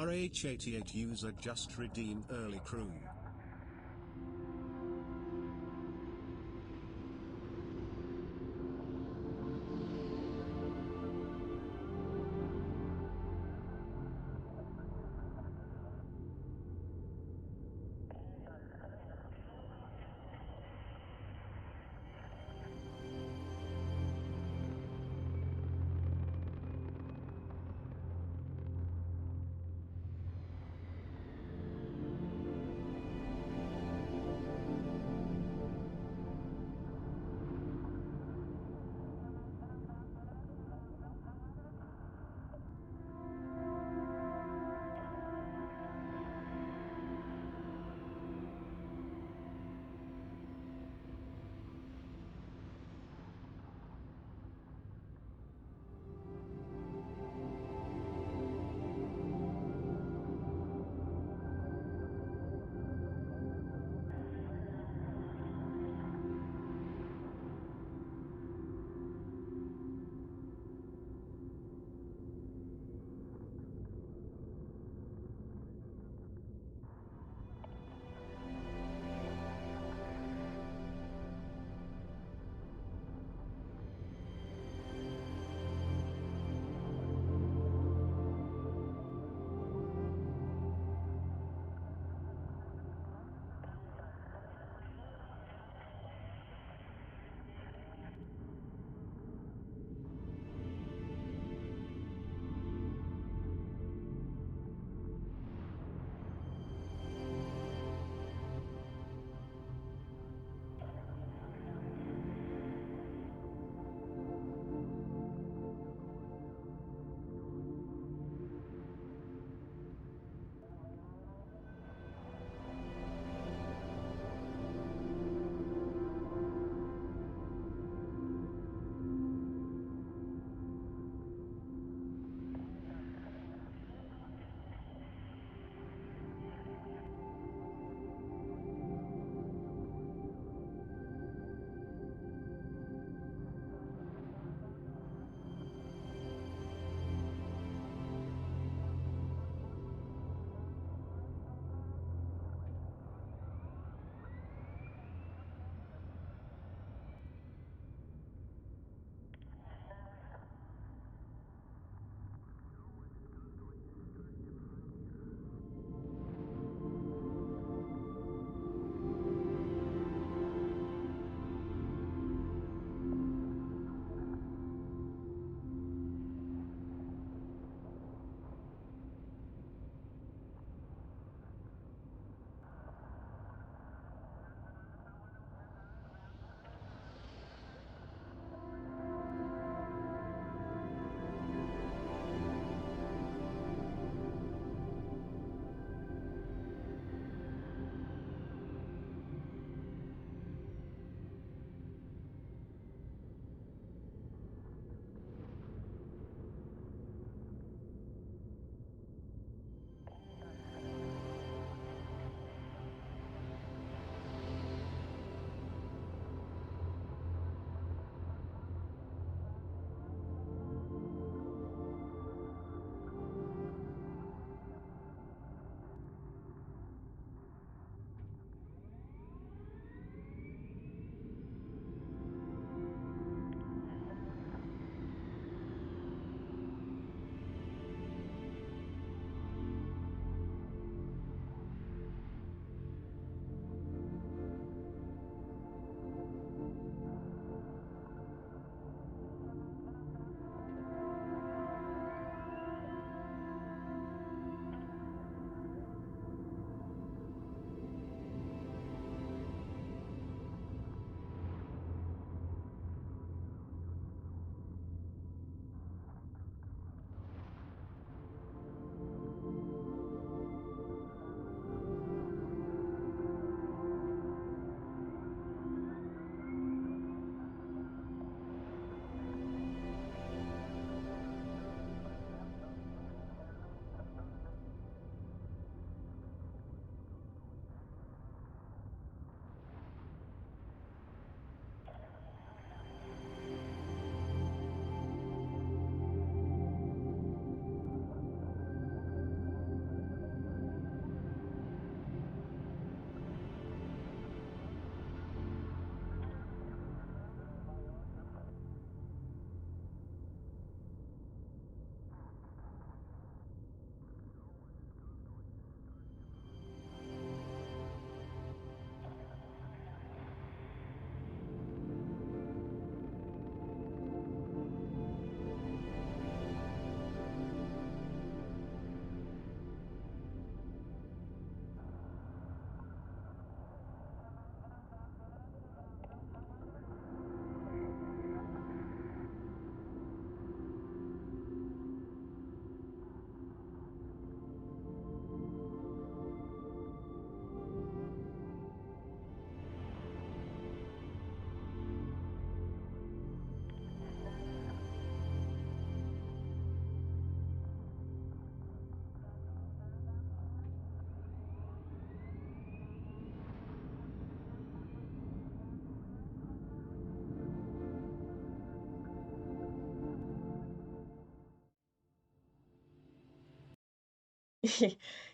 RH88 user just redeem early crew.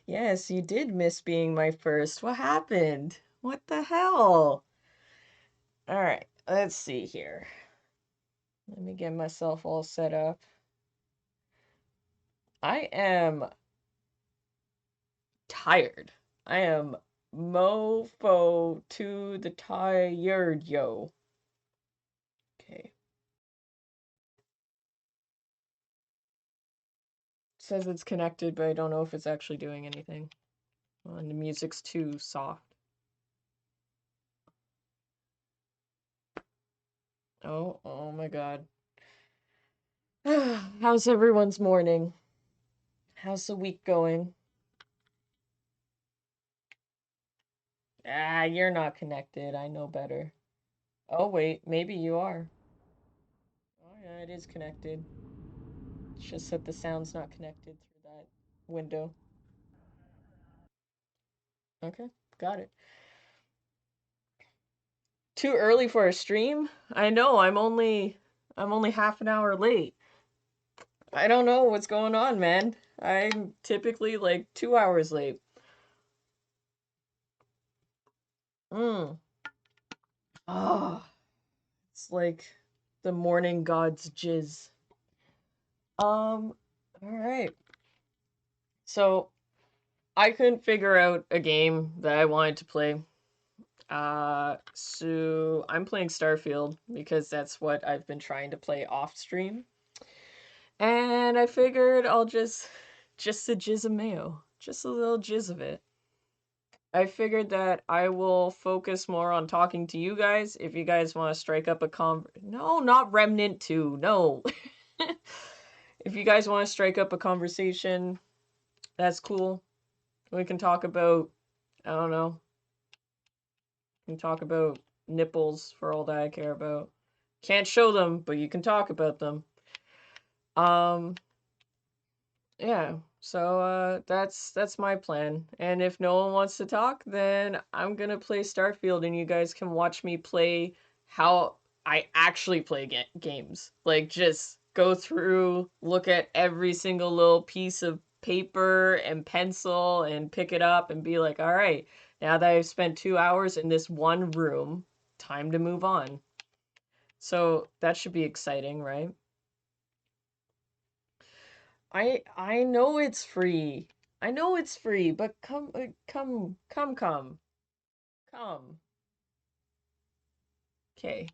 Yes, you did miss being my first. What happened? What the hell? All right, let's see here. Let me get myself all set up. I am tired. I am mofo to the tired, yo. Okay. Says it's connected, but I don't know if it's actually doing anything. Oh, and the music's too soft. Oh my God. How's everyone's morning? How's the week going? Ah, you're not connected. I know better. Oh, wait, maybe you are. Oh, yeah, it is connected. It's just that the sound's not connected through that window. Okay, got it. Too early for a stream? I know, I'm only half an hour late. I don't know what's going on, man. I'm typically like 2 hours late. Mm. Oh, it's like the morning god's jizz. All right. So I couldn't figure out a game that I wanted to play. So I'm playing Starfield because that's what I've been trying to play off stream. And I figured I'll just a jizz of mayo. Just a little jizz of it. I figured that I will focus more on talking to you guys. If you guys want to strike up a no, not Remnant 2. No. If you guys want to strike up a conversation, that's cool. We can talk about, I don't know, we can talk about nipples for all that I care about. Can't show them, but you can talk about them. Um, yeah. So that's my plan. And if no one wants to talk, then I'm gonna play Starfield, and you guys can watch me play how I actually play games. Like just go through, look at every single little piece of paper and pencil, and pick it up and be like, all right, now that I've spent 2 hours in this one room, time to move on. So that should be exciting, right? I know it's free. I know it's free, but come. Okay.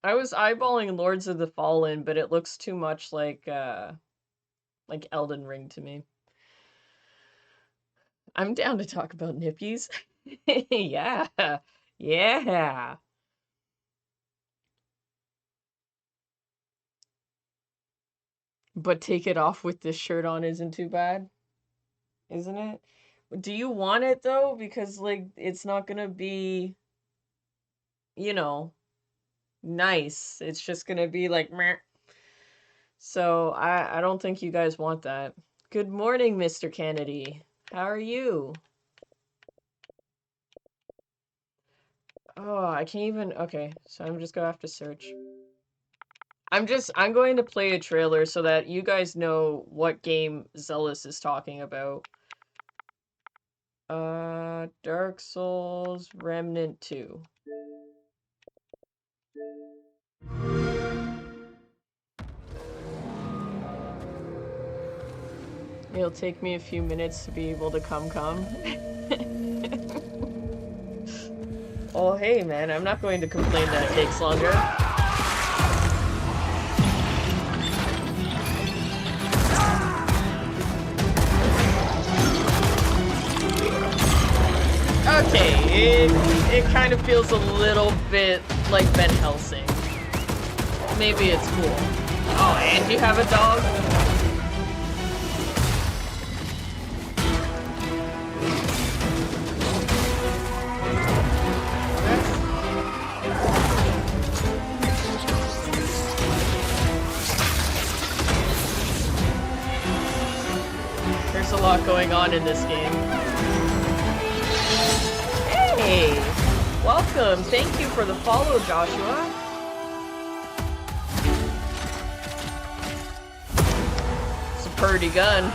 I was eyeballing Lords of the Fallen, but it looks too much like Elden Ring to me. I'm down to talk about nippies. Yeah. Yeah. But take it off with this shirt on isn't too bad, isn't it? Do you want it though? Because like it's not gonna be, you know, nice. It's just gonna be like meh. So I don't think you guys want that. Good morning, Mr. Kennedy. How are you? Oh, I can't even. Okay, so I'm just gonna have to search. I'm going to play a trailer so that you guys know what game Zealous is talking about. Dark Souls Remnant 2. It'll take me a few minutes to be able to come. Oh, hey, man, I'm not going to complain that it takes longer. Okay, it kind of feels a little bit like Van Helsing. Maybe it's cool. Oh, and you have a dog? There's a lot going on in this game. Hey! Welcome! Thank you for the follow, Joshua. It's a pretty gun.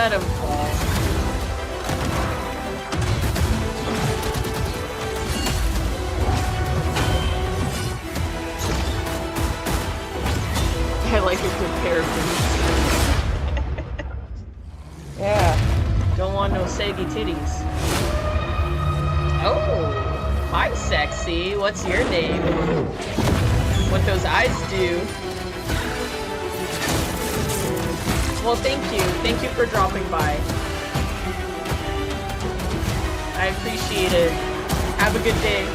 let him fall. I like it prepared for me. Yeah. Don't want no saggy titties. Oh, hi, sexy. What's your name? What those eyes do? Well, thank you. Thank you for dropping by. I appreciate it. Have a good day.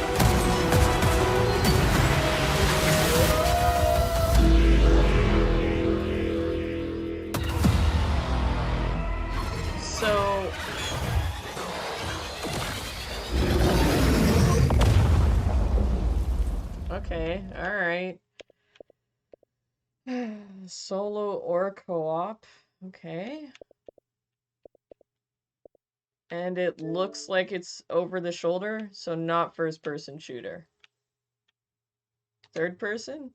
So... Okay, alright. Solo or co-op. Okay. And it looks like it's over the shoulder, so not first-person shooter. Third person?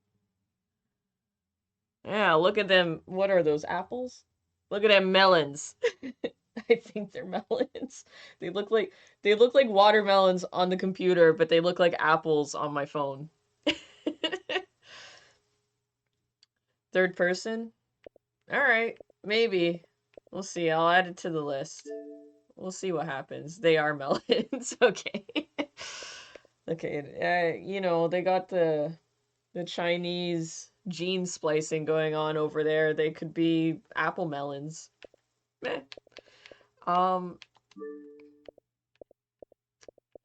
Yeah, look at them. What are those, apples? Look at them melons. I think they're melons. They look like watermelons on the computer, but they look like apples on my phone. Third person? Alright, maybe. We'll see. I'll add it to the list. We'll see what happens. They are melons. Okay. Okay, you know, they got the Chinese gene splicing going on over there. They could be apple melons. Meh.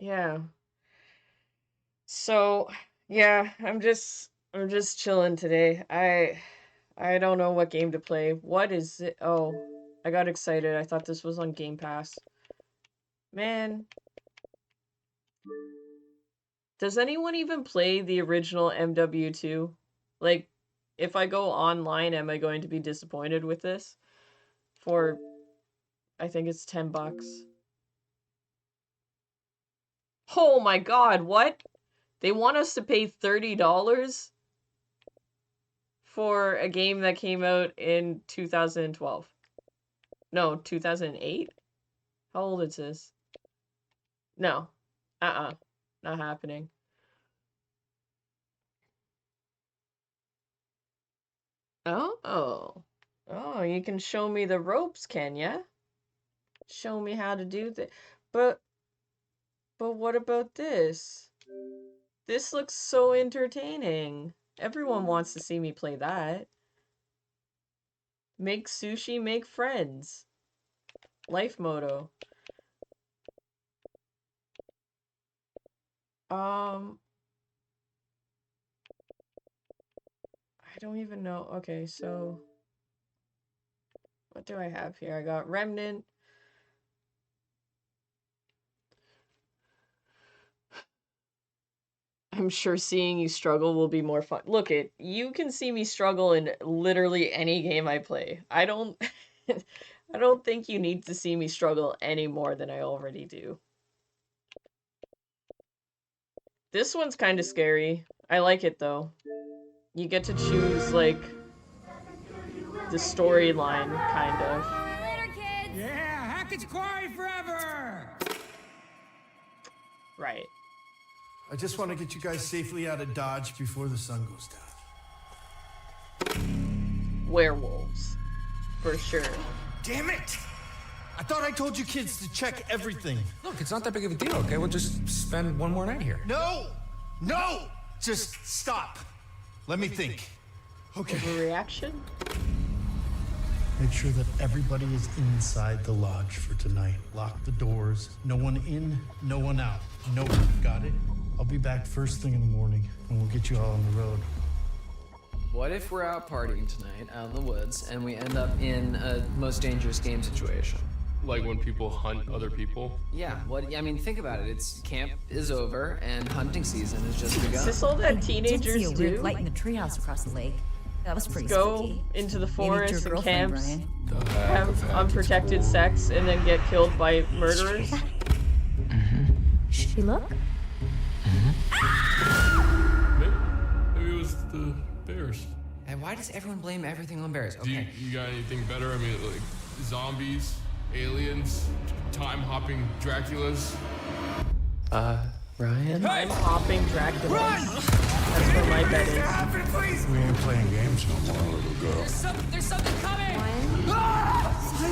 Yeah. So, yeah, I'm just chilling today. I don't know what game to play. What is it? Oh, I got excited. I thought this was on Game Pass. Man. Does anyone even play the original MW2? Like, if I go online, am I going to be disappointed with this? For, I think it's $10. Oh my god, what? They want us to pay $30 for a game that came out in 2012. No, 2008? How old is this? No. Not happening. Oh. Oh, you can show me the ropes, can ya? Show me how to do that. But what about this? This looks so entertaining. Everyone wants to see me play that. Make sushi, make friends. Life motto. I don't even know. Okay, so what do I have here? I got Remnant. I'm sure seeing you struggle will be more fun. Look it, you can see me struggle in literally any game I play. I don't I don't think you need to see me struggle any more than I already do. This one's kind of scary. I like it though. You get to choose like the storyline kind of. Later, kids. Yeah, Hackett's Quarry forever! Right. I just want to get you guys safely out of Dodge before the sun goes down. Werewolves. For sure. Damn it! I thought I told you kids to check everything. Look, it's not that big of a deal, okay? We'll just spend one more night here. No! No! Just stop. Let me think. Okay. Overreaction? Make sure that everybody is inside the lodge for tonight. Lock the doors. No one in, no one out. No one. Got it? I'll be back first thing in the morning, and we'll get you all on the road. What if we're out partying tonight, out in the woods, and we end up in a most dangerous game situation? Like when people hunt other people? Yeah, I mean, think about it. It's camp is over, and hunting season has just Is begun. this all that I did see teenagers a weird do? light in the treehouse across the lake. That was pretty Go spooky. into the Maybe it's forest your and girlfriend, camps, Brian. The heck have of heck, unprotected it's sex, and then get killed by murderers? She look? Maybe it was the bears. And why does everyone blame everything on bears? Do Okay. you got anything better? I mean, like zombies, Aliens, time-hopping Draculas. Ryan? I'm hopping Dracula. That's where my bed is. We ain't playing games no more, little girl. There's something coming.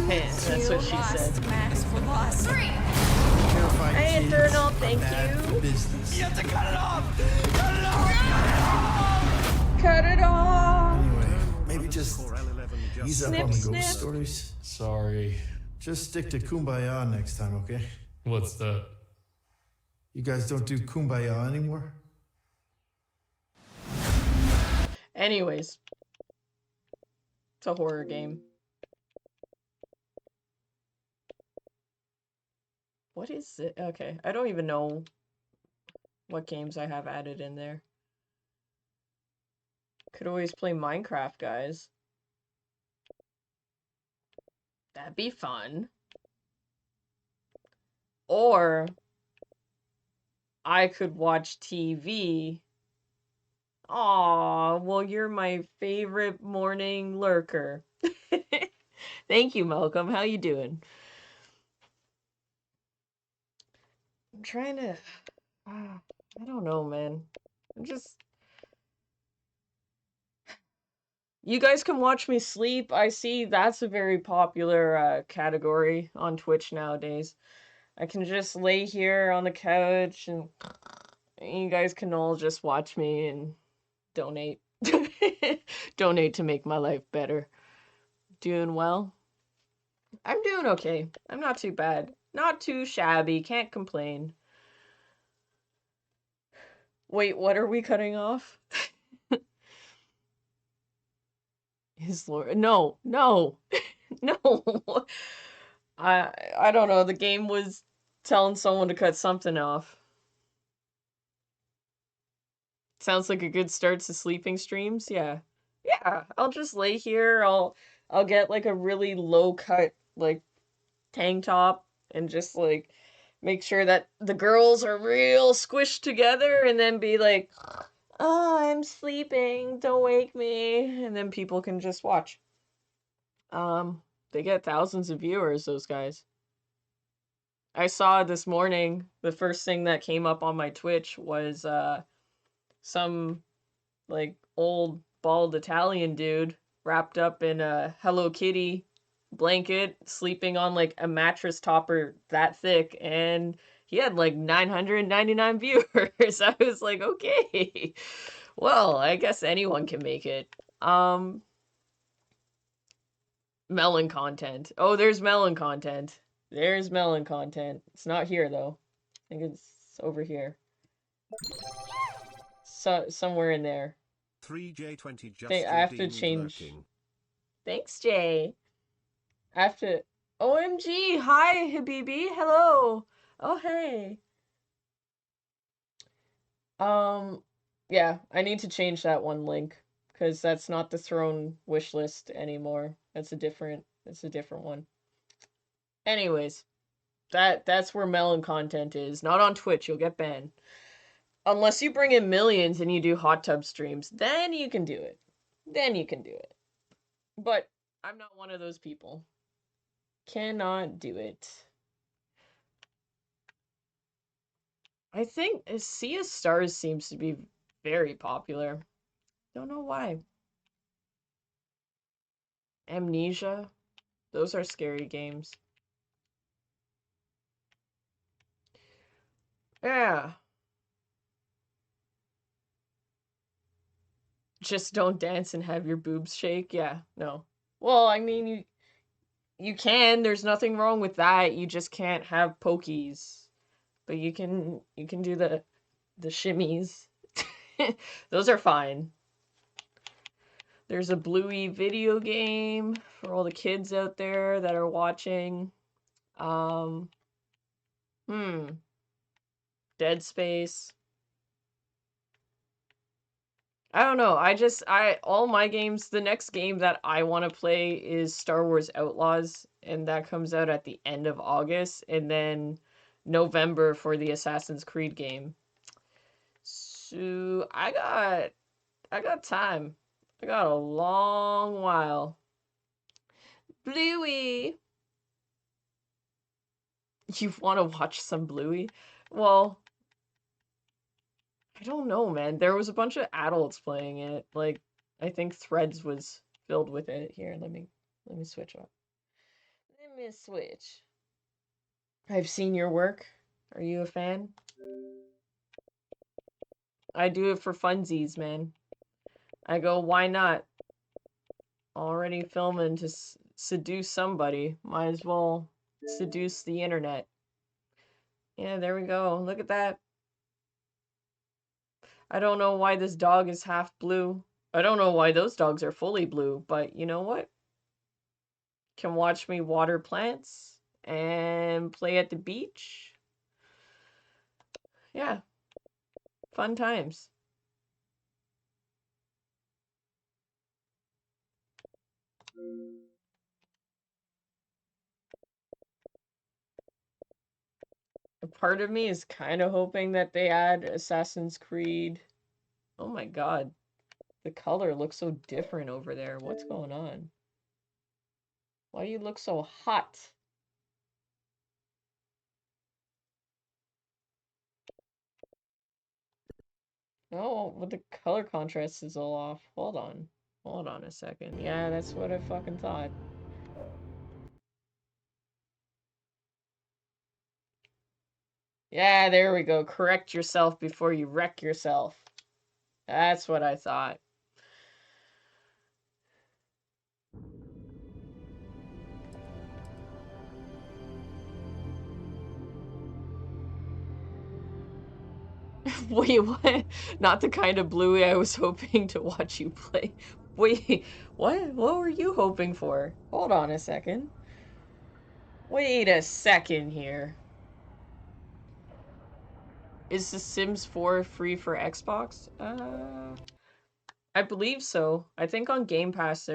Hey, that's what she said. Max, we're lost. 3. Terrified Hey, kids Eternal, are thank bad you. for business. Cut it off! Anyway, maybe just L11 ease up Snip, on the snip. ghost stories. Sorry. Just stick to Kumbaya next time, okay? What's that? You guys don't do Kumbaya anymore? Anyways. It's a horror game. What is it? Okay, I don't even know what games I have added in there. Could always play Minecraft, guys. That'd be fun. Or I could watch TV. Aw, well, you're my favorite morning lurker. Thank you, Malcolm. How you doing? I'm trying to... I don't know, man. I'm just... You guys can watch me sleep. I see that's a very popular category on Twitch nowadays. I can just lay here on the couch and you guys can all just watch me and donate. Donate to make my life better. Doing well? I'm doing okay. I'm not too bad. Not too shabby. Can't complain. Wait, what are we cutting off? His lord. No, no, no. I don't know. The game was telling someone to cut something off. Sounds like a good start to sleeping streams. Yeah. Yeah, I'll just lay here. I'll get like a really low cut like tank top and just like make sure that the girls are real squished together and then be like, "Oh, I'm sleeping. Don't wake me." And then people can just watch. They get thousands of viewers, those guys. I saw this morning, the first thing that came up on my Twitch was some like old bald Italian dude wrapped up in a Hello Kitty blanket, sleeping on like a mattress topper that thick, and he had like 999 viewers. I was like, okay, well, I guess anyone can make it. Melon content. Oh, there's melon content. There's melon content. It's not here though. I think it's over here. So somewhere in there. 3J20 just I have to redeemed change. lurking. Thanks, Jay. I have to. OMG! Hi, Habibi. Hello. Oh, hey. Yeah, I need to change that one link because that's not the throne wish list anymore. That's a different. It's a different one. Anyways, that's where melon content is. Not on Twitch. You'll get banned. Unless you bring in millions and you do hot tub streams, then you can do it. Then you can do it. But I'm not one of those people. Cannot do it. I think Sea of Stars seems to be very popular. Don't know why. Amnesia. Those are scary games. Yeah. Just don't dance and have your boobs shake. Yeah, no. Well, I mean, you can. There's nothing wrong with that. You just can't have pokies. But you can do the shimmies. Those are fine. There's a Bluey video game for all the kids out there that are watching. Dead Space. I don't know. All my games, the next game that I want to play is Star Wars Outlaws, and that comes out at the end of August, and then November for the Assassin's Creed game. So I got time. I got a long while. Bluey. You want to watch some Bluey? Well, I don't know, man. There was a bunch of adults playing it. Like, I think Threads was filled with it. Here, let me switch up. Let me switch. I've seen your work. Are you a fan? I do it for funsies, man. I go, why not? Already filming to seduce somebody. Might as well seduce the internet. Yeah, there we go. Look at that. I don't know why this dog is half blue. I don't know why those dogs are fully blue, but you know what? Can watch me water plants and play at the beach. Yeah, fun times. A part of me is kind of hoping that they add Assassin's Creed. Oh my god. The color looks so different over there. What's going on? Why do you look so hot? Oh, but the color contrast is all off. Hold on. Hold on a second. Yeah, that's what I fucking thought. Yeah, there we go. Correct yourself before you wreck yourself. That's what I thought. Wait, what? Not the kind of Bluey I was hoping to watch you play. Wait, what? What were you hoping for? Hold on a second. Wait a second here. Is The Sims 4 free for Xbox? I believe so. I think on Game Pass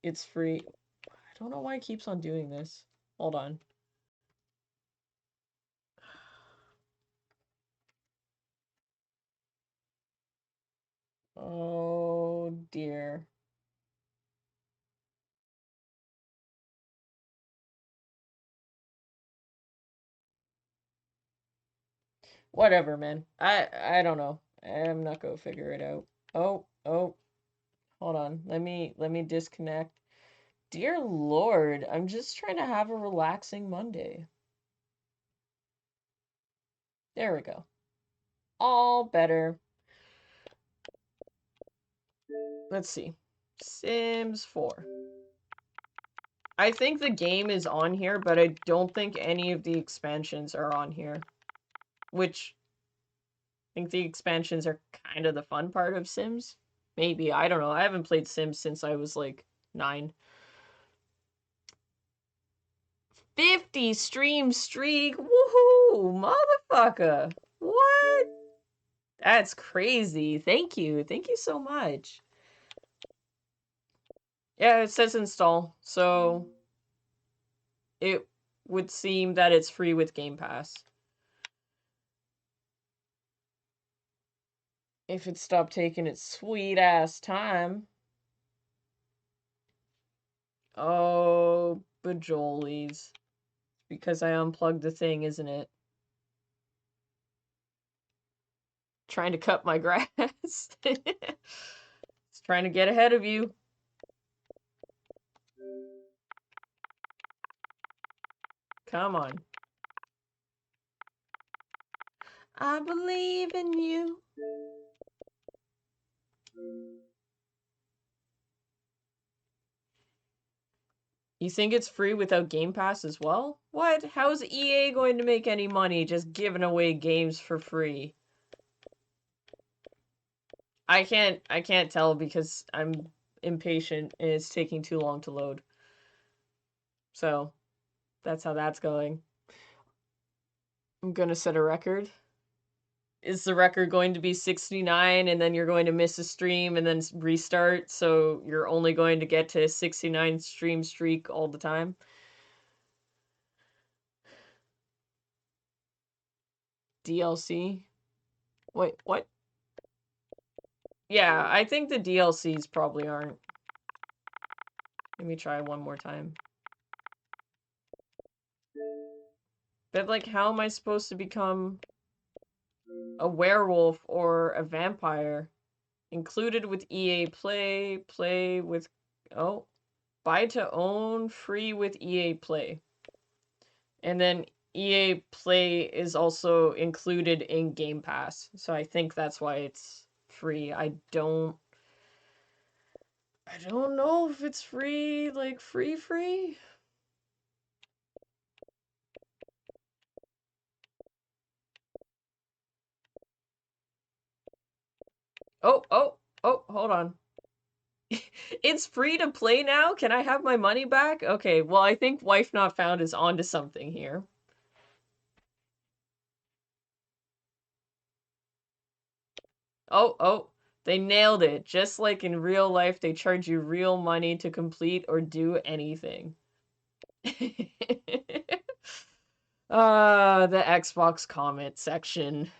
it's free. I don't know why it keeps on doing this. Hold on. Oh dear. Whatever, man. I don't know. I'm not gonna figure it out. Oh. Hold on. Let me disconnect. Dear Lord, I'm just trying to have a relaxing Monday. There we go. All better. Let's see. Sims 4. I think the game is on here, but I don't think any of the expansions are on here. Which, I think the expansions are kind of the fun part of Sims. Maybe, I don't know. I haven't played Sims since I was like 9. 50 stream streak! Woohoo! Motherfucker! What? That's crazy. Thank you. Thank you so much. Yeah, it says install, so it would seem that it's free with Game Pass. If it stopped taking its sweet ass time. Oh, bajolies. Because I unplugged the thing, isn't it? Trying to cut my grass. It's trying to get ahead of you. Come on. I believe in you. You think it's free without Game Pass as well? What? How's EA going to make any money just giving away games for free? I can't tell because I'm impatient and it's taking too long to load. So, that's how that's going. I'm gonna set a record. Is the record going to be 69 and then you're going to miss a stream and then restart, so you're only going to get to 69 stream streak all the time? DLC? Wait, what? Yeah, I think the DLCs probably aren't. Let me try one more time. But like, how am I supposed to become a werewolf or a vampire? Included with EA Play, play with, oh, buy to own, free with EA Play. And then EA Play is also included in Game Pass. So I think that's why it's free. I don't know if it's free, like free. Oh, hold on. It's free to play now? Can I have my money back? Okay, well, I think Wife Not Found is onto something here. Oh, they nailed it. Just like in real life, they charge you real money to complete or do anything. The Xbox comment section.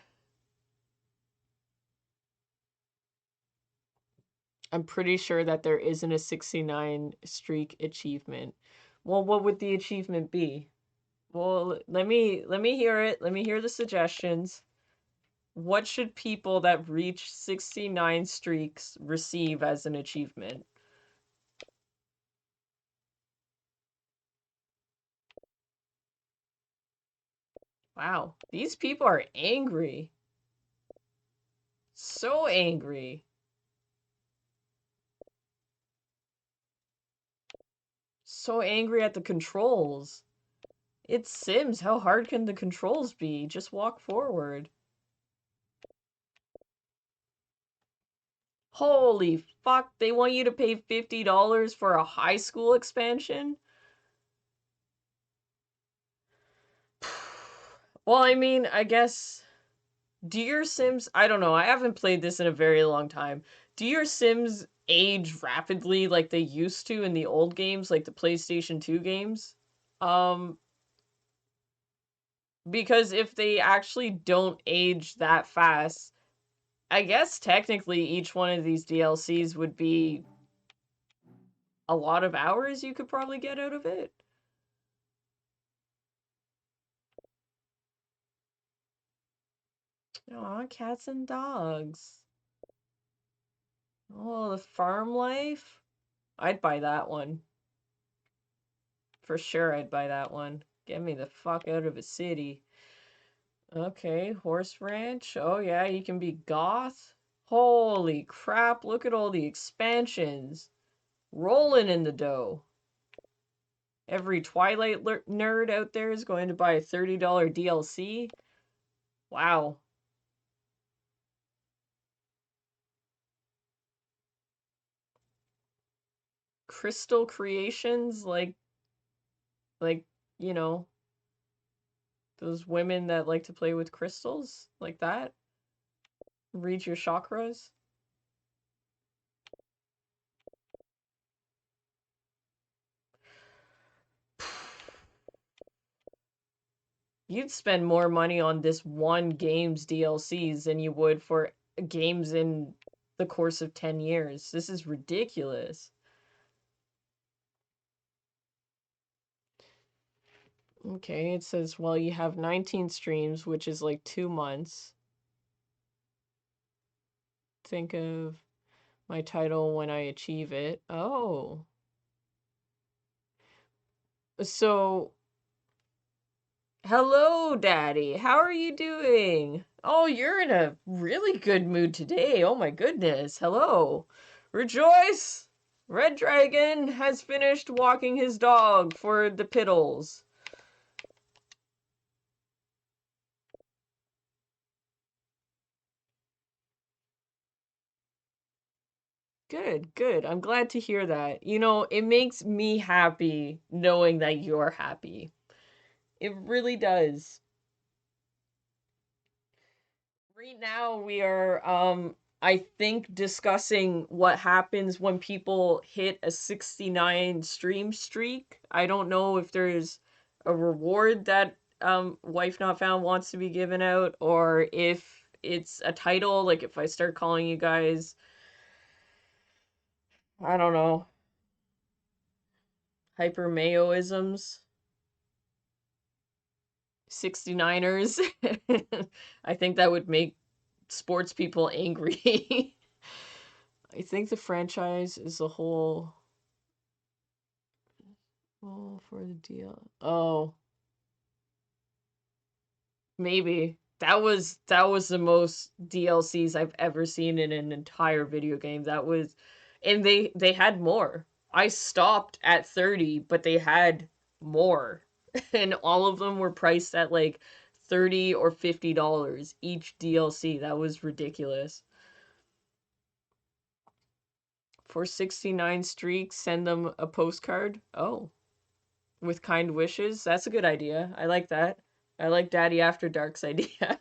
I'm pretty sure that there isn't a 69 streak achievement. Well, what would the achievement be? Well, let me hear it. Let me hear the suggestions. What should people that reach 69 streaks receive as an achievement? Wow, these people are angry. So angry. So angry at the controls. It's Sims. How hard can the controls be? Just walk forward. Holy fuck, they want you to pay $50 for a high school expansion? Well, I mean, I guess. Do your Sims. I don't know. I haven't played this in a very long time. Do your Sims age rapidly like they used to in the old games, like the PlayStation 2 games? Um, because if they actually don't age that fast, I guess technically each one of these DLCs would be a lot of hours you could probably get out of it. Aw, cats and dogs. Oh, the farm life? I'd buy that one. For sure, I'd buy that one. Get me the fuck out of a city. Okay, horse ranch. Oh, yeah, you can be goth. Holy crap, look at all the expansions. Rolling in the dough. Every Twilight nerd out there is going to buy a $30 DLC. Wow. Crystal creations, like, you know, those women that like to play with crystals, like that. Read your chakras. You'd spend more money on this one game's DLCs than you would for games in the course of 10 years. This is ridiculous. Okay, it says, well, you have 19 streams, which is like 2 months. Think of my title when I achieve it. Oh. So, hello, Daddy. How are you doing? Oh, you're in a really good mood today. Oh my goodness. Hello. Rejoice! Red Dragon has finished walking his dog for the piddles. Good, good. I'm glad to hear that. You know, it makes me happy knowing that you're happy. It really does. Right now we are I think discussing what happens when people hit a 69 stream streak. I don't know if there's a reward that Wife Not Found wants to be given out, or if it's a title, like if I start calling you guys, I don't know, hyper mayoisms. 69ers. I think that would make sports people angry. I think the franchise is a whole. Oh, for the deal. Oh, maybe. That was the most DLCs I've ever seen in an entire video game. That was, and they had more. I stopped at 30, but they had more. And all of them were priced at like 30 or $50 each DLC. That was ridiculous. For 69 streaks, send them a postcard. Oh, with kind wishes. That's a good idea. I like that. I like Daddy After Dark's idea.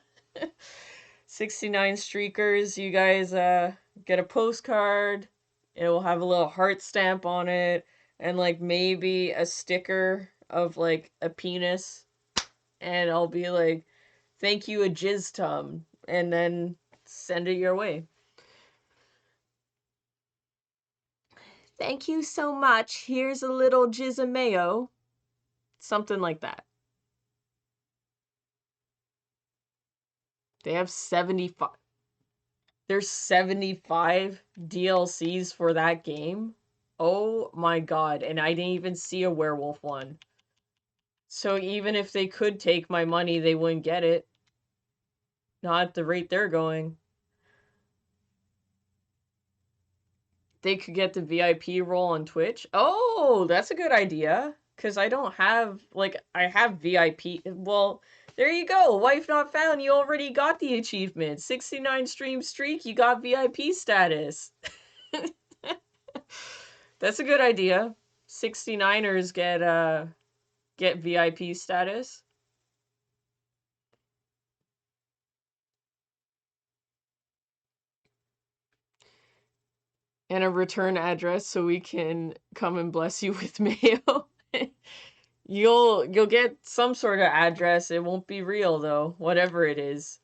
69 streakers, you guys get a postcard. It will have a little heart stamp on it and like maybe a sticker of like a penis, and I'll be like, "Thank you, a jizz tum," and then send it your way. Thank you so much. Here's a little jizz mayo. Something like that. They have 75. There's 75 DLCs for that game. Oh my god, and I didn't even see a werewolf one. So even if they could take my money, they wouldn't get it. Not at the rate they're going. They could get the VIP role on Twitch. Oh, that's a good idea. Because I don't have, like, I have VIP. Well, there you go. Wife not found. You already got the achievement. 69 stream streak. You got VIP status. That's a good idea. 69ers get VIP status. And a return address so we can come and bless you with mayo. You'll get some sort of address. It won't be real though, whatever it is.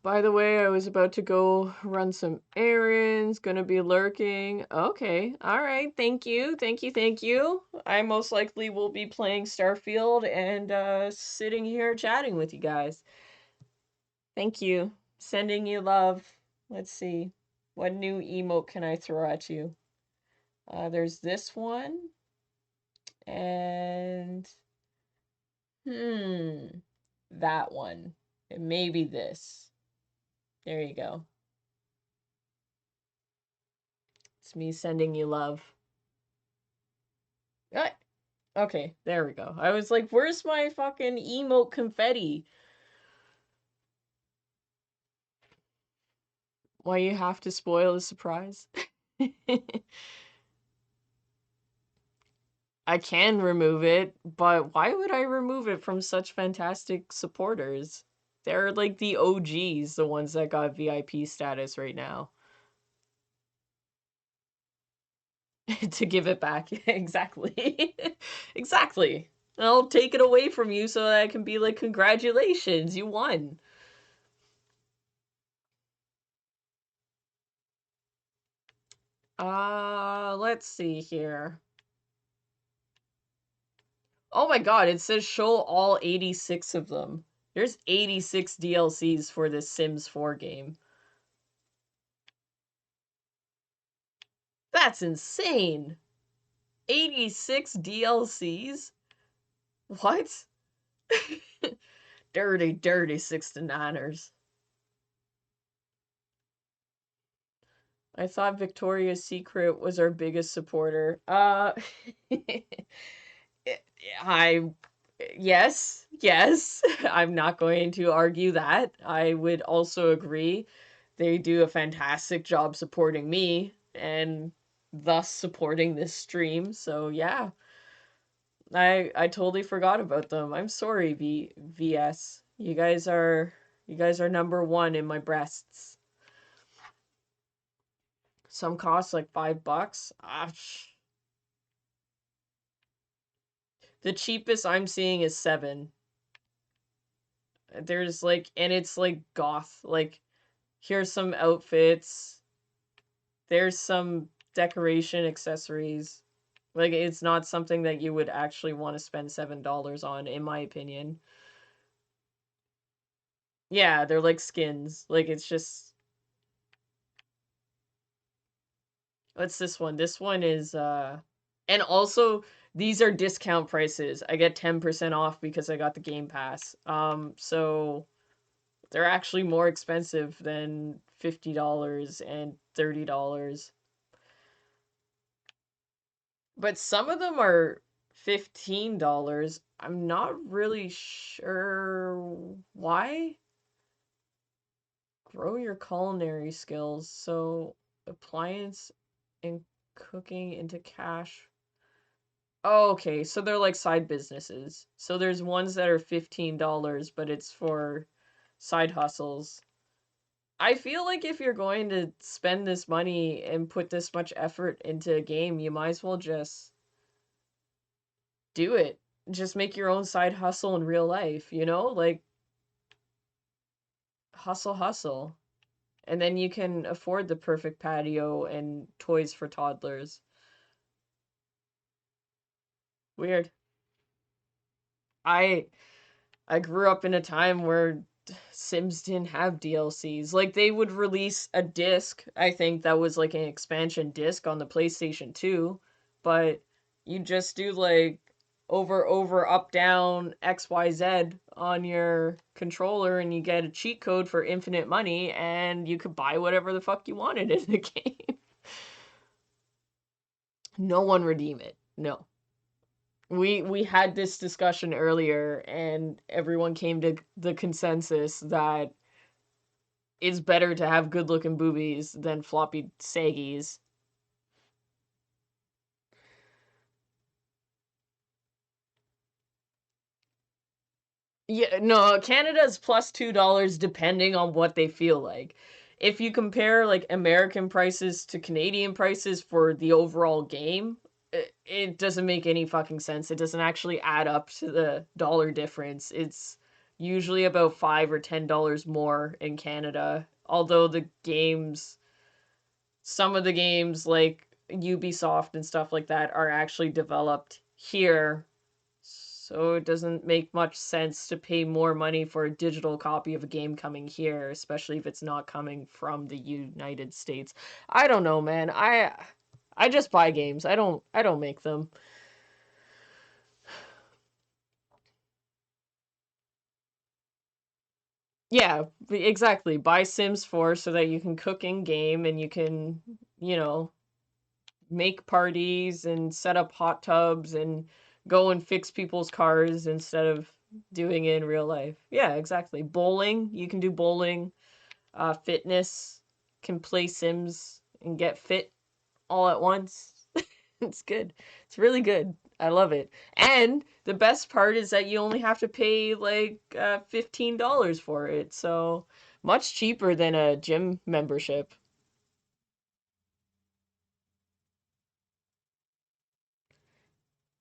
By the way, I was about to go run some errands, gonna be lurking. Okay, alright, thank you, thank you, thank you. I most likely will be playing Starfield and sitting here chatting with you guys. Thank you. Sending you love. Let's see. What new emote can I throw at you? There's this one. And that one. And maybe this. There you go. It's me sending you love. Ah, okay, there we go. I was like, where's my fucking emote confetti? Why you have to spoil the surprise? I can remove it, but why would I remove it from such fantastic supporters? They're like the OGs, the ones that got VIP status right now. To give it back. Exactly. Exactly. I'll take it away from you so that I can be like, congratulations, you won. Let's see here. Oh my god, it says show all 86 of them. There's 86 DLCs for this Sims 4 game. That's insane. 86 DLCs? What? Dirty, dirty 69ers. I thought Victoria's Secret was our biggest supporter. I yes, yes. I'm not going to argue that. I would also agree they do a fantastic job supporting me and thus supporting this stream. So yeah. I totally forgot about them. I'm sorry, VS. You guys are number one in my breasts. Some cost like $5. Ah, the cheapest I'm seeing is 7. There's like, and it's like goth. Like, here's some outfits. there's some decoration accessories. Like, it's not something that you would actually want to spend $7 on, in my opinion. Yeah, they're like skins. Like, it's just... What's this one? This one is, And also, these are discount prices. I get 10% off because I got the Game Pass. So they're actually more expensive than $50 and $30. But some of them are $15. I'm not really sure why. Grow your culinary skills. So, appliance and cooking into cash. Oh, okay, so they're like side businesses. So there's ones that are $15, but it's for side hustles. I feel like if you're going to spend this money and put this much effort into a game, you might as well just do it. Just make your own side hustle in real life, you know? Like, hustle, hustle. And then you can afford the perfect patio and toys for toddlers. Weird. I I grew up in a time where Sims didn't have DLCs. Like, they would release a disc, I think that was like an expansion disc on the PlayStation 2, but you just do like over up down XYZ on your controller and you get a cheat code for infinite money and you could buy whatever the fuck you wanted in the game. No one redeem it. No. We had this discussion earlier and everyone came to the consensus that it's better to have good looking boobies than floppy saggies. Yeah, no, Canada's plus $2 depending on what they feel like. If you compare like American prices to Canadian prices for the overall game, it doesn't make any fucking sense. It doesn't actually add up to the dollar difference. It's usually about $5 or $10 more in Canada. Although some of the games like Ubisoft and stuff like that are actually developed here, so it doesn't make much sense to pay more money for a digital copy of a game coming here, especially if it's not coming from the United States. I don't know, man. I just buy games. I don't make them. Yeah, exactly. Buy Sims 4 so that you can cook in game and you can, you know, make parties and set up hot tubs and go and fix people's cars instead of doing it in real life. Yeah, exactly. Bowling, you can do bowling. Fitness, can play Sims and get fit all at once. It's good. It's really good. I love it. And the best part is that you only have to pay like $15 for it. So much cheaper than a gym membership.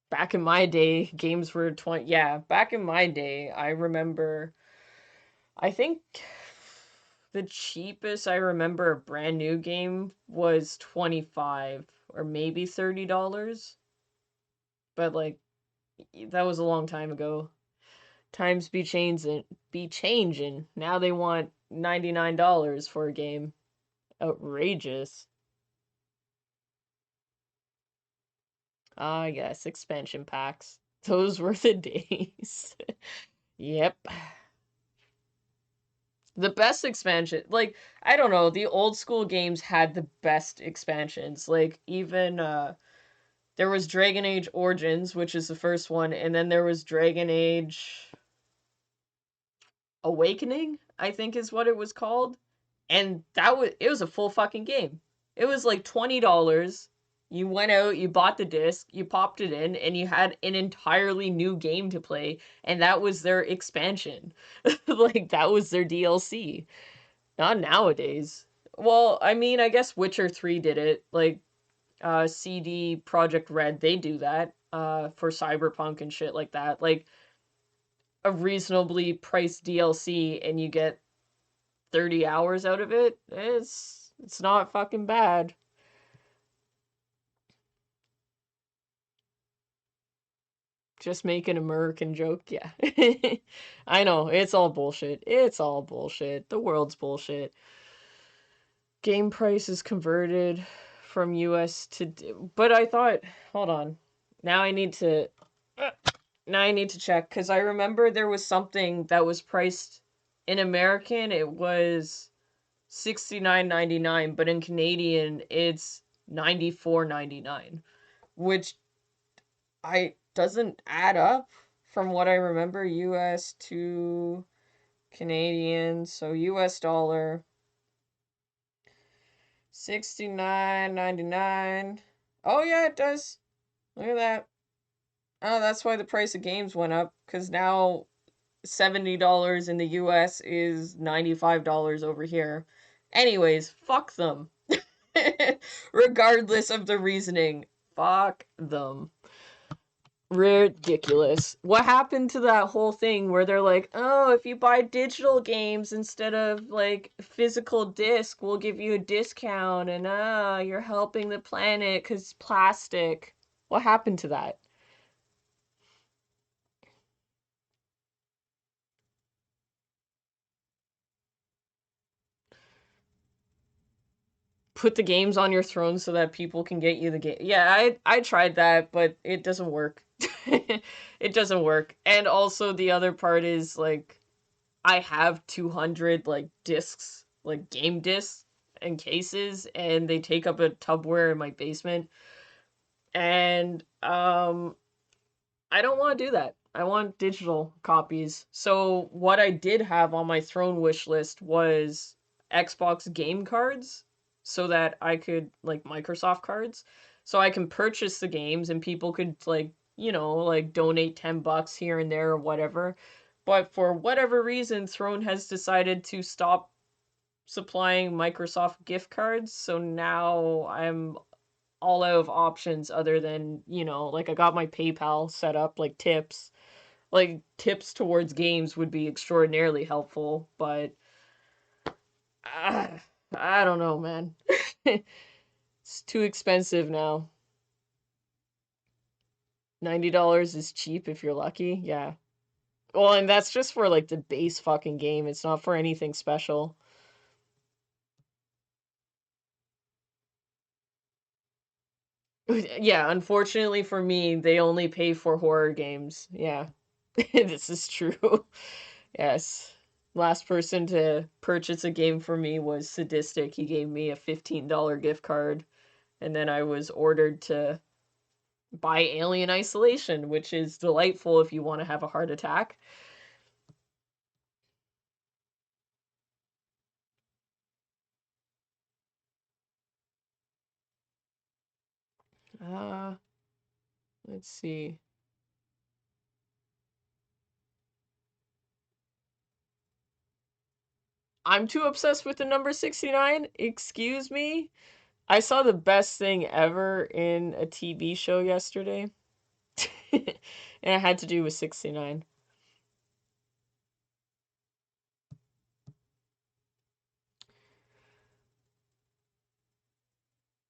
Back in my day, games were 20. Yeah, back in my day, I remember, I think the cheapest I remember a brand new game was 25 or maybe $30. But like that was a long time ago. Times be changing. Now they want $99 for a game. Outrageous. Ah, yes, expansion packs. Those were the days. Yep. The best expansion, like, I don't know, the old school games had the best expansions. Like, even, there was Dragon Age Origins, which is the first one, and then there was Dragon Age Awakening, I think is what it was called. And it was a full fucking game. It was like $20. You went out, you bought the disc, you popped it in, and you had an entirely new game to play, and that was their expansion. Like that was their DLC. Not nowadays. Well, I mean, I guess Witcher 3 did it. Like CD Project Red, they do that for Cyberpunk and shit like that. Like a reasonably priced DLC and you get 30 hours out of it. It's not fucking bad. Just make an American joke. Yeah. I know. It's all bullshit. It's all bullshit. The world's bullshit. Game price is converted from US to... But I thought... Hold on. Now I need to... Now I need to check, because I remember there was something that was priced in American, it was $69.99, but in Canadian, it's $94.99, which I doesn't add up from what I remember. US to Canadian, so US dollar, $69.99. Oh yeah, it does. Look at that. Oh, that's why the price of games went up, because now $70 in the US is $95 over here. Anyways, fuck them. Regardless of the reasoning, fuck them. Ridiculous. What happened to that whole thing where they're like, oh, if you buy digital games instead of like physical disc, we'll give you a discount, and you're helping the planet because plastic. What happened to that? Put the games on your throne so that people can get you the game. Yeah, I tried that, but it doesn't work. It doesn't work. And also the other part is like I have 200 like discs, like game discs and cases, and they take up a tubware in my basement. And I don't want to do that. I want digital copies. So what I did have on my throne wish list was Xbox game cards so that I could like Microsoft cards so I can purchase the games and people could like, like donate $10 here and there or whatever. But for whatever reason, Throne has decided to stop supplying Microsoft gift cards. So now I'm all out of options other than, like I got my PayPal set up, like tips. Like tips towards games would be extraordinarily helpful, but I don't know, man. It's too expensive now. $90 is cheap if you're lucky. Yeah. Well, and that's just for like the base fucking game. It's not for anything special. Yeah, unfortunately for me, they only pay for horror games. Yeah. This is true. Yes. Last person to purchase a game for me was Sadistic. He gave me a $15 gift card, and then I was ordered to buy Alien Isolation, which is delightful if you want to have a heart attack. Uh, let's see. I'm too obsessed with the number 69. Excuse me? I saw the best thing ever in a TV show yesterday. And it had to do with 69.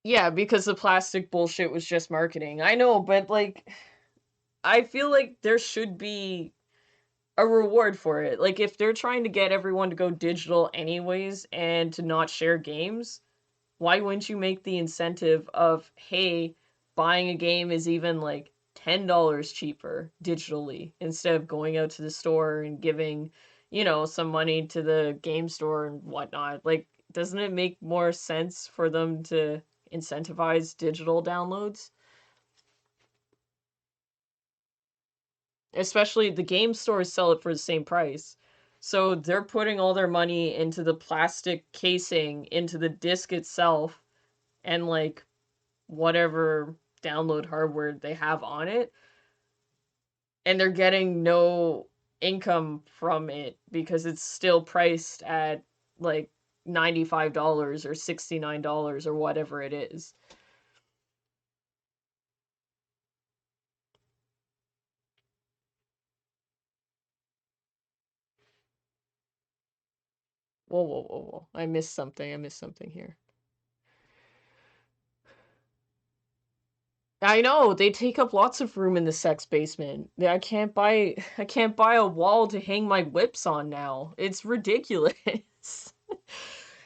Yeah, because the plastic bullshit was just marketing. I know, but like I feel like there should be a reward for it. Like if they're trying to get everyone to go digital anyways and to not share games, why wouldn't you make the incentive of, hey, buying a game is even like $10 cheaper digitally instead of going out to the store and giving, some money to the game store and whatnot? Like, doesn't it make more sense for them to incentivize digital downloads? Especially the game stores sell it for the same price. So they're putting all their money into the plastic casing, into the disc itself, and like whatever download hardware they have on it, and they're getting no income from it because it's still priced at like $95 or $69 or whatever it is. Whoa, whoa, whoa, whoa. I missed something. I missed something here. I know, they take up lots of room in the sex basement. I can't buy a wall to hang my whips on now. It's ridiculous.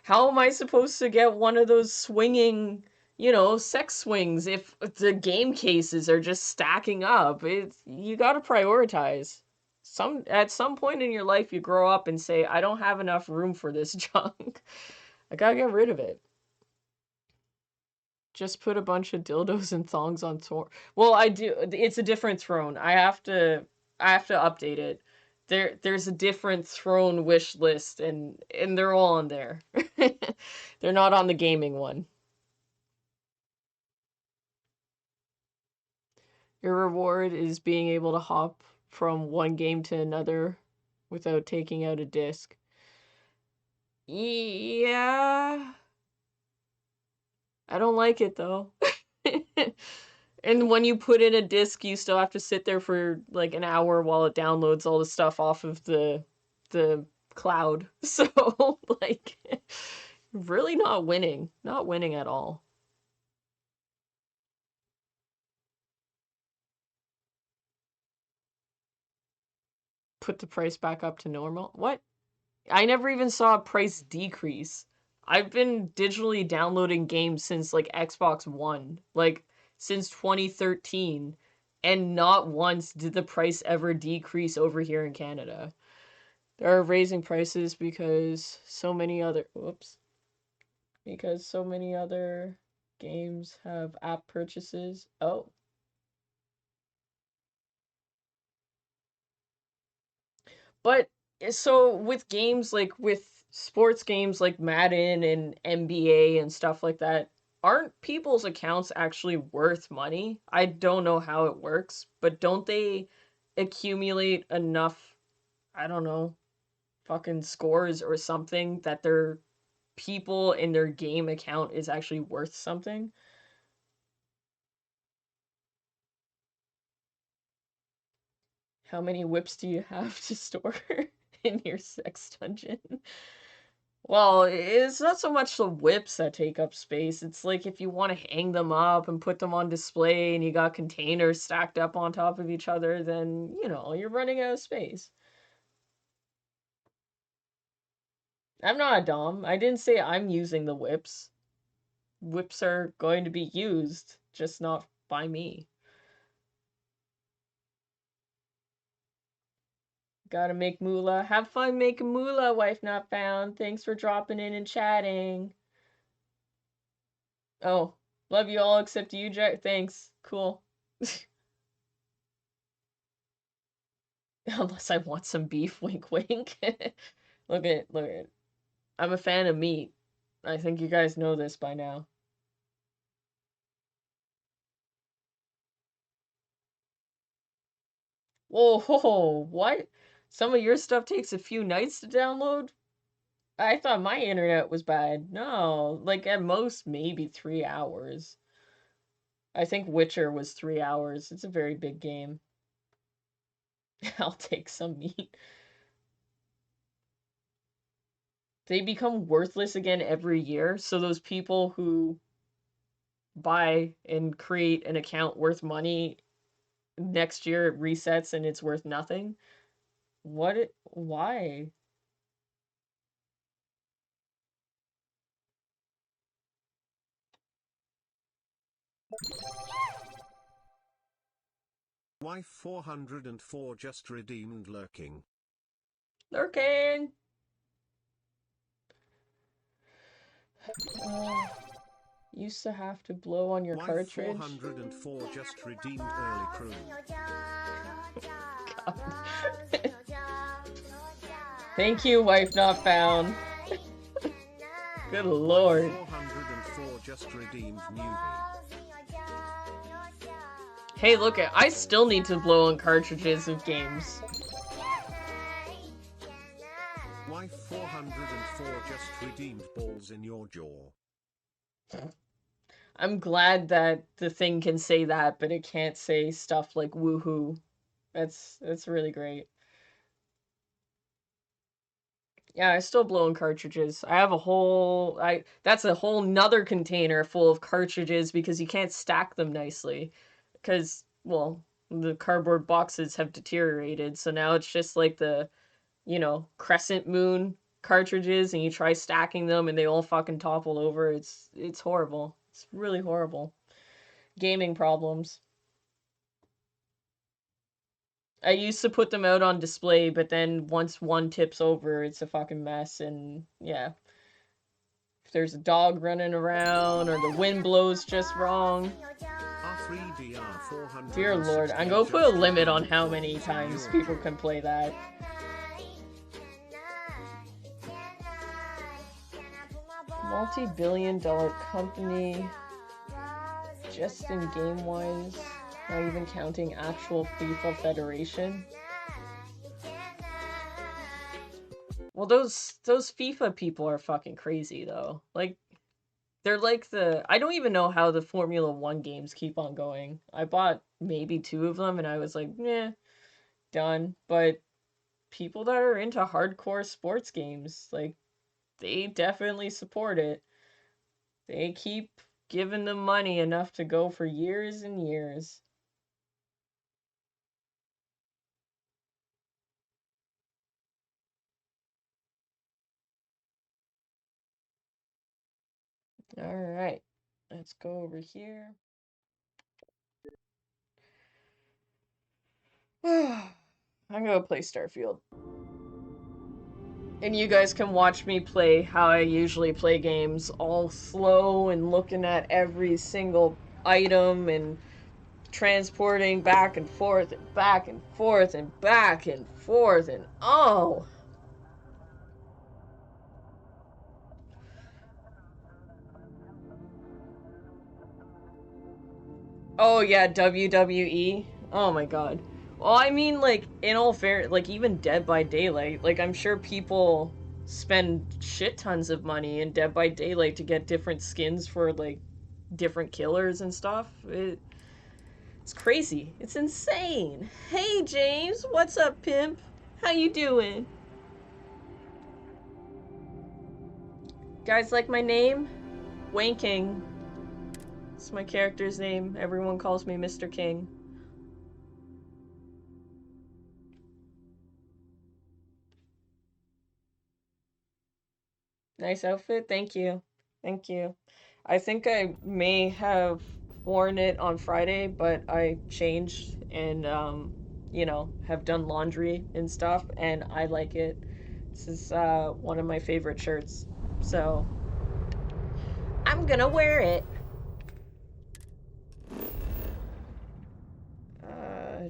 How am I supposed to get one of those swinging, sex swings if the game cases are just stacking up? You got to prioritize. At some point in your life you grow up and say, I don't have enough room for this junk. I got to get rid of it. Just put a bunch of dildos and thongs on tour. Well, I do. It's a different throne. I have to update it. There's a different throne wish list, and they're all on there. They're not on the gaming one. Your reward is being able to hop from one game to another without taking out a disc. Yeah. I don't like it though. And when you put in a disc, you still have to sit there for like an hour while it downloads all the stuff off of the cloud. So like really not winning. Not winning at all. Put the price back up to normal. What? I never even saw a price decrease. I've been digitally downloading games since like Xbox One, like since 2013, and not once did the price ever decrease over here in Canada. They're raising prices because because so many other games have app purchases. Oh. But so with games like with sports games like Madden and NBA and stuff like that, aren't people's accounts actually worth money? I don't know how it works, but don't they accumulate enough, I don't know, fucking scores or something that their people in their game account is actually worth something? How many whips do you have to store in your sex dungeon? Well, it's not so much the whips that take up space. It's like if you want to hang them up and put them on display and you got containers stacked up on top of each other, then, you're running out of space. I'm not a dom. I didn't say I'm using the whips. Whips are going to be used, just not by me. Gotta make moolah. Have fun making moolah, wife not found. Thanks for dropping in and chatting. Oh, love you all except you, Jack. Thanks. Cool. Unless I want some beef, wink wink. Look at. I'm a fan of meat. I think you guys know this by now. Whoa, what? Some of your stuff takes a few nights to download? I thought my internet was bad. No, like at most maybe 3 hours. I think Witcher was 3 hours. It's a very big game. I'll take some meat. They become worthless again every year, so those people who buy and create an account worth money, next year it resets and it's worth nothing. Why? Why 404 just redeemed lurking? Lurking. Used to have to blow on your Why cartridge. 404 just redeemed early crew? Thank you, wife not found. Good lord. 404 just redeemed newbie. Hey, look at, I still need to blow on cartridges of games. Why 404 just redeemed balls in your jaw? I'm glad that the thing can say that, but it can't say stuff like woohoo. That's really great. Yeah, I still blow in cartridges. I have a whole that's a whole nother container full of cartridges because you can't stack them nicely. Because, well, the cardboard boxes have deteriorated, so now it's just like the, crescent moon cartridges, and you try stacking them and they all fucking topple over. It's horrible. It's really horrible. Gaming problems. I used to put them out on display, but then once one tips over, it's a fucking mess, and yeah. If there's a dog running around or the wind blows just wrong. Dear Lord, I'm gonna put a limit on how many times people can play that. Multi-billion-dollar company, just in game-wise, not even counting actual FIFA Federation. Well, those FIFA people are fucking crazy, though. Like, they're like I don't even know how the Formula 1 games keep on going. I bought maybe 2 of them, and I was like, "Nah, done." But people that are into hardcore sports games, like, they definitely support it. They keep giving them money enough to go for years and years. All right, let's go over here. I'm gonna play Starfield. And you guys can watch me play how I usually play games, all slow and looking at every single item and transporting back and forth and back and forth and back and forth and oh. Oh yeah, WWE. Oh my god. Well, I mean, like, in all fair, like, even Dead by Daylight, like, I'm sure people spend shit tons of money in Dead by Daylight to get different skins for, like, different killers and stuff. It's crazy. It's insane. Hey, James. What's up, pimp? How you doing? Guys like my name? Wayne King. It's my character's name. Everyone calls me Mr. King. Nice outfit. Thank you. Thank you. I think I may have worn it on Friday, but I changed and, have done laundry and stuff, and I like it. This is one of my favorite shirts. So, I'm gonna wear it.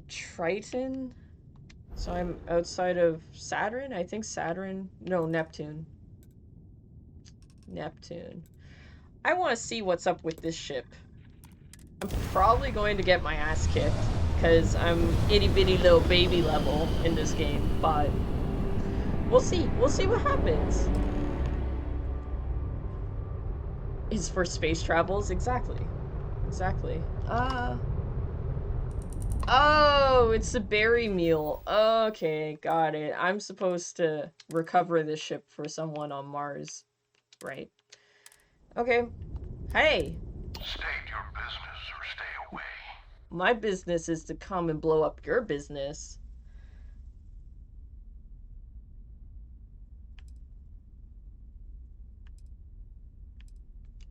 Triton? So I'm outside of Saturn? I think Saturn. No, Neptune. Neptune. I want to see what's up with this ship. I'm probably going to get my ass kicked because I'm itty bitty little baby level in this game, but we'll see. We'll see what happens. Is for space travels? Exactly. Exactly. Oh, it's a berry meal. Okay, got it. I'm supposed to recover this ship for someone on Mars. Right. Okay. Hey. State your business or stay away. My business is to come and blow up your business.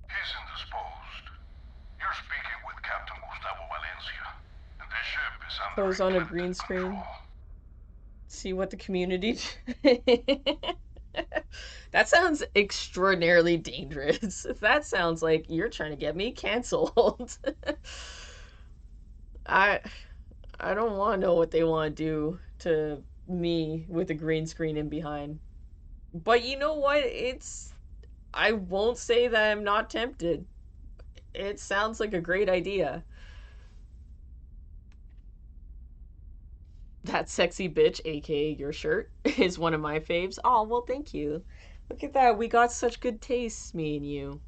He's indisposed. You're speaking with Captain Gustavo Valencia, and this ship is under Pose on a encrypted green screen. control. See what the community. That sounds extraordinarily dangerous. That sounds like you're trying to get me canceled. I don't want to know what they want to do to me with a green screen in behind. But you know what? I won't say that I'm not tempted. It sounds like a great idea. That sexy bitch, aka your shirt, is one of my faves. Oh, well, thank you. Look at that. We got such good tastes, me and you.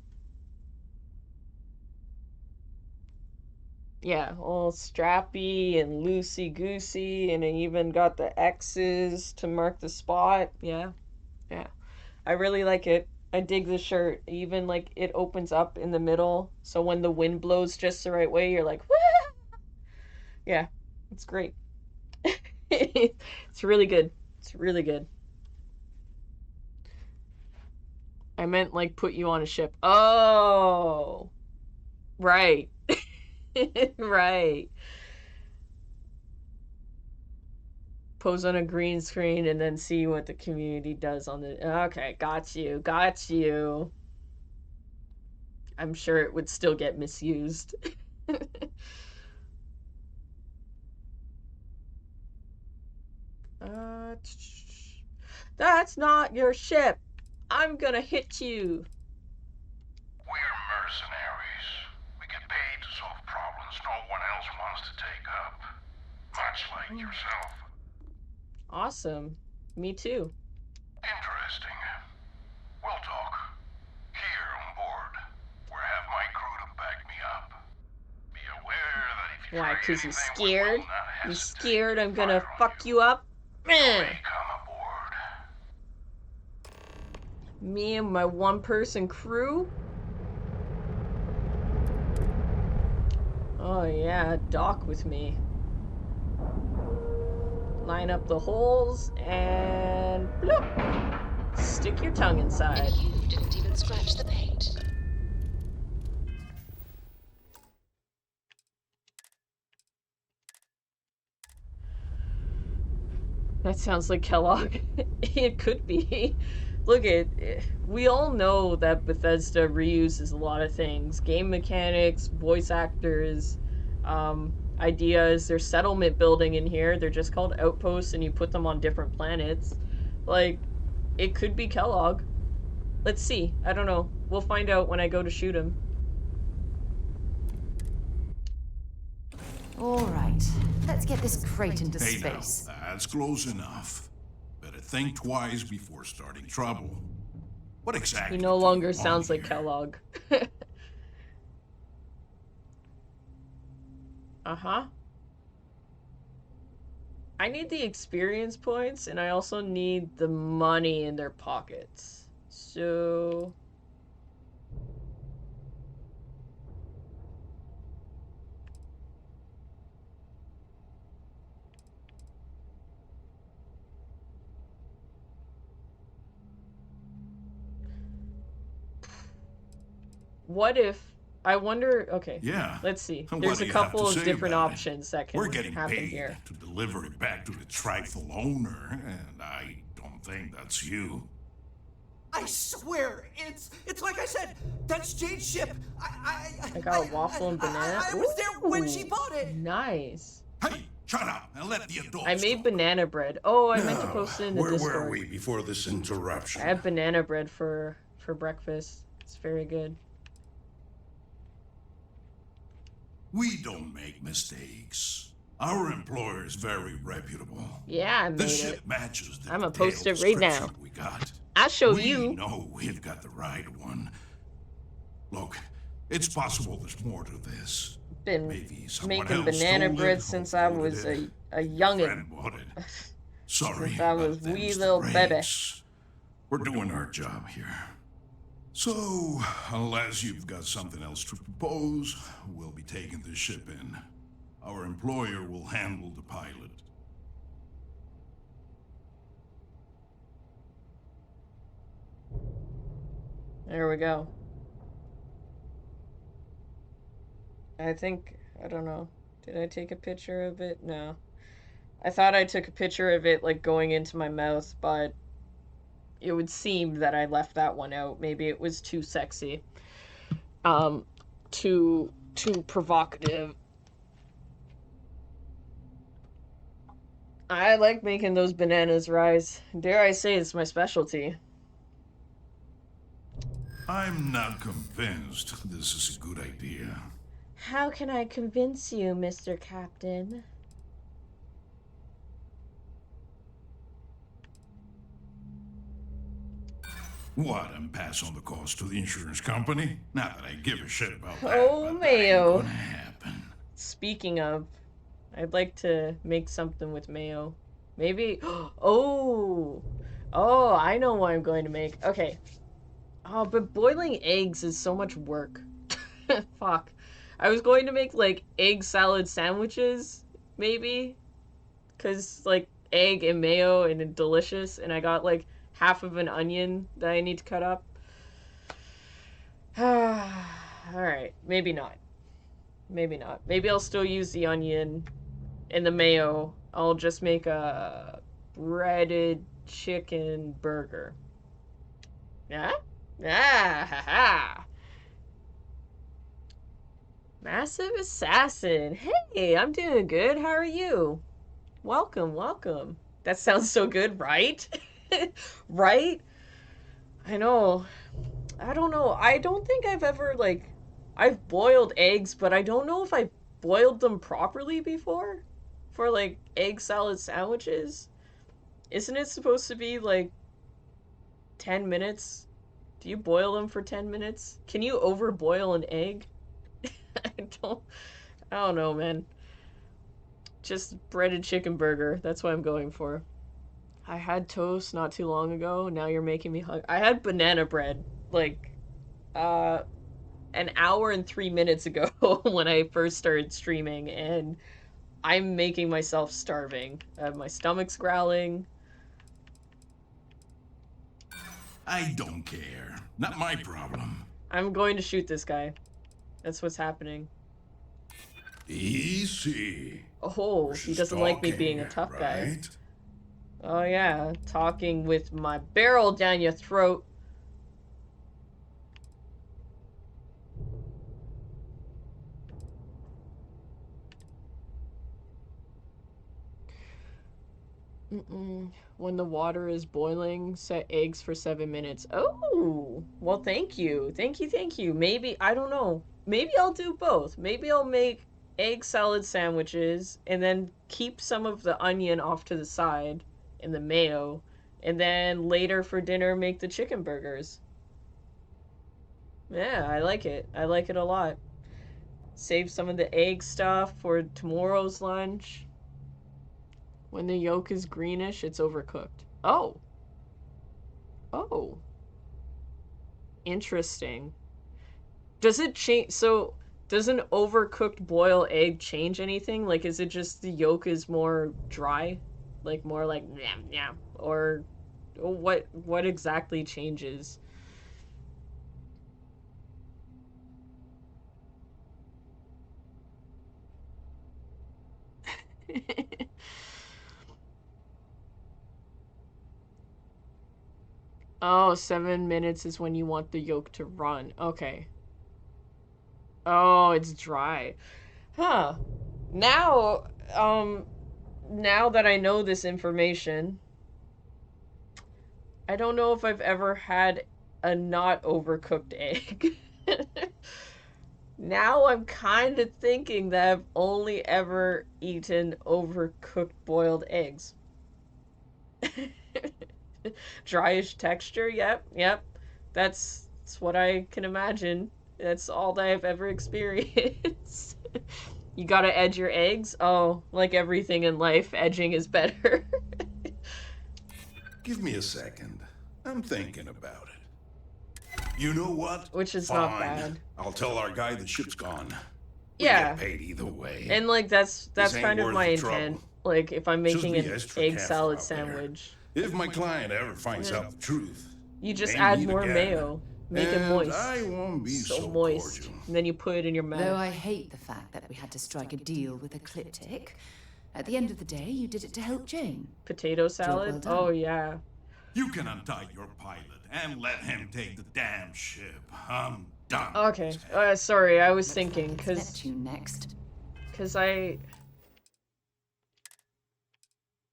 Yeah, all strappy and loosey-goosey, and I even got the X's to mark the spot. Yeah, yeah. I really like it. I dig the shirt. Even like it opens up in the middle, so when the wind blows just the right way, you're like, woo! Yeah, it's great. It's really good. It's really good. I meant like put you on a ship. Oh, right. Right. Pose on a green screen and then see what the community does on the. Okay, got you. Got you. I'm sure it would still get misused. That's not your ship. I'm gonna hit you. We're mercenaries. We get paid to solve problems no one else wants to take up. Much like yourself. Awesome. Me too. Interesting. We'll talk. Here on board, where I have my crew to back me up. Be aware that if you Why? try 'Cause you anything, we scared? will not You hesitate scared to I'm gonna fire on fuck you. you up? You Meh. may come aboard. Me and my one-person crew? Oh yeah, dock with me. Line up the holes and bloop. Stick your tongue inside. And you didn't even scratch the paint. That sounds like Kellogg. It could be. Look at, we all know that Bethesda reuses a lot of things. Game mechanics, voice actors, ideas. There's settlement building in here. They're just called outposts and you put them on different planets. Like, it could be Kellogg. Let's see. I don't know. We'll find out when I go to shoot him. All right, let's get this crate into Hey space. now, that's close enough. Better think twice before starting trouble. What exactly? He no longer do you sounds want like here? Kellogg. Uh-huh. I need the experience points, and I also need the money in their pockets. So... what if... I wonder... Okay. Yeah. Let's see. What There's do a you have couple to of say different about it? options that We're can getting happen paid here. to deliver it back to its rightful owner, and I don't think that's you. I swear, it's like I said, that's Jade's ship. I got a waffle and banana. I was there when she Ooh, bought it. Nice. Hey, shut up and let the adults I made talk. banana bread. Oh, I meant to post it in the Where Discord. were we before this interruption? I had banana bread for breakfast. It's very good. We don't make mistakes. Our employer is very reputable. Yeah, I made This it. ship matches the I'ma detailed post it right now. description we got. I'll show We you. know we've got the right one. Look, it's possible there's more to this. Been Maybe someone making else banana stole bread it, since or I floated was it. a youngin'. Friend bought it. Sorry, Since I was but wee them's the little baby. breaks. We're doing our job here. So, unless you've got something else to propose, we'll be taking this ship in. Our employer will handle the pilot. There we go. I think, I don't know. Did I take a picture of it? No. I thought I took a picture of it, like, going into my mouth, but it would seem that I left that one out. Maybe it was too sexy. Too provocative. I like making those bananas rise. Dare I say it's my specialty. I'm not convinced this is a good idea. How can I convince you, Mr. Captain? What, and pass on the cost to the insurance company? Not that I give a shit about that, Oh, but that ain't mayo. gonna happen. Speaking of, I'd like to make something with mayo. Maybe, oh, Oh, I know what I'm going to make. Okay. Oh, but boiling eggs is so much work. Fuck. I was going to make, like, egg salad sandwiches, maybe. Because, like, egg and mayo and delicious. And I got, like, half of an onion that I need to cut up. Alright. Maybe not. Maybe not. Maybe I'll still use the onion and the mayo. I'll just make a breaded chicken burger. Yeah? Ah, ha, ha. Massive Assassin. Hey, I'm doing good. How are you? Welcome, welcome. That sounds so good, right? Right? I know. I don't know. I don't think I've ever, like, I've boiled eggs, but I don't know if I boiled them properly before for, like, egg salad sandwiches. Isn't it supposed to be, like, 10 minutes? Do you boil them for 10 minutes? Can you overboil an egg? I don't, I don't know, man. Just breaded chicken burger. That's what I'm going for. I had toast not too long ago. Now you're making me hungry. I had banana bread, like, uh, an hour and 3 minutes ago when I first started streaming, and I'm making myself starving. My stomach's growling. I don't care. Not my problem. I'm going to shoot this guy. That's what's happening. Easy. Oh, he doesn't like me being a tough guy. Oh yeah, talking with my barrel down your throat. When the water is boiling, set eggs for 7 minutes. Oh, well, thank you. Thank you, thank you. Maybe, I don't know. Maybe I'll do both. Maybe I'll make egg salad sandwiches and then keep some of the onion off to the side and the mayo. And then later for dinner, make the chicken burgers. Yeah, I like it. I like it a lot. Save some of the egg stuff for tomorrow's lunch. When the yolk is greenish, it's overcooked. Oh. Oh. Interesting. Does it change? So, does an overcooked boiled egg change anything? Like, is it just the yolk is more dry? Like, more like, yam, yam? Or what exactly changes? Oh, 7 minutes is when you want the yolk to run. Okay. Oh, it's dry. Huh. Now, now that I know this information, I don't know if I've ever had a not overcooked egg. Now I'm kind of thinking that I've only ever eaten overcooked boiled eggs. Dryish texture, yep. That's what I can imagine. That's all that I've ever experienced. You gotta edge your eggs? Oh, like everything in life, edging is better. Give me a second. I'm thinking about it. You know what? Which is Fine. not bad. I'll tell our guy the ship's gone. We Yeah. get paid either way. And like that's kind of my intent. Like if I'm Just making be an extra egg careful salad out there. sandwich, If my client ever finds out the truth, you just they add meet more again. mayo, make it And moist. I won't be so moist, cordial. and then you put it in your mouth. Though I hate the fact that we had to strike a deal with Ecliptic, at the end of the day, you did it to help Jane. Potato salad? well done. Oh yeah. You can untie your pilot and let him take the damn ship. I'm done. Okay. Sorry, I was thinking Like it's because Neptune next.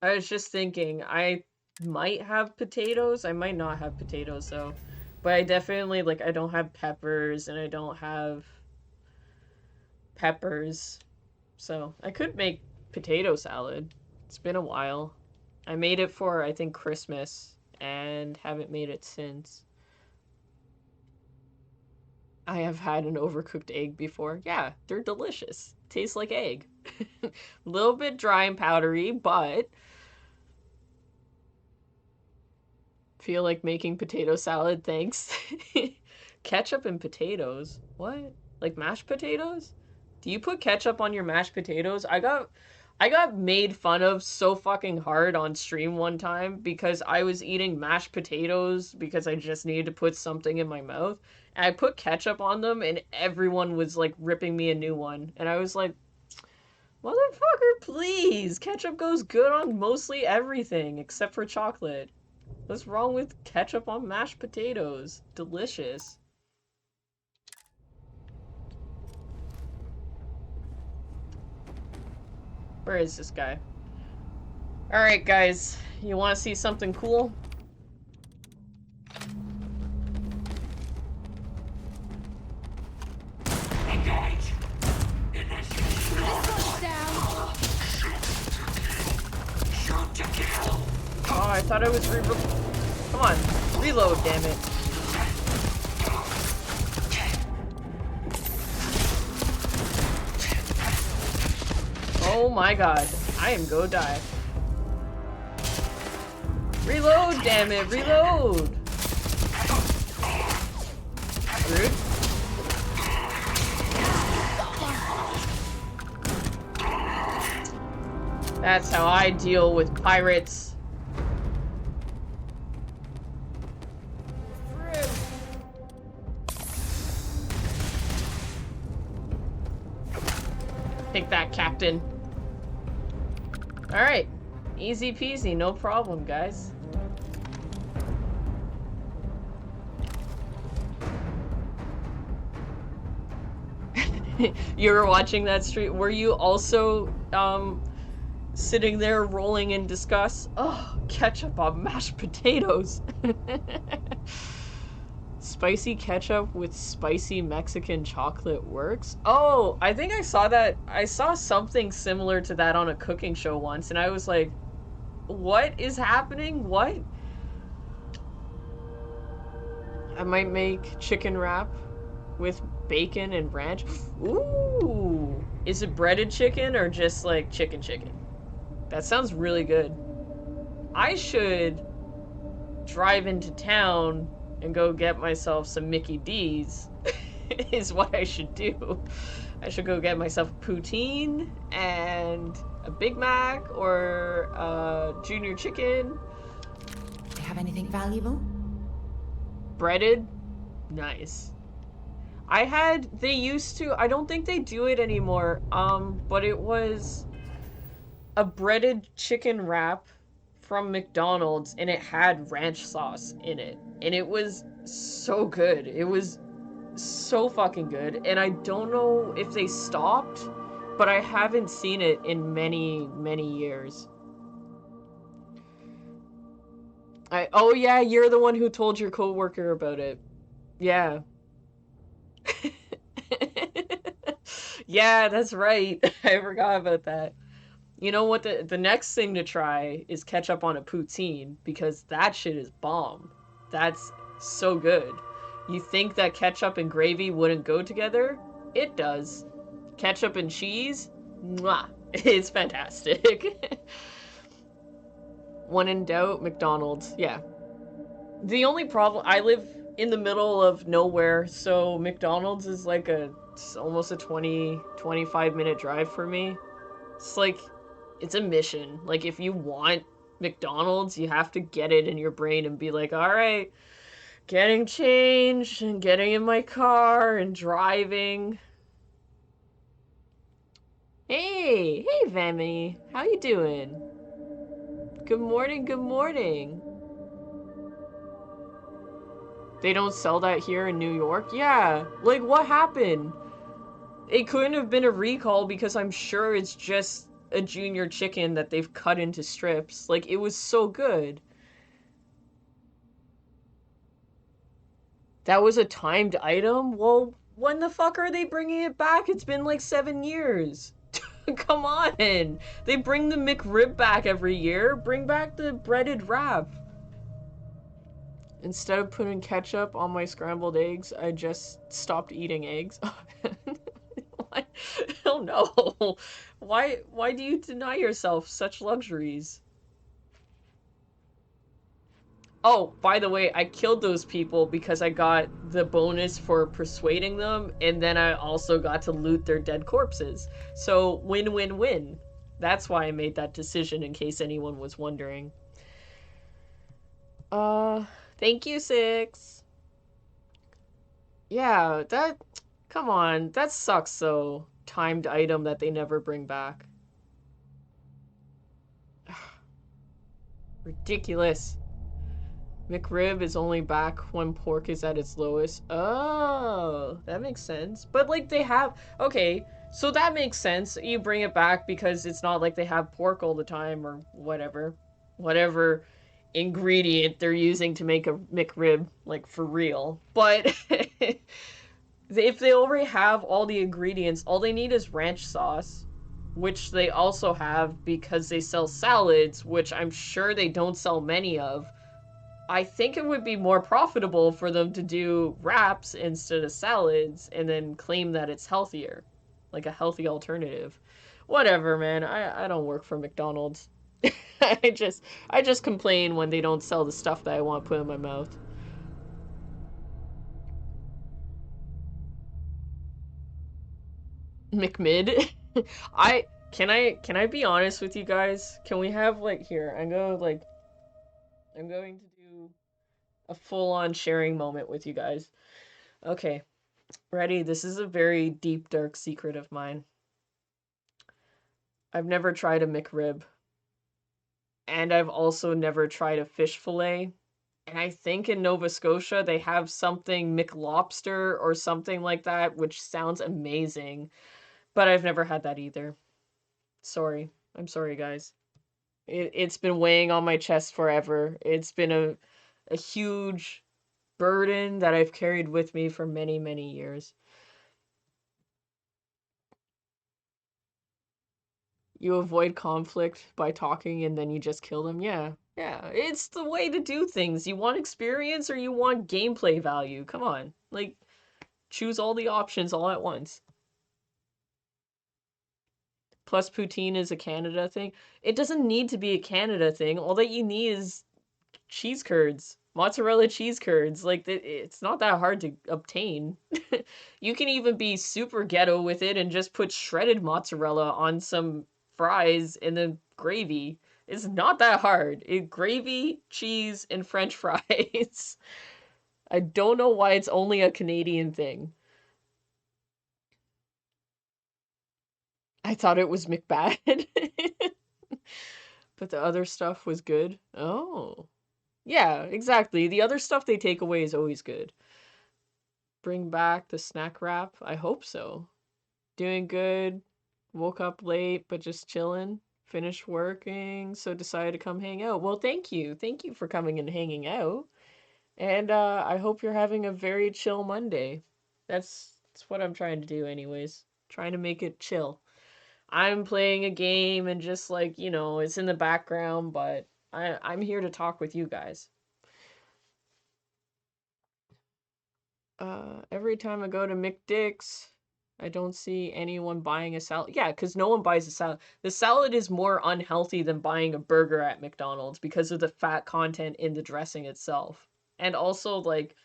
I was just thinking I might have potatoes. I might not have potatoes though, but I definitely like I don't have peppers and I don't have peppers, so I could make potato salad. It's been a while. I made it for I think Christmas and haven't made it since. I have had an overcooked egg before. Yeah, they're delicious. Tastes like egg. A little bit dry and powdery, but Feel like making potato salad, thanks. Ketchup and potatoes? What? Like mashed potatoes? Do you put ketchup on your mashed potatoes? I got made fun of so fucking hard on stream one time because I was eating mashed potatoes because I just needed to put something in my mouth. And I put ketchup on them and everyone was like ripping me a new one. And I was like, motherfucker, please! Ketchup goes good on mostly everything except for chocolate. What's wrong with ketchup on mashed potatoes? Delicious. Where is this guy? Alright, guys. You want to see something cool? Oh, I thought I was Come on. Reload, damn it. Oh my god. I am go die. Reload, damn it. Reload. Rude. That's how I deal with pirates. Take that, Captain. Alright. Easy peasy, no problem, guys. You were watching that stream. Were you also, sitting there rolling in disgust? Oh, ketchup on mashed potatoes. Spicy ketchup with spicy Mexican chocolate works? Oh, I think I saw that. I saw something similar to that on a cooking show once, and I was like, what is happening? What? I might make chicken wrap with bacon and ranch. Ooh! Is it breaded chicken or just like chicken? That sounds really good. I should drive into town and go get myself some Mickey D's is what I should do. I should go get myself a poutine and a Big Mac or a junior chicken. Do you have anything valuable? Breaded? Nice. They used to, I don't think they do it anymore, but it was a breaded chicken wrap from McDonald's, and it had ranch sauce in it, and it was so good. It was so fucking good, and I don't know if they stopped, but I haven't seen it in many years. Oh yeah, you're the one who told your coworker about it. Yeah. Yeah, that's right. I forgot about that. You know what, the next thing to try is ketchup on a poutine, because that shit is bomb. That's so good. You think that ketchup and gravy wouldn't go together? It does. Ketchup and cheese? Mwah. It's fantastic. When in doubt, McDonald's. Yeah. The only problem, I live in the middle of nowhere, so McDonald's is like it's almost a 25 minute drive for me. It's like, it's a mission. Like, if you want McDonald's, you have to get it in your brain and be like, alright, getting changed and getting in my car and driving. Hey Vemi, how you doing? Good morning, good morning. They don't sell that here in New York? Yeah, like what happened? It couldn't have been a recall because I'm sure it's just a junior chicken that they've cut into strips. Like, it was so good. That was a timed item? Well, when the fuck are they bringing it back? It's been like 7 years. Come on. They bring the McRib back every year. Bring back the breaded wrap. Instead of putting ketchup on my scrambled eggs, I just stopped eating eggs. Why? Oh no. Why do you deny yourself such luxuries? Oh, by the way, I killed those people because I got the bonus for persuading them, and then I also got to loot their dead corpses. So, win-win-win. That's why I made that decision, in case anyone was wondering. Thank you, Six. Yeah, that... Come on, that sucks, though. Timed item that they never bring back. Ridiculous. McRib is only back when pork is at its lowest. Oh, that makes sense. But, like, they have... Okay, so that makes sense. You bring it back because it's not like they have pork all the time or whatever. Whatever ingredient they're using to make a McRib, like, for real. But if they already have all the ingredients, all they need is ranch sauce, which they also have because they sell salads, which I'm sure they don't sell many of. I think it would be more profitable for them to do wraps instead of salads and then claim that it's healthier. Like a healthy alternative. Whatever, man. I don't work for McDonald's. I just complain when they don't sell the stuff that I want to put in my mouth. McMid? Can I be honest with you guys? Can we have like here, I'm going to do a full-on sharing moment with you guys. Okay. Ready? This is a very deep, dark secret of mine. I've never tried a McRib. And I've also never tried a fish fillet. And I think in Nova Scotia they have something McLobster or something like that, which sounds amazing. But I've never had that either. Sorry. I'm sorry, guys. It's been weighing on my chest forever. It's been a huge burden that I've carried with me for many, many years. You avoid conflict by talking and then you just kill them? Yeah. Yeah. It's the way to do things. You want experience or you want gameplay value? Come on. Like, choose all the options all at once. Plus, poutine is a Canada thing. It doesn't need to be a Canada thing. All that you need is cheese curds. Mozzarella cheese curds. Like, it's not that hard to obtain. You can even be super ghetto with it and just put shredded mozzarella on some fries and then gravy. It's not that hard. Gravy, cheese, and French fries. I don't know why it's only a Canadian thing. I thought it was McBad. But the other stuff was good. Oh. Yeah, exactly. The other stuff they take away is always good. Bring back the snack wrap? I hope so. Doing good. Woke up late, but just chilling. Finished working, so decided to come hang out. Well, thank you. Thank you for coming and hanging out. And I hope you're having a very chill Monday. That's what I'm trying to do anyways. Trying to make it chill. I'm playing a game and just like, you know, it's in the background, but I'm here to talk with you guys. Every time I go to McDick's, I don't see anyone buying a salad. Yeah, because no one buys a salad. The salad is more unhealthy than buying a burger at McDonald's because of the fat content in the dressing itself. And also, like,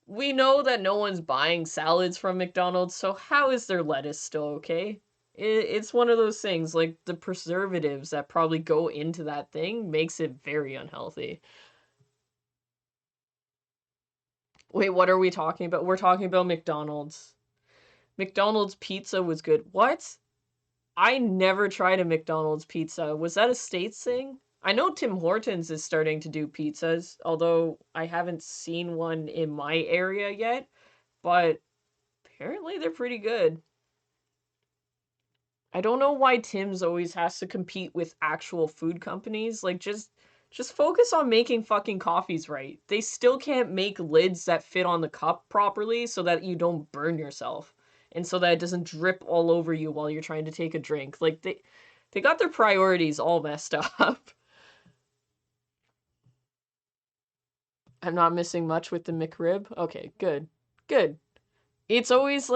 we know that no one's buying salads from McDonald's, so how is their lettuce still okay? It's one of those things, like, the preservatives that probably go into that thing makes it very unhealthy. Wait, what are we talking about? We're talking about McDonald's. McDonald's pizza was good. What? I never tried a McDonald's pizza. Was that a States thing? I know Tim Hortons is starting to do pizzas, although I haven't seen one in my area yet, but apparently they're pretty good. I don't know why Tim's always has to compete with actual food companies. Like, just focus on making fucking coffees right. They still can't make lids that fit on the cup properly so that you don't burn yourself and so that it doesn't drip all over you while you're trying to take a drink. Like, they got their priorities all messed up. I'm not missing much with the McRib. Okay, good. Good. It's always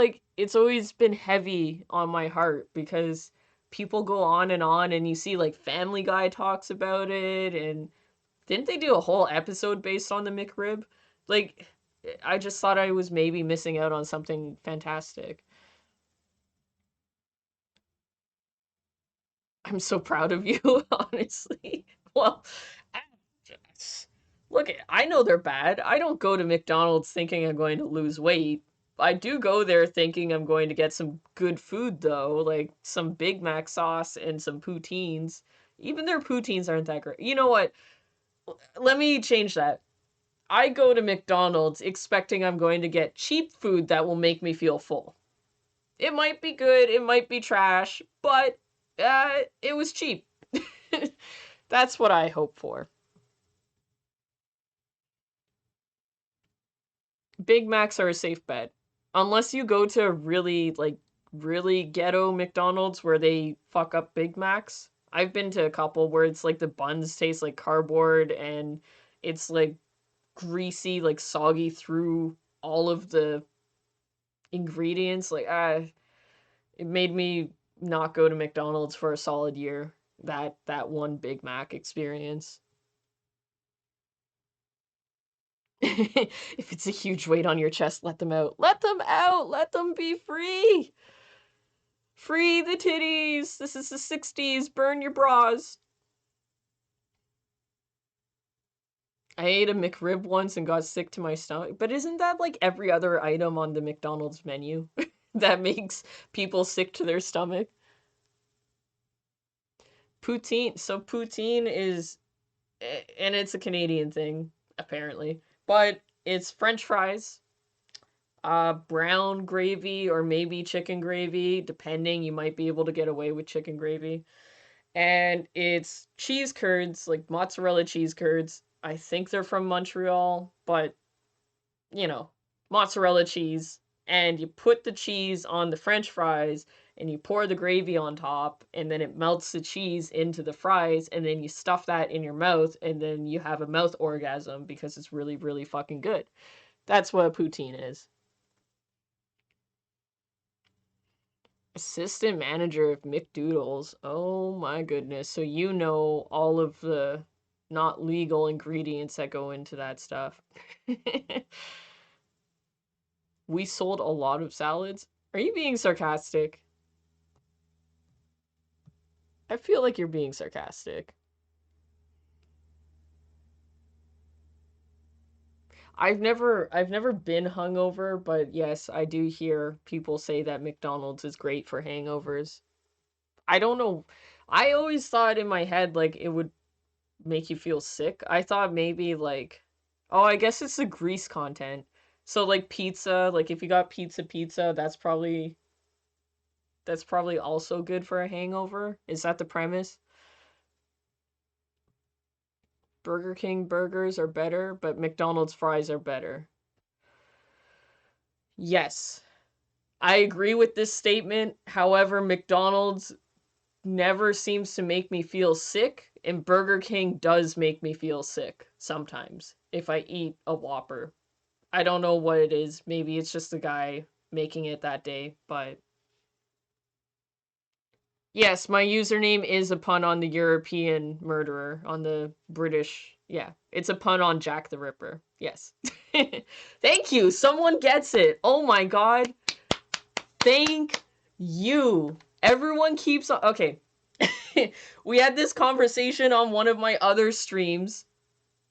been heavy on my heart because people go on and you see like Family Guy talks about it and Didn't they do a whole episode based on the McRib? Like, I just thought I was maybe missing out on something fantastic. I'm so proud of you, honestly. Well, look, I know they're bad. I don't go to McDonald's thinking I'm going to lose weight. I do go there thinking I'm going to get some good food, though, like some Big Mac sauce and some poutines. Even their poutines aren't that great. You know what? Let me change that. I go to McDonald's expecting I'm going to get cheap food that will make me feel full. It might be good, it might be trash, but it was cheap. That's what I hope for. Big Macs are a safe bet. Unless you go to really ghetto McDonald's where they fuck up Big Macs. I've been to a couple where it's like the buns taste like cardboard and it's like greasy, like soggy through all of the ingredients. Like, it made me not go to McDonald's for a solid year. That one Big Mac experience. If it's a huge weight on your chest, let them out. Let them out! Let them be free! Free the titties! This is the 60s. Burn your bras. I ate a McRib once and got sick to my stomach. But isn't that like every other item on the McDonald's menu that makes people sick to their stomach? Poutine. So poutine is, and it's a Canadian thing, apparently. But it's French fries, brown gravy, or maybe chicken gravy, depending. You might be able to get away with chicken gravy. And it's cheese curds, like mozzarella cheese curds. I think they're from Montreal, but, you know, mozzarella cheese. And you put the cheese on the French fries, and you pour the gravy on top, and then it melts the cheese into the fries, and then you stuff that in your mouth, and then you have a mouth orgasm because it's really, really fucking good. That's what a poutine is. Assistant manager of McDoodles. Oh my goodness. So you know all of the not legal ingredients that go into that stuff. We sold a lot of salads. Are you being sarcastic? I feel like you're being sarcastic. I've never been hungover, but yes, I do hear people say that McDonald's is great for hangovers. I don't know. I always thought in my head like it would make you feel sick. I thought maybe like, oh, I guess it's the grease content. So like pizza, like if you got pizza, that's probably also good for a hangover. Is that the premise? Burger King burgers are better, but McDonald's fries are better. Yes. I agree with this statement. However, McDonald's never seems to make me feel sick, and Burger King does make me feel sick sometimes if I eat a Whopper. I don't know what it is. Maybe it's just the guy making it that day, but yes, my username is a pun on the European murderer, on the British. Yeah, it's a pun on Jack the Ripper. Yes. Thank you. Someone gets it. Oh my god. Thank you. Everyone keeps on. Okay. We had this conversation on one of my other streams,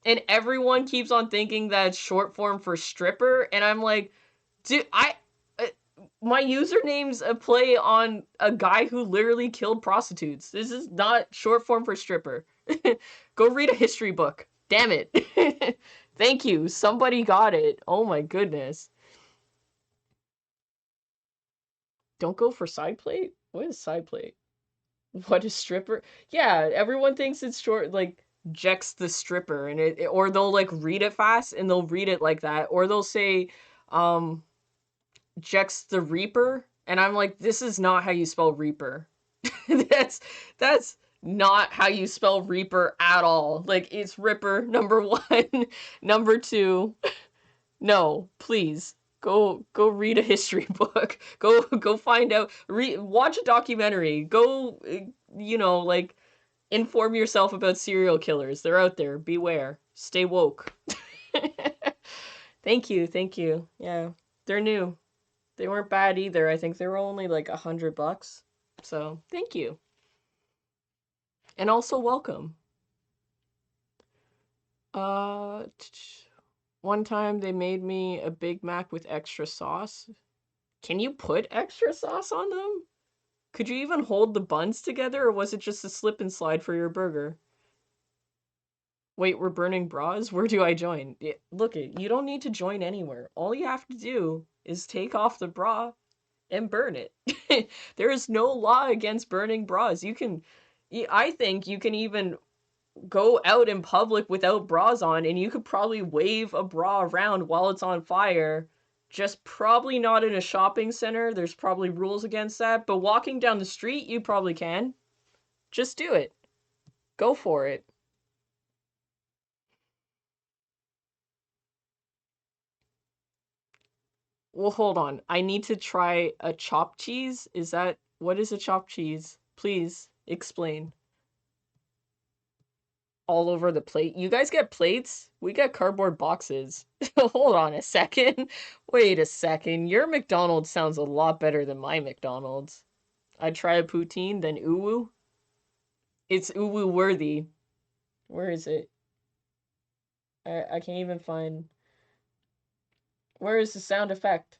and everyone keeps on thinking that it's short form for stripper, and I'm like, dude, my username's a play on a guy who literally killed prostitutes. This is not short form for stripper. Go read a history book. Damn it. Thank you. Somebody got it. Oh my goodness. Don't go for side plate? What is side plate? What is stripper? Yeah, everyone thinks it's short, like, Jex the stripper, and or they'll, like, read it fast, and they'll read it like that, or they'll say, Jex the Reaper, and I'm like, this is not how you spell Reaper. That's not how you spell Reaper at all. Like, it's Ripper, number one, number two. No, please. Go read a history book. Go find out. Watch a documentary. Go, like, Inform yourself about serial killers. They're out there. Beware. Stay woke. Thank you, thank you. Yeah, they're new. They weren't bad either. I think they were only like $100. So, thank you. And also welcome. One time they made me a Big Mac with extra sauce. Can you put extra sauce on them? Could you even hold the buns together, or was it just a slip and slide for your burger? Wait, we're burning bras? Where do I join? Look, you don't need to join anywhere. All you have to do is take off the bra and burn it. There is no law against burning bras. I think you can even go out in public without bras on, and you could probably wave a bra around while it's on fire. Just probably not in a shopping center. There's probably rules against that. But walking down the street, you probably can. Just do it. Go for it. Well, hold on. I need to try a chopped cheese. What is a chopped cheese? Please explain. All over the plate. You guys get plates? We get cardboard boxes. Hold on a second. Wait a second. Your McDonald's sounds a lot better than my McDonald's. I'd try a poutine, then uwu. It's uwu worthy. Where is it? I can't even find... Where is the sound effect?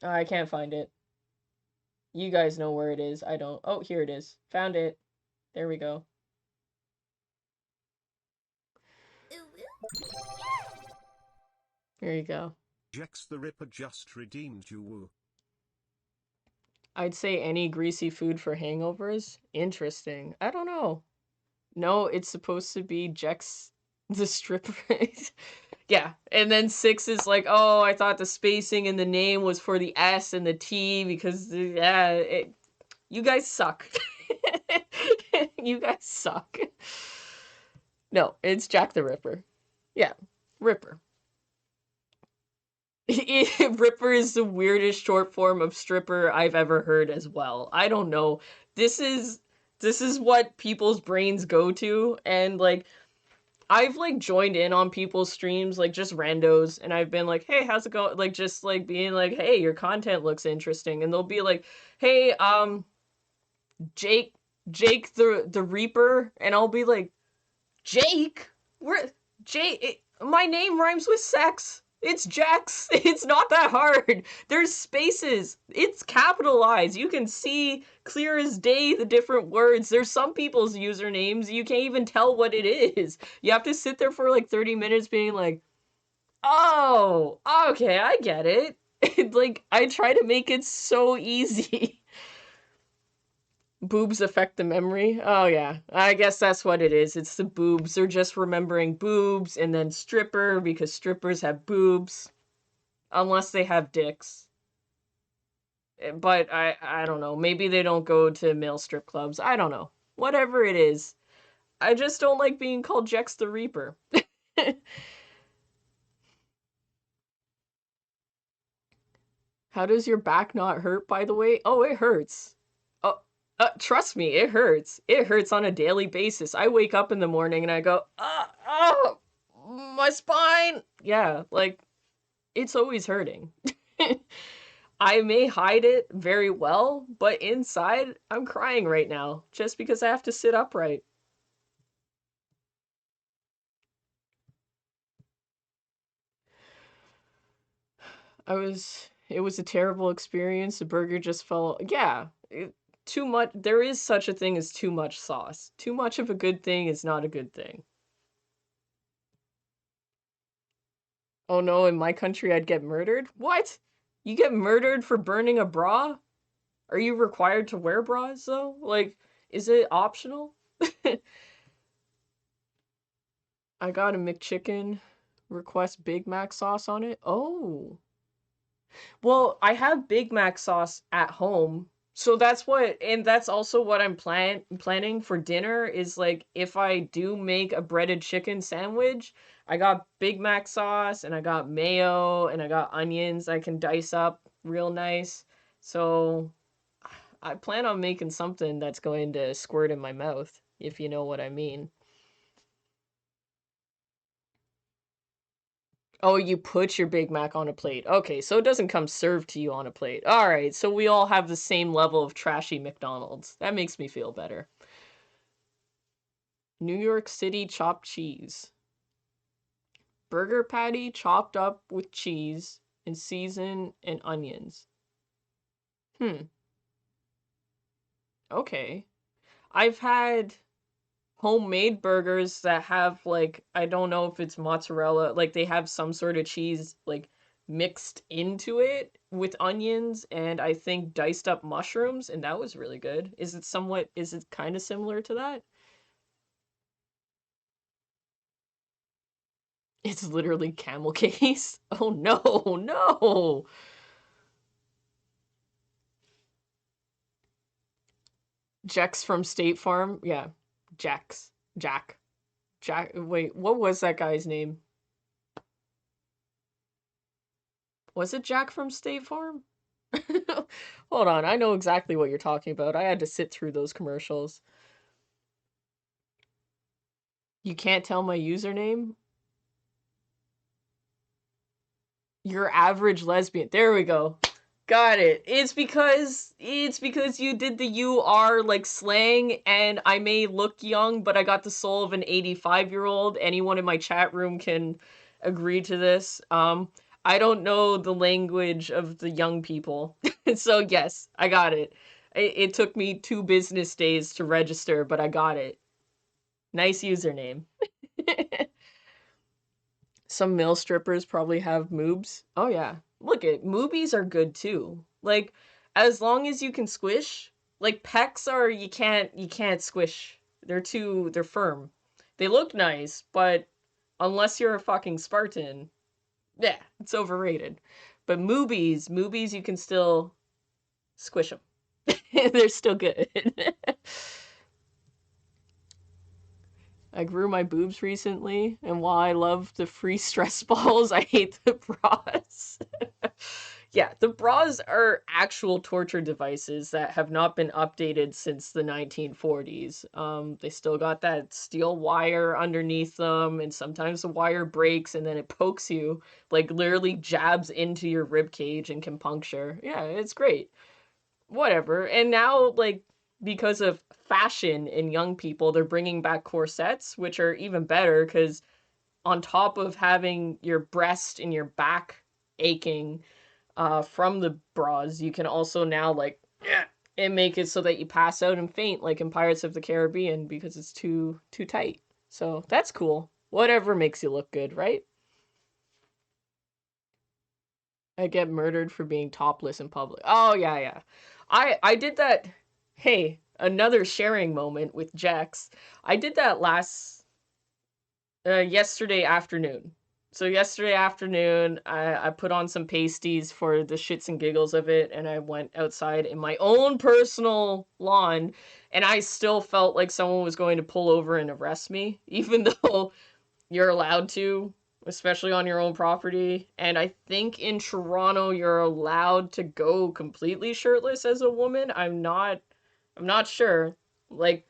I can't find it. You guys know where it is. I don't. Oh, here it is. Found it. There we go. There you go. Jex the Ripper just redeemed you. Woo. I'd say any greasy food for hangovers. Interesting. I don't know. No, it's supposed to be Jex the stripper. Yeah, and then 6 is like, oh, I thought the spacing in the name was for the S and the T because, yeah, you guys suck. You guys suck. No, it's Jack the Ripper. Yeah, Ripper. Ripper is the weirdest short form of stripper I've ever heard as well. I don't know. This is what people's brains go to, and like I've like joined in on people's streams, like just randos, and I've been like, hey, how's it going? Like just like being like, hey, your content looks interesting. And they'll be like, hey, Jake the Reaper, and I'll be like, Jake? My name rhymes with sex. It's Jax. It's not that hard. There's spaces. It's capitalized. You can see clear as day the different words. There's some people's usernames you can't even tell what it is. You have to sit there for like 30 minutes being like, oh, okay, I get it. Like, I try to make it so easy. Boobs affect the memory? Oh, yeah. I guess that's what it is. It's the boobs. They're just remembering boobs, and then stripper, because strippers have boobs. Unless they have dicks. But I don't know. Maybe they don't go to male strip clubs. I don't know. Whatever it is. I just don't like being called Jex the Reaper. How does your back not hurt, by the way? Oh, it hurts. Trust me, it hurts. It hurts on a daily basis. I wake up in the morning and I go, my spine. Yeah, like, it's always hurting. I may hide it very well, but inside, I'm crying right now, just because I have to sit upright. It was a terrible experience. The burger just fell, yeah. Too much, there is such a thing as too much sauce. Too much of a good thing is not a good thing. Oh no, in my country I'd get murdered? What? You get murdered for burning a bra? Are you required to wear bras though? Like, is it optional? I got a McChicken, request Big Mac sauce on it. Oh. Well, I have Big Mac sauce at home. So that's also what I'm planning for dinner is like if I do make a breaded chicken sandwich, I got Big Mac sauce and I got mayo and I got onions I can dice up real nice. So I plan on making something that's going to squirt in my mouth, if you know what I mean. Oh, you put your Big Mac on a plate. Okay, so it doesn't come served to you on a plate. All right, so we all have the same level of trashy McDonald's. That makes me feel better. New York City chopped cheese. Burger patty chopped up with cheese and season and onions. Okay. I've had homemade burgers that have like, I don't know if it's mozzarella, like they have some sort of cheese like mixed into it with onions and I think diced up mushrooms, and that was really good. Is it kind of similar to that? It's literally camel case. Oh no, no. Jex from State Farm. Yeah. Jax. Jack. Jack. Wait, what was that guy's name? Was it Jack from State Farm? Hold on, I know exactly what you're talking about. I had to sit through those commercials. You can't tell my username? Your average lesbian. There we go. Got it. It's because you did the you are like slang and I may look young, but I got the soul of an 85-year-old. Anyone in my chat room can agree to this. I don't know the language of the young people. So yes, I got it. It took me 2 business days to register, but I got it. Nice username. Some male strippers probably have moobs. Oh yeah. Look it, moobies are good too. Like as long as you can squish, like pecs are you can't squish. They're firm. They look nice, but unless you're a fucking Spartan, yeah, it's overrated. But moobies you can still squish them. They're still good. I grew my boobs recently, and while I love the free stress balls, I hate the bras. Yeah, the bras are actual torture devices that have not been updated since the 1940s. They still got that steel wire underneath them, and sometimes the wire breaks and then it pokes you, like literally jabs into your rib cage and can puncture. Yeah, it's great. Whatever. And now, like, because of fashion in young people, they're bringing back corsets, which are even better because on top of having your breast and your back aching from the bras, you can also now, like, and make it so that you pass out and faint, like in Pirates of the Caribbean, because it's too tight. So that's cool. Whatever makes you look good, right? I get murdered for being topless in public. Oh yeah, yeah. I did that. Hey, another sharing moment with Jax. I did that yesterday afternoon. So yesterday afternoon, I put on some pasties for the shits and giggles of it, and I went outside in my own personal lawn, and I still felt like someone was going to pull over and arrest me, even though you're allowed to, especially on your own property. And I think in Toronto you're allowed to go completely shirtless as a woman. I'm not sure. Like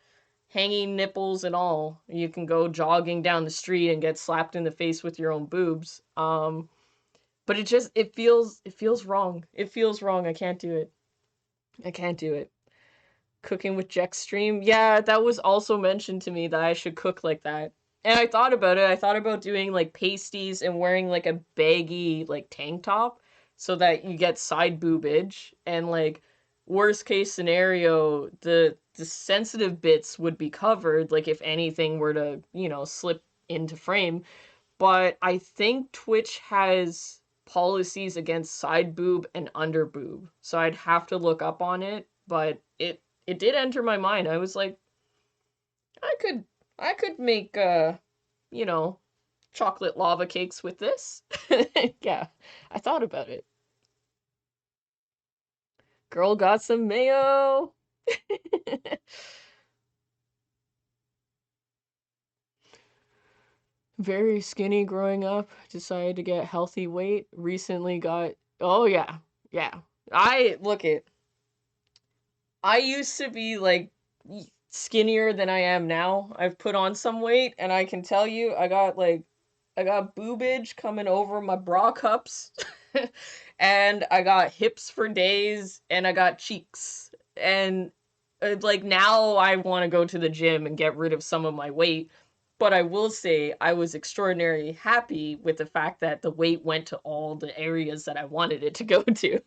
hanging nipples and all. You can go jogging down the street and get slapped in the face with your own boobs. But it feels wrong. It feels wrong. I can't do it. I can't do it. Cooking with Jex stream. Yeah, that was also mentioned to me that I should cook like that. And I thought about it. I thought about doing like pasties and wearing like a baggy like tank top so that you get side boobage and like worst case scenario the sensitive bits would be covered like if anything were to, slip into frame. But I think Twitch has policies against side boob and under boob. So I'd have to look up on it, but it did enter my mind. I was like, I could make you know, chocolate lava cakes with this. Yeah, I thought about it. Girl got some mayo. Very skinny growing up. Decided to get healthy weight. Recently got. Oh yeah, yeah. I look it. I used to be like skinnier than I am now. I've put on some weight, and I can tell you, I got boobage coming over my bra cups, and I got hips for days, and I got cheeks. And like now I want to go to the gym and get rid of some of my weight. But I will say I was extraordinarily happy with the fact that the weight went to all the areas that I wanted it to go to.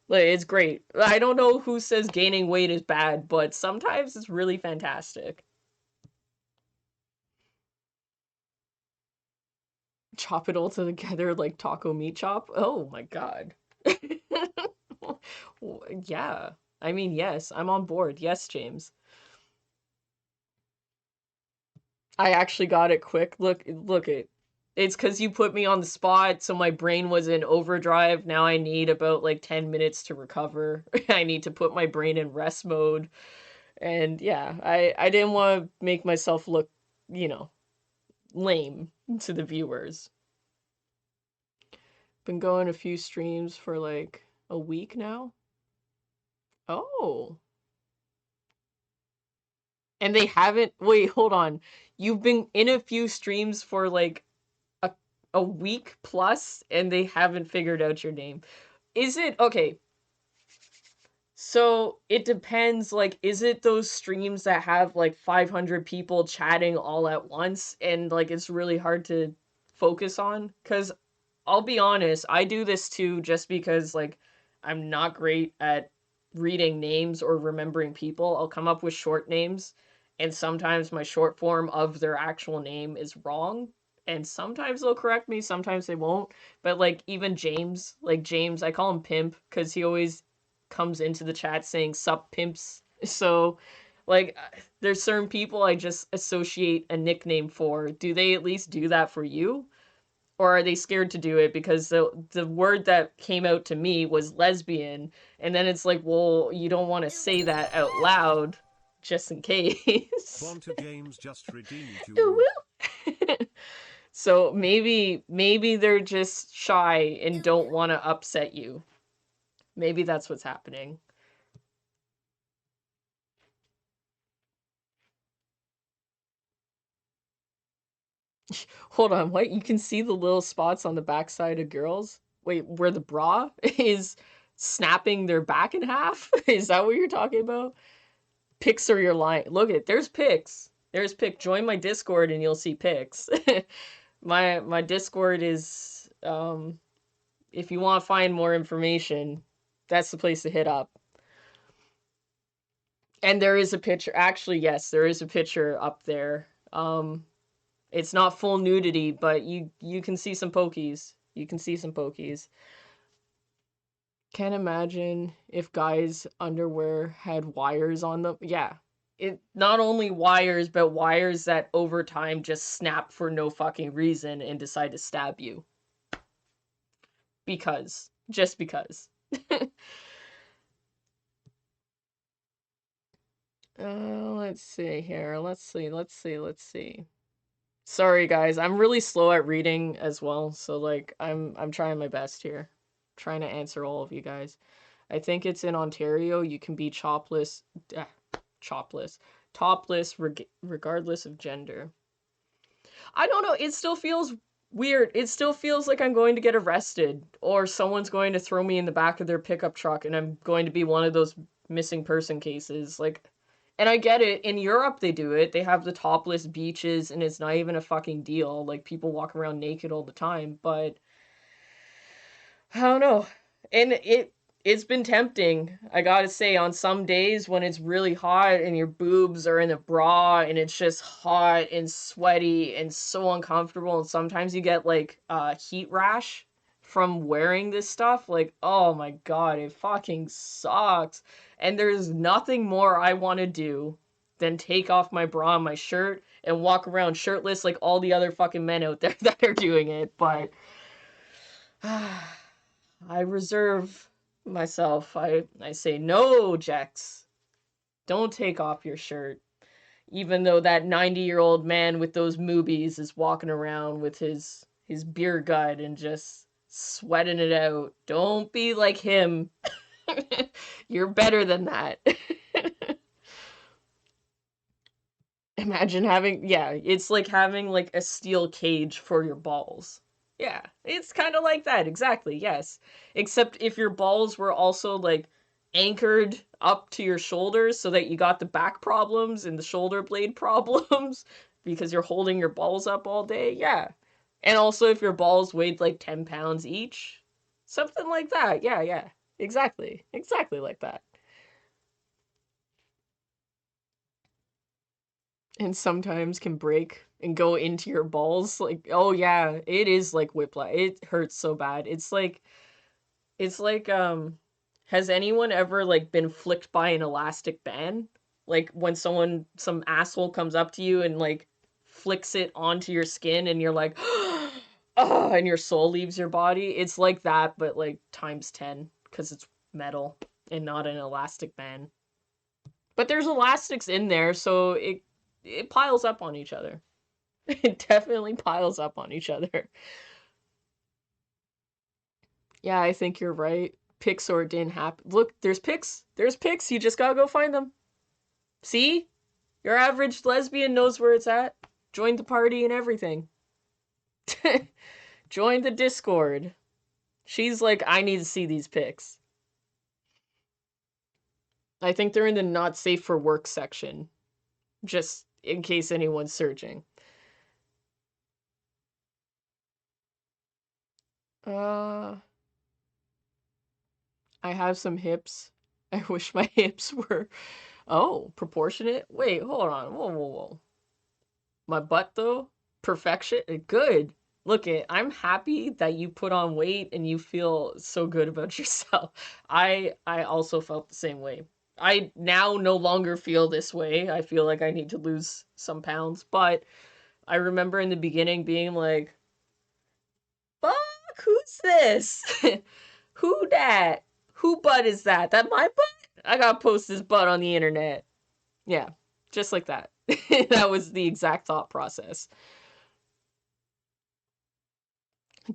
Like, it's great. I don't know who says gaining weight is bad, but sometimes it's really fantastic. Chop it all together like taco meat chop? Oh my god. Yeah. I mean, yes, I'm on board. Yes, James. I actually got it quick. Look it. It's because you put me on the spot, so my brain was in overdrive. Now I need about like 10 minutes to recover. I need to put my brain in rest mode. And yeah, I didn't want to make myself look, you know, lame to the viewers. Been going a few streams for like a week now. Oh. And they haven't, wait, hold on. You've been in a few streams for like a, a week plus and they haven't figured out your name. Is it, okay. So it depends, like, is it those streams that have like 500 people chatting all at once and like it's really hard to focus on? Because I'll be honest, I do this too just because like I'm not great at reading names or remembering people. I'll come up with short names and sometimes my short form of their actual name is wrong. And sometimes they'll correct me, sometimes they won't. But like even James, like James, I call him Pimp because he always comes into the chat saying sup pimps. So like there's certain people I just associate a nickname for. Do they at least do that for you? Or are they scared to do it because the word that came out to me was lesbian, and then it's like, well, you don't want to say that out loud just in case. Bonta Games just redeemed you. So maybe they're just shy and don't want to upset you. Maybe that's what's happening. Hold on, what? You can see the little spots on the backside of girls? Wait, where the bra is snapping their back in half? Is that what you're talking about? Pics are your line. Look at, there's pics. There's pic. Join my Discord and you'll see pics. My Discord is if you want to find more information, that's the place to hit up. And there is a picture. Actually, yes, there is a picture up there. It's not full nudity, but you can see some pokies. You can see some pokies. Can't imagine if guys' underwear had wires on them. Yeah. It not only wires, but wires that over time just snap for no fucking reason and decide to stab you. Because. Just because. Let's see here. Let's see. Sorry guys, I'm really slow at reading as well, so like I'm trying my best here. Trying to answer all of you guys. I think it's in Ontario. You can be topless, regardless of gender. I don't know. It still feels weird. It still feels like I'm going to get arrested or someone's going to throw me in the back of their pickup truck and I'm going to be one of those missing person cases. Like, and I get it. In Europe, they do it. They have the topless beaches and it's not even a fucking deal. Like, people walk around naked all the time, but I don't know. And it's been tempting. I gotta say, on some days when it's really hot and your boobs are in a bra and it's just hot and sweaty and so uncomfortable, and sometimes you get like heat rash from wearing this stuff. Like, oh my god, it fucking sucks. And there's nothing more I want to do than take off my bra and my shirt and walk around shirtless like all the other fucking men out there that are doing it, but I reserve myself. I say, no, Jex, don't take off your shirt. Even though that 90-year-old man with those moobies is walking around with his beer gut and just sweating it out. Don't be like him. You're better than that. Imagine having, yeah, it's like having like a steel cage for your balls. Yeah, it's kind of like that, exactly, yes. Except if your balls were also like anchored up to your shoulders so that you got the back problems and the shoulder blade problems because you're holding your balls up all day, yeah. And also if your balls weighed like 10 pounds each, something like that, yeah, yeah. Exactly, exactly like that. And sometimes can break and go into your balls. Like, oh yeah, it is like whiplash. It hurts so bad. It's like has anyone ever like been flicked by an elastic band? Like when some asshole comes up to you and like flicks it onto your skin and you're like oh, and your soul leaves your body. It's like that but like times 10 cuz it's metal and not an elastic band. But there's elastics in there, so it piles up on each other. It definitely piles up on each other. Yeah, I think you're right. Pics or it didn't happen. Look, there's pics. There's pics. You just gotta go find them. See? Your average lesbian knows where it's at. Joined the party and everything. Joined the Discord. She's like, I need to see these pics. I think they're in the not safe for work section. Just in case anyone's searching. I have some hips. I wish my hips were, oh, proportionate? Wait, hold on. Whoa, whoa, whoa. My butt, though? Perfection? Good. Look it, I'm happy that you put on weight and you feel so good about yourself. I also felt the same way. I now no longer feel this way. I feel like I need to lose some pounds, but I remember in the beginning being like, fuck, who's this? Who dat? Who butt is that? That my butt? I gotta post this butt on the internet. Yeah, just like that. That was the exact thought process.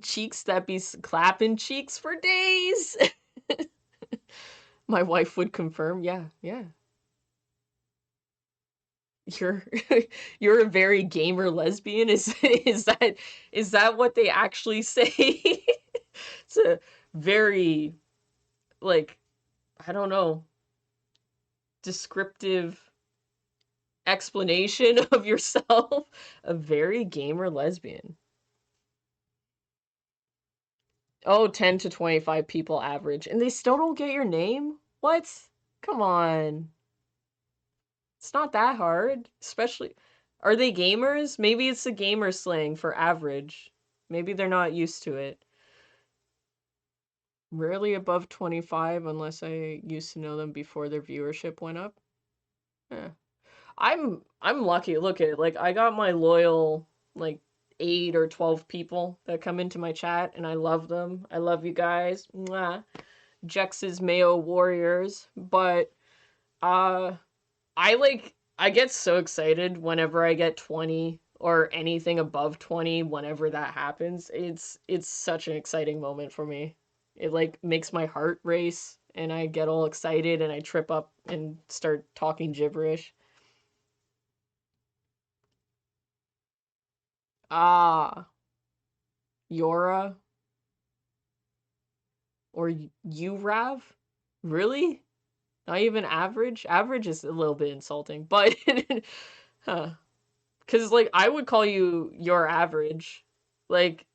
Cheeks that be clapping cheeks for days. My wife would confirm. Yeah, yeah. You're you're a very gamer lesbian. Is that what they actually say? It's a very like I don't know descriptive explanation of yourself. A very gamer lesbian. Oh, 10 to 25 people average. And they still don't get your name? What? Come on. It's not that hard. Especially. Are they gamers? Maybe it's a gamer slang for average. Maybe they're not used to it. Rarely above 25 unless I used to know them before their viewership went up. Yeah. I'm lucky. Look at it. Like I got my loyal like 8 or 12 people that come into my chat and I love them. I love you guys. Mwah. Jex's Mayo Warriors, but uh I get so excited whenever I get 20 or anything above 20 whenever that happens. It's such an exciting moment for me. It like makes my heart race and I get all excited and I trip up and start talking gibberish. Ah, Yora or Urav? Really? Not even average? Average is a little bit insulting, but huh. Cause like I would call you your average. Like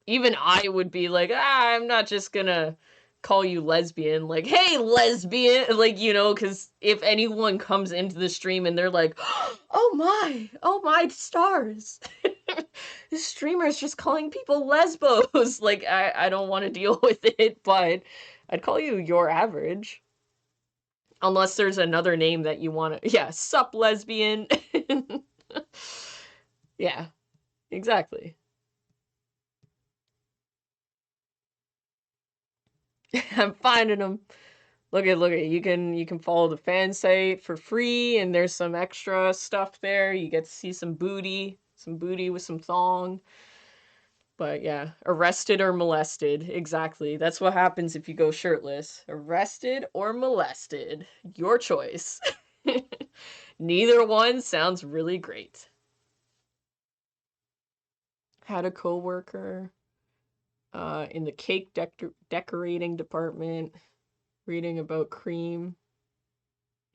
even I would be like, I'm not just gonna call you lesbian. Like, hey, lesbian. Like, cause if anyone comes into the stream and they're like, oh my stars. This streamer is just calling people lesbos. Like, I don't want to deal with it, but I'd call you your average. Unless there's another name that you want to. Yeah, sup, lesbian. Yeah, exactly. I'm finding them. Look at you can follow the fan site for free and there's some extra stuff there. You get to see some booty with some thong. But yeah, arrested or molested. Exactly. That's what happens if you go shirtless. Arrested or molested. Your choice. Neither one sounds really great. Had a coworker in the cake decorating department reading about cream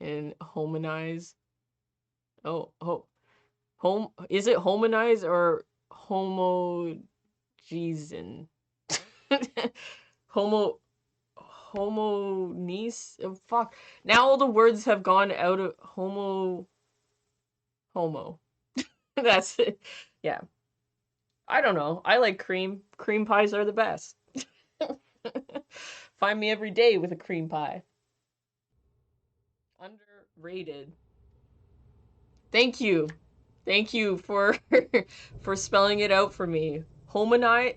and hominize. Is it hominize or homogesin? Homonice? Oh, fuck. Now all the words have gone out of homo. That's it. Yeah. I don't know. I like cream. Cream pies are the best. Find me every day with a cream pie. Underrated. Thank you. Thank you for for spelling it out for me. Homonize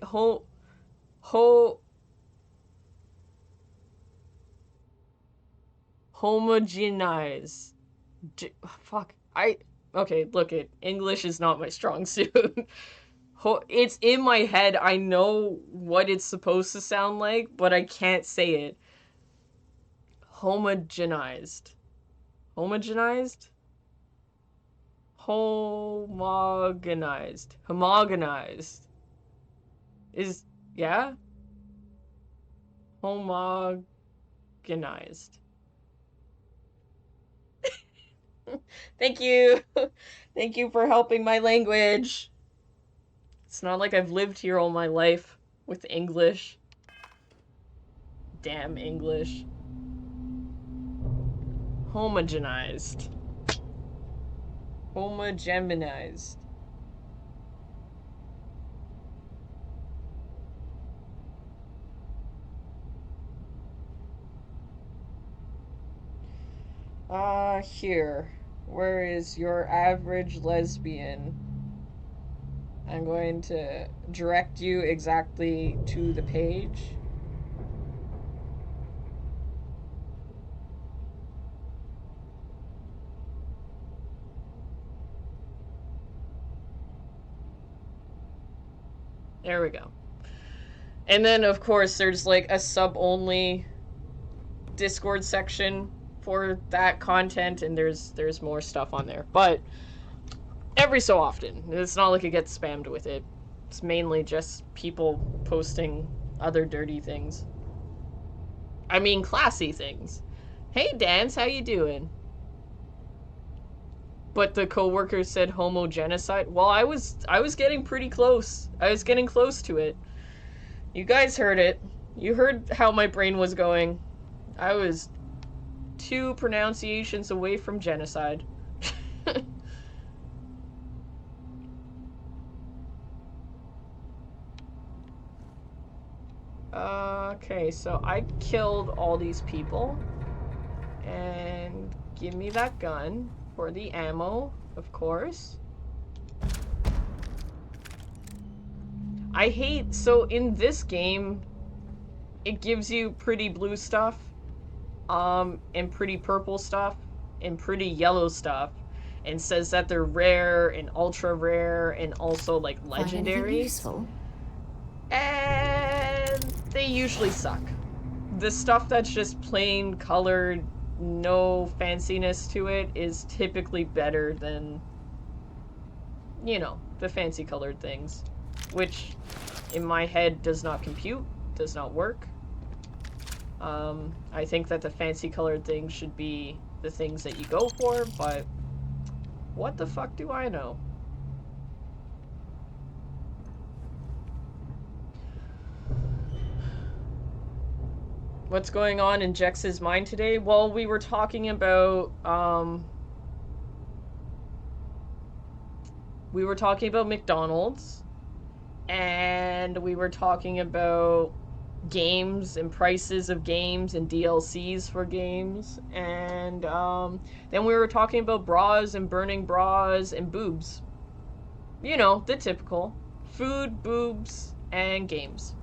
homogenize. Fuck. Okay, look it. English is not my strong suit. It's in my head. I know what it's supposed to sound like, but I can't say it. Homogenized. Homogenized? Homogenized. Homogenized. Yeah? Homogenized. Thank you. Thank you for helping my language. It's not like I've lived here all my life with English. Damn English. Homogenized. Homogenized. Here. Where is your average lesbian? I'm going to direct you exactly to the page. There we go. And then, of course, there's like a sub-only Discord section for that content, and there's more stuff on there. But every so often, it's not like it gets spammed with it. It's mainly just people posting other dirty things. I mean, classy things. Hey, Dance, how you doing? But the coworker said homogenocide. Well, I was getting pretty close. I was getting close to it. You guys heard it. You heard how my brain was going. I was 2 pronunciations away from genocide. Okay, so I killed all these people. And give me that gun for the ammo, of course. I hate, so in this game, it gives you pretty blue stuff, and pretty purple stuff, and pretty yellow stuff, and says that they're rare and ultra rare and also like legendary. Useful? And they usually suck. The stuff that's just plain colored, no fanciness to it, is typically better than, you know, the fancy colored things, which in my head does not compute, does not work. I think that the fancy colored things should be the things that you go for, but what the fuck do I know? What's going on in Jex's mind today? Well, we were talking about, McDonald's, and we were talking about games and prices of games and DLCs for games, and then we were talking about bras and burning bras and boobs. You know, the typical. Food, boobs, and games.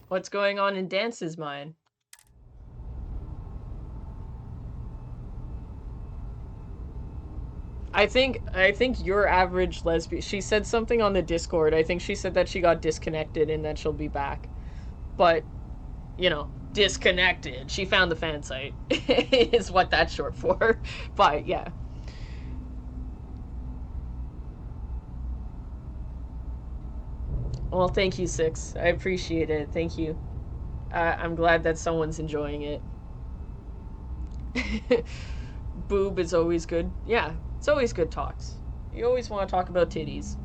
What's going on in Dance's mind? I think your average lesbian. She said something on the Discord. I think she said that she got disconnected and that she'll be back. But, you know, disconnected. She found the fan site. Is what that's short for. But yeah. Well, thank you, Six. I appreciate it. Thank you. I'm glad that someone's enjoying it. Boob is always good. Yeah, it's always good talks. You always want to talk about titties.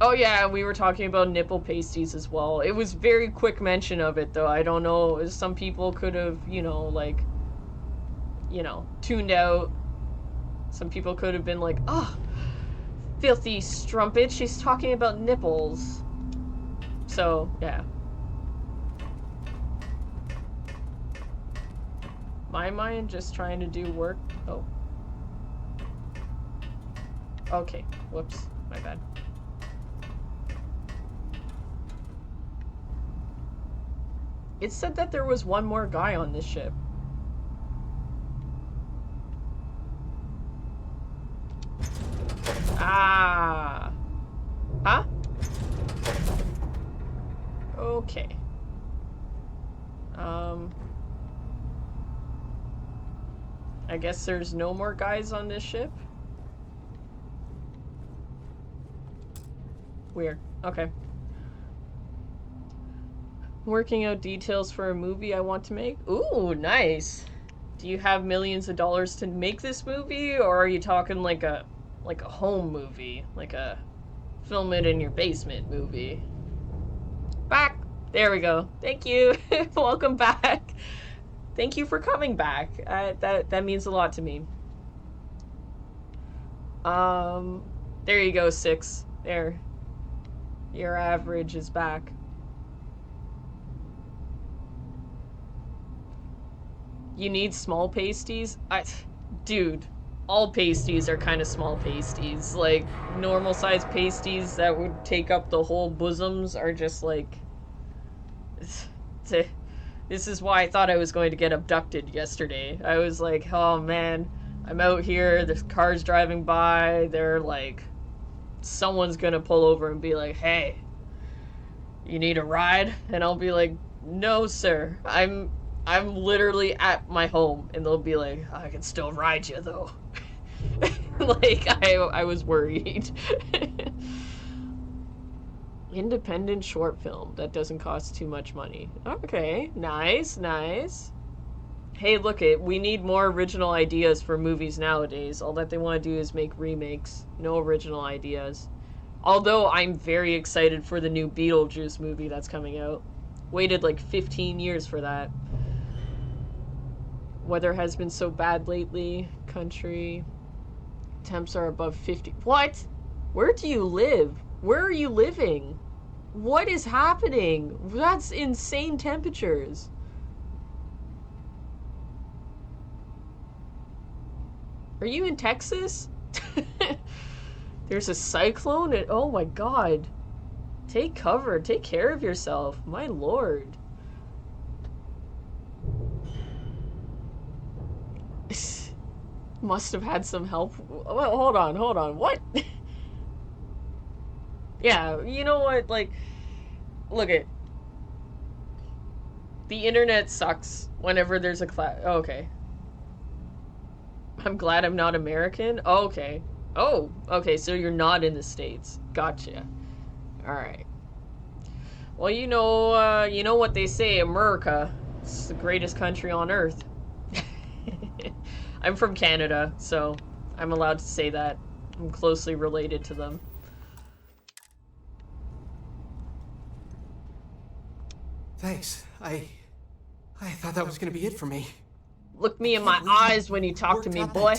Oh yeah, we were talking about nipple pasties as well. It was very quick mention of it though. I don't know, some people could have, like, tuned out. Some people could have been like, oh, filthy strumpet, she's talking about nipples. So, yeah. My mind just trying to do work. Oh. Okay. Whoops. My bad. It said that there was one more guy on this ship. Ah. Huh? Okay. I guess there's no more guys on this ship? Weird. Okay. Working out details for a movie I want to make? Ooh, nice. Do you have millions of dollars to make this movie, or are you talking like a home movie, like a film it in your basement movie? Back. There we go. Thank you. Welcome back. Thank you for coming back. That means a lot to me. There you go, Six. There. Your average is back. You need small pasties? Dude, all pasties are kind of small pasties. Like, normal size pasties that would take up the whole bosoms are just like... This is why I thought I was going to get abducted yesterday. I was like, oh man, I'm out here, there's cars driving by, they're like... Someone's gonna pull over and be like, hey, you need a ride? And I'll be like, no sir, I'm literally at my home. And they'll be like, I can still ride you though. Like, I was worried. Independent short film that doesn't cost too much money. Okay, nice, nice. Hey, look it, we need more original ideas for movies nowadays. All that they want to do is make remakes. No original ideas. Although I'm very excited for the new Beetlejuice movie that's coming out. Waited like 15 years for that. Weather has been so bad lately. Country. Temps are above 50. What? Where do you live? Where are you living? What is happening? That's insane temperatures. Are you in Texas? There's a cyclone and oh my god. Take cover. Take care of yourself. My lord. Must have had some help. Well, hold on. What? Yeah, you know what? Like, look it. The internet sucks whenever there's a class. Oh, okay. I'm glad I'm not American. Oh, okay. Oh, okay, so you're not in the States. Gotcha. Alright. Well, you know what they say, America. It's the greatest country on earth. I'm from Canada, so I'm allowed to say that. I'm closely related to them. Thanks. I thought that was gonna be it for me. Look me in my eyes when you talk to me, boy.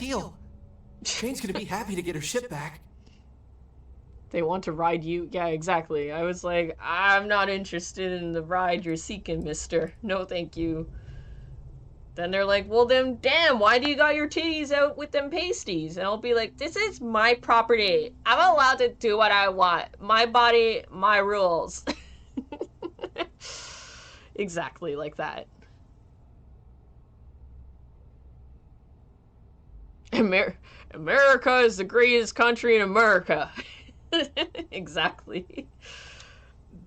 Jane's gonna be happy to get her ship back. They want to ride you? Yeah, exactly. I was like, I'm not interested in the ride you're seeking, mister. No, thank you. Then they're like, well then, damn, why do you got your titties out with them pasties? And I'll be like, this is my property. I'm allowed to do what I want. My body, my rules. Exactly like that. America is the greatest country in America. Exactly.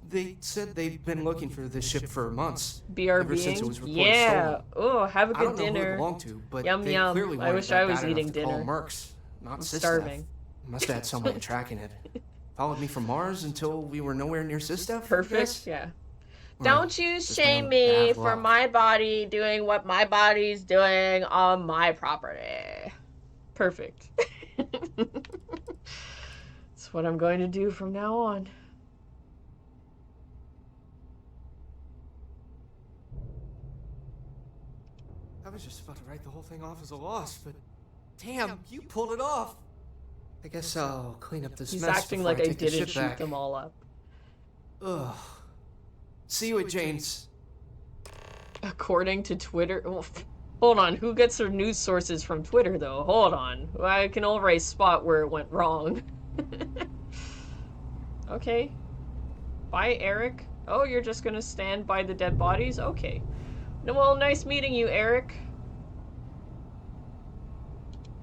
They said they've been looking for this ship for months. BRBing? Ever since it was reported Yeah. stolen. Oh, have a good I don't know dinner. who it belonged to, but Yum they yum. clearly I wanted wish that I was bad eating enough to call dinner. Mercs, not I'm Sys starving. Staff. Must have had someone tracking it. Followed me from Mars until we were nowhere near Sys Staff. Perfect. Yeah. Or Don't you just my shame own me bad for luck. my body doing what my body's doing on my property. Perfect. That's what I'm going to do from now on. I was just about to write the whole thing off as a loss, but damn, you pulled it off. I guess I'll clean up this He's mess acting before like I I take the didn't ship shoot back. them all up. Ugh. See you at Jane's. According to Twitter... Oh, hold on, who gets their news sources from Twitter, though? Hold on. I can already spot where it went wrong. Okay. Bye, Eric. Oh, you're just gonna stand by the dead bodies? Okay. Well, nice meeting you, Eric.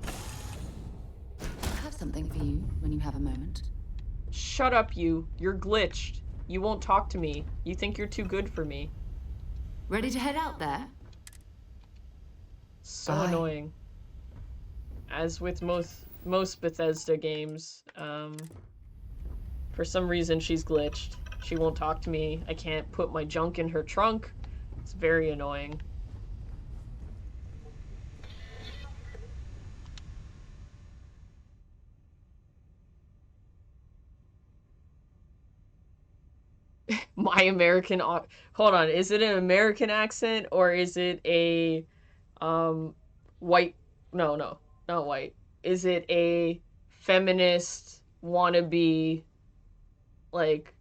I have something for you when you have a moment. Shut up, you. You're glitched. You won't talk to me. You think you're too good for me. Ready to head out there? So Bye. annoying. As with most Bethesda games, for some reason she's glitched. She won't talk to me. I can't put my junk in her trunk. It's very annoying. My American... Hold on, is it an American accent or is it a white... No, not white. Is it a feminist wannabe, like,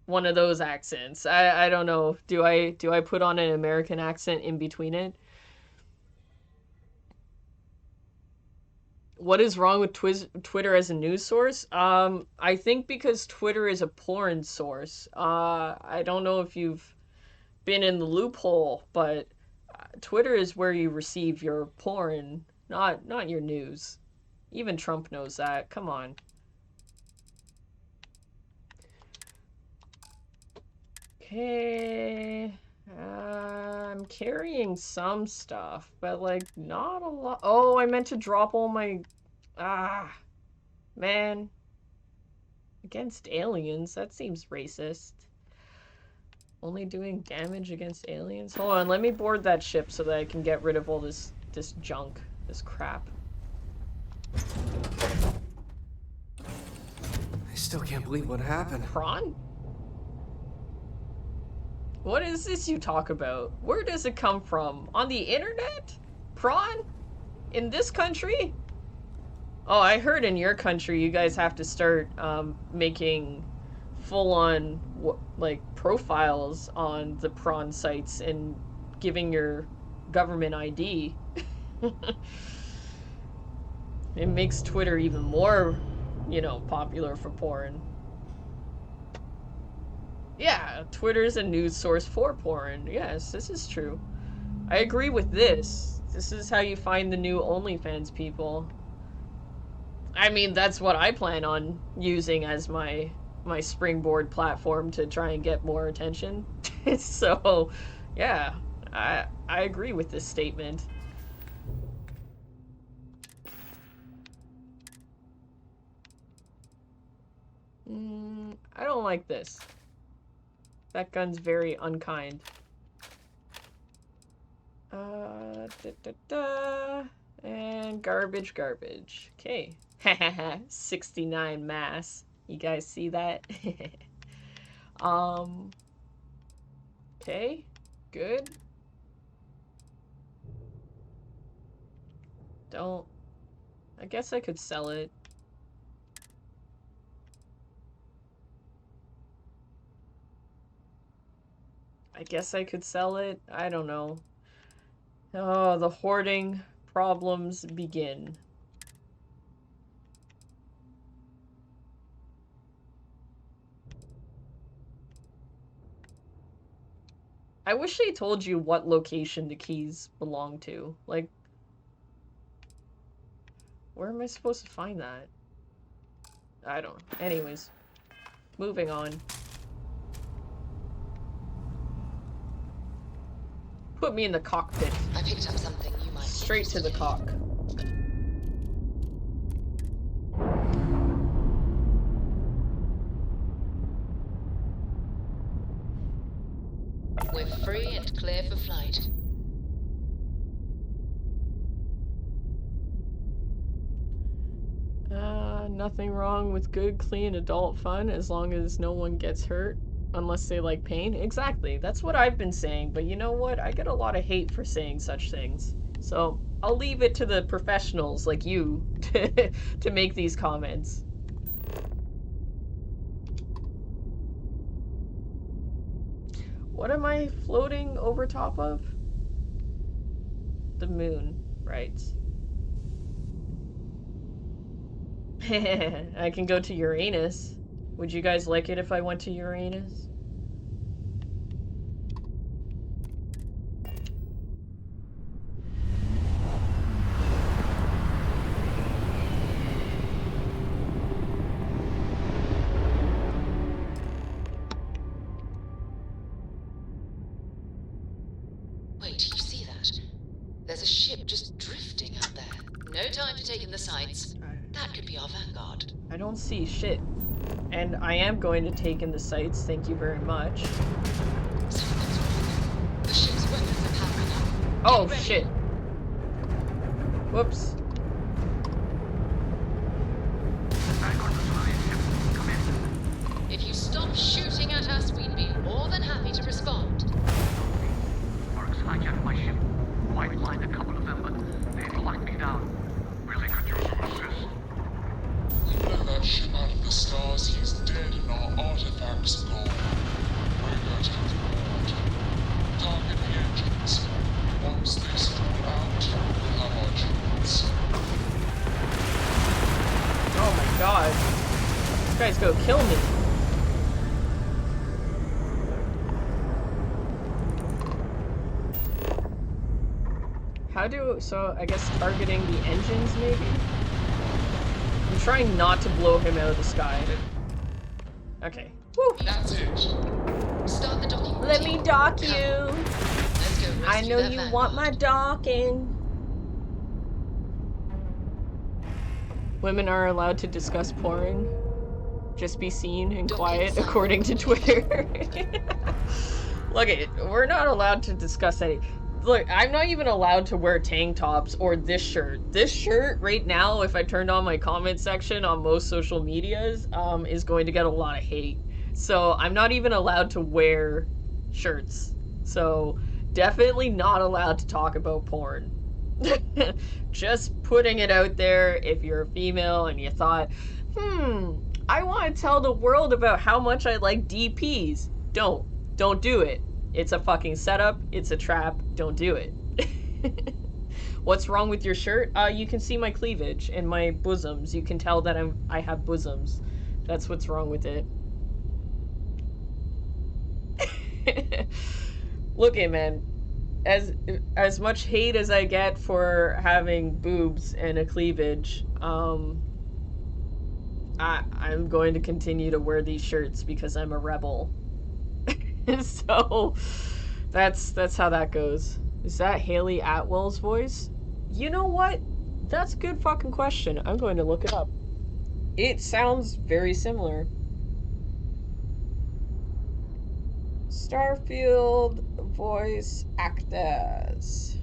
one of those accents? I don't know. Do I put on an American accent in between it? What is wrong with Twitter as a news source? I think because Twitter is a porn source. I don't know if you've been in the loophole, but Twitter is where you receive your porn, not your news. Even Trump knows that. Come on. Okay. I'm carrying some stuff, but like not a lot. Oh, I meant to drop all my... Ah, man. Against aliens? That seems racist. Only doing damage against aliens? Hold on, let me board that ship so that I can get rid of all this junk, this crap. I still can't believe what happened. Prawn? What is this you talk about? Where does it come from? On the internet? Prawn? In this country? Oh, I heard in your country you guys have to start making full-on like profiles on the prawn sites and giving your government ID. It makes Twitter even more, popular for porn. Yeah, Twitter's a news source for porn. Yes, this is true. I agree with this. This is how you find the new OnlyFans people. I mean, that's what I plan on using as my springboard platform to try and get more attention. So, yeah, I agree with this statement. I don't like this. That gun's very unkind. And garbage. Okay. 69 mass. You guys see that? Okay. Good. I guess I could sell it. I guess I could sell it. I don't know. Oh, the hoarding problems begin. I wish they told you what location the keys belong to. Like, Where am I supposed to find that? I don't know. Anyways. Moving on. Put me in the cockpit. I picked up something you might Straight to the cock. We're free and clear for flight. Nothing wrong with good, clean adult fun as long as no one gets hurt. Unless they like pain. Exactly. That's what I've been saying. But you know what? I get a lot of hate for saying such things. So I'll leave it to the professionals like you to make these comments. What am I floating over top of? The moon, right. I can go to Uranus. Would you guys like it if I went to Uranus? Wait, you see that? There's a ship just drifting out there. No time to take in the sights. That could be our vanguard. I don't see shit. And I am going to take in the sights, thank you very much. Something's wrong. The ship's weapons are powering up. Oh, shit. Whoops. If you stop shooting at us, we'd be more than happy to respond. Marks hijacked my ship. White lined a couple of them, but they've locked me down. Really could use some assist. You blow that ship out of the stars, he's dead and our artifacts gone. We're going to have to board. Target the engines. Once they stall out, we'll have our chance. Oh my god. This guy's gonna kill me. So I guess targeting the engines, maybe? I'm trying not to blow him out of the sky. Okay. Woo. That's it. Start the docking. Let me dock you. Let's go. I know you want my docking. Women are allowed to discuss porn. Just be seen and quiet, according to Twitter. Look, we're not allowed to discuss any. Look, I'm not even allowed to wear tank tops or this shirt. This shirt right now, if I turned on my comment section on most social medias, is going to get a lot of hate. So I'm not even allowed to wear shirts. So definitely not allowed to talk about porn. Just putting it out there. If you're a female and you thought, I want to tell the world about how much I like DPs. Don't do it. It's a fucking setup. It's a trap. Don't do it. What's wrong with your shirt? You can see my cleavage and my bosoms. You can tell that I have bosoms. That's what's wrong with it. Look, man. As much hate as I get for having boobs and a cleavage, I'm going to continue to wear these shirts because I'm a rebel. So that's how that goes. Is that Haley Atwell's voice? You know what? That's a good fucking question. I'm going to look it up. It sounds very similar. Starfield voice actors.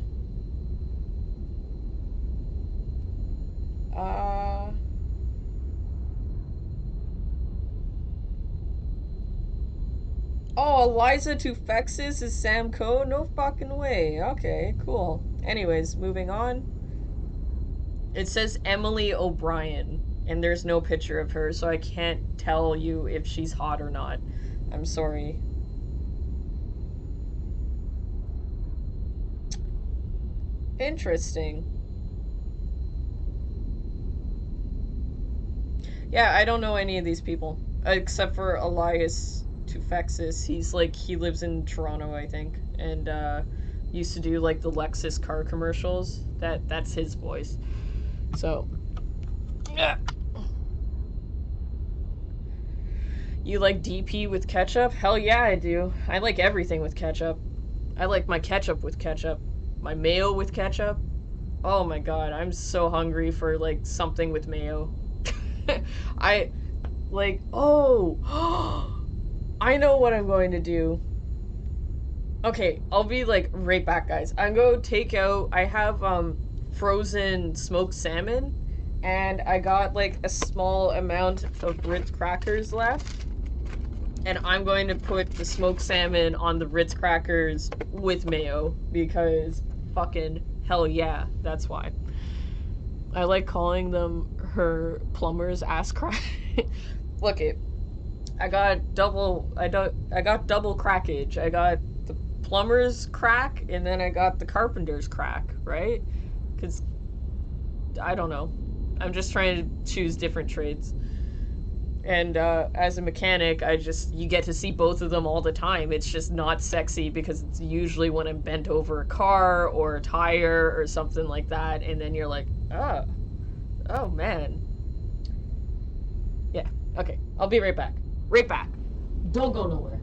Oh, Eliza Tufexis is Sam Coe? No fucking way. Okay, cool. Anyways, moving on. It says Emily O'Brien, and there's no picture of her, so I can't tell you if she's hot or not. I'm sorry. Interesting. Yeah, I don't know any of these people, except for Elias Tufexis. He lives in Toronto, I think, and used to do like the Lexus car commercials. That's his voice. So You like DP with ketchup? Hell yeah, I do. I like everything with ketchup. I like my ketchup with ketchup. My mayo with ketchup. Oh my god, I'm so hungry for, like, something with mayo. I, like, oh! I know what I'm going to do. Okay, I'll be, like, right back, guys. I'm going to take out, I have, frozen smoked salmon, and I got, like, a small amount of Ritz crackers left. And I'm going to put the smoked salmon on the Ritz crackers with mayo, because fucking hell yeah, that's why. I like calling them her plumber's ass crack. Look it. I got double crackage. I got the plumber's crack and then I got the carpenter's crack, right? Cuz I don't know. I'm just trying to choose different trades. And as a mechanic, you get to see both of them all the time. It's just not sexy because it's usually when I'm bent over a car or a tire or something like that, and then you're like, oh man. Yeah, okay, I'll be right back. Right back. Don't go nowhere.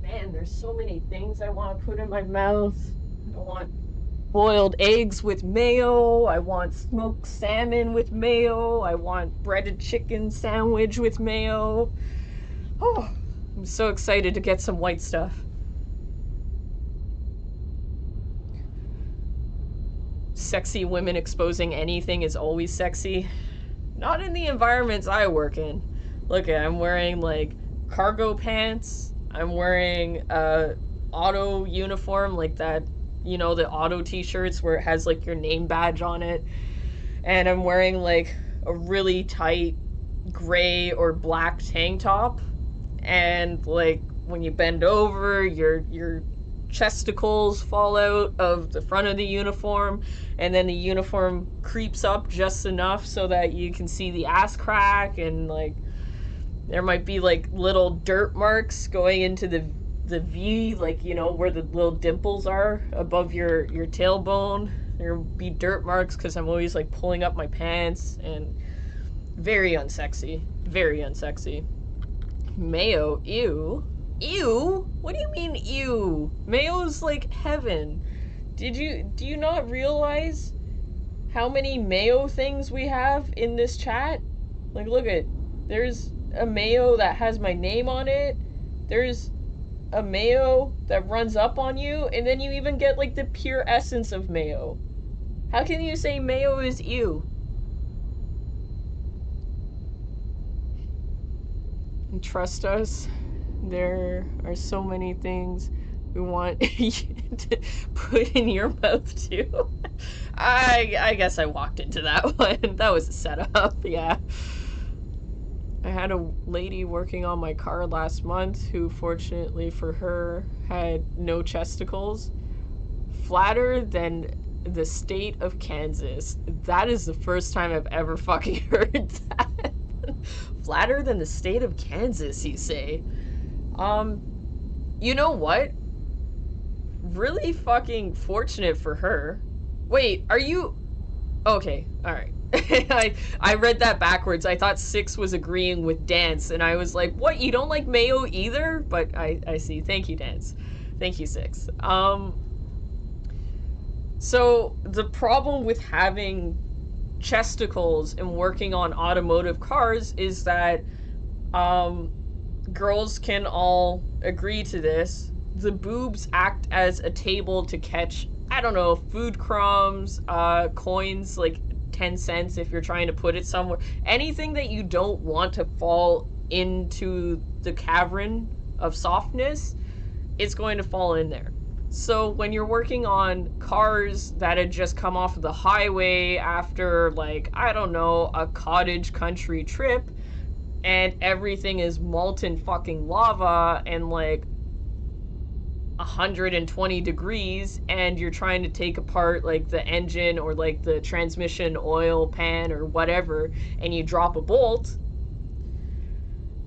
Man, there's so many things I want to put in my mouth. I want boiled eggs with mayo. I want smoked salmon with mayo. I want breaded chicken sandwich with mayo. Oh, I'm so excited to get some white stuff. Sexy women exposing anything is always sexy. Not in the environments I work in. Look, I'm wearing, like, cargo pants. I'm wearing a auto uniform, like that, you know, the auto t-shirts where it has, like, your name badge on it. And I'm wearing, like, a really tight gray or black tank top. And, like, when you bend over, your chesticles fall out of the front of the uniform, and then the uniform creeps up just enough so that you can see the ass crack, and, like, there might be, like, little dirt marks going into the V, like, you know, where the little dimples are above your tailbone. There'll be dirt marks because I'm always, like, pulling up my pants, and very unsexy. Very unsexy. Mayo, ew. Ew? What do you mean, ew? Mayo's like heaven. Do you not realize how many mayo things we have in this chat? Like, look at, there's a mayo that has my name on it. There's a mayo that runs up on you, and then you even get, like, the pure essence of mayo. How can you say mayo is ew? And trust us, there are so many things we want you to put in your mouth too. I guess I walked into that one. That was a setup, yeah. I had a lady working on my car last month who, fortunately for her, had no chesticles. Flatter than the state of Kansas. That is the first time I've ever fucking heard that. Flatter than the state of Kansas, you say? You know what? Really fucking fortunate for her. Wait, are you... Okay, alright. I read that backwards. I thought Six was agreeing with Dance, and I was like, what, you don't like mayo either? But I see. Thank you, Dance. Thank you, Six. So, the problem with having chesticles and working on automotive cars is that, girls can all agree to this. The boobs act as a table to catch, I don't know, food crumbs, coins, like 10 cents if you're trying to put it somewhere. Anything that you don't want to fall into the cavern of softness, it's going to fall in there. So when you're working on cars that had just come off of the highway after, like, I don't know, a cottage country trip, and everything is molten fucking lava and like 120 degrees, and you're trying to take apart like the engine or like the transmission oil pan or whatever, and you drop a bolt,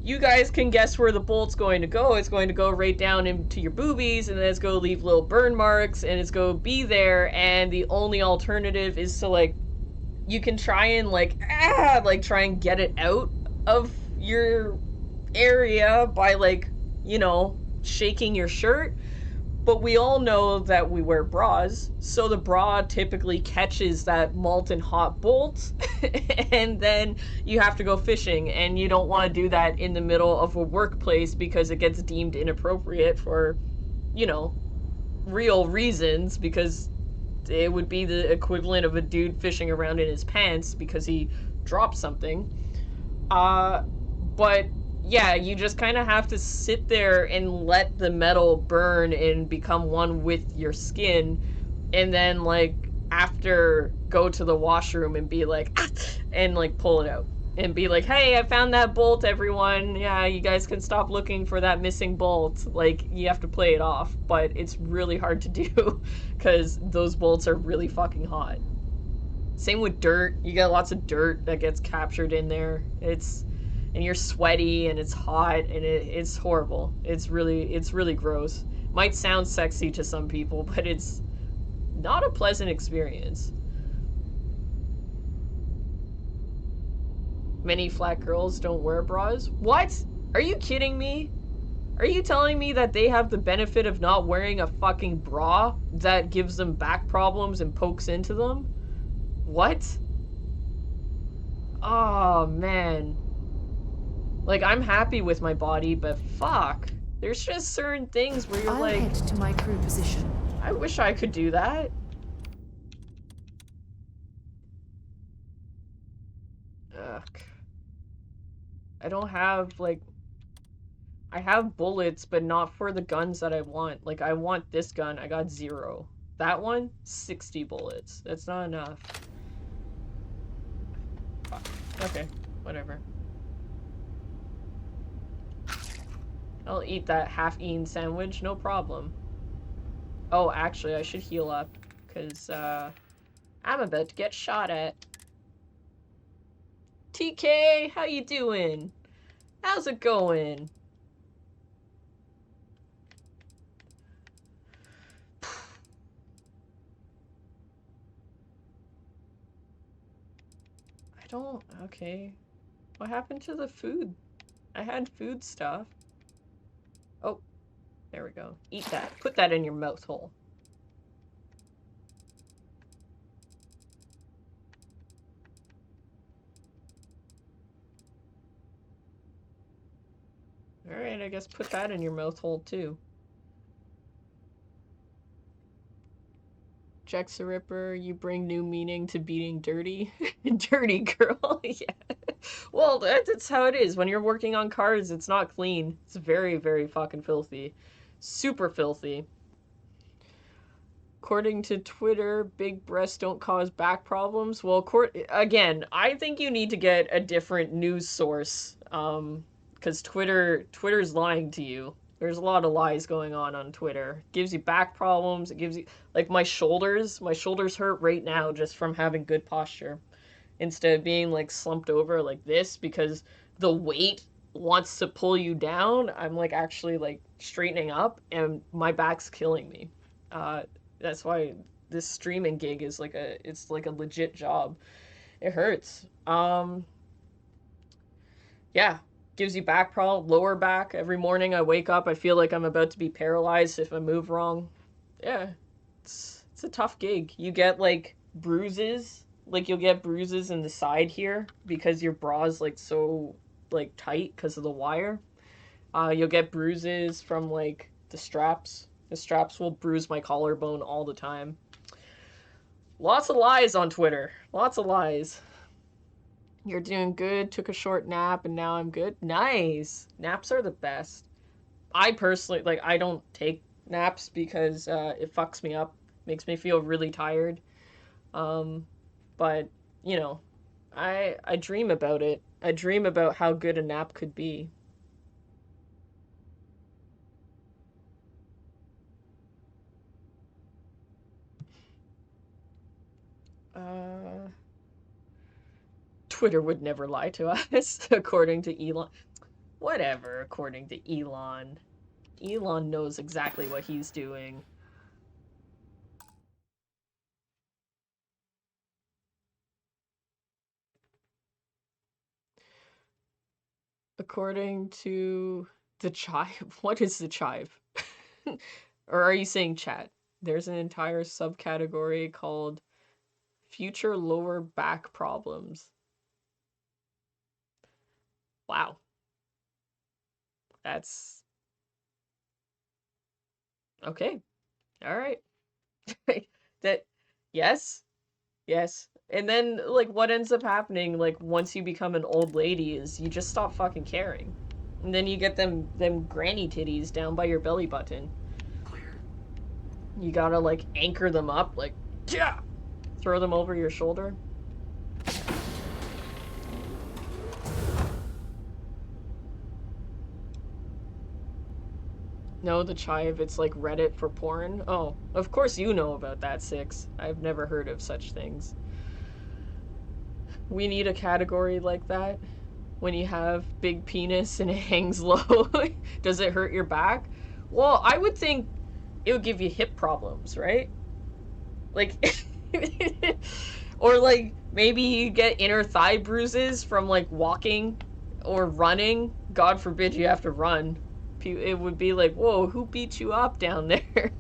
you guys can guess where the bolt's going to go. It's going to go right down into your boobies, and then it's going to leave little burn marks, and it's going to be there, and the only alternative is to, like, you can try and, like, try and get it out of your area by, like, you know, shaking your shirt. But we all know that we wear bras, so the bra typically catches that molten hot bolt, and then you have to go fishing, and you don't want to do that in the middle of a workplace because it gets deemed inappropriate for, you know, real reasons, because it would be the equivalent of a dude fishing around in his pants because he dropped something. But yeah, you just kind of have to sit there and let the metal burn and become one with your skin, and then, like, after, go to the washroom and be like, and, like, pull it out. And be like, hey, I found that bolt, everyone. Yeah, you guys can stop looking for that missing bolt. Like, you have to play it off, but it's really hard to do, because those bolts are really fucking hot. Same with dirt. You get lots of dirt that gets captured in there. And you're sweaty, and it's hot, and it's horrible. It's really gross. Might sound sexy to some people, but it's not a pleasant experience. Many flat girls don't wear bras? What? Are you kidding me? Are you telling me that they have the benefit of not wearing a fucking bra that gives them back problems and pokes into them? What? Oh, man. Like, I'm happy with my body, but fuck. There's just certain things where you're like, I'll head to my crew position. I wish I could do that. Ugh. I don't have, like, I have bullets, but not for the guns that I want. Like, I want this gun. I got 0. That one, 60 bullets. That's not enough. Fuck. Okay, whatever. I'll eat that half-eaten sandwich, no problem. Oh, actually, I should heal up, because, I'm about to get shot at. TK, how you doing? How's it going? I don't... Okay. What happened to the food? I had food stuff. Oh, there we go. Eat that. Put that in your mouth hole. Alright, I guess put that in your mouth hole too. Jack's the Ripper, you bring new meaning to beating dirty. Dirty girl, yeah. Well, that's how it is. When you're working on cars, it's not clean. It's very, very fucking filthy. Super filthy. According to Twitter, big breasts don't cause back problems. Well, again, I think you need to get a different news source. Because Twitter's lying to you. There's a lot of lies going on Twitter. It gives you back problems. It gives you, like, my shoulders hurt right now just from having good posture. Instead of being, like, slumped over like this because the weight wants to pull you down, I'm, like, actually, like, straightening up, and my back's killing me. That's why this streaming gig is like it's like a legit job. It hurts. Yeah. Gives you back problem, lower back. Every morning I wake up, I feel like I'm about to be paralyzed if I move wrong. Yeah, it's a tough gig. You get, like, bruises. Like, you'll get bruises in the side here because your bra's, like, so, like, tight because of the wire. You'll get bruises from, like, the straps. The straps will bruise my collarbone all the time. Lots of lies on Twitter. Lots of lies. You're doing good, took a short nap, and now I'm good. Nice! Naps are the best. I personally, like, I don't take naps because it fucks me up, makes me feel really tired. But you know, I dream about it. I dream about how good a nap could be. Twitter would never lie to us, according to Elon. Whatever, according to Elon. Elon knows exactly what he's doing. According to the chive. What is the chive? Or are you saying chat? There's an entire subcategory called future lower back problems. Wow. That's okay. All right. That yes. Yes. And then like what ends up happening like once you become an old lady is you just stop fucking caring. And then you get them granny titties down by your belly button. You gotta like anchor them up like yeah. Throw them over your shoulder. No, the chive, it's like Reddit for porn. Oh, of course you know about that, Six. I've never heard of such things. We need a category like that. When you have big penis and it hangs low, does it hurt your back? Well, I would think it would give you hip problems, right? Like, or like maybe you get inner thigh bruises from like walking or running. God forbid you have to run. It would be like, whoa, who beat you up down there?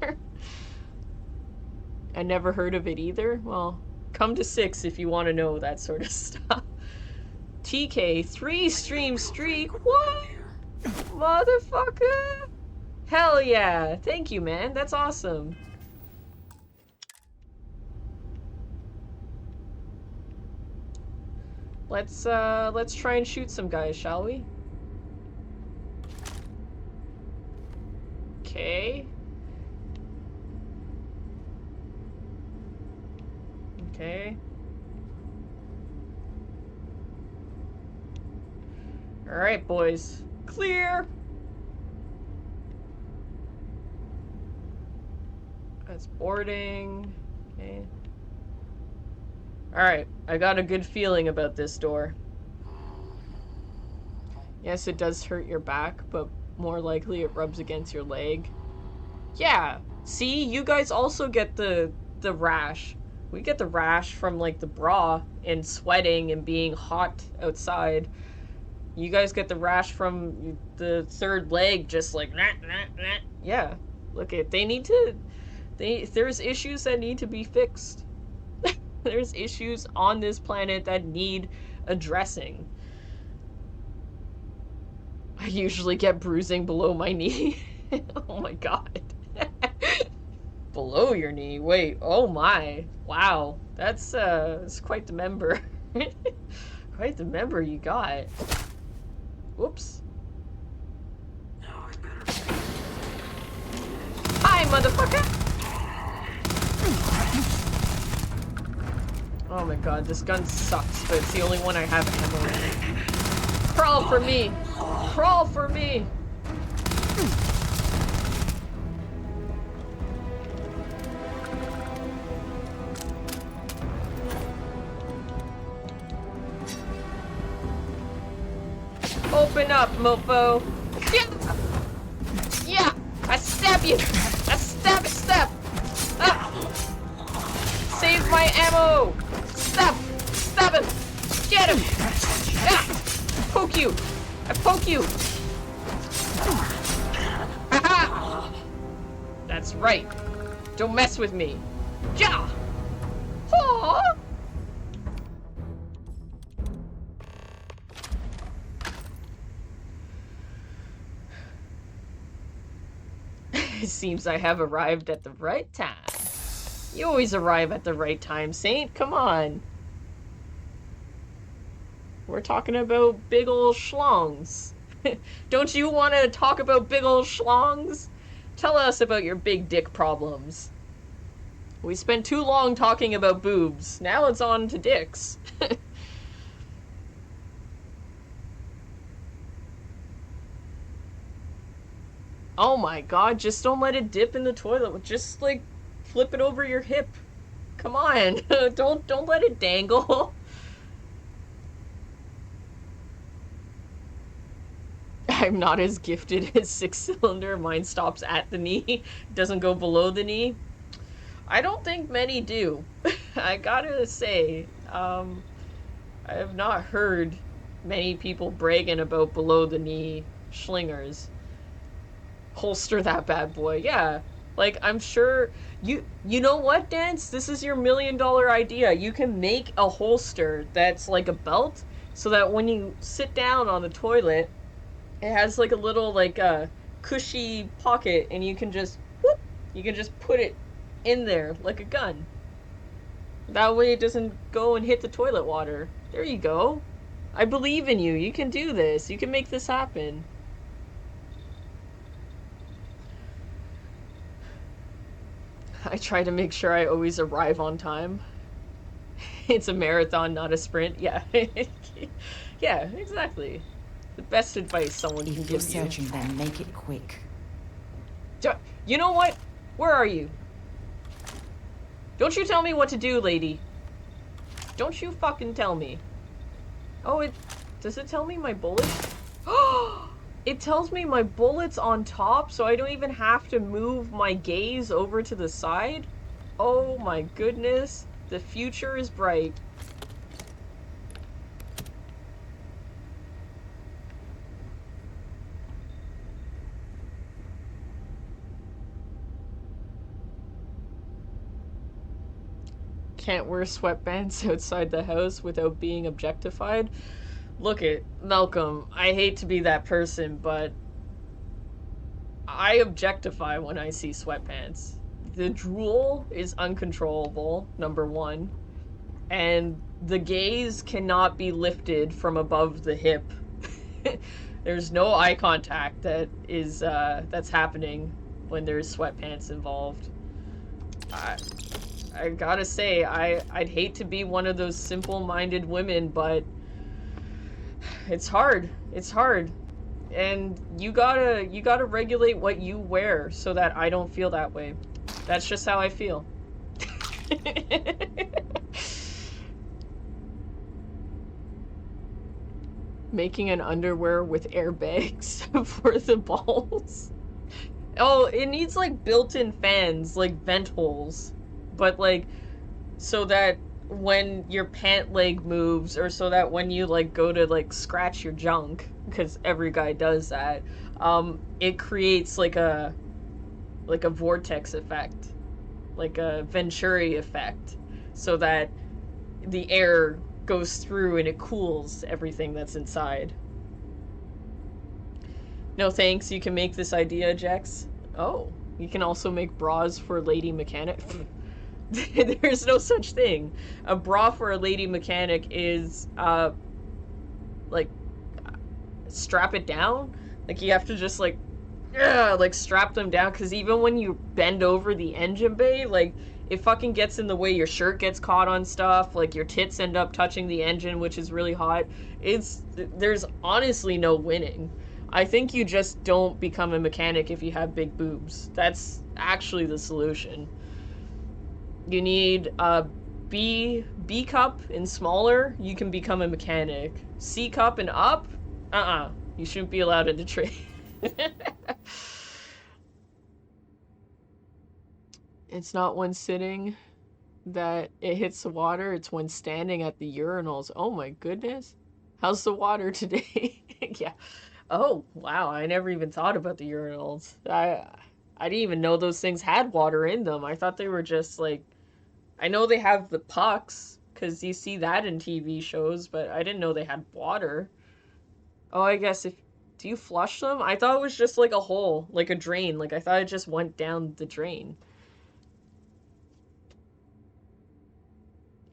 I never heard of it either. Well, come to 6 if you want to know that sort of stuff. TK, 3 stream streak? What? Motherfucker! Hell yeah! Thank you, man. That's awesome. Let's try and shoot some guys, shall we? Okay. Okay. Alright, boys. Clear! That's boarding. Okay. Alright, I got a good feeling about this door. Yes, it does hurt your back, but more likely it rubs against your leg. Yeah! See, you guys also get the rash. We get the rash from, like, the bra and sweating and being hot outside. You guys get the rash from the third leg just like, nah, nah, nah. Yeah. Look at, there's issues that need to be fixed. There's issues on this planet that need addressing. I usually get bruising below my knee. Oh my god. Below your knee? Wait, oh my. Wow. That's quite the member. Quite the member you got. Whoops. Hi, motherfucker! Oh my god, this gun sucks, but it's the only one I have ammo in. Crawl for me! Crawl for me! Open up, mofo! Yeah! Yeah! I stab you! I stab! Ah! Save my ammo! Stab him! Get him! Ah! Poke you! I poke you! Aha! That's right. Don't mess with me. Ja! Aww! It seems I have arrived at the right time. You always arrive at the right time, Saint. Come on. We're talking about big ol' schlongs. Don't you want to talk about big ol' schlongs? Tell us about your big dick problems. We spent too long talking about boobs. Now it's on to dicks. Oh my god, just don't let it dip in the toilet. Just, like, flip it over your hip. Come on. Don't let it dangle. I'm not as gifted as 6-cylinder. Mine stops at the knee. Doesn't go below the knee. I don't think many do. I gotta say, I have not heard many people bragging about below the knee schlingers. Holster that bad boy, yeah. Like, I'm sure you know what, Dance? This is your $1 million idea. You can make a holster that's like a belt, so that when you sit down on the toilet, it has like a little like cushy pocket, and you can just whoop, you can just put it in there like a gun. That way it doesn't go and hit the toilet water. There you go. I believe in you. You can do this. You can make this happen. I try to make sure I always arrive on time. It's a marathon, not a sprint. Yeah. Yeah, exactly. The best advice someone can give you. If you're searching, then make it quick. You know what? Where are you? Don't you tell me what to do, lady. Don't you fucking tell me. Oh, does it tell me my bullets? It tells me my bullets on top, so I don't even have to move my gaze over to the side? Oh my goodness. The future is bright. Can't wear sweatpants outside the house without being objectified. Look it, Malcolm, I hate to be that person, but I objectify when I see sweatpants. The drool is uncontrollable, number one, and the gaze cannot be lifted from above the hip. There's no eye contact that is that's happening when there's sweatpants involved. I gotta say, I'd hate to be one of those simple-minded women, but it's hard. It's hard. And you gotta regulate what you wear so that I don't feel that way. That's just how I feel. Making an underwear with airbags for the balls. Oh, it needs like built-in fans, like vent holes. But like, so that when your pant leg moves, or so that when you like go to like scratch your junk, because every guy does that, it creates like a vortex effect, like a Venturi effect, so that the air goes through and it cools everything that's inside. No thanks, you can make this idea, Jax. Oh, you can also make bras for lady mechanic. There's no such thing. A bra for a lady mechanic is, like, strap it down. Like, you have to just, like strap them down, because even when you bend over the engine bay, like, it fucking gets in the way. Your shirt gets caught on stuff, like, your tits end up touching the engine, which is really hot. There's honestly no winning. I think you just don't become a mechanic if you have big boobs. That's actually the solution. You need a B cup and smaller, you can become a mechanic. C cup and up, you shouldn't be allowed in the trade. It's not when sitting that it hits the water, it's when standing at the urinals. Oh my goodness. How's the water today? Yeah. Oh, wow, I never even thought about the urinals. I didn't even know those things had water in them. I thought they were just like, I know they have the pucks, because you see that in TV shows, but I didn't know they had water. Oh, I guess do you flush them? I thought it was just like a hole, like a drain. Like, I thought it just went down the drain.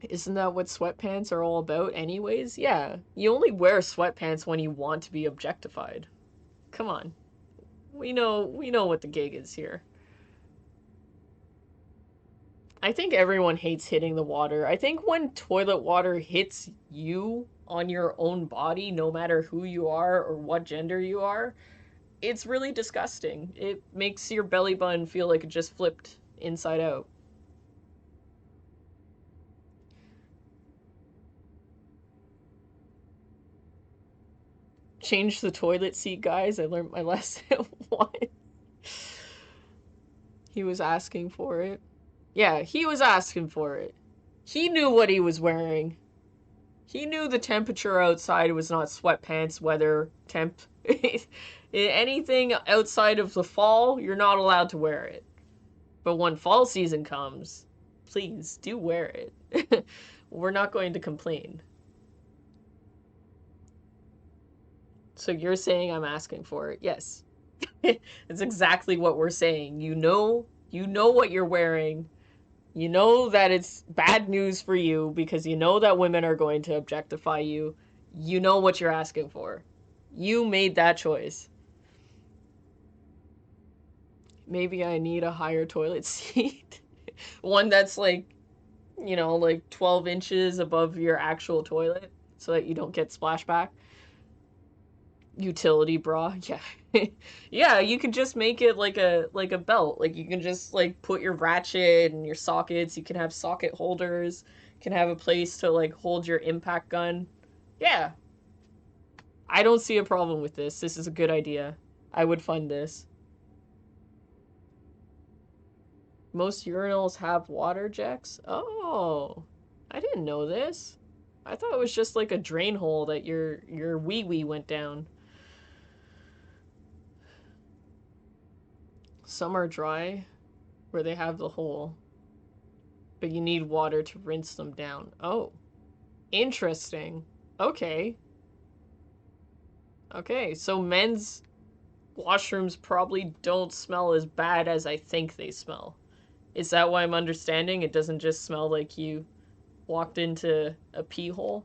Isn't that what sweatpants are all about anyways? Yeah, you only wear sweatpants when you want to be objectified. Come on. We know what the gig is here. I think everyone hates hitting the water. I think when toilet water hits you on your own body, no matter who you are or what gender you are, it's really disgusting. It makes your belly button feel like it just flipped inside out. Change the toilet seat, guys. I learned my lesson once. He was asking for it. Yeah, he was asking for it. He knew what he was wearing. He knew the temperature outside was not sweatpants weather temp. Anything outside of the fall, you're not allowed to wear it. But when fall season comes, please do wear it. We're not going to complain. So you're saying I'm asking for it? Yes. It's exactly what we're saying. You know what you're wearing. You know that it's bad news for you because you know that women are going to objectify you. You know what you're asking for. You made that choice. Maybe I need a higher toilet seat. One that's like, you know, like 12 inches above your actual toilet so that you don't get splashback. Utility bra, yeah. Yeah, you can just make it like a belt. Like you can just like put your ratchet and your sockets. You can have socket holders. You can have a place to like hold your impact gun. Yeah. I don't see a problem with this. This is a good idea. I would fund this. Most urinals have water jets? Oh. I didn't know this. I thought it was just like a drain hole that your wee-wee went down. Some are dry, where they have the hole, but you need water to rinse them down. Oh, interesting. Okay. Okay, so men's washrooms probably don't smell as bad as I think they smell. Is that what I'm understanding? It doesn't just smell like you walked into a pee hole?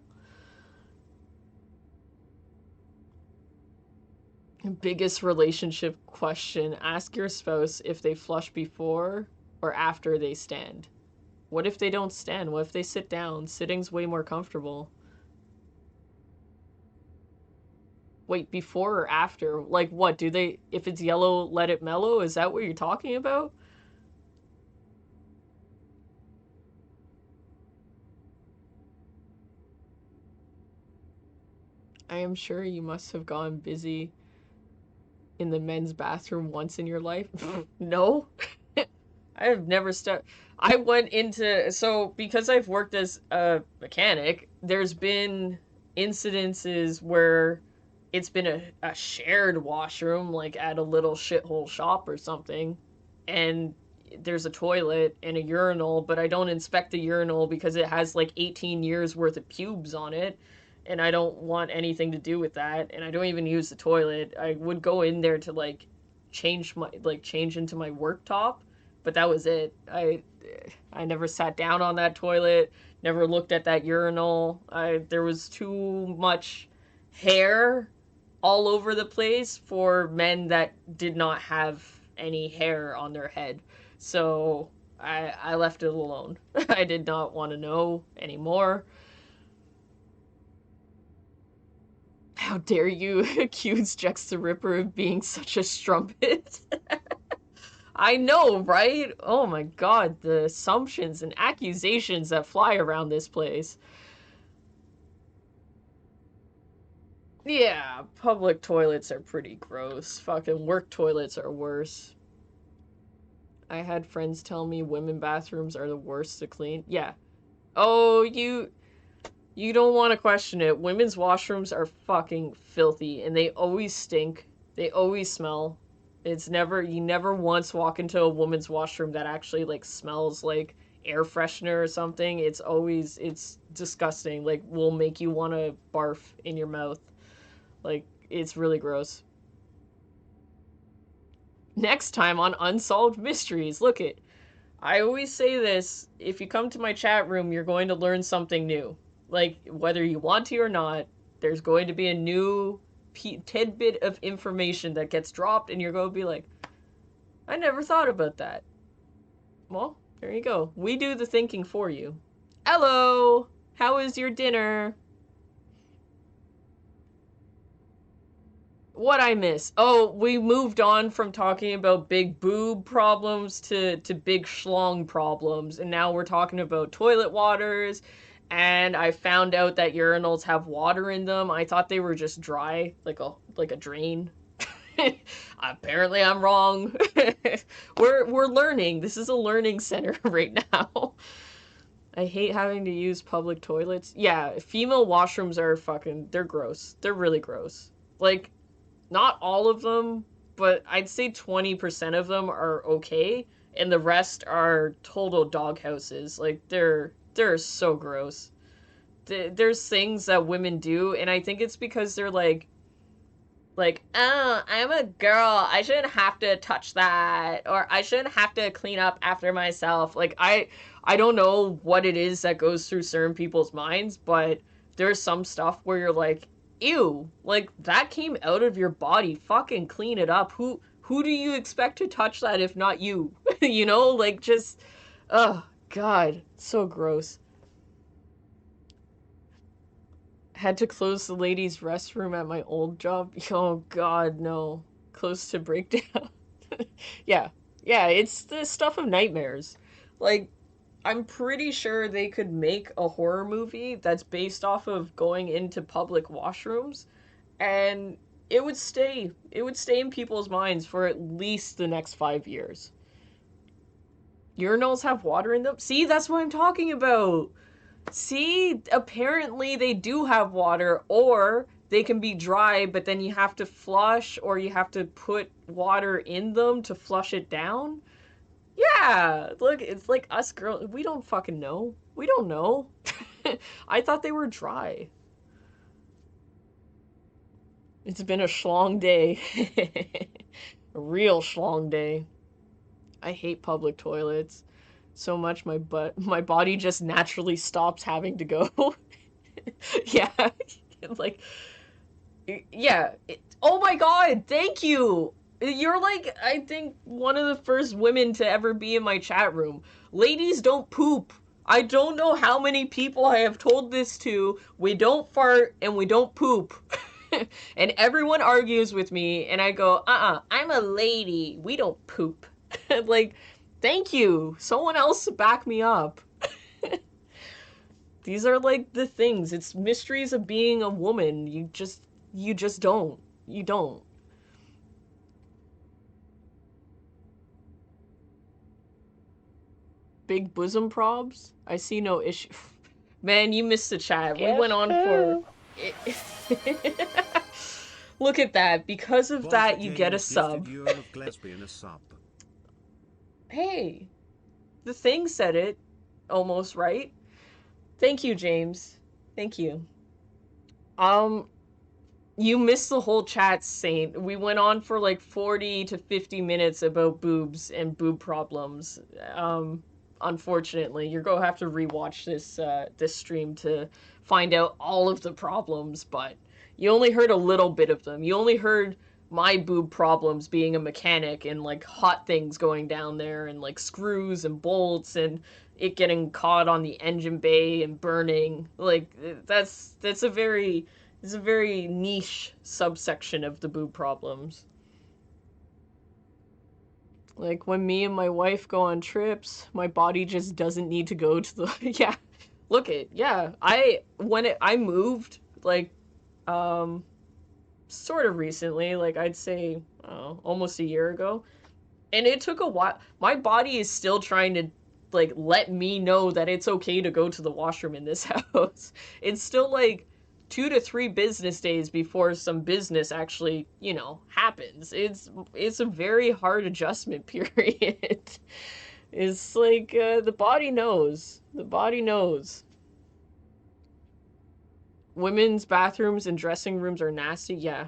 Biggest relationship question. Ask your spouse if they flush before or after they stand. What if they don't stand? What if they sit down? Sitting's way more comfortable. Wait, before or after? Like what? Do they, if it's yellow, let it mellow? Is that what you're talking about? I am sure you must have gone busy in the men's bathroom once in your life. No. I have never I went into, so because I've worked as a mechanic, there's been incidences where it's been a shared washroom, like at a little shithole shop or something, and there's a toilet and a urinal, but I don't inspect the urinal because it has like 18 years worth of pubes on it, and I don't want anything to do with that, and I don't even use the toilet. I would go in there to like change into my work top, but that was it. I never sat down on that toilet, never looked at that urinal. There was too much hair all over the place for men that did not have any hair on their head. So I left it alone. I did not want to know anymore. How dare you accuse Jex the Ripper of being such a strumpet? I know, right? Oh my god, the assumptions and accusations that fly around this place. Yeah, public toilets are pretty gross. Fucking work toilets are worse. I had friends tell me women bathrooms are the worst to clean. Yeah. Oh, you don't want to question it. Women's washrooms are fucking filthy and they always stink. They always smell. It's never, you never once walk into a woman's washroom that actually like smells like air freshener or something. It's disgusting. Like will make you want to barf in your mouth. Like it's really gross. Next time on Unsolved Mysteries, look it. I always say this, if you come to my chat room, you're going to learn something new. Like, whether you want to or not, there's going to be a new tidbit of information that gets dropped, and you're going to be like, I never thought about that. Well, there you go. We do the thinking for you. Hello! How is your dinner? What I miss? Oh, we moved on from talking about big boob problems to big schlong problems, and now we're talking about toilet waters, and I found out that urinals have water in them. I thought they were just dry, like a drain. Apparently I'm wrong. We're learning. This is a learning center right now. I hate having to use public toilets. Yeah, female washrooms are they're gross. They're really gross. Like, not all of them, but I'd say 20% of them are okay, and the rest are total doghouses. Like, they're so gross. There's things that women do, and I think it's because they're like, oh, I'm a girl, I shouldn't have to touch that, or I shouldn't have to clean up after myself. Like, I don't know what it is that goes through certain people's minds, but there's some stuff where you're like, ew, like, that came out of your body, fucking clean it up. Who do you expect to touch that if not you? You know, like, just, oh, God, so gross. Had to close the ladies' restroom at my old job. Oh, God, no. Close to breakdown. Yeah, it's the stuff of nightmares. Like, I'm pretty sure they could make a horror movie that's based off of going into public washrooms, and it would stay in people's minds for at least the next 5 years. Urinals have water in them? See, that's what I'm talking about. See, apparently they do have water, or they can be dry, but then you have to flush, or you have to put water in them to flush it down. Yeah, look, it's like us girls, we don't fucking know. We don't know. I thought they were dry. It's been a schlong day. A real schlong day. I hate public toilets so much my body just naturally stops having to go. Yeah. Like, yeah. Oh my God, thank you. You're like, I think, one of the first women to ever be in my chat room. Ladies don't poop. I don't know how many people I have told this to. We don't fart and we don't poop. And everyone argues with me, and I go, I'm a lady. We don't poop. Like, thank you. Someone else back me up. These are like the things. It's mysteries of being a woman. You just don't. You don't. Big bosom probs? I see no issue. Man, you missed the chat. We went on for... Look at that. Because of that, you get a sub. Hey, the thing said it almost right. Thank you, James. Thank you. You missed the whole chat, Saint. We went on for like 40 to 50 minutes about boobs and boob problems. Unfortunately, you're gonna have to rewatch this stream to find out all of the problems, but you only heard a little bit of them. You only heard my boob problems being a mechanic and like hot things going down there and like screws and bolts and it getting caught on the engine bay and burning. Like, that's a very niche subsection of the boob problems. Like, when me and my wife go on trips, my body just doesn't need to go to the... Yeah, look it. Yeah, I moved, like, sort of recently, like, I'd say, almost a year ago. And it took a while. My body is still trying to, like, let me know that it's okay to go to the washroom in this house. It's still, like, 2 to 3 business days before some business actually, happens. It's a very hard adjustment period. It's like, the body knows. The body knows. Women's bathrooms and dressing rooms are nasty. Yeah.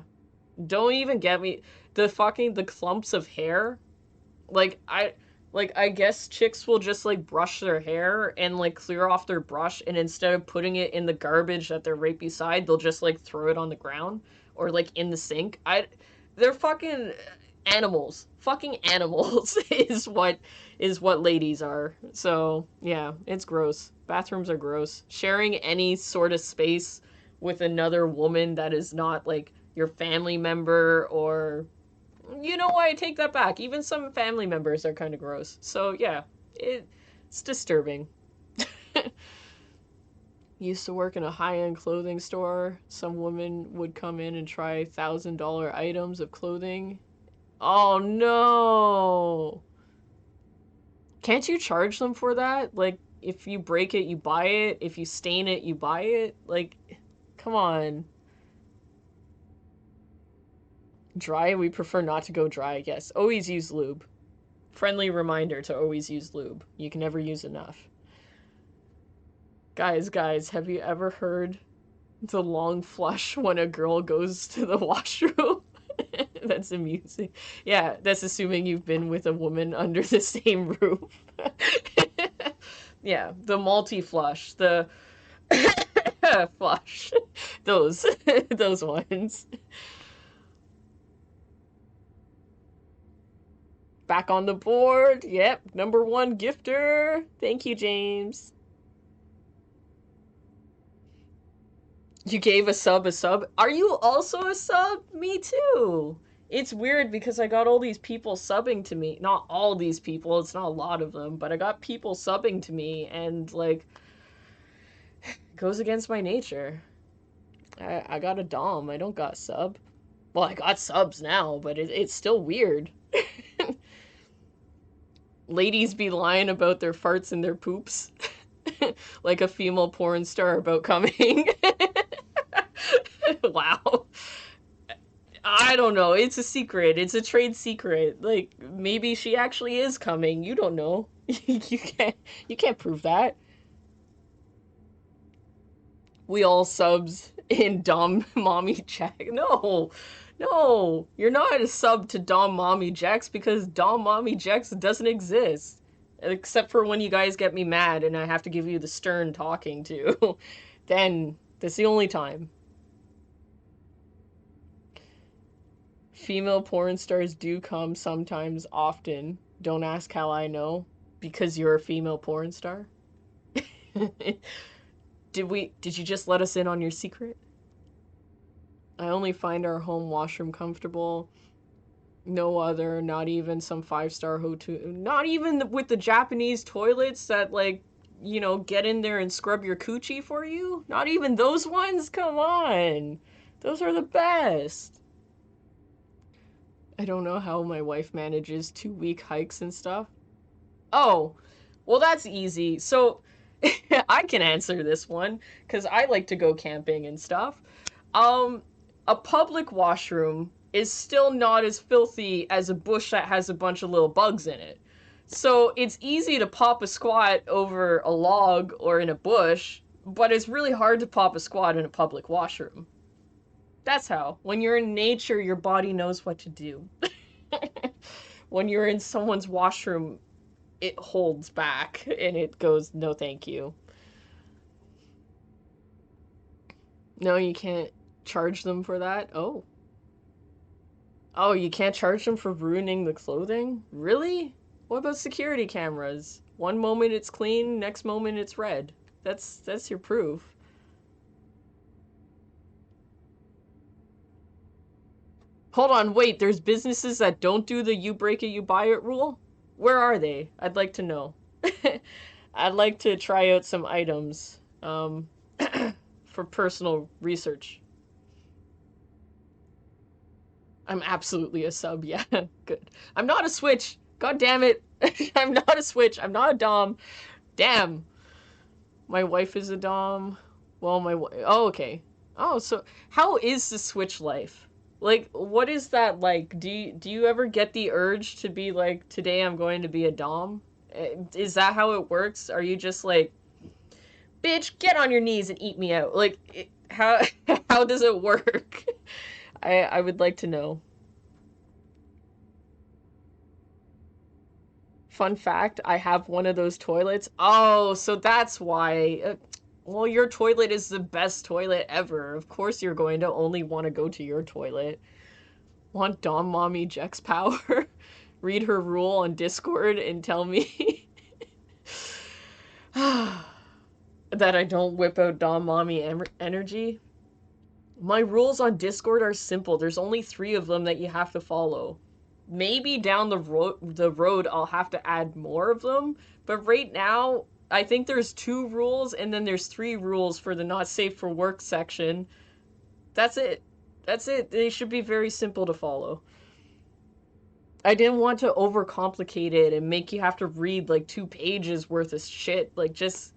Don't even get me. The clumps of hair. Like, Like, I guess chicks will just, like, brush their hair and, like, clear off their brush, and instead of putting it in the garbage that they're right beside, they'll just, like, throw it on the ground or, like, in the sink. They're fucking animals. Fucking animals is what ladies are. So, yeah, it's gross. Bathrooms are gross. Sharing any sort of space with another woman that is not, like, your family member or... You know what? I take that back. Even some family members are kind of gross. So, yeah, it's disturbing. Used to work in a high-end clothing store. Some women would come in and try $1,000 items of clothing. Oh, no! Can't you charge them for that? Like, if you break it, you buy it. If you stain it, you buy it. Like, come on. Dry? We prefer not to go dry, yes. Always use lube. Friendly reminder to always use lube. You can never use enough. Guys, have you ever heard the long flush when a girl goes to the washroom? That's amusing. Yeah, that's assuming you've been with a woman under the same roof. Yeah, the multi-flush, the flush. Those ones. Back on the board. Yep, #1 gifter. Thank you, James. You gave a sub. Are you also a sub? Me too. It's weird because I got all these people subbing to me. Not all these people, it's not a lot of them, but I got people subbing to me and, like, it goes against my nature. I got a dom, I don't got sub. Well, I got subs now, but it's still weird. Ladies be lying about their farts and their poops. Like a female porn star about coming. Wow. I don't know. It's a secret. It's a trade secret. Like, maybe she actually is coming. You don't know. You can't prove that. We all subs in Dom Mommy Jack. No. No. You're not a sub to Dom Mommy Jax because Dom Mommy Jax doesn't exist. Except for when you guys get me mad and I have to give you the stern talking to. Then, that's the only time. Female porn stars do come sometimes, often. Don't ask how I know. Because you're a female porn star? Did you just let us in on your secret? I only find our home washroom comfortable. No other, not even some 5-star hotel. Not even with the Japanese toilets that, like, you know, get in there and scrub your coochie for you. Not even those ones? Come on. Those are the best. I don't know how my wife manages 2-week hikes and stuff. Oh, well, that's easy. So, I can answer this one, because I like to go camping and stuff. A public washroom is still not as filthy as a bush that has a bunch of little bugs in it. So, it's easy to pop a squat over a log or in a bush, but it's really hard to pop a squat in a public washroom. That's how. When you're in nature, your body knows what to do. When you're in someone's washroom, it holds back and it goes, no thank you. No, you can't charge them for that? Oh. Oh, you can't charge them for ruining the clothing? Really? What about security cameras? One moment it's clean, next moment it's red. That's your proof. Hold on, wait, there's businesses that don't do the you break it, you buy it rule? Where are they? I'd like to know. I'd like to try out some items for personal research. I'm absolutely a sub, yeah, good. I'm not a switch, god damn it. I'm not a switch, I'm not a dom. Damn. My wife is a dom. Well, oh, okay. Oh, so how is the switch life? Like, what is that like? Do you ever get the urge to be like, today I'm going to be a dom? Is that how it works? Are you just like, bitch, get on your knees and eat me out? Like, how does it work? I would like to know. Fun fact, I have one of those toilets. Oh, so that's why. Well, your toilet is the best toilet ever. Of course you're going to only want to go to your toilet. Want Dom Mommy Jex power? Read her rule on Discord and tell me that I don't whip out Dom Mommy energy. My rules on Discord are simple. There's only 3 of them that you have to follow. Maybe down the road I'll have to add more of them, but right now I think there's 2 rules and then there's 3 rules for the not safe for work section. That's it. That's it. They should be very simple to follow. I didn't want to overcomplicate it and make you have to read like 2 pages worth of shit. Like just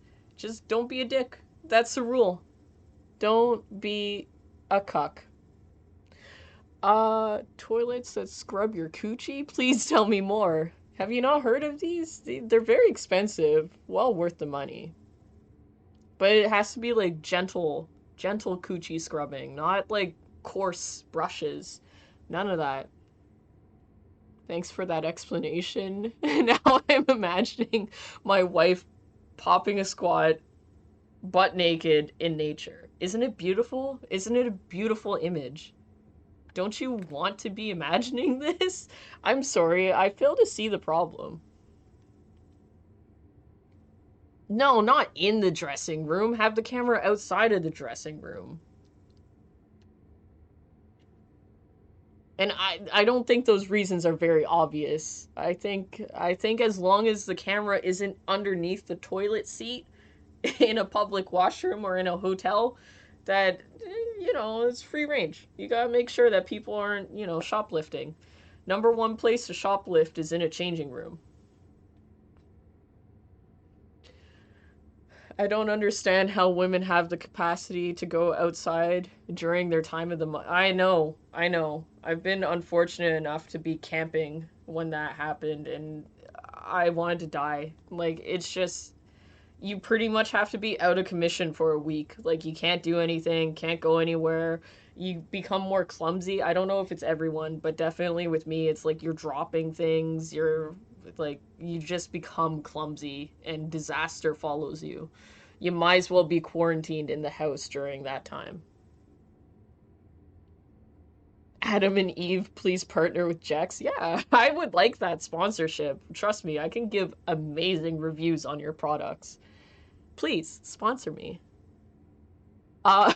don't be a dick. That's the rule. Don't be a cuck. Toilets that scrub your coochie? Please tell me more. Have you not heard of these? They're very expensive. Well worth the money. But it has to be like gentle coochie scrubbing, not like coarse brushes. None of that. Thanks for that explanation. Now I'm imagining my wife popping a squat butt naked in nature. Isn't it beautiful? Isn't it a beautiful image? Don't you want to be imagining this? I'm sorry, I fail to see the problem. No, not in the dressing room. Have the camera outside of the dressing room. And I don't think those reasons are very obvious. I think as long as the camera isn't underneath the toilet seat in a public washroom or in a hotel, that, you know, it's free range. You gotta make sure that people aren't, you know, shoplifting. Number 1 place to shoplift is in a changing room. I don't understand how women have the capacity to go outside during their time of the month. I know. I've been unfortunate enough to be camping when that happened, and I wanted to die. Like, it's just, you pretty much have to be out of commission for a week. Like, you can't do anything, can't go anywhere. You become more clumsy. I don't know if it's everyone, but definitely with me, it's like you're dropping things, you're like, you just become clumsy and disaster follows you. You might as well be quarantined in the house during that time. Adam and Eve, please partner with Jex. Yeah, I would like that sponsorship. Trust me, I can give amazing reviews on your products. Please, sponsor me. I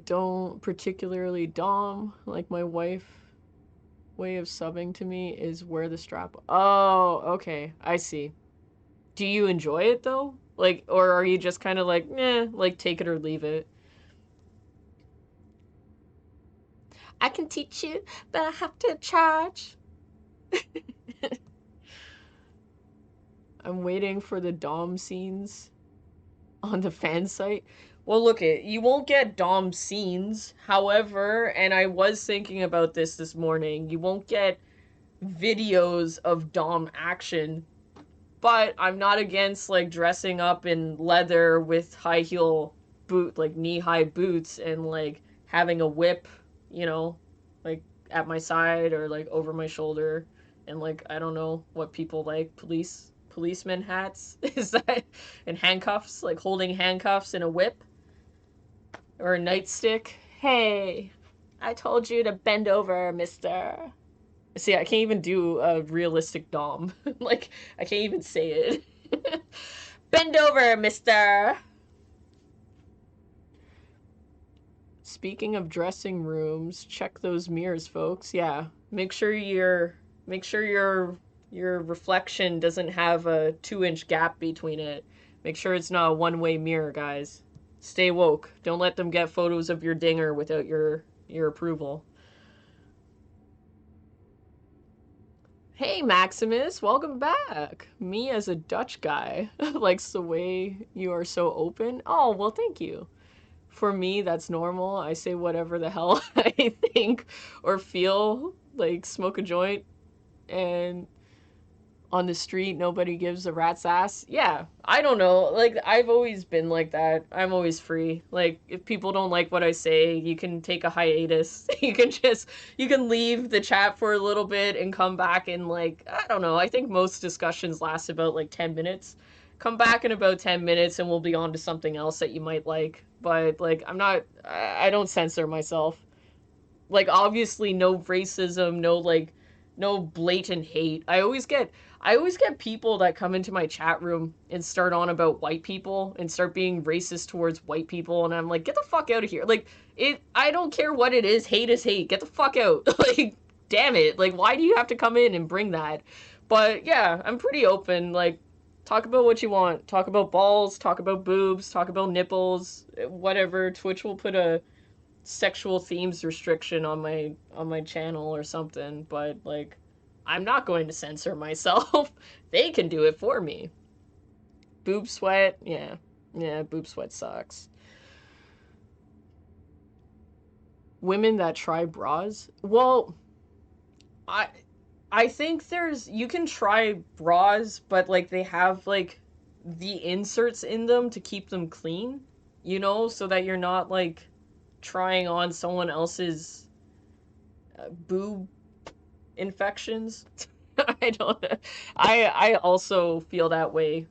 don't particularly dom, like my wife. Way of subbing to me is wear the strap. Oh, okay, I see. Do you enjoy it though? Like, or are you just kind of like, like take it or leave it? I can teach you, but I have to charge. I'm waiting for the dom scenes on the fan site. Well, look, you won't get dom scenes. However, and I was thinking about this morning, you won't get videos of dom action. But I'm not against like dressing up in leather with high heel like knee-high boots and like having a whip, you know, like at my side or like over my shoulder, and like I don't know what people like, policeman hats. Is that, and handcuffs, like holding handcuffs and a whip or a nightstick. Hey, I told you to bend over, mister. See, I can't even do a realistic dom. Like, I can't even say it. Bend over, mister! Speaking of dressing rooms, check those mirrors, folks. Yeah, make sure your reflection doesn't have a 2-inch gap between it. Make sure it's not a one-way mirror, guys. Stay woke. Don't let them get photos of your dinger without your approval. Hey, Maximus, welcome back. Me as a Dutch guy likes the way you are so open. Oh, well, thank you. For me, that's normal. I say whatever the hell I think or feel, like smoke a joint and on the street, nobody gives a rat's ass. Yeah, I don't know. Like, I've always been like that. I'm always free. Like, if people don't like what I say, you can take a hiatus. You can leave the chat for a little bit and come back in, like, I don't know. I think most discussions last about, like, 10 minutes. Come back in about 10 minutes and we'll be on to something else that you might like. But, like, I don't censor myself. Like, obviously no racism, no blatant hate. I always get people that come into my chat room and start on about white people and start being racist towards white people, and I'm like, get the fuck out of here. Like, I don't care what it is. Hate is hate. Get the fuck out. Like, damn it. Like, why do you have to come in and bring that? But yeah, I'm pretty open. Like, talk about what you want. Talk about balls, talk about boobs, talk about nipples, whatever. Twitch will put a sexual themes restriction on my channel or something, but like, I'm not going to censor myself. They can do it for me. Boob sweat, yeah. Yeah, boob sweat sucks. Women that try bras? Well, I think you can try bras, but like they have like the inserts in them to keep them clean, you know, so that you're not like trying on someone else's boob infections. I don't know. I also feel that way.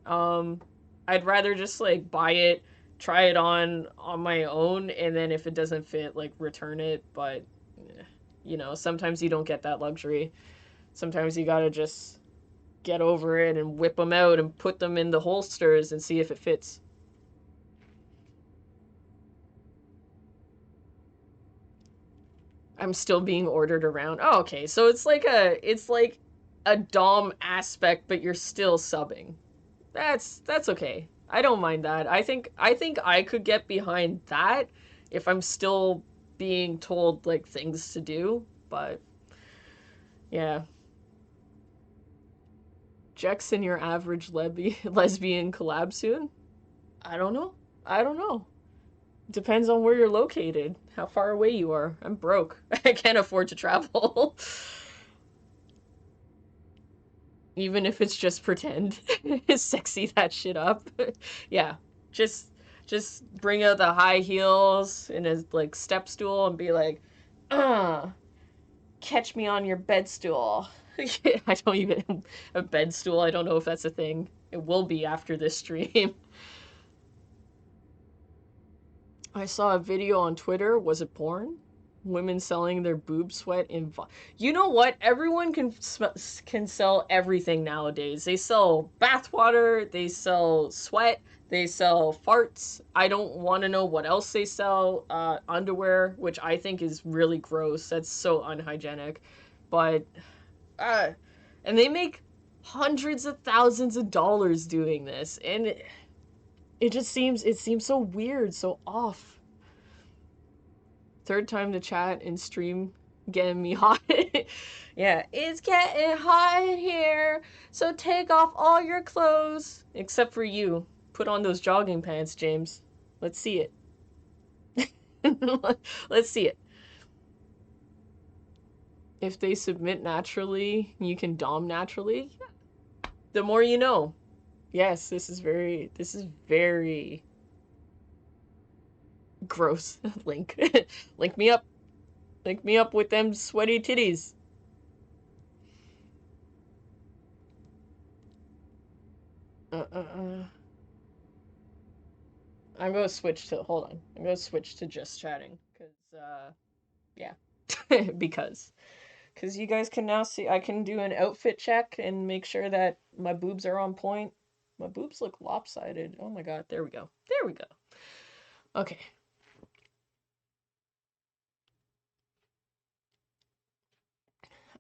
I'd rather just like buy it, try it on my own, and then if it doesn't fit, like return it. But you know, sometimes you don't get that luxury. Sometimes you gotta just get over it and whip them out and put them in the holsters and see if it fits. I'm still being ordered around. Oh, okay. So it's like a dom aspect, but you're still subbing. That's okay. I don't mind that. I think I could get behind that if I'm still being told like things to do, but yeah. Jackson, your average lesbian collab soon? I don't know. I don't know. Depends on where you're located, how far away you are. I'm broke. I can't afford to travel. Even if it's just pretend. Sexy that shit up. Yeah. Just bring out the high heels and a like step stool and be like, catch me on your bed stool. I don't even a bed stool. I don't know if that's a thing. It will be after this stream. I saw a video on Twitter. Was it porn? Women selling their boob sweat in. You know what? Everyone can sell everything nowadays. They sell bathwater. They sell sweat. They sell farts. I don't want to know what else they sell. Underwear, which I think is really gross. That's so unhygienic. But, and they make hundreds of thousands of dollars doing this, and it seems so weird, so off. Third time to chat and stream, getting me hot. Yeah, it's getting hot in here, so take off all your clothes. Except for you. Put on those jogging pants, James. Let's see it. Let's see it. If they submit naturally, you can dom naturally. The more you know. Yes, this is very gross. Link. Link me up. Link me up with them sweaty titties. I'm gonna switch to, hold on. I'm gonna switch to just chatting. Yeah. Because you guys can now see, I can do an outfit check and make sure that my boobs are on point. My boobs look lopsided. Oh my god, there we go. There we go. Okay.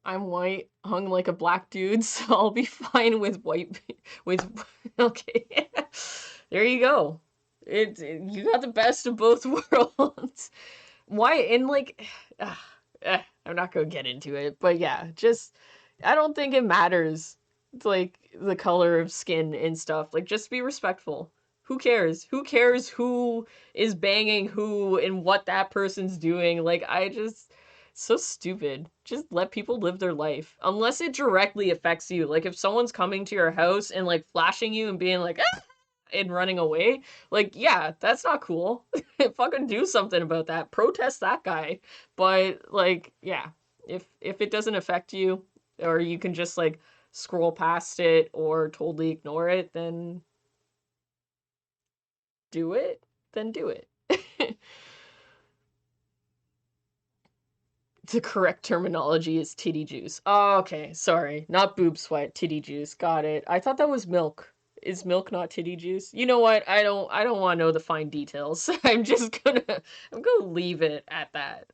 I'm white, hung like a black dude, so I'll be fine with white, with, okay. There you go. You got the best of both worlds. Why, and like, I'm not gonna get into it, but yeah, just, I don't think it matters, like, the color of skin and stuff. Like, just be respectful. Who cares? Who cares who is banging who and what that person's doing? Like, So stupid. Just let people live their life. Unless it directly affects you. Like, if someone's coming to your house and, like, flashing you and being like, ah! And running away, like, yeah, that's not cool. Fucking do something about that. Protest that guy. But, like, yeah, if it doesn't affect you, or you can just, like, scroll past it or totally ignore it, then do it. Then do it. The correct terminology is titty juice. Oh, okay, sorry. Not boob sweat, titty juice. Got it. I thought that was milk. Is milk not titty juice? You know what? I don't want to know the fine details. I'm gonna leave it at that.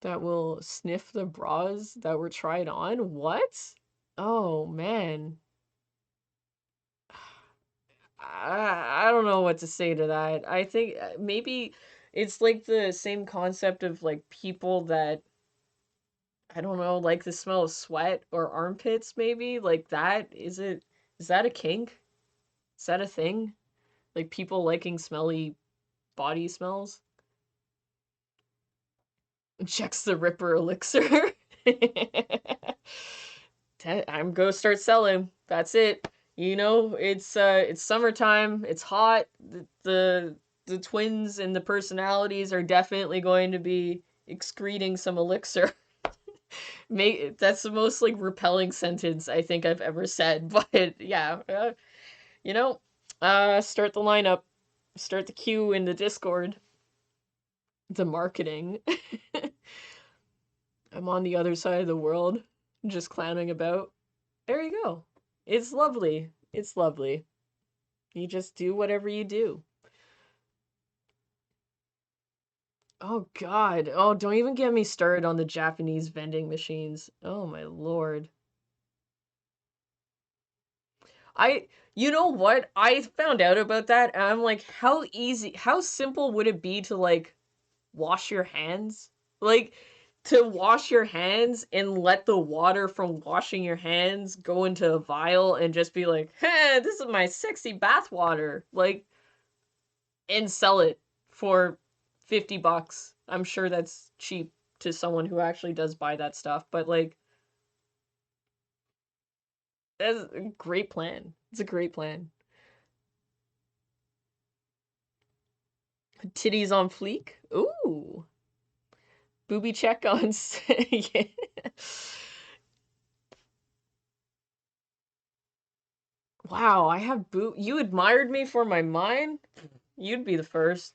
That will sniff the bras that were tried on? What? Oh man. I don't know what to say to that. I think maybe it's like the same concept of like people that I don't know, like the smell of sweat or armpits, maybe? Like that? Is that a kink? Is that a thing? Like people liking smelly body smells? Checks the Ripper elixir. I'm gonna start selling. That's it. You know, it's summertime, it's hot. The twins and the personalities are definitely going to be excreting some elixir. That's the most like repelling sentence I think I've ever said, but yeah, you know, start the lineup, start the queue in the Discord, the marketing. I'm on the other side of the world, just clowning about. There you go. It's lovely. It's lovely. You just do whatever you do. Oh God. Oh, don't even get me started on the Japanese vending machines. Oh my lord. You know what? I found out about that and I'm like, how simple would it be to like wash your hands? Like to wash your hands and let the water from washing your hands go into a vial and just be like, hey, this is my sexy bath water. Like, and sell it for $50. I'm sure that's cheap to someone who actually does buy that stuff, but like, that's a great plan. It's a great plan. Titties on fleek? Ooh. Booby check on. Yeah. Wow, I have boob. You admired me for my mind? You'd be the first.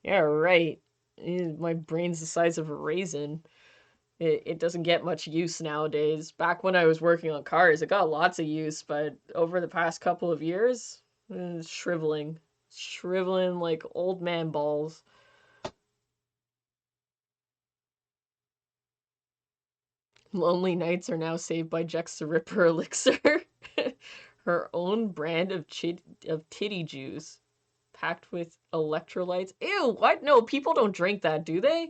Yeah, right. My brain's the size of a raisin. It doesn't get much use nowadays. Back when I was working on cars, it got lots of use, but over the past couple of years, it's shriveling. Shriveling like old man balls. Lonely nights are now saved by Jex the Ripper elixir. Her own brand of titty juice, packed with electrolytes. Ew, what? No, people don't drink that, do they?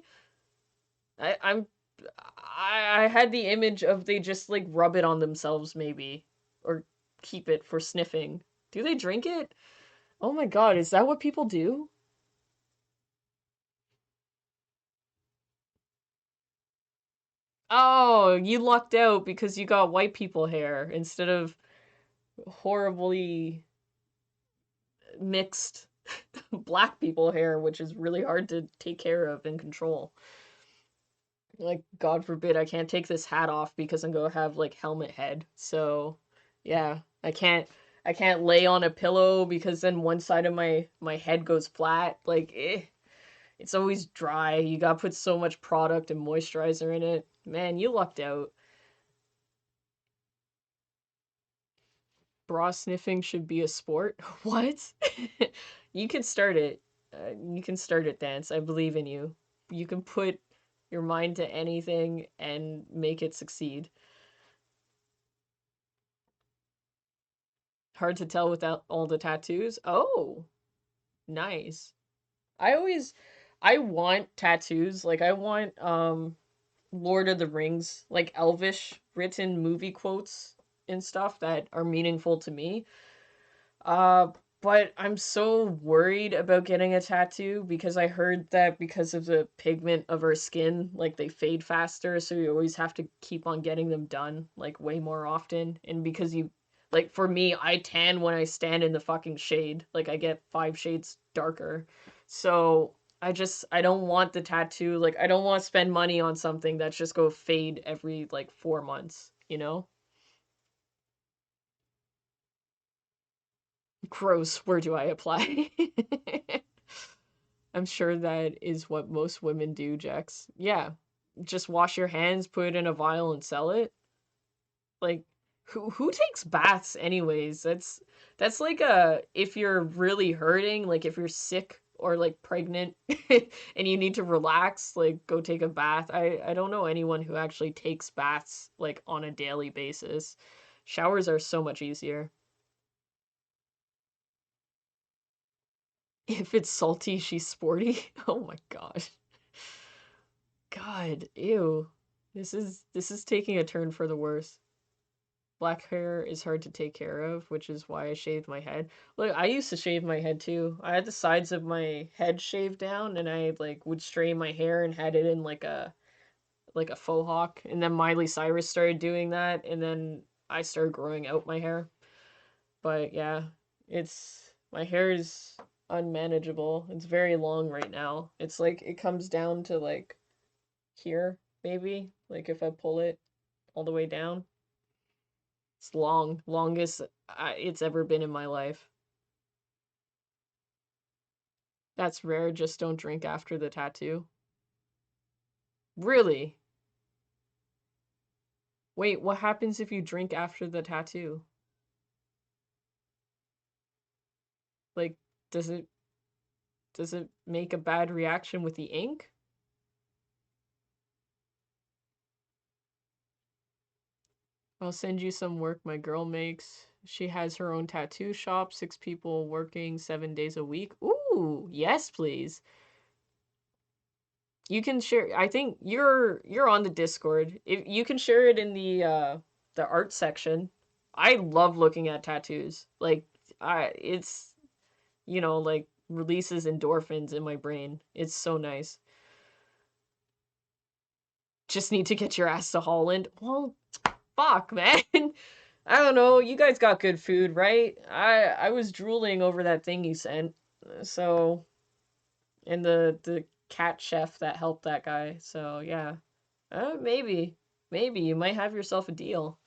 I, I'm I had the image of they just like rub it on themselves maybe or keep it for sniffing. Do they drink it? Oh my god, is that what people do? Oh, you lucked out because you got white people hair instead of horribly mixed black people hair, which is really hard to take care of and control. Like, God forbid, I can't take this hat off because I'm gonna have like helmet head. So, yeah, I can't lay on a pillow because then one side of my head goes flat. Like, it's always dry. You gotta put so much product and moisturizer in it. Man, you lucked out. Bra sniffing should be a sport. What? You can start it. You can start it, Dance. I believe in you. You can put your mind to anything and make it succeed. Hard to tell without all the tattoos. Oh, nice. I always I want tattoos. Like I want Lord of the Rings, like elvish written movie quotes and stuff that are meaningful to me. Uh But I'm so worried about getting a tattoo because I heard that because of the pigment of our skin, like they fade faster, so you always have to keep on getting them done, like way more often. And because you, like for me, I tan when I stand in the fucking shade. Like I get 5 shades darker. So I don't want the tattoo. Like I don't want to spend money on something that's just go fade every like 4 months, you know? Gross, where do I apply? I'm sure that is what most women do, Jax. Yeah. Just wash your hands, put it in a vial and sell it. Like who takes baths anyways? That's like a if you're really hurting, like if you're sick or like pregnant and you need to relax, like go take a bath. I don't know anyone who actually takes baths like on a daily basis. Showers are so much easier. If it's salty, she's sporty. Oh my god. God, ew. This is taking a turn for the worse. Black hair is hard to take care of, which is why I shaved my head. Look, I used to shave my head too. I had the sides of my head shaved down and I like would straighten my hair and had it in like a faux hawk. And then Miley Cyrus started doing that and then I started growing out my hair. But yeah, it's my hair is unmanageable. It's very long right now. It's like it comes down to like here, maybe. Like if I pull it all the way down. It's long, longest it's ever been in my life. That's rare, just don't drink after the tattoo. Really? Wait, what happens if you drink after the tattoo? Like, does it does it make a bad reaction with the ink? I'll send you some work my girl makes. She has her own tattoo shop, 6 people working 7 days a week. Ooh, yes, please. You can share. I think you're on the Discord. If you can share it in the art section. I love looking at tattoos. Like I it's like releases endorphins in my brain. It's so nice. Just need to get your ass to Holland. Well, fuck, man. I don't know. You guys got good food, right? I was drooling over that thing you sent. So, and the cat chef that helped that guy. So, yeah. Maybe. Maybe you might have yourself a deal.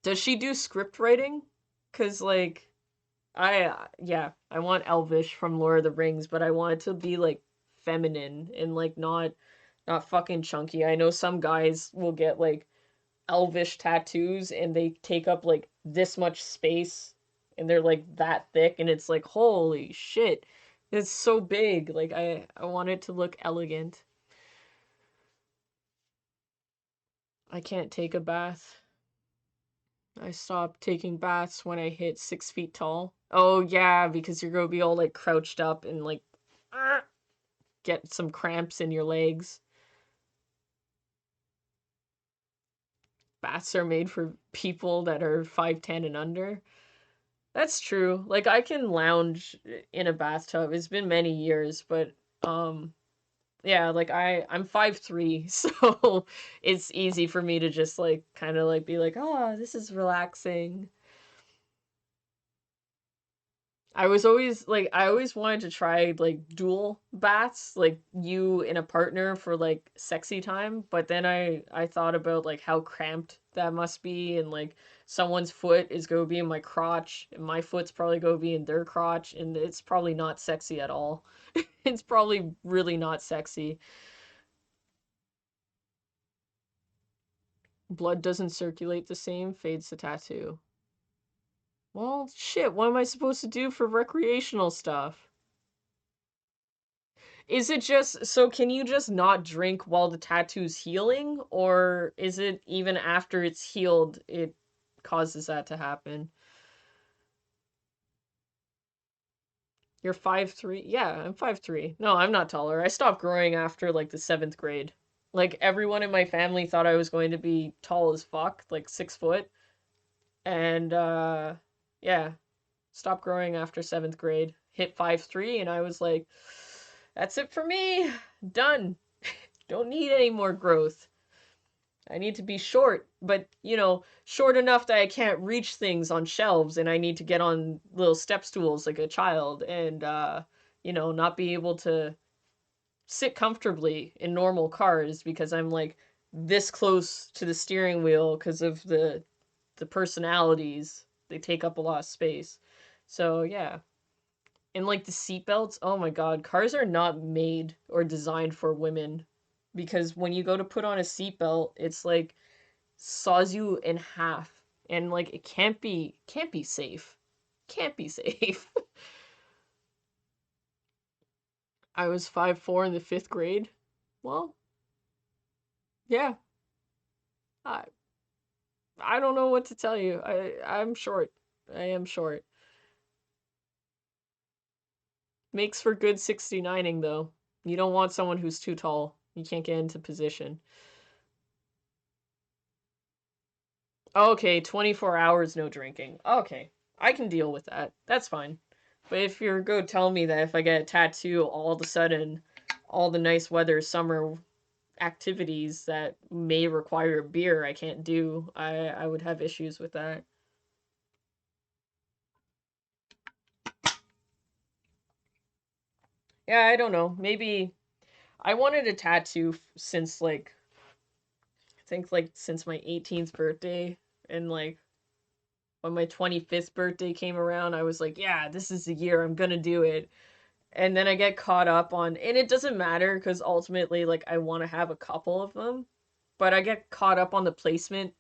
Does she do script writing? Cause like yeah, I want Elvish from Lord of the Rings, but I want it to be like feminine and like not fucking chunky. I know some guys will get like Elvish tattoos and they take up like this much space and they're like that thick and it's like holy shit. It's so big. Like I want it to look elegant. I can't take a bath. I stopped taking baths when I hit 6 feet tall. Oh yeah, because you're gonna be all like crouched up and like get some cramps in your legs. Baths are made for people that are 5'10" and under. That's true. Like I can lounge in a bathtub. It's been many years, but um yeah, like I'm 5'3", so it's easy for me to just like kind of like be like, "Oh, this is relaxing." I always wanted to try like dual baths, like you and a partner for like sexy time, but then I thought about like how cramped that must be and like someone's foot is going to be in my crotch and my foot's probably going to be in their crotch and it's probably not sexy at all. It's probably really not sexy. Blood doesn't circulate the same, fades the tattoo. Well, shit, what am I supposed to do for recreational stuff? Is it just so can you just not drink while the tattoo's healing or is it even after it's healed it causes that to happen? You're 5'3"? Yeah, I'm 5'3". No, I'm not taller. I stopped growing after like the 7th grade. Like, everyone in my family thought I was going to be tall as fuck, like 6 foot. And, yeah, stopped growing after 7th grade. Hit 5'3", and I was like, that's it for me. Done. Don't need any more growth. I need to be short, but, you know, short enough that I can't reach things on shelves and I need to get on little step stools like a child and, you know, not be able to sit comfortably in normal cars because I'm like this close to the steering wheel because of the personalities. They take up a lot of space. So, yeah. And like the seatbelts, oh my god, cars are not made or designed for women because when you go to put on a seatbelt, it's like saws you in half and like it can't be safe. Can't be safe. I was 5'4" in the 5th grade. Well, yeah. I I don't know what to tell you. I'm short. I am short. Makes for good 69ing though. You don't want someone who's too tall. You can't get into position. Okay, 24 hours no drinking. Okay, I can deal with that. That's fine. But if you're go tell me that if I get a tattoo, all of a sudden, all the nice weather summer activities that may require beer I can't do, I would have issues with that. Yeah, I don't know. Maybe I wanted a tattoo since like I think like since my 18th birthday and like when my 25th birthday came around, I was like, yeah, this is the year I'm gonna do it. And then I get caught up on, and it doesn't matter because ultimately, like, I want to have a couple of them, but I get caught up on the placement.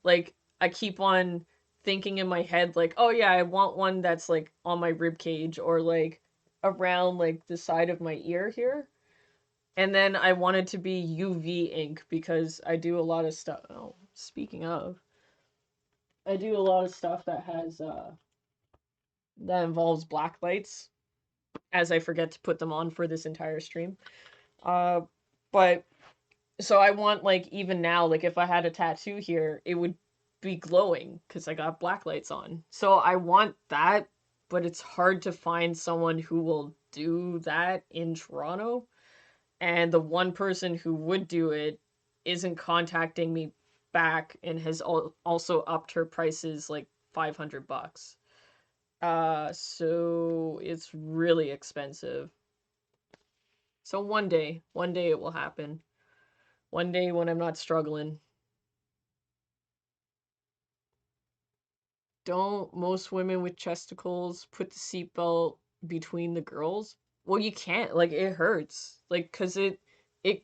Like, I keep on thinking in my head, like, oh yeah, I want one that's like on my rib cage or like around like the side of my ear here. And then I want it to be UV ink because I do a lot of stuff. Oh, speaking of, I do a lot of stuff that has that involves black lights as I forget to put them on for this entire stream. Uh, but so I want like even now, like if I had a tattoo here, it would be glowing because I got black lights on. So I want that, but it's hard to find someone who will do that in Toronto. And the one person who would do it isn't contacting me back and has also upped her prices like $500. So it's really expensive. So one day it will happen. One day when I'm not struggling. Don't most women with chesticles put the seatbelt between the girls? Well, you can't. Like it hurts. Like cuz it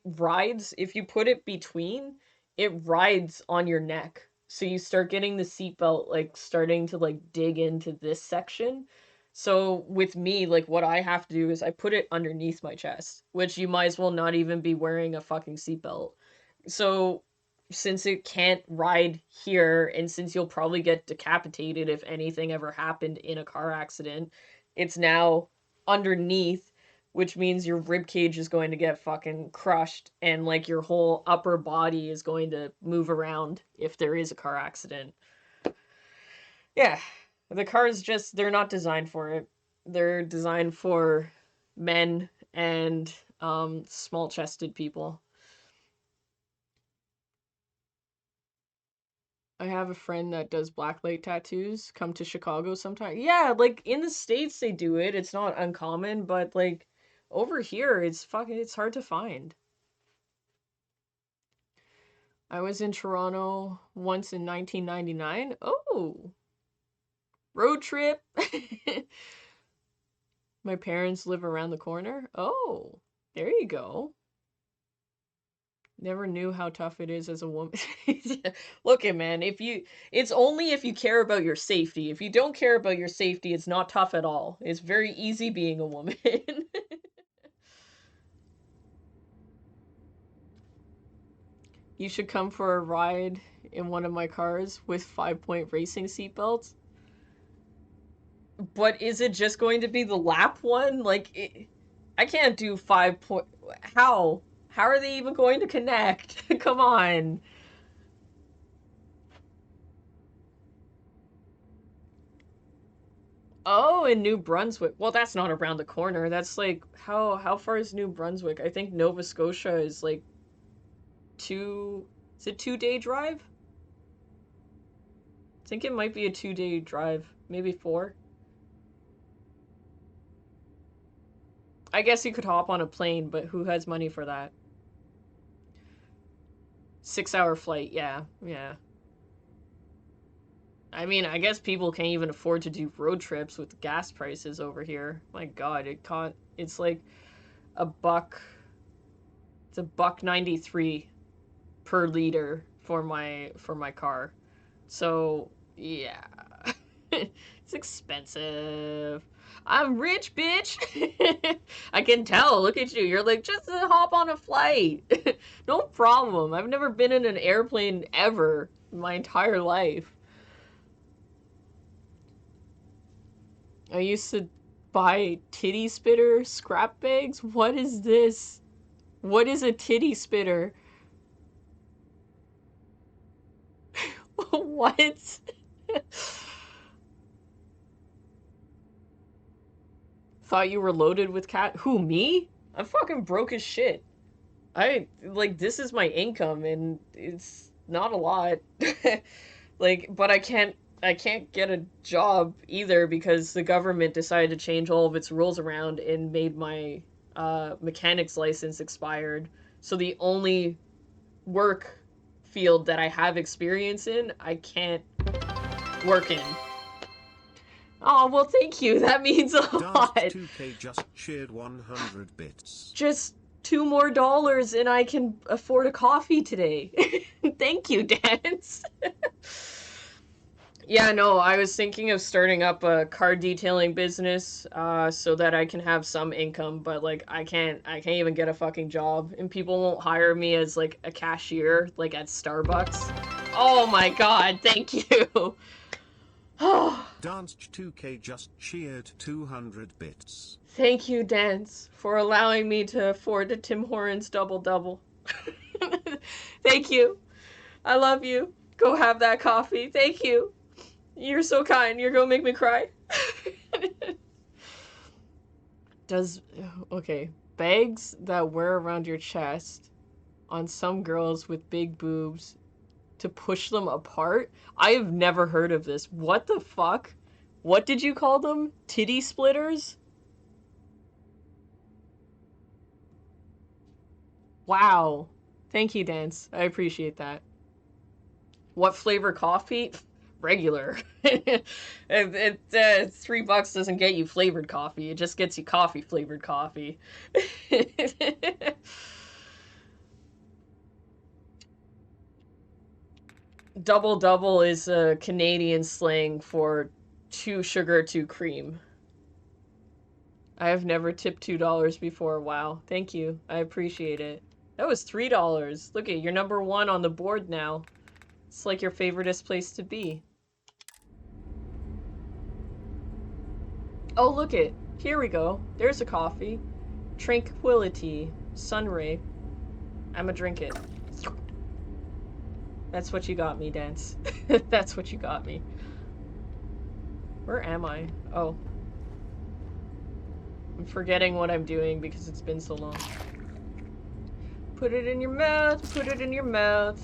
rides if you put it between, it rides on your neck. So you start getting the seatbelt like starting to like dig into this section. So with me, like what I have to do is I put it underneath my chest, which you might as well not even be wearing a fucking seatbelt. So since it can't ride here and since you'll probably get decapitated if anything ever happened in a car accident, it's now underneath, which means your rib cage is going to get fucking crushed and like your whole upper body is going to move around if there is a car accident. Yeah, the cars just they're not designed for it. They're designed for men and small-chested people. I have a friend that does blacklight tattoos. Come to Chicago sometime. Yeah, like in the States they do it. It's not uncommon, but like over here it's hard to find. I was in Toronto once in 1999. Oh, road trip. My parents live around the corner. Oh, there you go. Never knew how tough it is as a woman. Look it, man, it's only if you care about your safety. If you don't care about your safety, it's not tough at all. It's very easy being a woman. You should come for a ride in one of my cars with 5-point racing seatbelts. But is it just going to be the lap one? Like, I can't do 5 point. How? How are they even going to connect? Come on. Oh, in New Brunswick. Well, that's not around the corner. That's like, how far is New Brunswick? I think Nova Scotia is like is it 2-day drive? I think it might be a 2-day drive, maybe 4. I guess you could hop on a plane, but who has money for that? 6-hour flight, yeah. I mean, I guess people can't even afford to do road trips with gas prices over here. My God, it's like it's $1.93 per liter for my car. So, yeah. It's expensive. I'm rich, bitch. I can tell. Look at you. You're like, just hop on a flight. No problem. I've never been in an airplane ever in my entire life. I used to buy titty spitter scrap bags. What is this? What is a titty spitter? What? Thought you were loaded with cat. Who, me? I'm fucking broke as shit. This is my income and it's not a lot. But I can't get a job either because the government decided to change all of its rules around and made my mechanic's license expired. So the only work field that I have experience in, I can't work in. Oh, well, thank you. That means a lot. 2K just cheered 100 bits. Just $2 more and I can afford a coffee today. Thank you, Dance. Yeah, no, I was thinking of starting up a car detailing business so that I can have some income, but like I can't even get a fucking job and people won't hire me as like a cashier like at Starbucks. Oh my God, thank you. Dance 2K just cheered 200 bits. Thank you, Dance, for allowing me to afford a Tim Hortons double-double. Thank you. I love you. Go have that coffee. Thank you. You're so kind. You're gonna make me cry. Okay. Bags that wear around your chest on some girls with big boobs to push them apart? I have never heard of this. What the fuck? What did you call them? Titty splitters? Wow. Thank you, Dance. I appreciate that. What flavor coffee? Regular. $3 doesn't get you flavored coffee. It just gets you coffee flavored coffee. Double-double is a Canadian slang for 2 sugar, 2 cream. I have never tipped $2 before. Wow. Thank you. I appreciate it. That was $3. Look at, you're number 1 on the board now. It's like your favoriteest place to be. Oh, look it. Here we go. There's a coffee. Tranquility. Sunray. I'ma drink it. That's what you got me, Dance. That's what you got me. Where am I? Oh. I'm forgetting what I'm doing because it's been so long. Put it in your mouth. Put it in your mouth.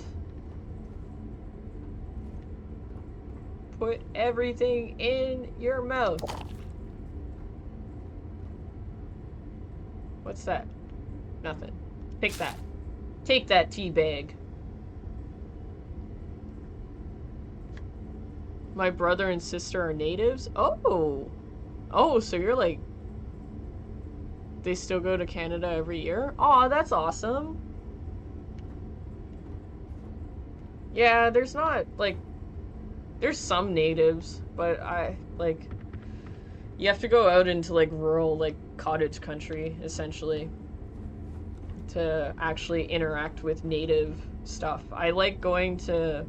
Put everything in your mouth. What's that? Nothing. Take that. Take that tea bag. My brother and sister are natives? Oh! Oh, so you're like... They still go to Canada every year? Aw, that's awesome. Yeah, there's not, like... There's some natives, but you have to go out into, like, rural, like, cottage country, essentially, to actually interact with native stuff. I like going to...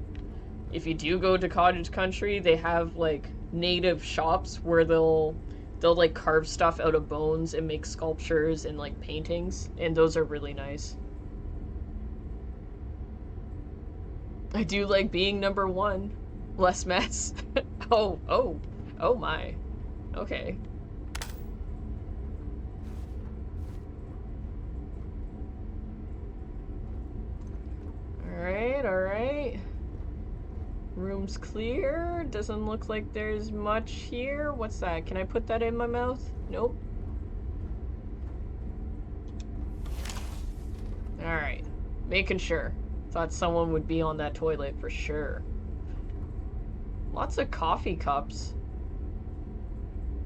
If you do go to cottage country, they have, like, native shops where they'll like, carve stuff out of bones and make sculptures and, like, paintings, and those are really nice. I do like being number one. Less mess. Oh my. Okay. Alright. Room's clear. Doesn't look like there's much here. What's that? Can I put that in my mouth? Nope. Alright. Making sure. Thought someone would be on that toilet for sure. Lots of coffee cups.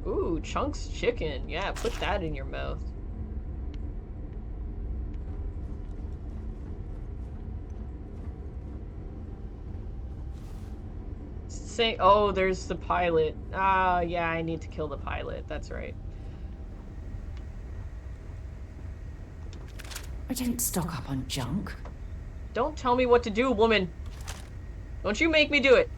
Ooh, Chunks chicken. Yeah, put that in your mouth. Say, oh, there's the pilot. Ah, yeah, I need to kill the pilot. That's right. I don't stock up on junk. Don't tell me what to do, woman. Don't you make me do it.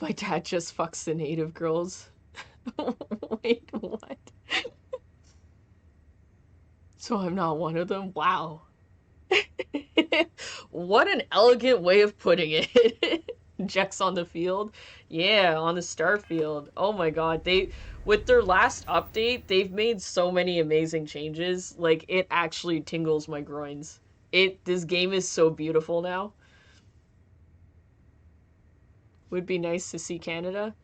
My dad just fucks the native girls. Wait, what? So I'm not one of them? Wow. What an elegant way of putting it. Jex on the field. Yeah, on the Starfield. Oh my god. With their last update, they've made so many amazing changes. Like, it actually tingles my groins. This game is so beautiful now. Would be nice to see Canada.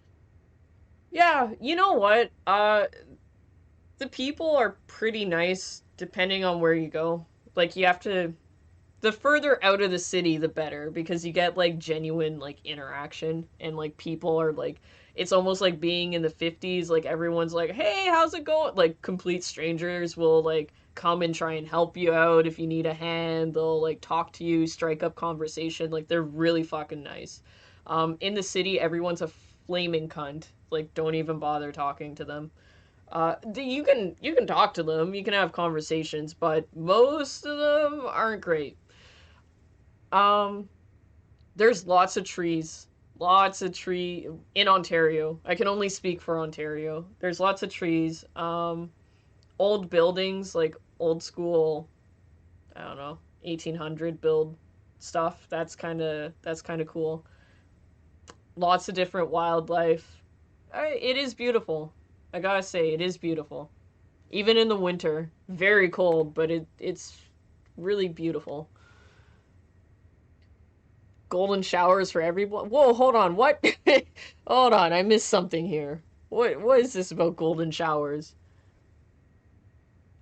Yeah, you know what? The people are pretty nice depending on where you go. Like, you have to... The further out of the city, the better, because you get, like, genuine, like, interaction, and, like, people are, like... It's almost like being in the 50s, like, everyone's like, hey, how's it going? Like, complete strangers will, like, come and try and help you out if you need a hand. They'll, like, talk to you, strike up conversation. Like, they're really fucking nice. In the city, everyone's a flaming cunt. Like, don't even bother talking to them. You can talk to them, you can have conversations, but most of them aren't great. There's lots of trees. Lots of tree in Ontario. I can only speak for Ontario. There's lots of trees. Old buildings, like old school, I don't know, 1800 build stuff. That's kind of cool. Lots of different wildlife. It is beautiful. I gotta say, it is beautiful. Even in the winter. Very cold, but it's really beautiful. Golden showers for everyone. Whoa, hold on. What? Hold on, I missed something here. What is this about golden showers?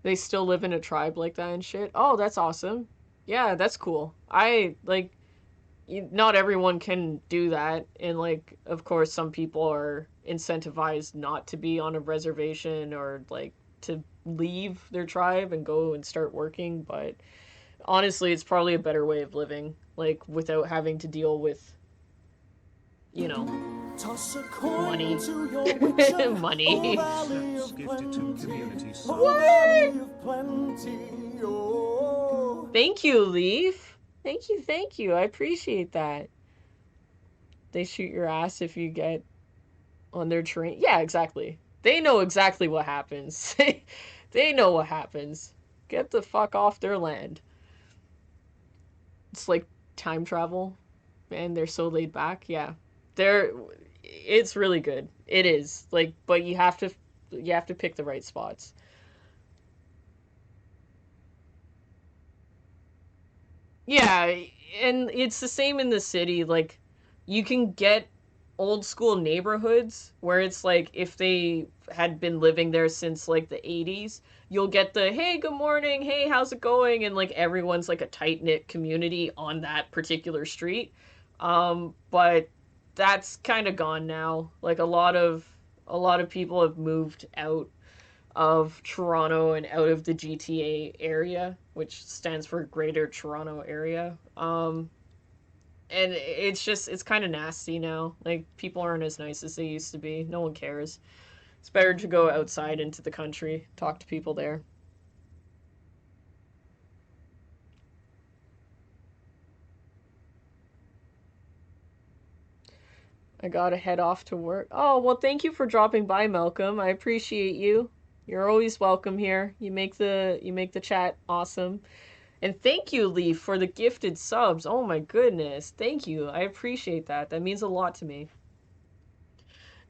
They still live in a tribe like that and shit? Oh, that's awesome. Yeah, that's cool. Not everyone can do that, and, like, of course, some people are incentivized not to be on a reservation or, like, to leave their tribe and go and start working, but honestly, it's probably a better way of living, like, without having to deal with, you know, money. Money. Snaps gifted to community What? Thank you, Leaf. Thank you. I appreciate that. They shoot your ass if you get on their train. Yeah, exactly. They know exactly what happens. They know what happens. Get the fuck off their land. It's like time travel, and they're so laid back. Yeah. It's really good. It is. Like, but you have to pick the right spots. Yeah, and it's the same in the city. Like, you can get old school neighborhoods where it's like if they had been living there since like the 80s, you'll get the hey, good morning, hey, how's it going? And like everyone's like a tight knit community on that particular street. But that's kind of gone now. Like a lot of people have moved out of Toronto and out of the GTA area, which stands for Greater Toronto Area. And it's kind of nasty now. Like, people aren't as nice as they used to be. No one cares. It's better to go outside into the country, talk to people there. I gotta head off to work. Oh, well, thank you for dropping by, Malcolm. I appreciate you. You're always welcome here. You make the chat awesome. And thank you, Leaf, for the gifted subs. Oh my goodness. Thank you. I appreciate that. That means a lot to me.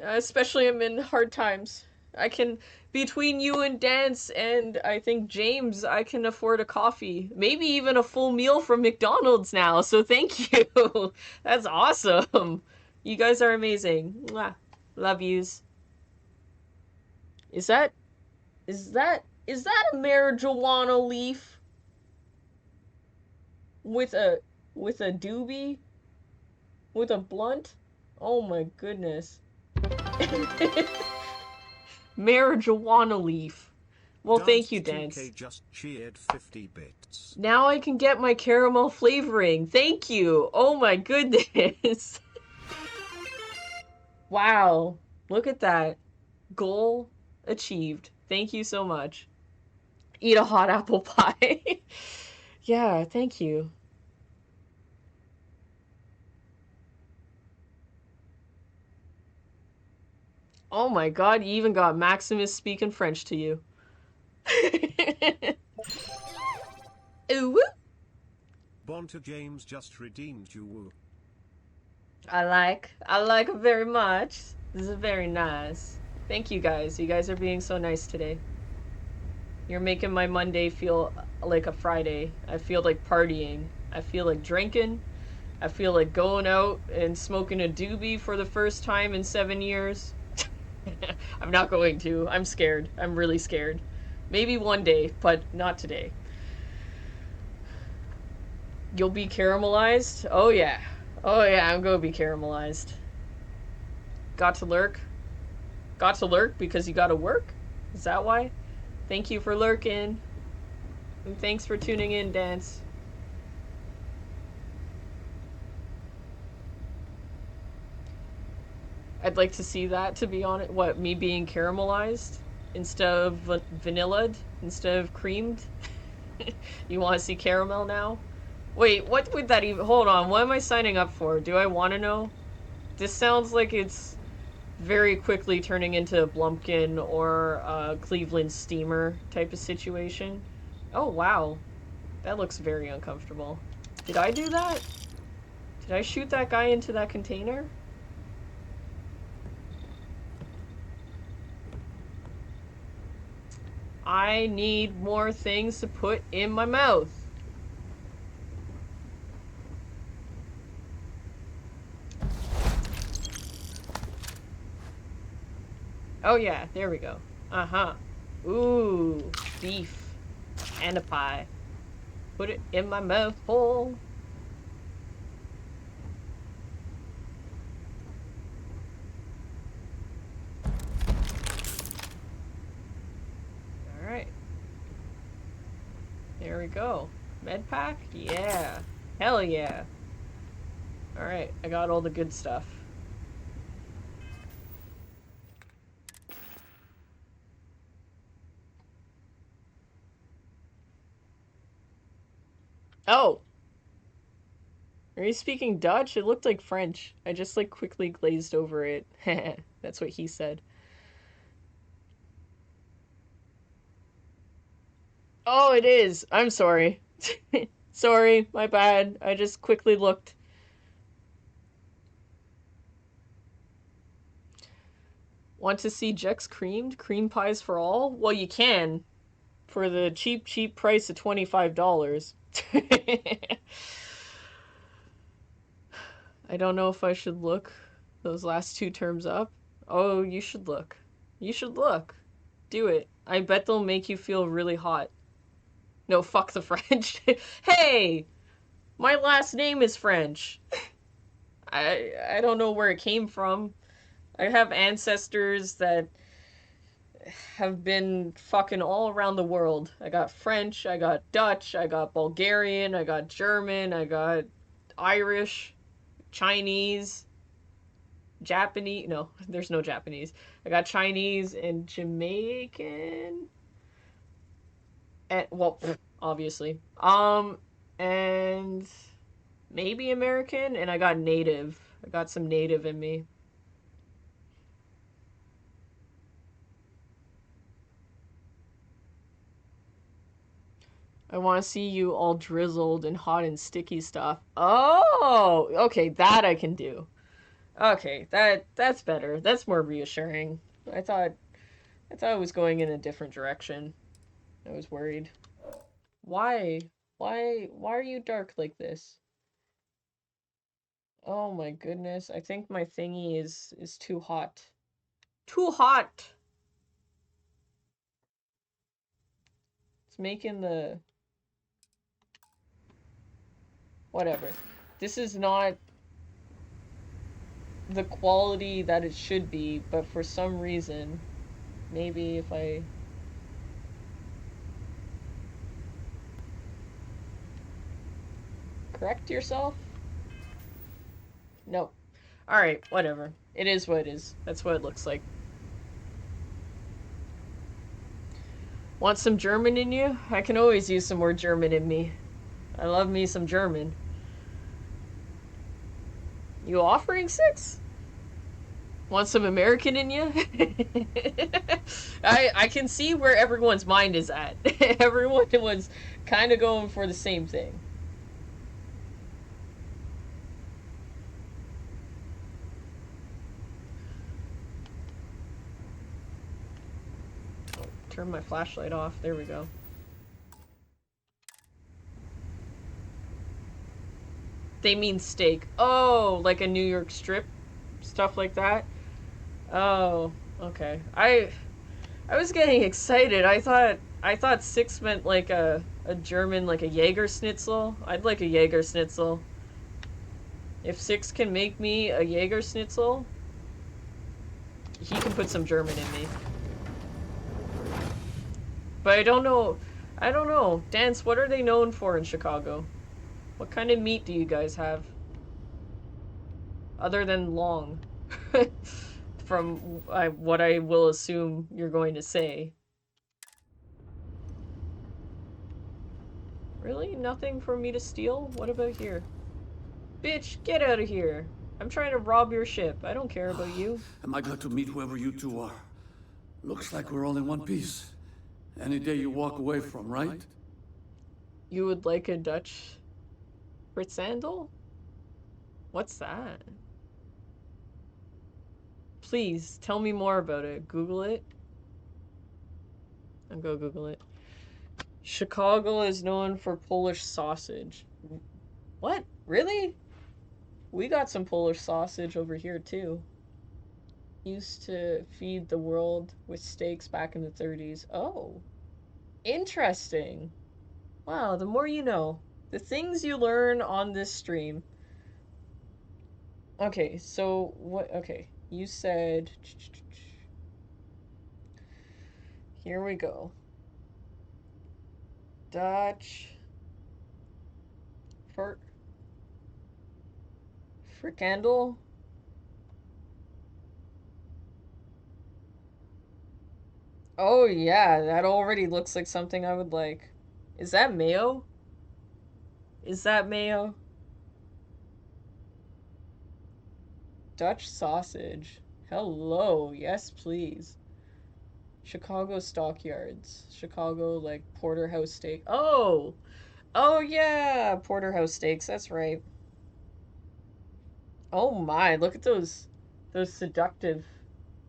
Especially I'm in hard times. I can, between you and Dance and I think James, I can afford a coffee. Maybe even a full meal from McDonald's now, so thank you. That's awesome. You guys are amazing. Mwah. Love yous. Is that a marijuana leaf? With a doobie? With a blunt? Oh my goodness. Marijuana leaf. Well, thank you, Dance. 2K just cheered 50 bits. Now I can get my caramel flavoring. Thank you. Oh my goodness. Wow. Look at that. Goal achieved. Thank you so much. Eat a hot apple pie. Yeah, thank you. Oh my god, you even got Maximus speaking French to you. Ooh. Bonta James just redeemed you. Woo. I like it very much. This is very nice. Thank you guys. You guys are being so nice today. You're making my Monday feel like a Friday. I feel like partying. I feel like drinking. I feel like going out and smoking a doobie for the first time in 7 years. I'm not going to. I'm scared. I'm really scared. Maybe one day, but not today. You'll be caramelized? Oh yeah. Oh yeah, I'm gonna be caramelized. Got to lurk? Got to lurk because you gotta work? Is that why? Thank you for lurking. And thanks for tuning in, Dance. I'd like to see that, to be honest. What, me being caramelized? Instead of vanilla'd? Instead of creamed? You want to see caramel now? Wait, what would that even... Hold on, what am I signing up for? Do I want to know? This sounds like it's very quickly turning into a Blumpkin or a Cleveland Steamer type of situation. Oh, wow. That looks very uncomfortable. Did I do that? Did I shoot that guy into that container? I need more things to put in my mouth. Oh yeah, there we go. Uh-huh. Ooh, beef and a pie. Put it in my mouth hole. Alright. There we go. Med pack? Yeah. Hell yeah. Alright, I got all the good stuff. Oh! Are you speaking Dutch? It looked like French. I just like quickly glazed over it. That's what he said. Oh, it is. I'm sorry. Sorry, my bad. I just quickly looked. Want to see Jex creamed? Cream pies for all? Well, you can. For the cheap price of $25. I don't know if I should look those last two terms up. Oh, you should look. You should look. Do it. I bet they'll make you feel really hot. No, fuck the French. Hey! My last name is French. I don't know where it came from. I have ancestors that have been fucking all around the world. I got French, I got Dutch, I got Bulgarian, I got German, I got Irish, Chinese, Japanese. No, there's no Japanese. I got Chinese and Jamaican. And, well, obviously. And maybe American, and I got native. I got some native in me. I want to see you all drizzled and hot and sticky stuff. Oh, okay, that I can do. Okay, that's better. That's more reassuring. I thought it was going in a different direction. I was worried. Why? Why are you dark like this? Oh my goodness. I think my thingy is too hot. Too hot. It's making the whatever. This is not the quality that it should be, but for some reason, maybe if I correct yourself? Nope. Alright, whatever. It is what it is. That's what it looks like. Want some German in you? I can always use some more German in me. I love me some German. You offering 6? Want some American in you? I can see where everyone's mind is at. Everyone was kind of going for the same thing. Turn my flashlight off. There we go. They mean steak. Oh, like a New York strip? Stuff like that? Oh, okay. I was getting excited. I thought 6 meant like a German, like a Jaeger Schnitzel. I'd like a Jaeger Schnitzel. If 6 can make me a Jaeger Schnitzel, he can put some German in me. But I don't know. Dance, what are they known for in Chicago? What kind of meat do you guys have? Other than long. From what I will assume you're going to say. Really? Nothing for me to steal? What about here? Bitch, get out of here. I'm trying to rob your ship. I don't care about you. Am I glad to meet whoever you two are? Looks like we're all in one piece. Any day you walk away from, right? You would like a Dutch Britsandel? What's that? Please, tell me more about it. Google it. I'll go Google it. Chicago is known for Polish sausage. What? Really? We got some Polish sausage over here, too. Used to feed the world with steaks back in the 30s. Oh. Interesting. Wow, the more you know. The things you learn on this stream. Okay, so what? Okay, you said. Here we go. Dutch. Frikandel? Oh yeah, that already looks like something I would like. Is that mayo? Is that mayo? Dutch sausage. Hello, yes please. Chicago stockyards. Chicago, like, porterhouse steak. Oh! Oh yeah! Porterhouse steaks, that's right. Oh my, look at those seductive,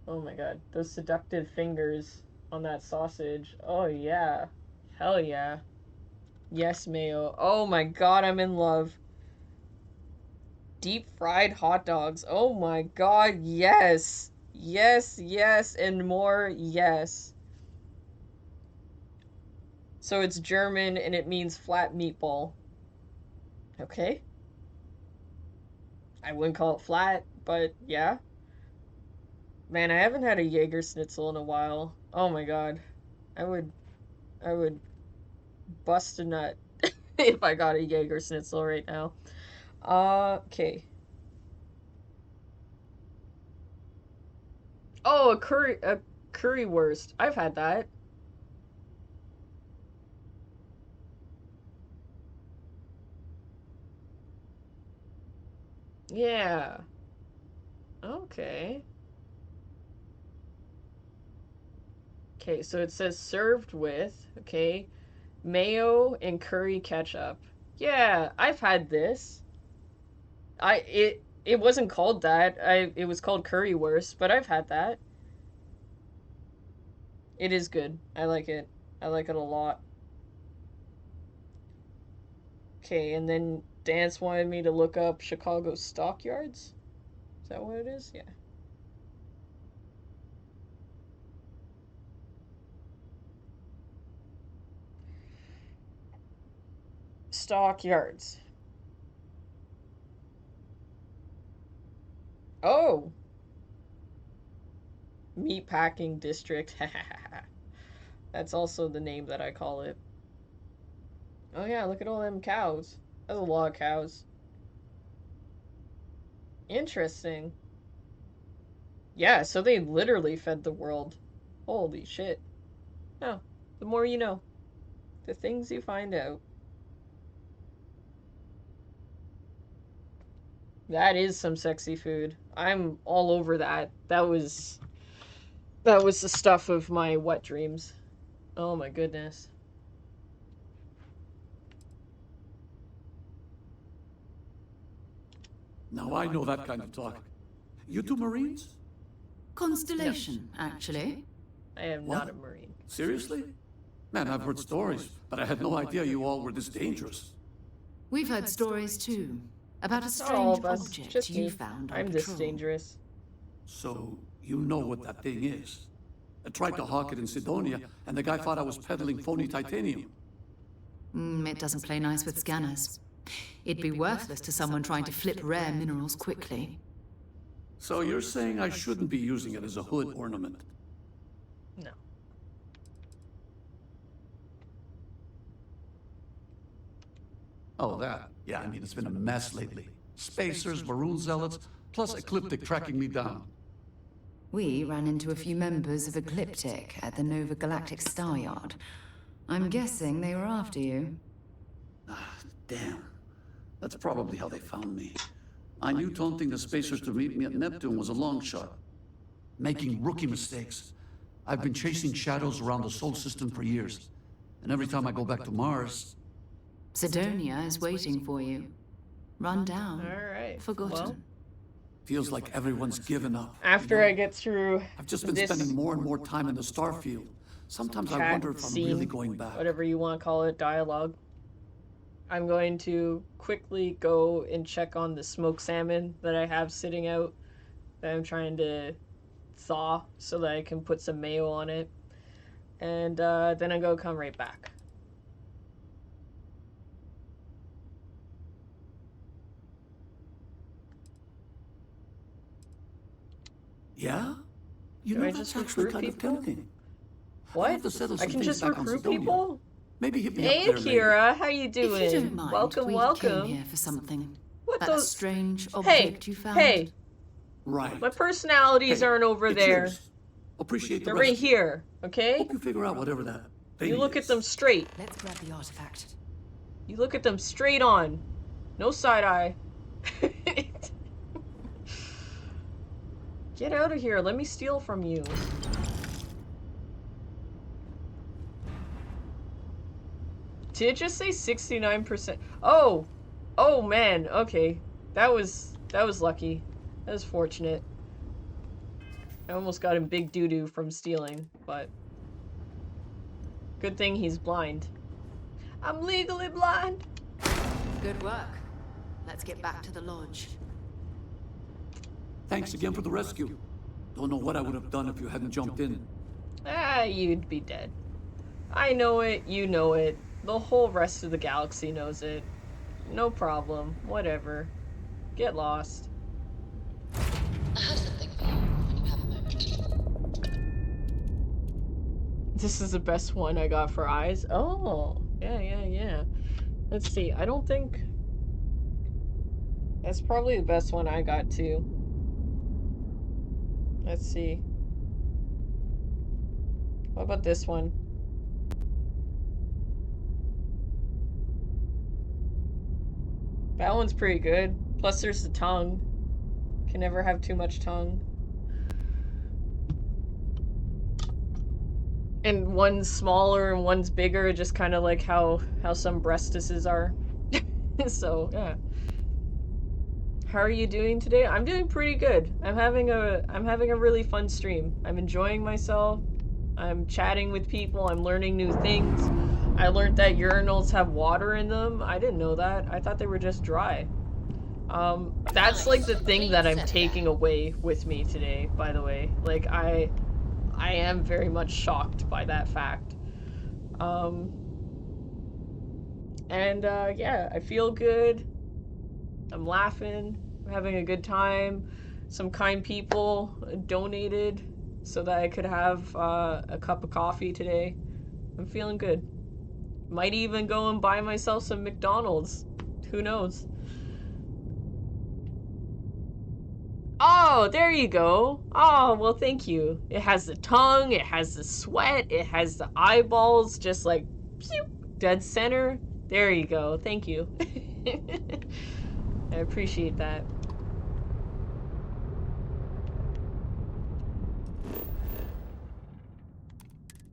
oh my god, those seductive fingers on that sausage. Oh yeah. Hell yeah. Yes, mayo. Oh my god, I'm in love. Deep fried hot dogs. Oh my god, yes. Yes, yes, and more yes. So it's German and it means flat meatball. Okay. I wouldn't call it flat, but yeah. Man, I haven't had a Jaeger Schnitzel in a while. Oh my god. I would bust a nut if I got a Jaeger Schnitzel right now. Okay. Oh, a currywurst. I've had that. Yeah. Okay. Okay, so it says served with, okay, Mayo and curry ketchup. Yeah, I've had this. It wasn't called that. It was called currywurst, but I've had that. It is good. I like it. I like it a lot. Okay, and then Dance wanted me to look up Chicago stockyards. Is that what it is? Yeah. Stockyards. Oh! Meatpacking district. That's also the name that I call it. Oh yeah, look at all them cows. That's a lot of cows. Interesting. Yeah, so they literally fed the world. Holy shit. Oh, the more you know. The things you find out. That is some sexy food. I'm all over that. That was the stuff of my wet dreams. Oh my goodness. Now I know that kind of talk. You two Marines? Constellation, actually. I am not a Marine. Seriously? Man, I've heard stories, but I had no idea you all were this dangerous. We've heard stories too. About a Not all strange of us, object just you me. found on I'm this patrol. dangerous. So, you know what that thing is? I tried to hawk it in Sidonia, and the guy thought I was peddling phony titanium. It doesn't play nice with scanners. It'd be worthless to someone trying to flip rare minerals quickly. So you're saying I shouldn't be using it as a hood ornament? No. Oh, that. Yeah, I mean, it's been a mess lately. Spacers, Maroon Zealots, plus Ecliptic tracking me down. We ran into a few members of Ecliptic at the Nova Galactic Star Yard. I'm guessing they were after you. Damn. That's probably how they found me. I knew taunting the Spacers to meet me at Neptune was a long shot. Making rookie mistakes. I've been chasing shadows around the Sol system for years. And every time I go back to Mars... Sidonia is waiting for you. Run down. Alright. Forgotten. Well, Feels like everyone's given up. after I get through I've just been this spending more and more time in the Starfield. Sometimes I chat, wonder if I'm scene, really going back. whatever you want to call it, dialogue, I'm going to quickly go and check on the smoked salmon that I have sitting out that I'm trying to thaw so that I can put some mayo on it. And then I'm going to come right back. Yeah? You Do know, I that's just actually recruit kind of people? tempting. What? have to settle I some can things just back on recruit Sidonia. people? Maybe hit me Hey, up there later. Kira, how you doing? If you don't mind, welcome, we welcome. came here for something. What That those strange Hey, object you found. hey, Right. my personalities Hey, aren't over it's there. yours. Appreciate the They're right rescue. here, okay? Hope you figure out whatever that thing You look is. at them straight. Let's grab the artifact. You look at them straight on. No side eye. Get out of here. Let me steal from you. Did it just say 69%? Oh! Oh man, okay. That was lucky. That was fortunate. I almost got him big doo-doo from stealing, but good thing he's blind. I'm legally blind. Good work. Let's get back to the lodge. Thanks again for the rescue. Don't know what I would have done if you hadn't jumped in. Ah, you'd be dead. I know it, you know it. The whole rest of the galaxy knows it. No problem. Whatever. Get lost. I have something for you when you have a moment. This is the best one I got for eyes. Oh, yeah. Let's see. I don't think... That's probably the best one I got too. Let's see. What about this one? That one's pretty good. Plus there's the tongue. Can never have too much tongue. And one's smaller and one's bigger, just kind of like how some breastises are. So, yeah. How are you doing today? I'm doing pretty good. I'm having a really fun stream. I'm enjoying myself. I'm chatting with people. I'm learning new things. I learned that urinals have water in them. I didn't know that. I thought they were just dry. That's like the thing that I'm taking away with me today, by the way. Like, I am very much shocked by that fact. Yeah, I feel good. I'm laughing. I'm having a good time. Some kind people donated so that I could have a cup of coffee today. I'm feeling good. Might even go and buy myself some McDonald's. Who knows? Oh, there you go. Oh, well, thank you. It has the tongue, it has the sweat, it has the eyeballs, just like, pew, dead center. There you go. Thank you. I appreciate that.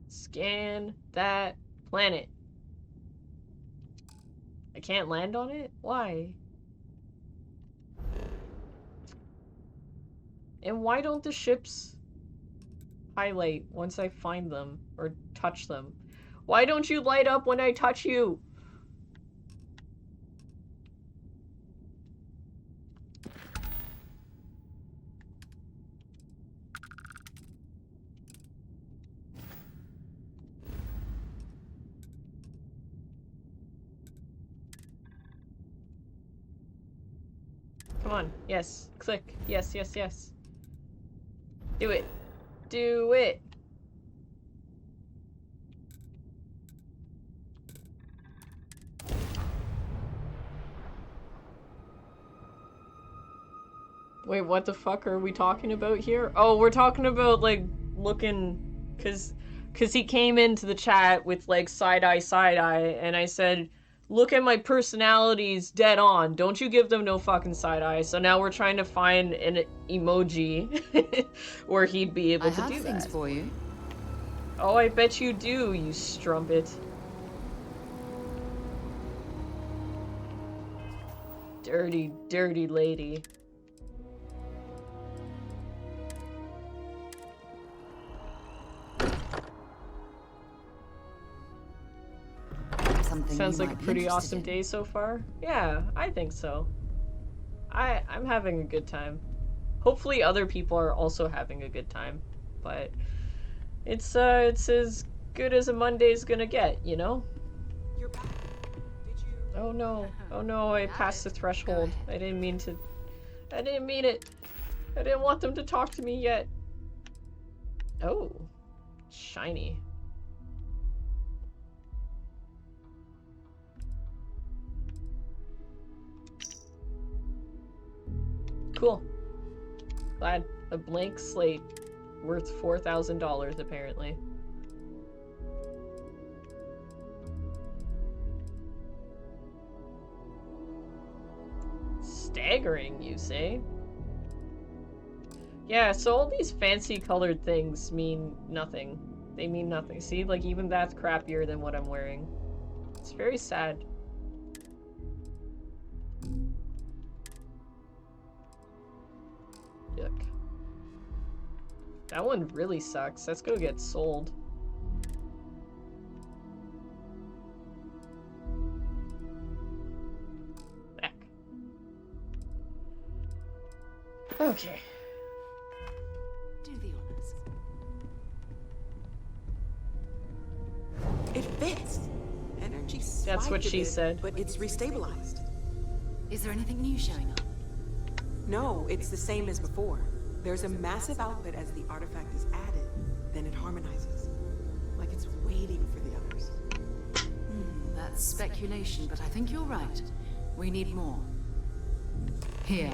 Scan that planet. I can't land on it? Why? And why don't the ships highlight once I find them or touch them? Why don't you light up when I touch you? Come on. Yes. Click. Yes, yes, yes. Do it. Do it. Wait, what the fuck are we talking about here? Oh, we're talking about, like, looking... Cause he came into the chat with, like, side-eye, and I said, look at my personalities dead on. Don't you give them no fucking side-eye. So now we're trying to find an emoji where he'd be able to do that. I have things for you. Oh, I bet you do, you strumpet. Dirty, dirty lady. Sounds like a pretty awesome day so far. Yeah, I think so. I'm having a good time. Hopefully other people are also having a good time. But it's as good as a Monday's gonna get, you know? Oh no. Oh no, I passed the threshold. I didn't mean to. I didn't mean it. I didn't want them to talk to me yet. Oh. Shiny. Cool. Glad. A blank slate worth $4,000 apparently. Staggering, you say? Yeah, so all these fancy colored things mean nothing. They mean nothing. See, like even that's crappier than what I'm wearing. It's very sad. Yuck. That one really sucks. Let's go get sold. Back. Okay. Do the honors. It fits. Energy That's what spiked a she bit, said. but it's restabilized. Is there anything new showing up? No, it's the same as before. There's a massive output as the artifact is added, then it harmonizes. Like it's waiting for the others. That's speculation, but I think you're right. We need more. Here.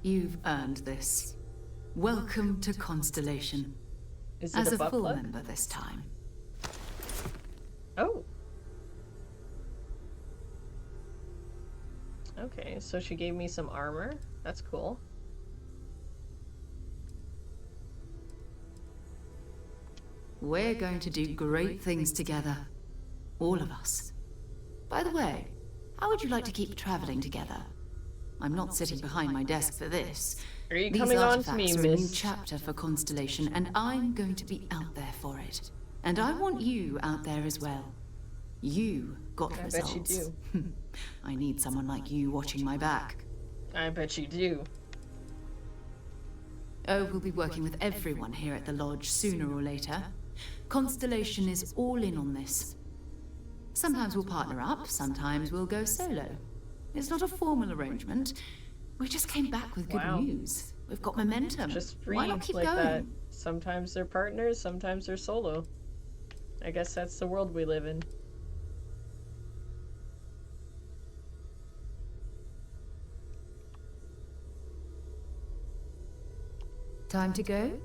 You've earned this. Welcome to Constellation. Is it as a a butt full plug? member this time. Oh. Okay, so she gave me some armor. That's cool. We're going to do great things together. All of us. By the way, how would you like to keep traveling together? I'm not sitting behind my desk for this. Are you These coming on artifacts to me, are a new miss? chapter for Constellation, and I'm going to be out there for it. And I want you out there as well. You got I results. bet you do. I need someone like you watching my back. I bet you do. Oh, we'll be working with everyone here at the lodge sooner or later. Constellation is all in on this. Sometimes we'll partner up, sometimes we'll go solo. It's not a formal arrangement. We just came back with good news. We've got momentum. Just Why not read keep like going? that. Sometimes they're partners, sometimes they're solo. I guess that's the world we live in. Time to go?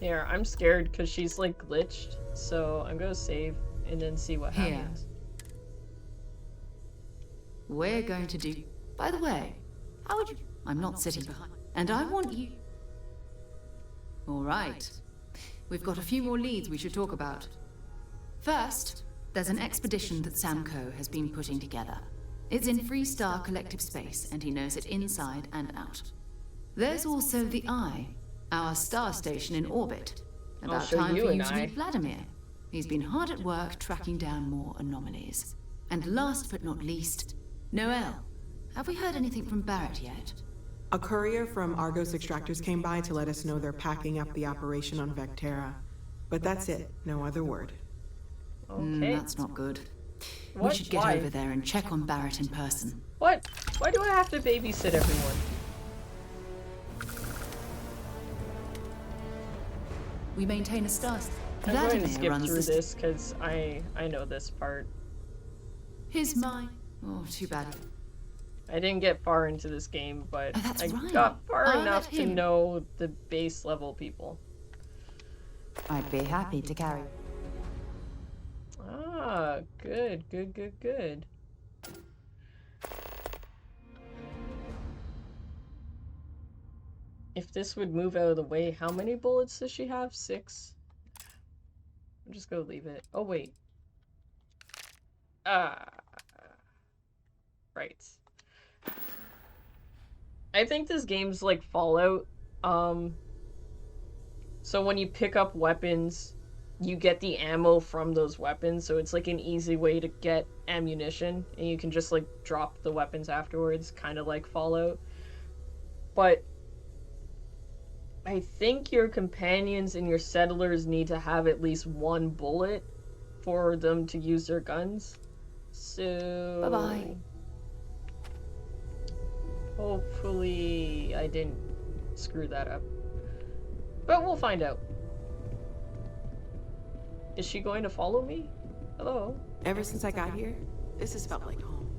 Here, I'm scared because she's like glitched, so I'm gonna save and then see what Here. happens. We're going to do... By the way, how would you... I'm not sitting behind. And I want you... All right. We've got a few more leads we should talk about. First, there's an expedition that Samco has been putting together. It's in Freestar Collective Space, and he knows it inside and out. There's also the Eye, our star station in orbit. About show time you for an you to eye. meet Vladimir. He's been hard at work tracking down more anomalies. And last but not least, Noel. Have we heard anything from Barrett yet? A courier from Argos Extractors came by to let us know they're packing up the operation on Vectera. But that's it, no other word. Okay. That's not good. What? We should get Why? over there and check on Barrett in person. What? Why do I have to babysit everyone? We maintain a star. I'm going to Vladimir skip runs through the this because I know this part. His mine. Oh, too bad. I didn't get far into this game, but that's I right. got far I'll enough let to him. know the base level people. I'd be happy to carry. Ah, good, good, good, good. If this would move out of the way, how many bullets does she have? 6? I'm just gonna leave it. Oh, wait. Ah. Right. I think this game's like Fallout. So when you pick up weapons, you get the ammo from those weapons, so it's like an easy way to get ammunition, and you can just like drop the weapons afterwards, kind of like Fallout. But I think your companions and your settlers need to have at least 1 bullet for them to use their guns. So... Bye-bye. Hopefully I didn't screw that up. But we'll find out. Is she going to follow me? Hello? Ever since I got here, this has felt like home.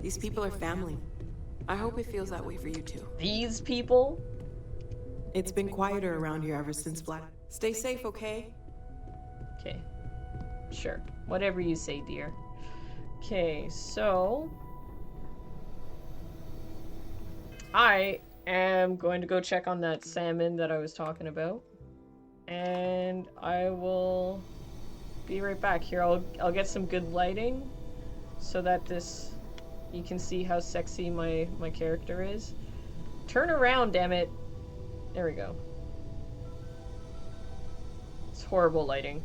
These people are family. I hope it feels that way for you too. These people? It's been quieter around here ever since Vlad. Stay safe, okay? Okay. Sure. Whatever you say, dear. Okay, so... I am going to go check on that salmon that I was talking about. And I will be right back here. I'll get some good lighting so that you can see how sexy my character is. Turn around, damn it. There we go. It's horrible lighting.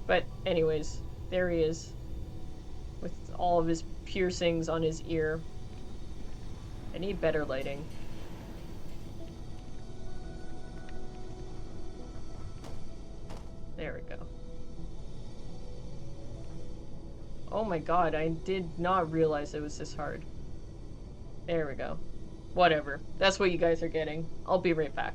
But anyways, there he is. With all of his piercings on his ear. I need better lighting. There we go. Oh my god, I did not realize it was this hard. There we go. Whatever. That's what you guys are getting. I'll be right back.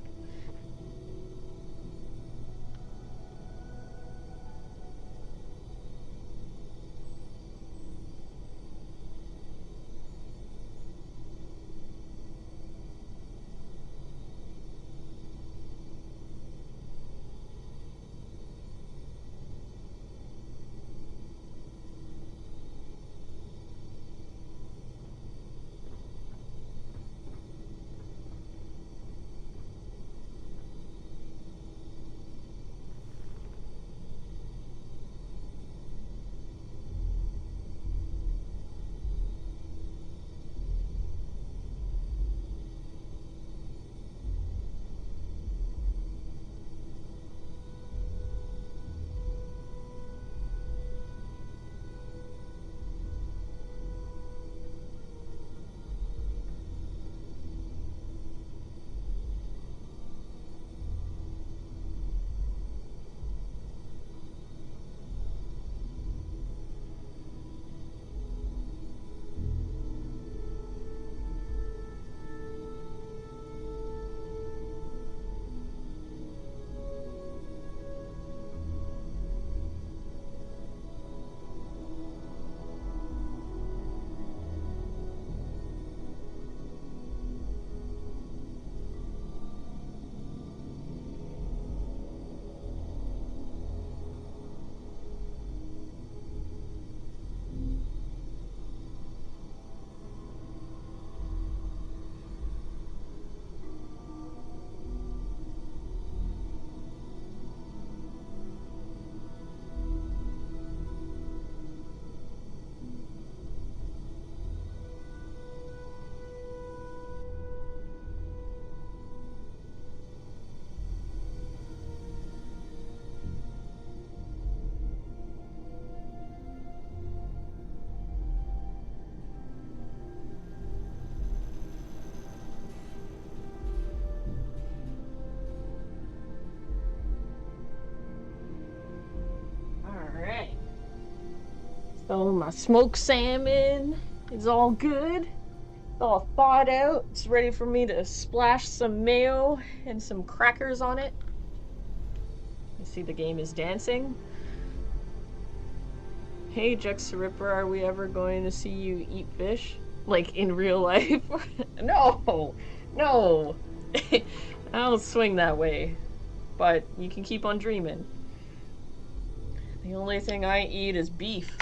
Oh, my smoked salmon is all good. It's all thawed out. It's ready for me to splash some mayo and some crackers on it. You see the game is dancing. Hey, Juxa Ripper, are we ever going to see you eat fish? Like, in real life? No! No! I don't swing that way. But you can keep on dreaming. The only thing I eat is beef.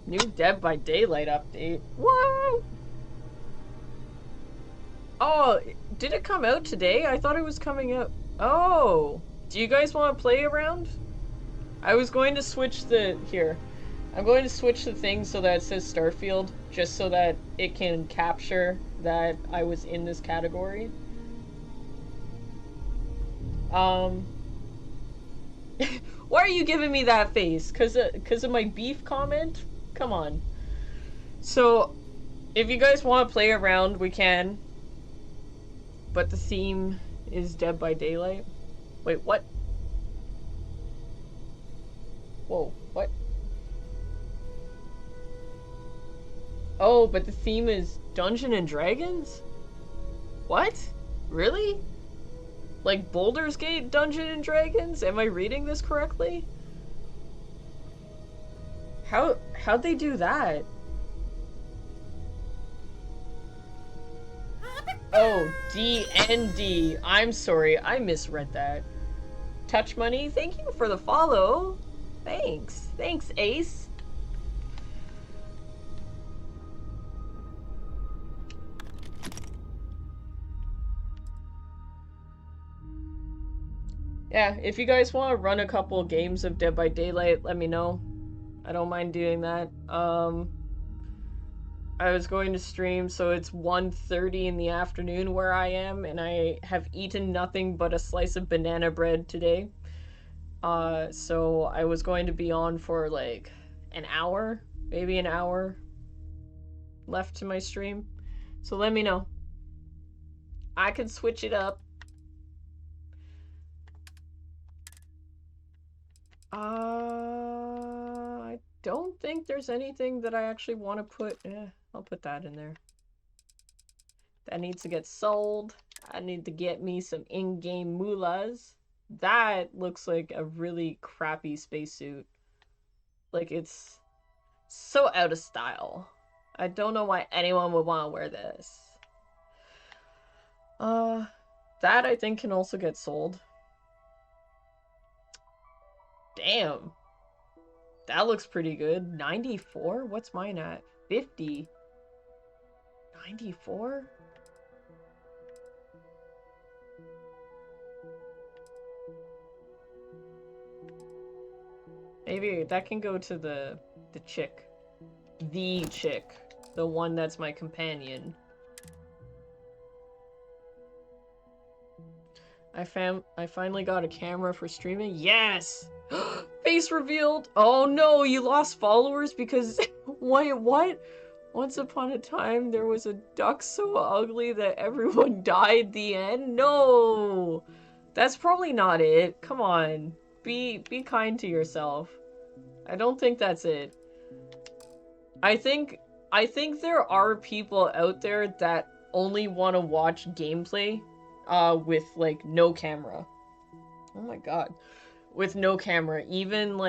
New Dead by Daylight update. What? Oh, did it come out today? I thought it was coming out. Oh, do you guys want to play around? I was going to switch the... Here. I'm going to switch the thing so that it says Starfield, just so that it can capture that I was in this category. Why are you giving me that face? 'Cause of my beef comment? Come on. So, if you guys want to play around, we can. But the theme is Dead by Daylight. Wait, what? Whoa, what? Oh, but the theme is Dungeons and Dragons? What? Really? Like Baldur's Gate Dungeons and Dragons? Am I reading this correctly? How'd they do that? Oh, D&D. I'm sorry, I misread that. Touch Money, thank you for the follow. Thanks. Thanks, Ace. Yeah, if you guys want to run a couple games of Dead by Daylight, let me know. I don't mind doing that. I was going to stream, so it's 1:30 in the afternoon where I am, and I have eaten nothing but a slice of banana bread today. So I was going to be on for like an hour, maybe an hour left to my stream. So let me know. I can switch it up. I don't think there's anything that I actually want to put. I'll put that in there. That needs to get sold. I need to get me some in-game moolahs. That looks like a really crappy spacesuit. Like, it's so out of style. I don't know why anyone would want to wear this. That I think can also get sold. Damn. That looks pretty good. 94? What's mine at? 50. 94? Maybe that can go to the chick. The chick. The one that's my companion. I finally got a camera for streaming. Yes! Face revealed! Oh no, you lost followers because... Wait, what? Once upon a time, there was a duck so ugly that everyone died. The end? No! That's probably not it. Come on. Be kind to yourself. I don't think that's it. I think there are people out there that only want to watch gameplay with like no camera. Oh my god. With no camera, even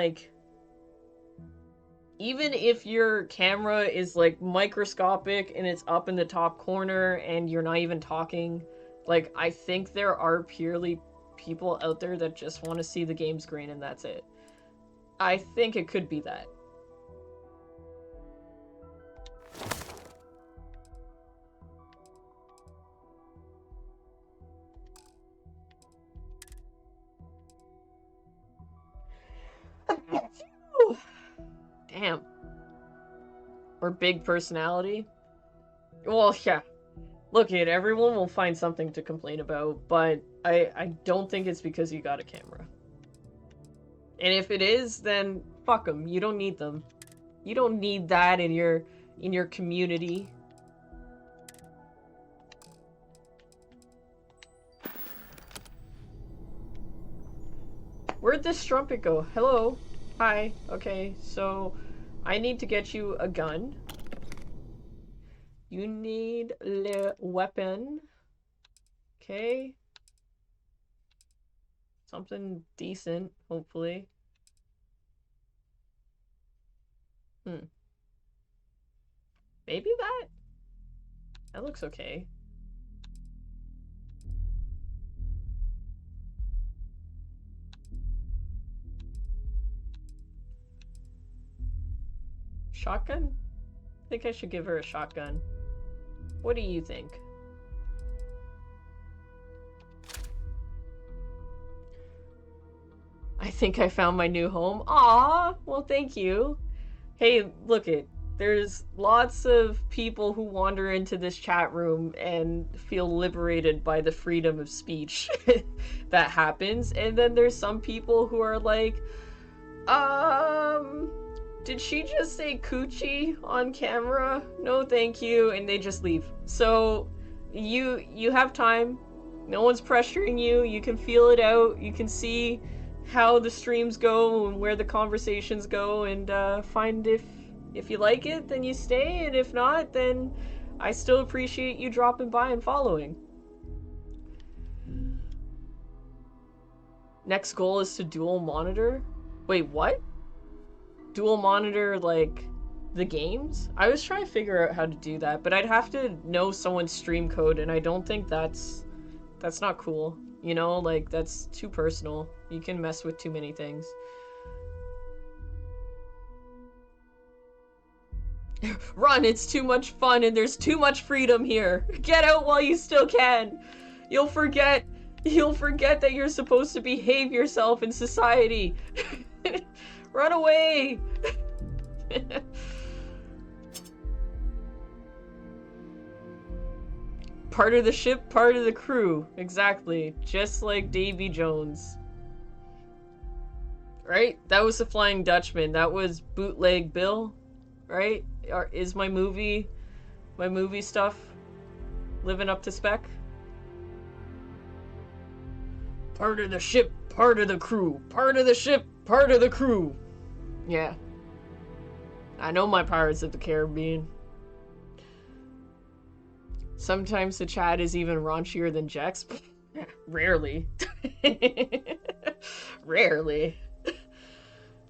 if your camera is like microscopic and it's up in the top corner and you're not even talking, like I think there are purely people out there that just want to see the game screen and that's it. I think it could be that. Damn. Or big personality. Well, yeah. Look, everyone will find something to complain about, but I don't think it's because you got a camera. And if it is, then fuck them. You don't need them. You don't need that in your community. Where'd this strumpet go? Hello? Hi. Okay, so I need to get you a gun. You need a weapon. Okay. Something decent, hopefully. Maybe that? That looks okay. Shotgun? I think I should give her a shotgun. What do you think? I think I found my new home. Aw, well, thank you. Hey, look it. There's lots of people who wander into this chat room and feel liberated by the freedom of speech that happens. And then there's some people who are like, did she just say coochie on camera? No, thank you. And they just leave. So you have time. No one's pressuring you. You can feel it out. You can see how the streams go and where the conversations go, and find if you like it, then you stay, and if not, then I still appreciate you dropping by and following. Next goal is to dual monitor. Wait, what? Dual monitor, like, the games? I was trying to figure out how to do that, but I'd have to know someone's stream code, and I don't think that's not cool. You know, like, that's too personal. You can mess with too many things. Run, it's too much fun and there's too much freedom here. Get out while you still can. You'll forget that you're supposed to behave yourself in society. Run away. Part of the ship, part of the crew. Exactly. Just like Davy Jones. Right? That was the Flying Dutchman. That was Bootleg Bill. Right? Is my movie stuff living up to spec? Part of the ship, part of the crew. Part of the ship, part of the crew. Yeah. I know my Pirates of the Caribbean. Sometimes the chat is even raunchier than Jack's. Rarely. Rarely.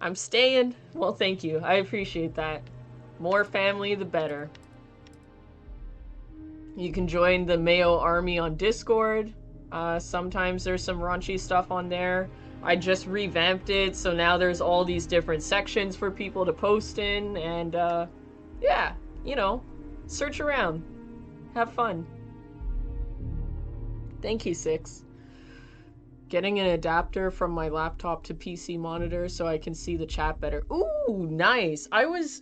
I'm staying. Well, thank you. I appreciate that. More family, the better. You can join the Mayo Army on Discord. Sometimes there's some raunchy stuff on there. I just revamped it, so now there's all these different sections for people to post in, and yeah, you know, search around. Have fun. Thank you, Six. Getting an adapter from my laptop to PC monitor so I can see the chat better. Ooh, nice.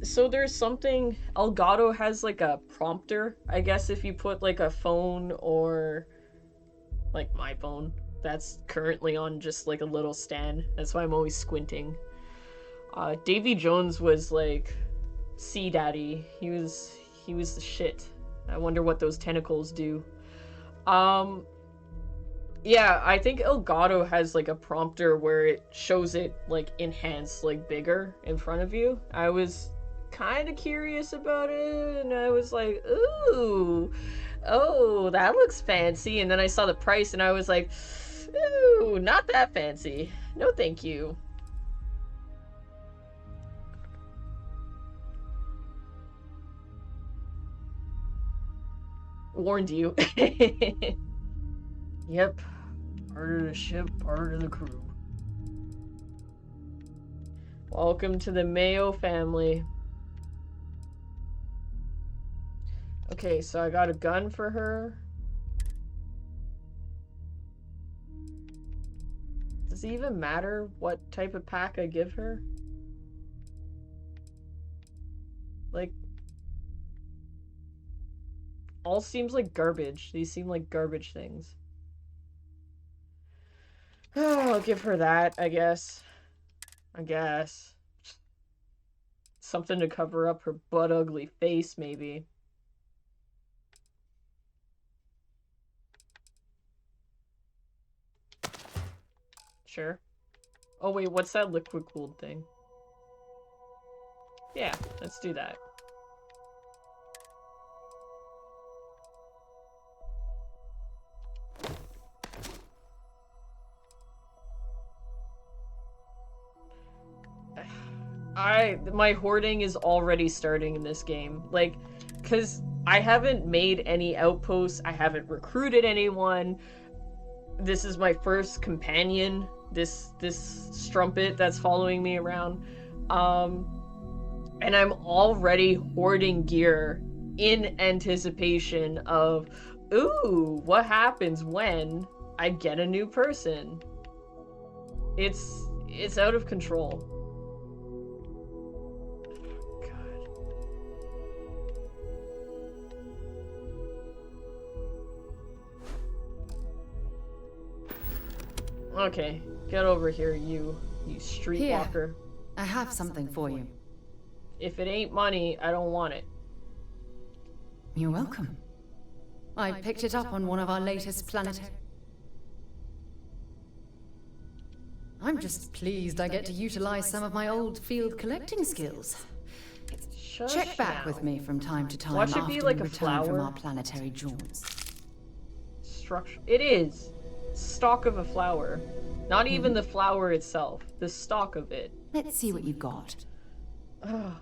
So there's something, Elgato has like a prompter, I guess, if you put like a phone or like my phone that's currently on just like a little stand. That's why I'm always squinting. Davy Jones was like Sea Daddy. He was the shit. I wonder what those tentacles do. Yeah, I think Elgato has like a prompter where it shows it like enhanced, like bigger in front of you. I was kind of curious about it, and I was like, ooh, oh, that looks fancy. And then I saw the price and I was like, ooh, not that fancy. No, thank you. Warned you. Yep. Part of the ship, part of the crew. Welcome to the Mayo family. Okay, so I got a gun for her. Does it even matter what type of pack I give her? Like, all seems like garbage. These seem like garbage things. Oh, I'll give her that, I guess. Something to cover up her butt ugly face, maybe. Sure. Oh wait, what's that liquid cooled thing? Yeah, let's do that. My hoarding is already starting in this game. Like, cause I haven't made any outposts, I haven't recruited anyone. This is my first companion, this strumpet that's following me around. And I'm already hoarding gear in anticipation of, ooh, what happens when I get a new person? It's out of control. Okay, get over here, you streetwalker. Here, I have something for you. If it ain't money, I don't want it. You're welcome. I picked it up on one of our latest planetary... I'm just pleased I get to utilize some of my old field collecting skills. Check back with me from time to time Watch it after be like we a return from flower. our planetary jaunts. Structure. It is. Stalk of a flower. Not even the flower itself. The stalk of it. Let's see what you've got. Ugh.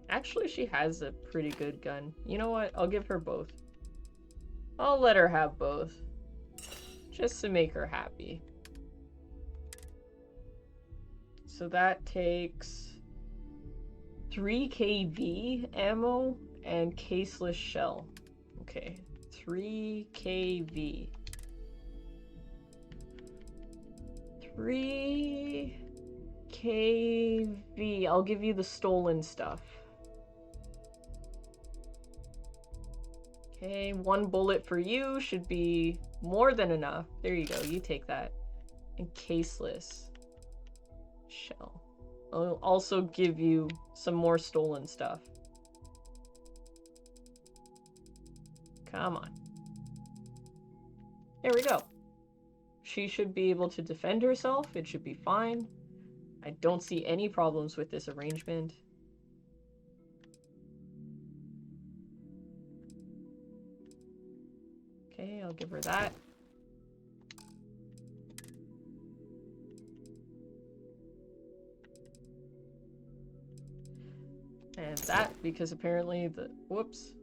Actually, she has a pretty good gun. You know what? I'll give her both. I'll let her have both. Just to make her happy. So that takes 3 kV ammo and caseless shell. Okay, 3 kV. 3 kV. I'll give you the stolen stuff. Okay, 1 bullet for you should be more than enough. There you go, you take that. And caseless shell. I'll also give you some more stolen stuff. Come on. There we go. She should be able to defend herself. It should be fine. I don't see any problems with this arrangement. Okay, I'll give her that. And that, because apparently the... Whoops.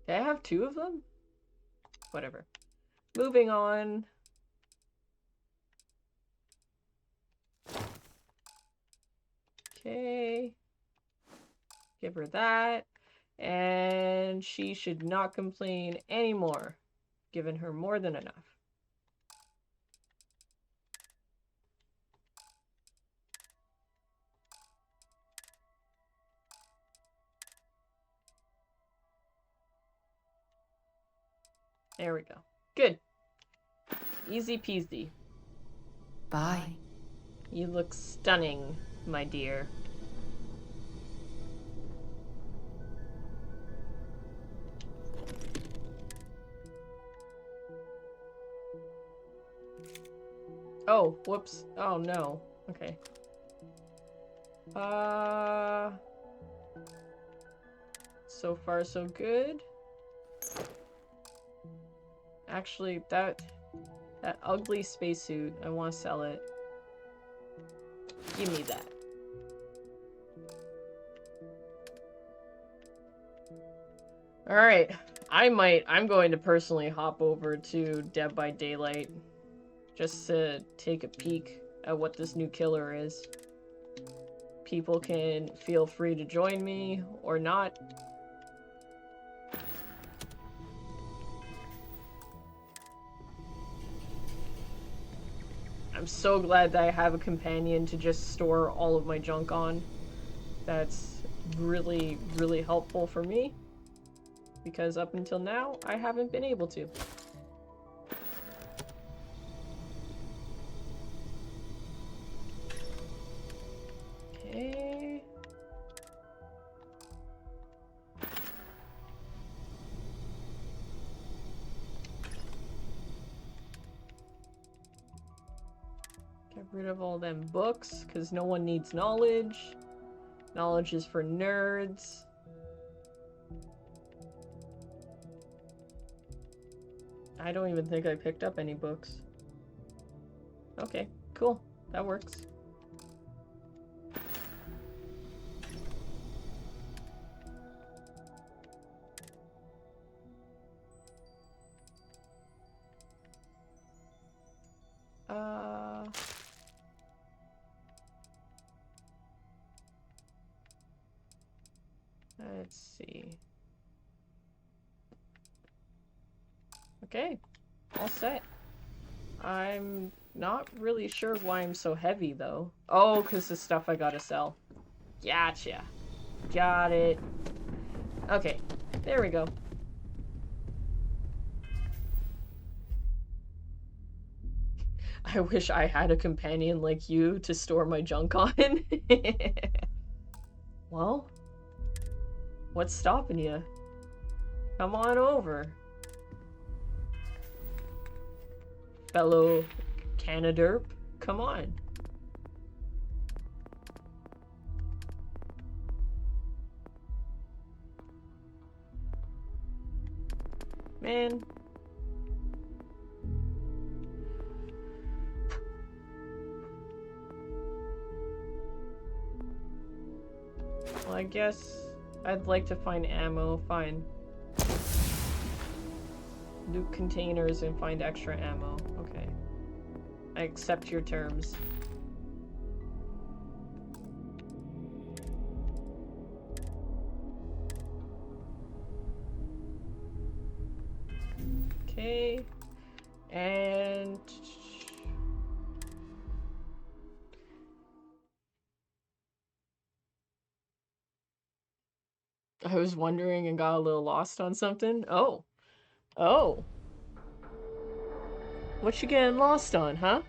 Did I have 2 of them? Whatever. Moving on. Okay. Give her that. And she should not complain anymore. Given her more than enough. There we go. Good. Easy peasy. Bye. You look stunning, my dear. Oh, whoops. Oh, no. Okay. So far, so good. Actually, that ugly spacesuit, I want to sell it. Give me that. Alright, I'm going to personally hop over to Dead by Daylight. Just to take a peek at what this new killer is. People can feel free to join me, or not. I'm so glad that I have a companion to just store all of my junk on. That's really, really helpful for me. Because up until now, I haven't been able to. Okay. rid of all them books, because no one needs knowledge. Knowledge is for nerds. I don't even think I picked up any books. Okay, cool. That works. Let's see. Okay, all set. I'm not really sure why I'm so heavy, though. Oh, because the stuff I gotta sell. Gotcha. Got it. Okay, there we go. I wish I had a companion like you to store my junk on. Well, what's stopping you? Come on over. Fellow Canaderp, come on. Man. Well, I guess I'd like to find ammo. Fine. Loot containers and find extra ammo. Okay. I accept your terms. Okay. And... I was wondering and got a little lost on something. Oh. Oh. What you getting lost on, huh?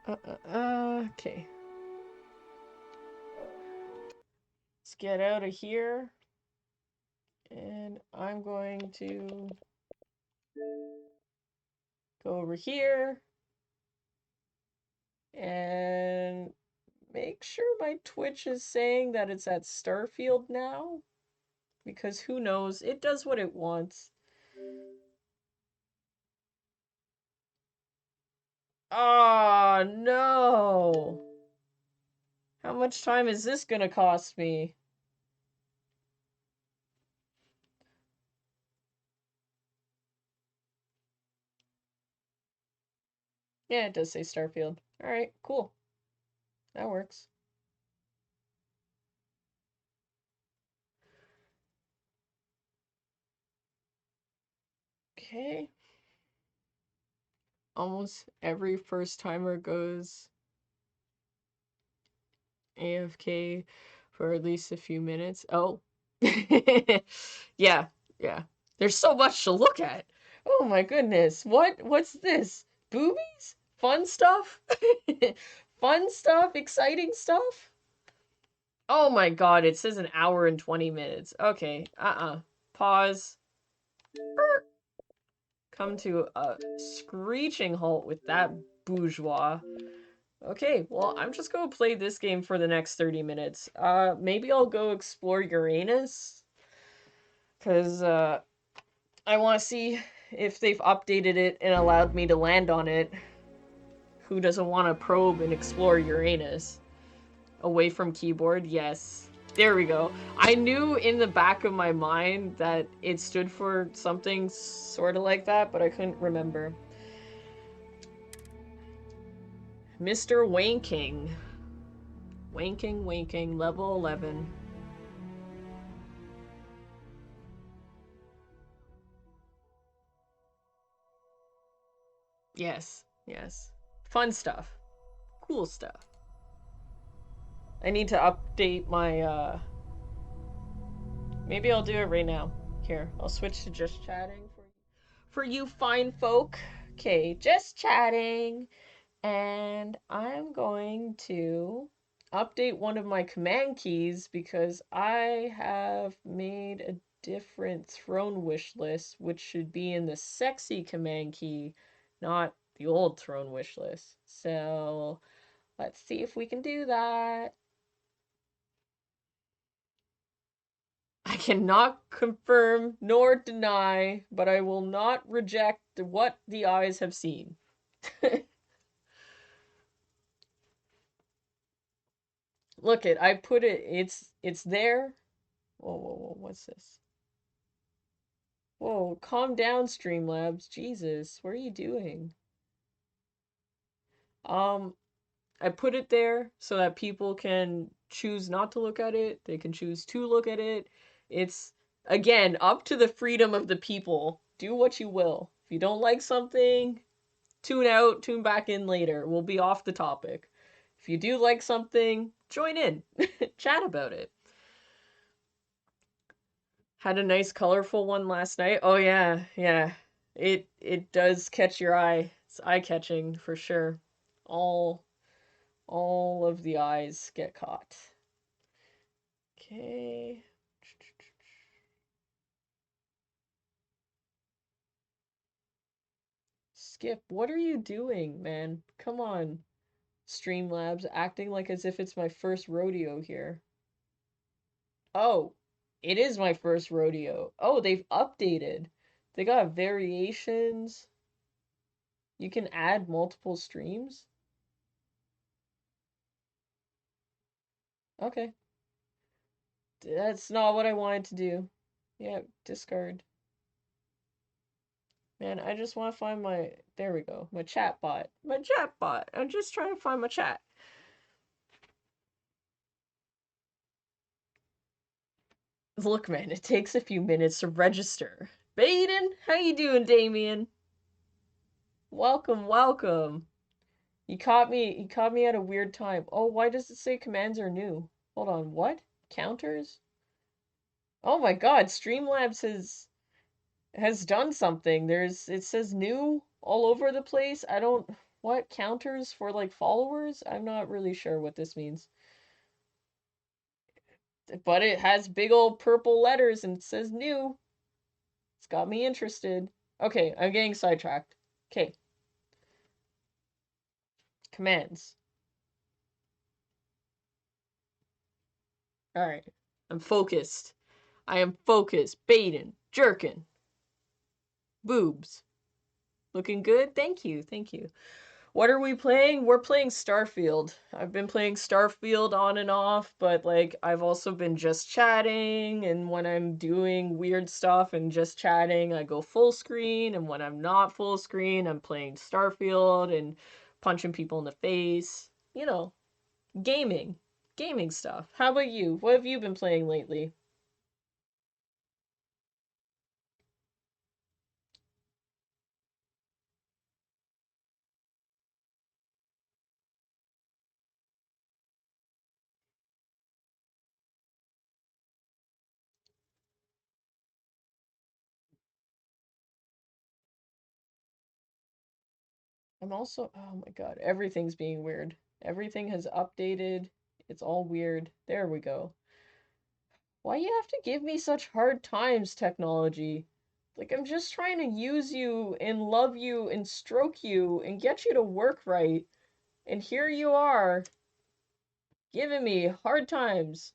Okay. Let's get out of here. And I'm going to go over here. And make sure my Twitch is saying that it's at Starfield now. Because who knows? It does what it wants. Oh, no. How much time is this gonna cost me? Yeah, it does say Starfield. Alright, cool. That works. Okay. Almost every first timer goes AFK for at least a few minutes. Oh. Yeah, yeah. There's so much to look at. Oh my goodness. What's this? Boobies? Fun stuff? Fun stuff? Exciting stuff? Oh my god, it says an hour and 20 minutes. Okay, Pause. Come to a screeching halt with that bourgeois. Okay, well, I'm just gonna play this game for the next 30 minutes. Maybe I'll go explore Uranus. Because, I want to see if they've updated it and allowed me to land on it. Who doesn't want to probe and explore Uranus? Away from keyboard? Yes. There we go. I knew in the back of my mind that it stood for something sort of like that, but I couldn't remember. Mr. Wanking. Wanking, level 11. Yes, yes. Fun stuff. Cool stuff. I need to update my, maybe I'll do it right now. Here, I'll switch to just chatting for you fine folk. Okay, just chatting. And I'm going to update one of my command keys because I have made a different throne wish list, which should be in the sexy command key, not the old throne wish list. So let's see if we can do that. I cannot confirm nor deny, but I will not reject what the eyes have seen. Look it, I put it, it's there. Whoa, whoa, whoa, what's this? Whoa, calm down, Streamlabs. Jesus, what are you doing? I put it there so that people can choose not to look at it. They can choose to look at it. It's, again, up to the freedom of the people. Do what you will. If you don't like something, tune out, tune back in later. We'll be off the topic. If you do like something, join in. Chat about it. Had a nice colorful one last night. Oh yeah, yeah. It does catch your eye. It's eye-catching for sure. All of the eyes get caught. Okay. Skip, what are you doing, man? Come on. Streamlabs, acting like as if it's my first rodeo here. Oh, it is my first rodeo. Oh, they've updated. They got variations. You can add multiple streams. Okay. That's not what I wanted to do. Yeah, discard. Man, I just want to find my... There we go. My chat bot. My chat bot. I'm just trying to find my chat. Look, man, it takes a few minutes to register. Baden, how you doing, Damien? Welcome, welcome. You caught me at a weird time. Oh, why does it say commands are new? Hold on, what? Counters? Oh my god, Streamlabs has done something. It says new all over the place. I don't, what, counters for like followers? I'm not really sure what this means. But it has big old purple letters and it says new. It's got me interested. Okay, I'm getting sidetracked. Okay. Commands. Alright. I'm focused. I am focused. Baiting. Jerking. Boobs. Looking good? Thank you. Thank you. What are we playing? We're playing Starfield. I've been playing Starfield on and off, but like I've also been just chatting, and when I'm doing weird stuff and just chatting, I go full screen, and when I'm not full screen, I'm playing Starfield and punching people in the face. You know, gaming. Gaming stuff. How about you? What have you been playing lately? I'm also, oh my god, everything's being weird. Everything has updated. It's all weird. There we go. Why you have to give me such hard times, technology? Like, I'm just trying to use you and love you and stroke you and get you to work right. And here you are, giving me hard times.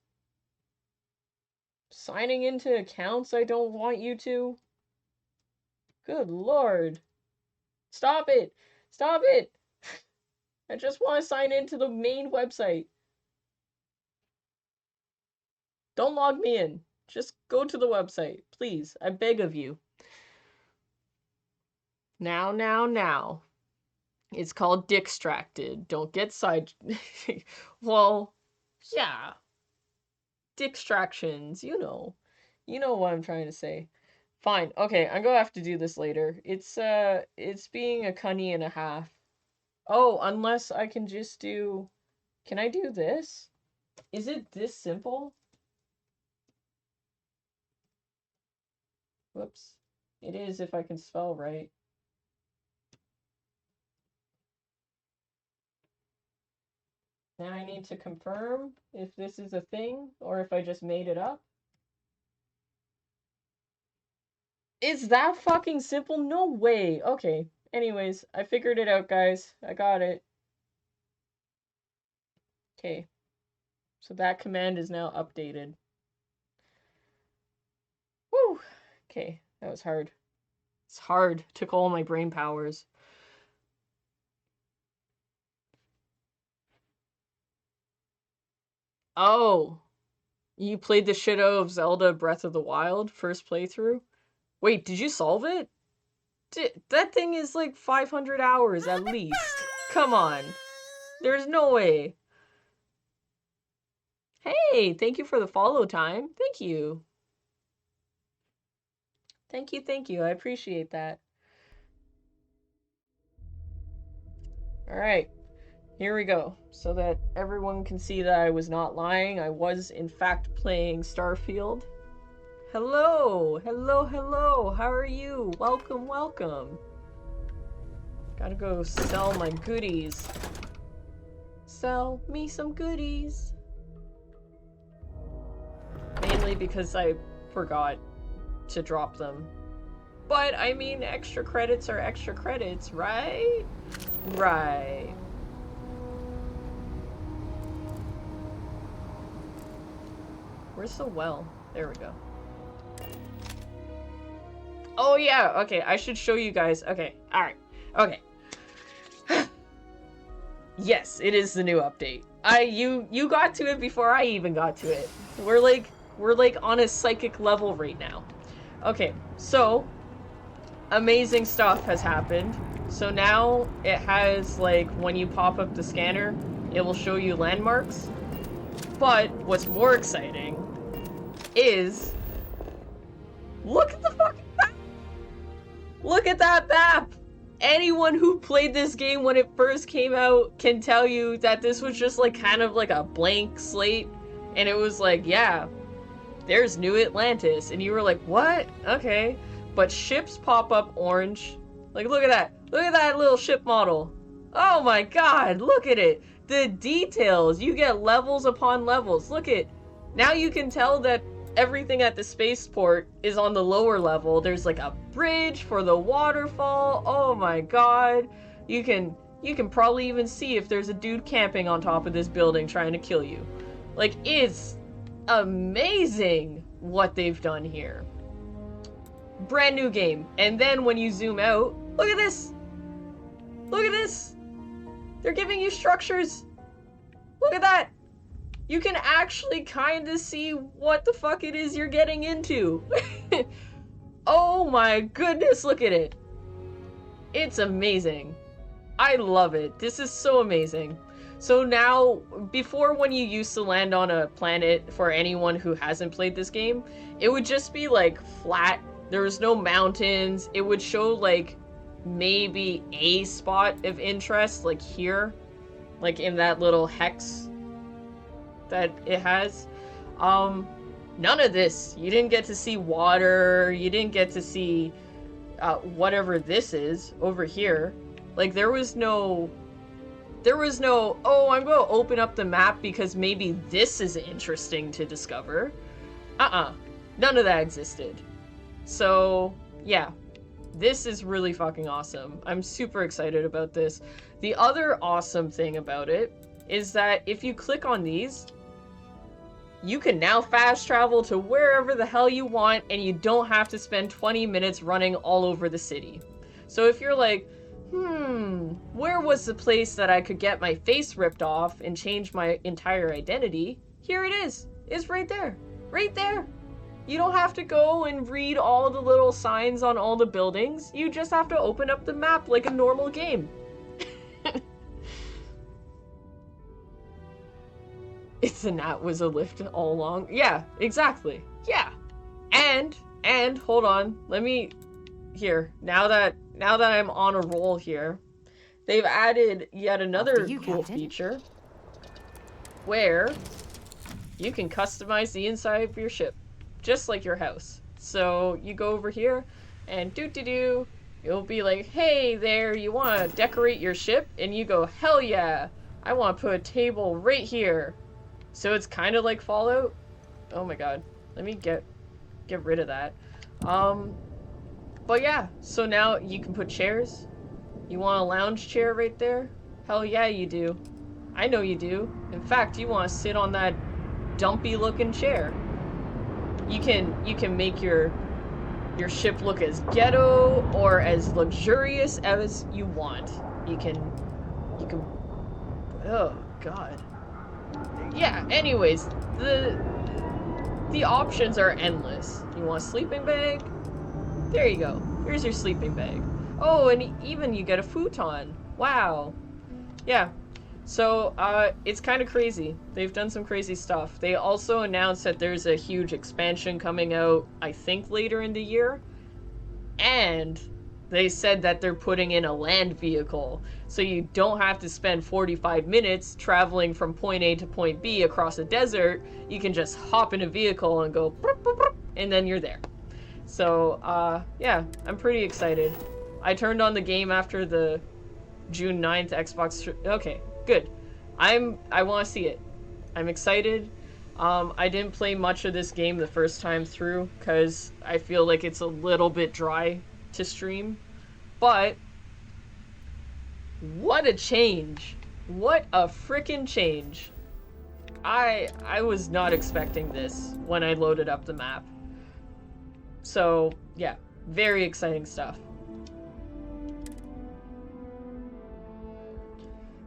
Signing into accounts I don't want you to. Good lord. Stop it! Stop it! I just want to sign into the main website. Don't log me in. Just go to the website, please. I beg of you. Now, now, now. It's called Dickstracted. Don't get side... Well, yeah. Distractions, you know. You know what I'm trying to say. Fine. Okay, I'm gonna have to do this later. It's being a cunny and a half. Oh, unless I can just do... Can I do this? Is it this simple? Whoops. It is if I can spell right. Now I need to confirm if this is a thing or if I just made it up. It's that fucking simple? No way. Okay. Anyways, I figured it out, guys. I got it. Okay. So that command is now updated. Woo! Okay, that was hard. It's hard. Took all my brain powers. Oh. You played the shit out of Zelda Breath of the Wild first playthrough? Wait, did you solve it? That thing is like 500 hours at least. Come on. There's no way. Hey, thank you for the follow time. Thank you. Thank you. I appreciate that. Alright. Here we go. So that everyone can see that I was not lying. I was, in fact, playing Starfield. Hello! Hello! How are you? Welcome. Gotta go sell my goodies. Sell me some goodies. Mainly because I forgot to drop them. But, I mean, extra credits are extra credits, right? Right. Where's the well? There we go. Oh yeah, okay, I should show you guys. Okay, alright. Okay. Yes, it is the new update. You got to it before I even got to it. We're like on a psychic level right now. Okay, so amazing stuff has happened. So now it has, like, when you pop up the scanner, it will show you landmarks. But what's more exciting is, look at the fucking map! Look at that map! Anyone who played this game when it first came out can tell you that this was just like kind of like a blank slate, and it was like, yeah, there's New Atlantis, and you were like, what? Okay. But ships pop up orange. Like, look at that. Look at that little ship model. Oh my god, look at it. The details. You get levels upon levels. Look at, now you can tell that everything at the spaceport is on the lower level. There's like a bridge for the waterfall. Oh my god. You can probably even see if there's a dude camping on top of this building trying to kill you. Like, it's amazing what they've done here. Brand new game. And then when you zoom out, look at this. Look at this. They're giving you structures. Look at that. You can actually kind of see what the fuck it is you're getting into. Oh my goodness, look at it. It's amazing. I love it. This is so amazing. So now, before, when you used to land on a planet, for anyone who hasn't played this game, it would just be like flat. There was no mountains. It would show like maybe a spot of interest, like here, like in that little hex that it has. None of this. You didn't get to see water. You didn't get to see whatever this is over here. Like, there was no, oh, I'm going to open up the map because maybe this is interesting to discover. None of that existed. So, yeah. This is really fucking awesome. I'm super excited about this. The other awesome thing about it is that if you click on these, you can now fast travel to wherever the hell you want, and you don't have to spend 20 minutes running all over the city. So if you're like, where was the place that I could get my face ripped off and change my entire identity? Here it is. It's right there. Right there. You don't have to go and read all the little signs on all the buildings. You just have to open up the map like a normal game. It's a gnat was a lift all along. Yeah, exactly. Yeah. And hold on. Let me here. Now that I'm on a roll here, they've added yet another cool feature where you can customize the inside of your ship, just like your house. So you go over here and you'll be like, hey there, you want to decorate your ship? And you go, hell yeah, I want to put a table right here. So it's kind of like Fallout. Oh my god. Let me get rid of that. But yeah, so now you can put chairs. You want a lounge chair right there? Hell yeah, you do. I know you do. In fact, you want to sit on that dumpy looking chair. You can make your ship look as ghetto or as luxurious as you want. You can oh god. Yeah, anyways, the options are endless. You want a sleeping bag? There you go. Here's your sleeping bag. Oh, and even you get a futon. Wow. Yeah. So, it's kind of crazy. They've done some crazy stuff. They also announced that there's a huge expansion coming out, I think, later in the year. And they said that they're putting in a land vehicle. So you don't have to spend 45 minutes traveling from point A to point B across a desert. You can just hop in a vehicle and go, boop, boop, boop, and then you're there. So, yeah, I'm pretty excited. I turned on the game after the June 9th Xbox. Okay, good. I want to see it. I'm excited. I didn't play much of this game the first time through because I feel like it's a little bit dry to stream. But what a change. What a frickin' change. I was not expecting this when I loaded up the map. So, yeah, very exciting stuff.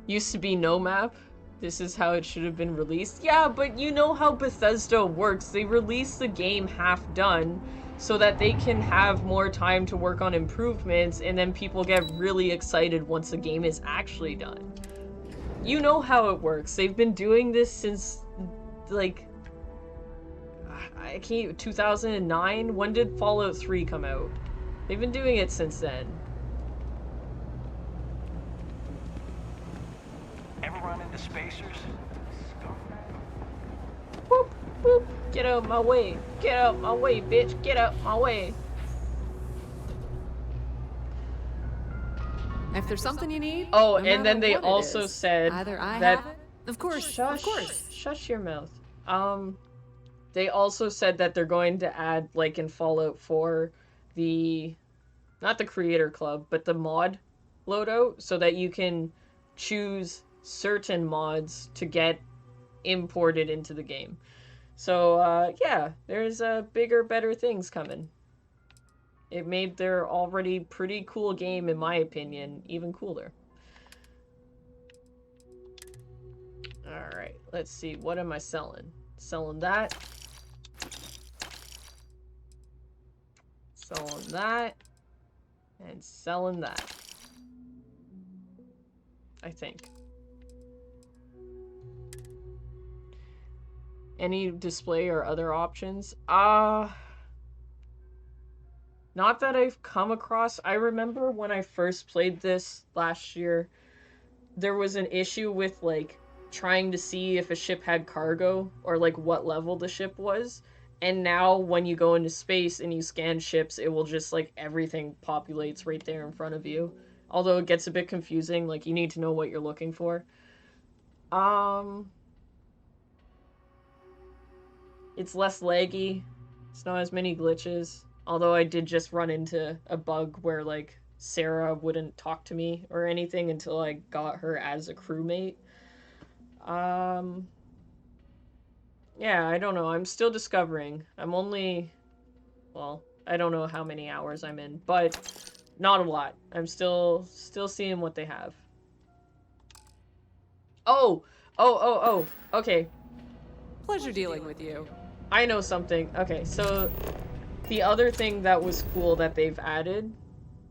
Used to be no map. This is how it should have been released. Yeah, but you know how Bethesda works. They release the game half done so that they can have more time to work on improvements, and then people get really excited once the game is actually done. You know how it works. They've been doing this since, like, 2009? When did Fallout 3 come out? They've been doing it since then. Ever run into spacers? Boop, boop. Get out my way. Get out my way, bitch. Get out my way. If there's something you need. Oh, no and then they what it also is, said either I that have it. Of course, shush your mouth. They also said that they're going to add, like in Fallout 4, not the creator club, but the mod loadout, so that you can choose certain mods to get imported into the game. So, yeah, there's bigger, better things coming. It made their already pretty cool game, in my opinion, even cooler. Alright, let's see. What am I selling? Selling that. Selling that. And selling that. I think. Any display or other options? Not that I've come across. I remember when I first played this last year, there was an issue with, like, trying to see if a ship had cargo or, like, what level the ship was. And now when you go into space and you scan ships, it will just, like, everything populates right there in front of you. Although it gets a bit confusing, like, you need to know what you're looking for. It's less laggy. It's not as many glitches. Although I did just run into a bug where, like, Sarah wouldn't talk to me or anything until I got her as a crewmate. Yeah, I don't know. I'm still discovering. I'm only... Well, I don't know how many hours I'm in, but not a lot. I'm still seeing what they have. Oh! Okay. Pleasure dealing with you. I know something. Okay, so the other thing that was cool that they've added,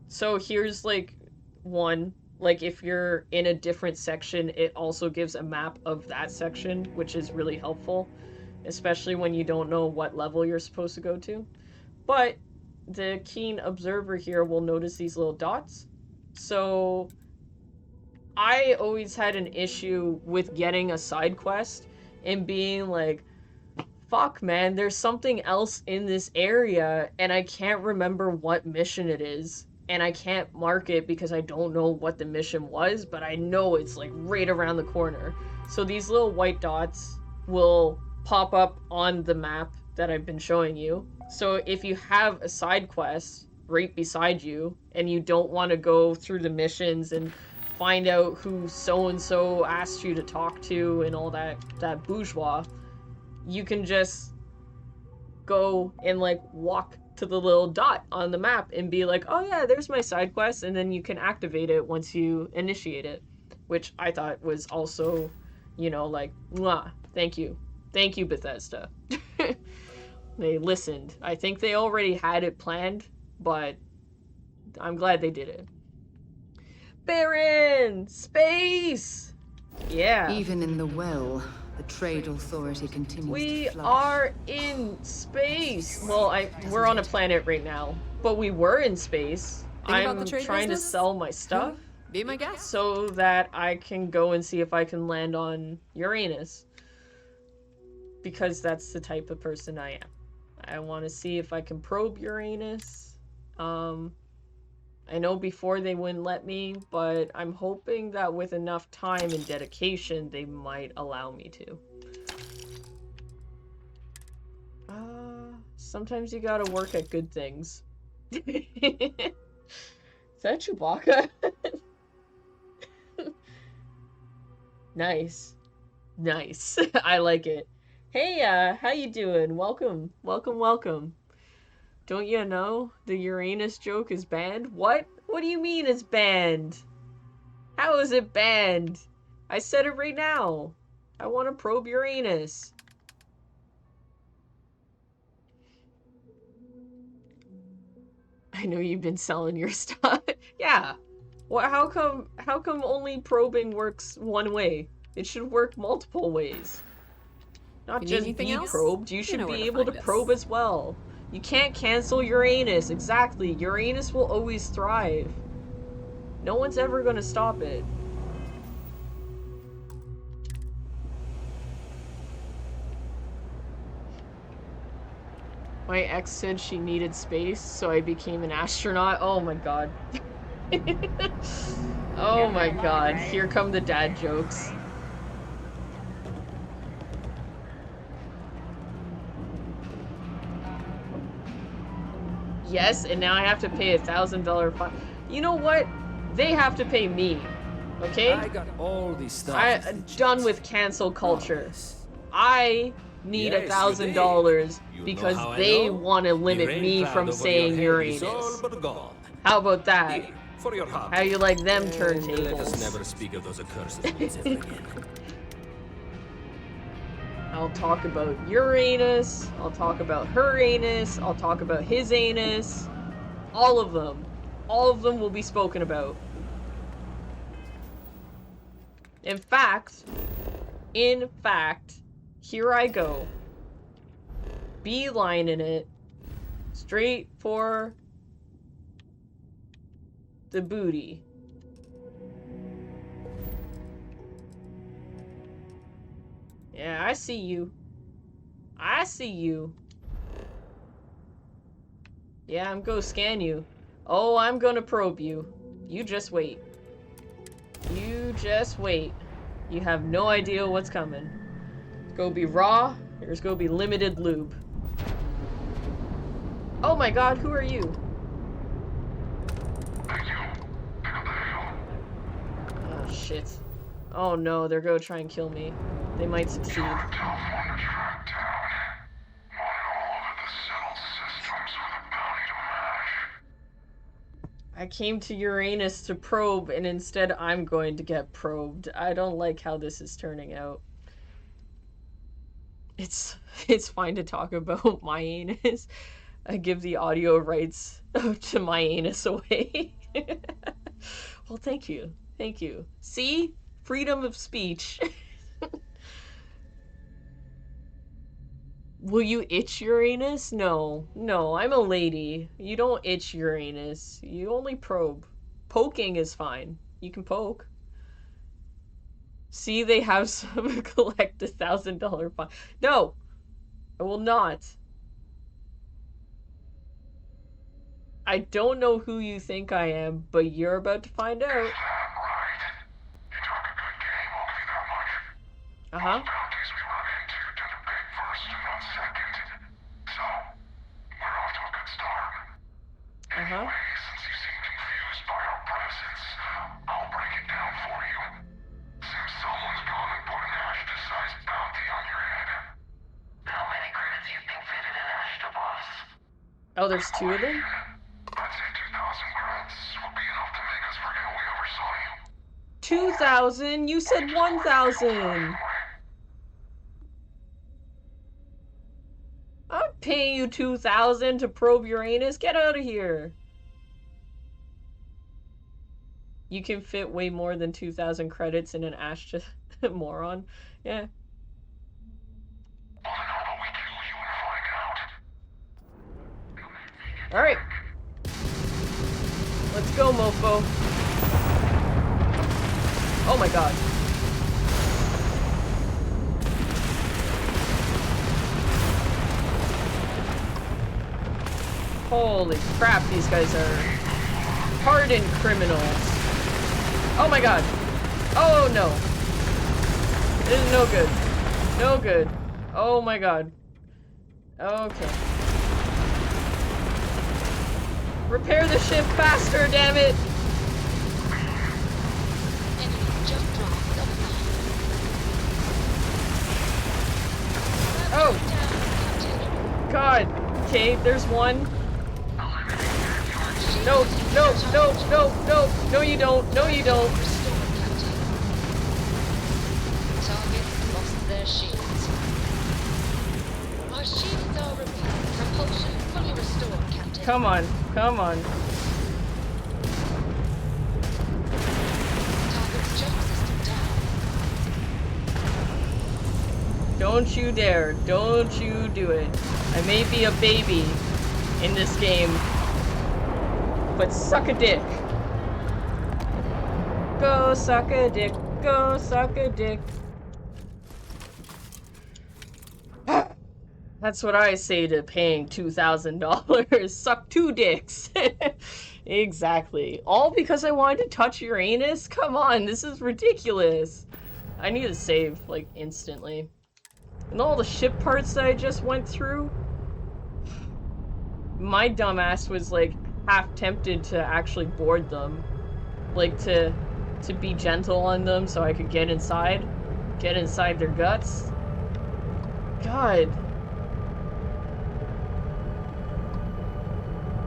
so here's like one, like if you're in a different section, it also gives a map of that section, which is really helpful, especially when you don't know what level you're supposed to go to. But the keen observer here will notice these little dots. So I always had an issue with getting a side quest and being like, fuck, man, there's something else in this area, and I can't remember what mission it is, and I can't mark it because I don't know what the mission was, but I know it's, like, right around the corner. So these little white dots will pop up on the map that I've been showing you. So if you have a side quest right beside you, and you don't want to go through the missions and find out who so-and-so asked you to talk to and all that bourgeois, you can just go and like walk to the little dot on the map and be like, oh yeah, there's my side quest, and then you can activate it once you initiate it, which I thought was also, you know, like, mwah, thank you, Bethesda. They listened. I think they already had it planned, but I'm glad they did it. Baron! Space! Yeah. Even in the well, the trade authority continues We to flourish. are in space. Well, we're on a planet right now, but we were in space. Think about the I'm trade trying business? to sell my stuff. Be my guest. So that I can go and see if I can land on Uranus. Because that's the type of person I am. I want to see if I can probe Uranus. I know before they wouldn't let me, but I'm hoping that with enough time and dedication, they might allow me to. Sometimes you gotta work at good things. Is that Chewbacca? Nice. Nice. I like it. Hey, how you doing? Welcome. Welcome, welcome. Don't you know the Uranus joke is banned? What? What do you mean it's banned? How is it banned? I said it right now. I want to probe Uranus. I know you've been selling your stuff. Yeah. Well, how come only probing works one way? It should work multiple ways. Not just be probed. You should be able to probe as well. You can't cancel Uranus. Exactly. Uranus will always thrive. No one's ever going to stop it. My ex said she needed space, so I became an astronaut. Oh my god. Oh my god. Here come the dad jokes. Yes, and now I have to pay $1,000 fine. You know what? They have to pay me. Okay? I got all these stuff. I'm done with cancel culture. I need $1,000 because they want to limit me from saying Uranus. How about that? How you like them turntables? Let us never speak of those accursed words ever again. I'll talk about Uranus, I'll talk about her anus, I'll talk about his anus. All of them. All of them will be spoken about. In fact, here I go. Beelining it straight for the booty. Yeah, I see you. I see you. Yeah, I'm gonna scan you. Oh, I'm gonna probe you. You just wait. You just wait. You have no idea what's coming. It's gonna be raw. There's gonna be limited lube. Oh my god, who are you? Oh shit. Oh no, they're gonna try and kill me. They might succeed. I came to Uranus to probe, and instead I'm going to get probed. I don't like how this is turning out. It's fine to talk about my anus. I give the audio rights to my anus away. Well, thank you. Thank you. See? Freedom of speech. Will you itch Uranus? No. No, I'm a lady. You don't itch Uranus. You only probe. Poking is fine. You can poke. See, they have some collect $1,000 fine. No! I will not. I don't know who you think I am, but you're about to find out. Uh-huh. Uh-huh. Oh, there's two of them? I'd say 2,000 credits would be enough to make us forget we ever saw you. 2,000? You said 1,000. I'm paying you 2,000 to probe Uranus. Get out of here. You can fit way more than 2,000 credits in an Astra moron. Yeah. Alright. Let's go, mofo. Oh my god. Holy crap, these guys are hardened criminals. Oh my god. Oh no. This is no good. No good. Oh my god. Okay. Repair the ship faster, damn it! Oh! God. Okay, there's one. No, no, no, no, no, no you don't, no you don't. Targets lost their shields. Our shields are repaired. Propulsion fully restored, Captain. Come on, come on. Target's jump system down. Don't you dare. Don't you do it. I may be a baby in this game, but suck a dick. Go suck a dick. Go suck a dick. That's what I say to paying $2,000. Suck two dicks. Exactly. All because I wanted to touch Uranus? Come on, this is ridiculous. I need to save, like, instantly. And all the ship parts that I just went through, my dumbass was, like, half tempted to actually board them. Like, to be gentle on them so I could get inside their guts. God.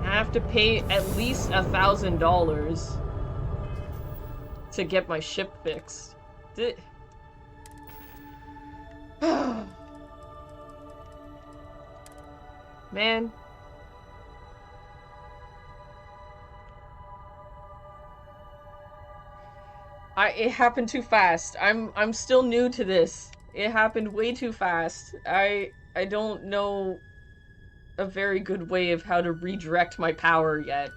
I have to pay at least $1,000 to get my ship fixed. Man. It happened too fast. I'm still new to this. It happened way too fast. I don't know a very good way of how to redirect my power yet.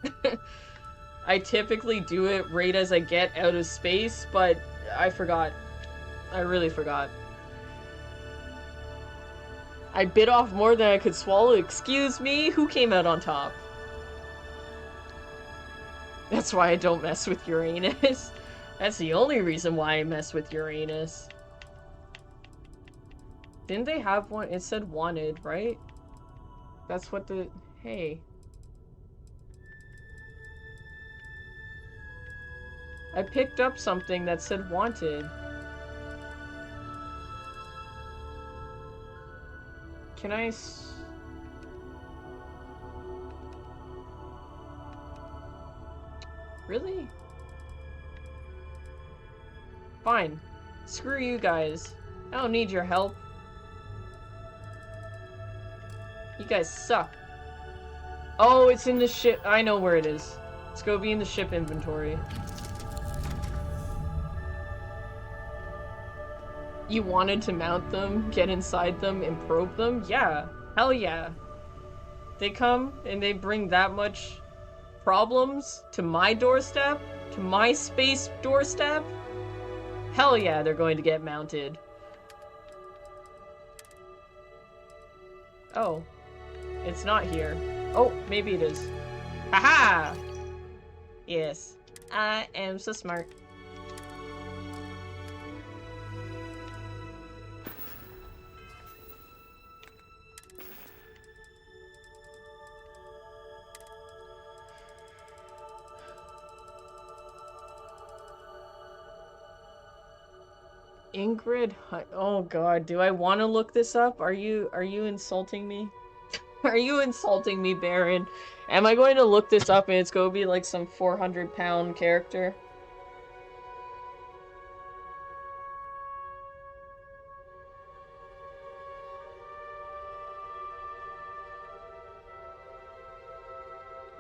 I typically do it right as I get out of space, but I forgot. I really forgot. I bit off more than I could swallow. Excuse me? Who came out on top? That's why I don't mess with Uranus. That's the only reason why I mess with Uranus. Didn't they have one? It said wanted, right? That's what the... Hey. I picked up something that said wanted. Can I... Really? Fine. Screw you guys. I don't need your help. You guys suck. Oh, it's in the ship. I know where it is. Let's go be in the ship inventory. You wanted to mount them, get inside them, and probe them? Yeah. Hell yeah. They come and they bring that much problems to my doorstep? To my space doorstep? Hell yeah, they're going to get mounted. Oh. It's not here. Oh, maybe it is. Haha! Yes. I am so smart. Ingrid Hunt. Oh god, do I want to look this up? Are you insulting me? Are you insulting me, Baron? Am I going to look this up and it's going to be like some 400-pound character?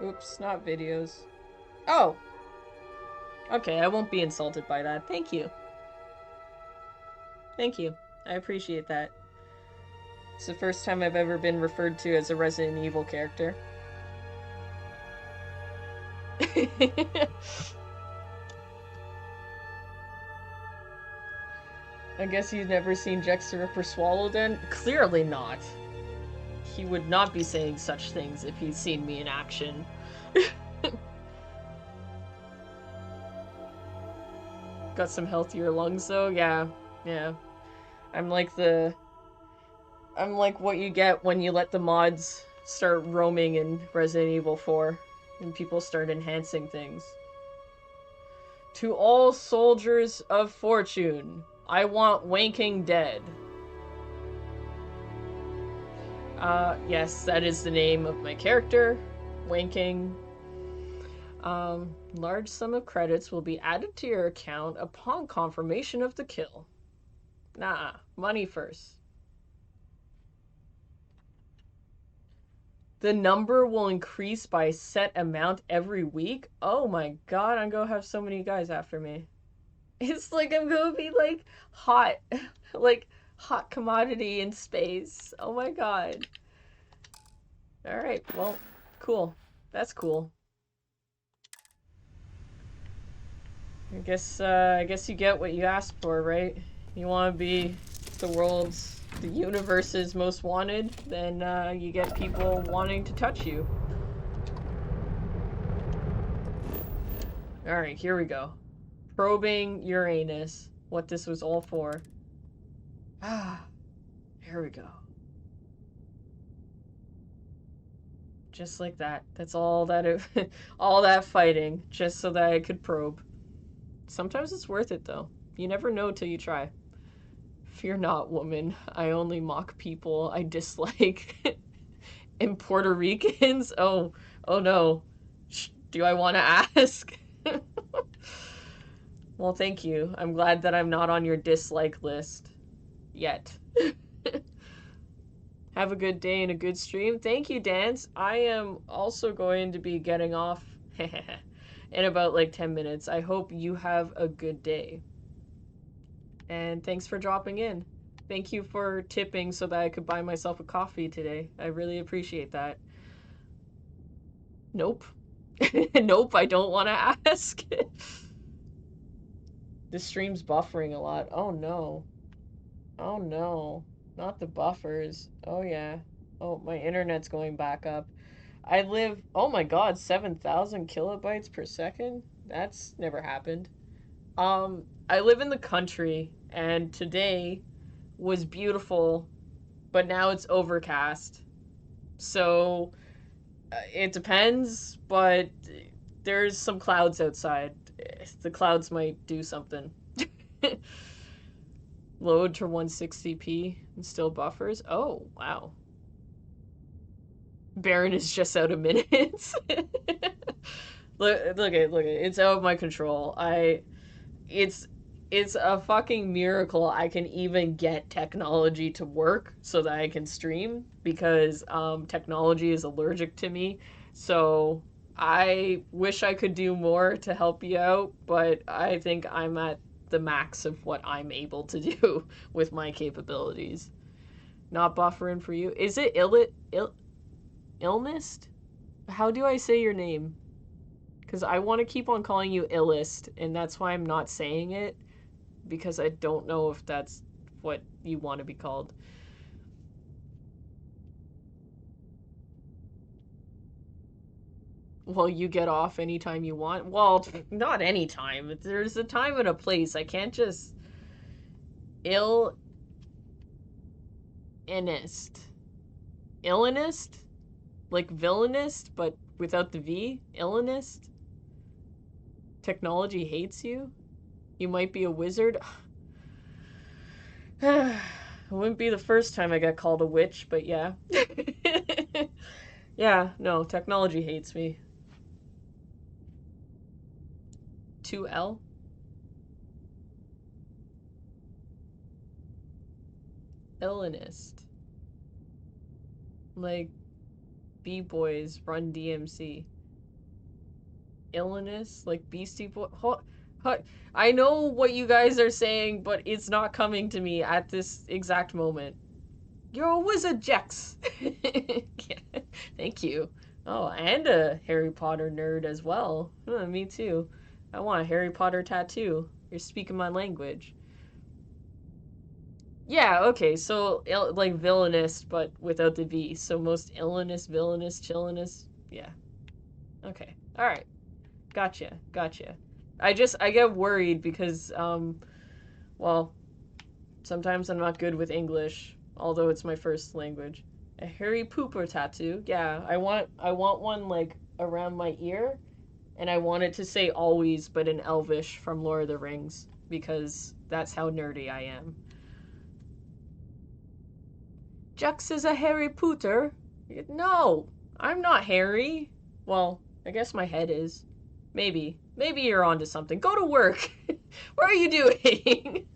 Oops, not videos. Oh! Okay, I won't be insulted by that. Thank you. Thank you. I appreciate that. It's the first time I've ever been referred to as a Resident Evil character. I guess you've never seen Jex the Ripper swallow then? Clearly not. He would not be saying such things if he'd seen me in action. Got some healthier lungs though? Yeah. Yeah. I'm like what you get when you let the mods start roaming in Resident Evil 4 and people start enhancing things. To all soldiers of fortune, I want wanking dead. Yes, that is the name of my character. Wanking. Large sum of credits will be added to your account upon confirmation of the kill. Nah, money first. The number will increase by a set amount every week? Oh my god, I'm gonna have so many guys after me. It's like I'm gonna be like hot. Like hot commodity in space. Oh my god. Alright, well, cool. That's cool. I guess you get what you asked for, right? You wanna be the universe's most wanted, then you get people wanting to touch you. Alright, here we go. Probing Uranus. What this was all for. Ah, here we go. Just like that. That's all that it, all that fighting, just so that I could probe. Sometimes it's worth it, though. You never know till you try. Fear not, woman. I only mock people I dislike. And Puerto Ricans? Oh no. Do I want to ask? Well, thank you. I'm glad that I'm not on your dislike list. Yet. Have a good day and a good stream. Thank you, Dance. I am also going to be getting off in about like 10 minutes. I hope you have a good day. And thanks for dropping in. Thank you for tipping so that I could buy myself a coffee today. I really appreciate that. Nope. Nope, I don't want to ask. This stream's buffering a lot. Oh no. Oh no. Not the buffers. Oh yeah. Oh, my internet's going back up. I live, oh my god, 7,000 kilobytes per second? That's never happened. I live in the country, and today was beautiful, but now it's overcast. So, it depends, but there's some clouds outside. The clouds might do something. Load to 160p and still buffers? Oh, wow. Baron is just out of minutes. Look at it. It's out of my control. It's a fucking miracle I can even get technology to work so that I can stream, because technology is allergic to me. So I wish I could do more to help you out, but I think I'm at the max of what I'm able to do with my capabilities. Not buffering for you. Is it Illnist? How do I say your name? Because I want to keep on calling you Illist, and that's why I'm not saying it, because I don't know if that's what you want to be called. Well, you get off anytime you want? Well, not anytime. There's a time and a place. I can't just... Illinist. Illinist? Like villainist, but without the V? Illinist? Technology hates you? You might be a wizard? It wouldn't be the first time I got called a witch, but yeah. Yeah, no, technology hates me. 2L? Illinist. Like, B-Boys Run DMC. Illinist? Like Beastie Boy? I know what you guys are saying, but it's not coming to me at this exact moment. You're a wizard, Jex! Yeah, thank you. Oh, and a Harry Potter nerd as well. Me too. I want a Harry Potter tattoo. You're speaking my language. Yeah, okay, so, like, villainous, but without the V. So most illinous, villainous, chillinous. Yeah. Okay. Alright. Gotcha. I get worried because, well, sometimes I'm not good with English, although it's my first language. A Harry Pooper tattoo. Yeah, I want one, like, around my ear, and I want it to say always, but in Elvish from Lord of the Rings, because that's how nerdy I am. Jux is a Harry Potter? No, I'm not Harry. Well, I guess my head is. Maybe you're onto something. Go to work. What are you doing?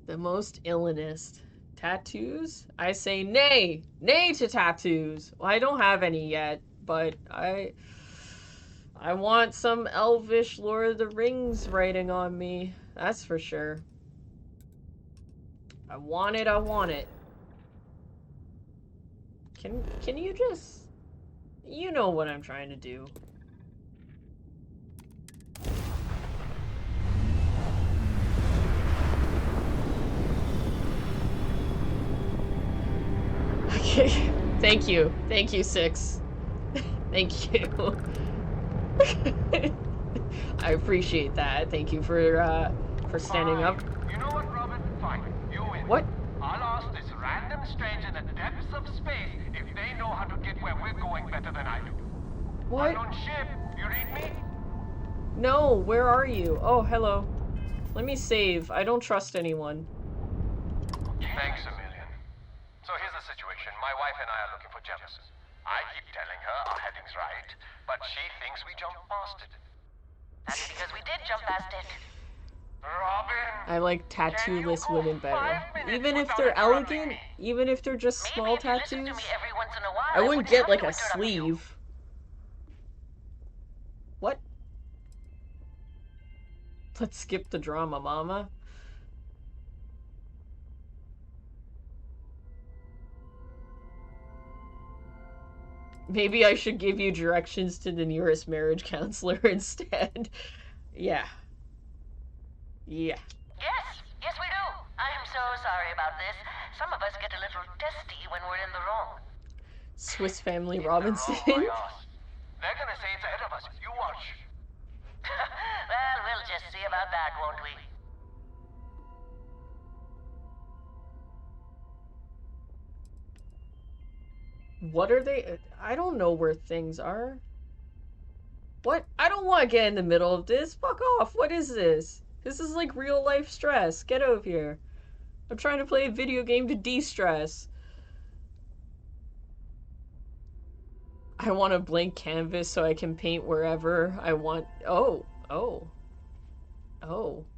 The most illinist. Tattoos? I say nay. Nay to tattoos. Well, I don't have any yet, but I want some elvish Lord of the Rings writing on me. That's for sure. I want it. Can you just... You know what I'm trying to do. Okay. Thank you, 6. Thank you. I appreciate that. Thank you for standing up. You know what, Robin? Fine. You win. What? I'll ask this random stranger in the depths of space if they know how to get where we're going better than I do. What? Unknown ship. You read me? No, where are you? Oh, hello. Let me save. I don't trust anyone. Thanks a million. So here's the situation. My wife and I are looking for Jefferson. I keep telling her our heading's right, but she thinks we jumped past it. That's because we did jump past it. Robin! I like tattoo-less women better. Even if they're elegant, even if they're just small tattoos. I wouldn't get like a sleeve. What? Let's skip the drama, mama. Maybe I should give you directions to the nearest marriage counselor instead. Yeah. Yes, we do. I'm so sorry about this. Some of us get a little testy when we're in the wrong. Swiss Family Robinson. They're gonna say it's ahead of us. You watch. Well, we'll just see about that, won't we? What are they? I don't know where things are. What? I don't want to get in the middle of this. Fuck off. What is this? This is like real life stress. Get over here. I'm trying to play a video game to de-stress. I want a blank canvas so I can paint wherever I want. Oh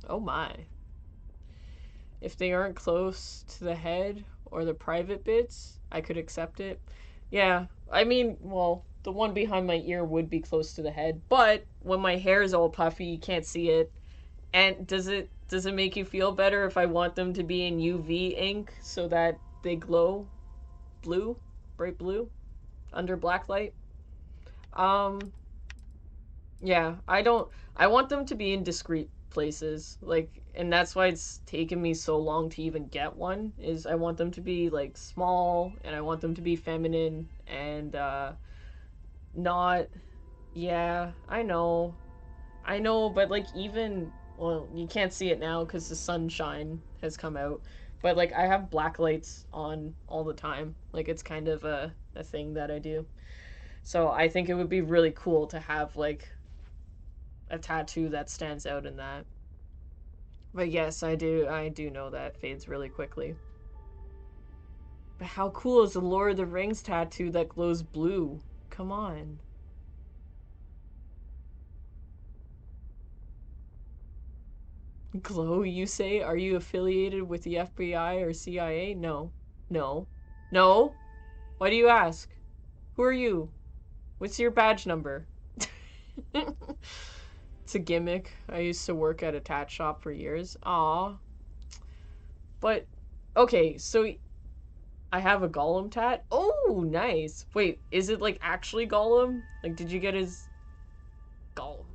my. If they aren't close to the head or the private bits, I could accept it. Yeah, I mean, well, the one behind my ear would be close to the head, but when my hair is all puffy, you can't see it. And does it make you feel better if I want them to be in UV ink so that they glow blue, bright blue, under black light? Yeah, I want them to be in discreet places, like, and that's why it's taken me so long to even get one, is I want them to be, like, small, and I want them to be feminine, and, not, yeah, I know, but, like, even, well, you can't see it now because the sunshine has come out, but, like, I have black lights on all the time, like, it's kind of a thing that I do, so I think it would be really cool to have, like, a tattoo that stands out in that. But yes, I do know that fades really quickly. But how cool is the Lord of the Rings tattoo that glows blue? Come on. Glow, you say? Are you affiliated with the FBI or CIA? No. No. No? Why do you ask? Who are you? What's your badge number? It's a gimmick. I used to work at a tat shop for years. Aw. But, okay, so I have a Gollum tat? Oh, nice. Wait, is it like actually Gollum? Like, did you get his... Gollum.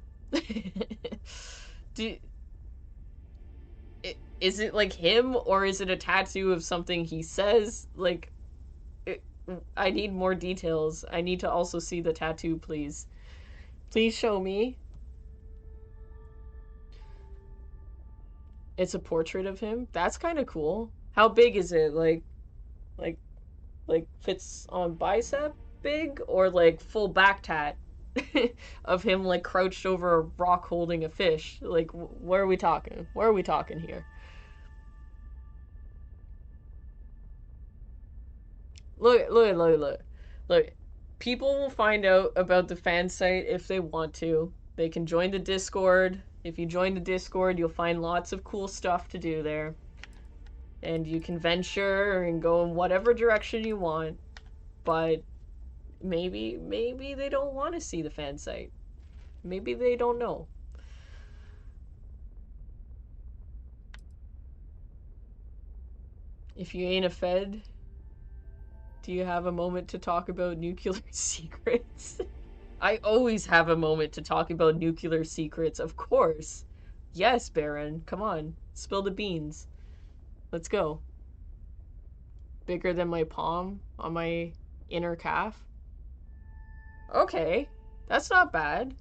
Is it like him, or is it a tattoo of something he says? Like, I need more details. I need to also see the tattoo, please. Please show me. It's a portrait of him? That's kind of cool. How big is it? Like, fits on bicep big? Or like full back tat of him like crouched over a rock holding a fish? Like, what are we talking? What are we talking here? Look. People will find out about the fan site if they want to. They can join the Discord. If you join the Discord, you'll find lots of cool stuff to do there. And you can venture and go in whatever direction you want. But maybe they don't want to see the fan site. Maybe they don't know. If you ain't a Fed, do you have a moment to talk about nuclear secrets? I always have a moment to talk about nuclear secrets, of course. Yes, Baron, come on. Spill the beans. Let's go. Bigger than my palm on my inner calf? Okay, that's not bad.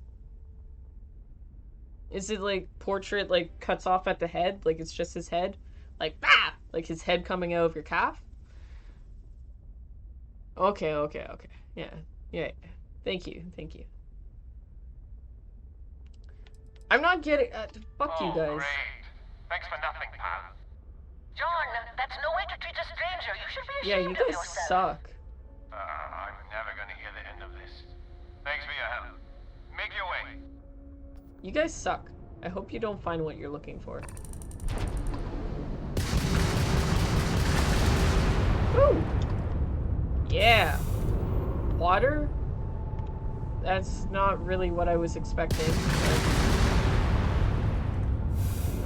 Is it like portrait like cuts off at the head? Like it's just his head? Like, bah! Like his head coming out of your calf? Okay. Yeah. Thank you. I'm not getting... fuck you guys. Great. Thanks for nothing, pal. John, that's no way to treat a stranger. You should be Yeah, ashamed you of guys yourself. suck. I'm never gonna hear the end of this. Thanks for your help. Make your way. You guys suck. I hope you don't find what you're looking for. Woo! Yeah. Water? That's not really what I was expecting.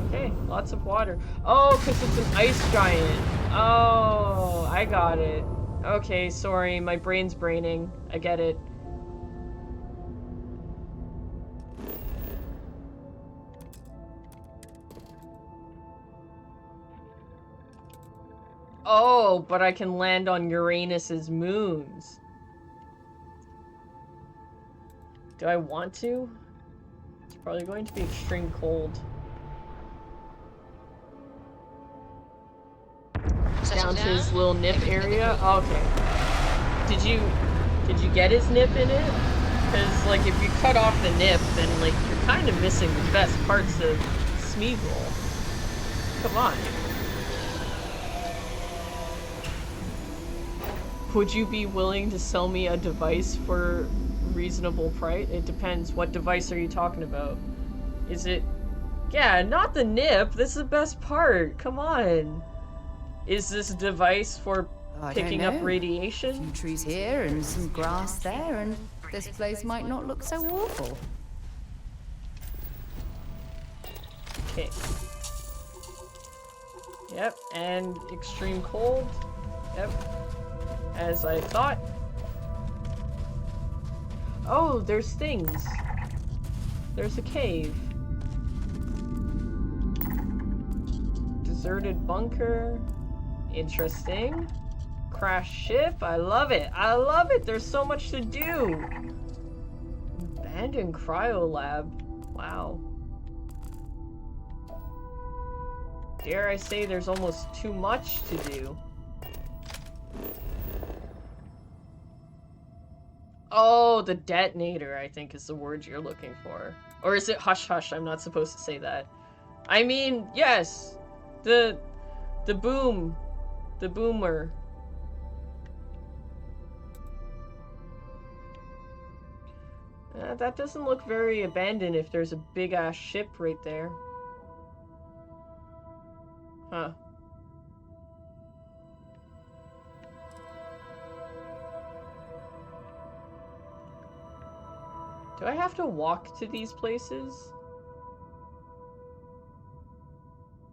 Okay, lots of water. Oh, because it's an ice giant. Oh, I got it. Okay, sorry, my brain's braining. I get it. Oh, but I can land on Uranus's moons. Do I want to? It's probably going to be extreme cold. Down to his little nip area? Okay. Did you get his nip in it? Because, like, if you cut off the nip, then, like, you're kind of missing the best parts of Smeagol. Come on. Would you be willing to sell me a device for reasonable price? It depends. What device are you talking about? Is it... Yeah, not the nip. This is the best part. Come on. Is this device for picking up radiation? A few trees here and some grass there, and this place might not look so awful. Okay. Yep, and extreme cold. Yep. As I thought. Oh, there's things. There's a cave. Deserted bunker. Interesting. Crash ship. I love it. I love it. There's so much to do. Abandoned cryo lab. Wow. Dare I say there's almost too much to do. Oh, the detonator, I think is the word you're looking for. Or is it hush hush? I'm not supposed to say that. I mean, yes. The boom. The boomer. That doesn't look very abandoned if there's a big-ass ship right there. Huh. Do I have to walk to these places?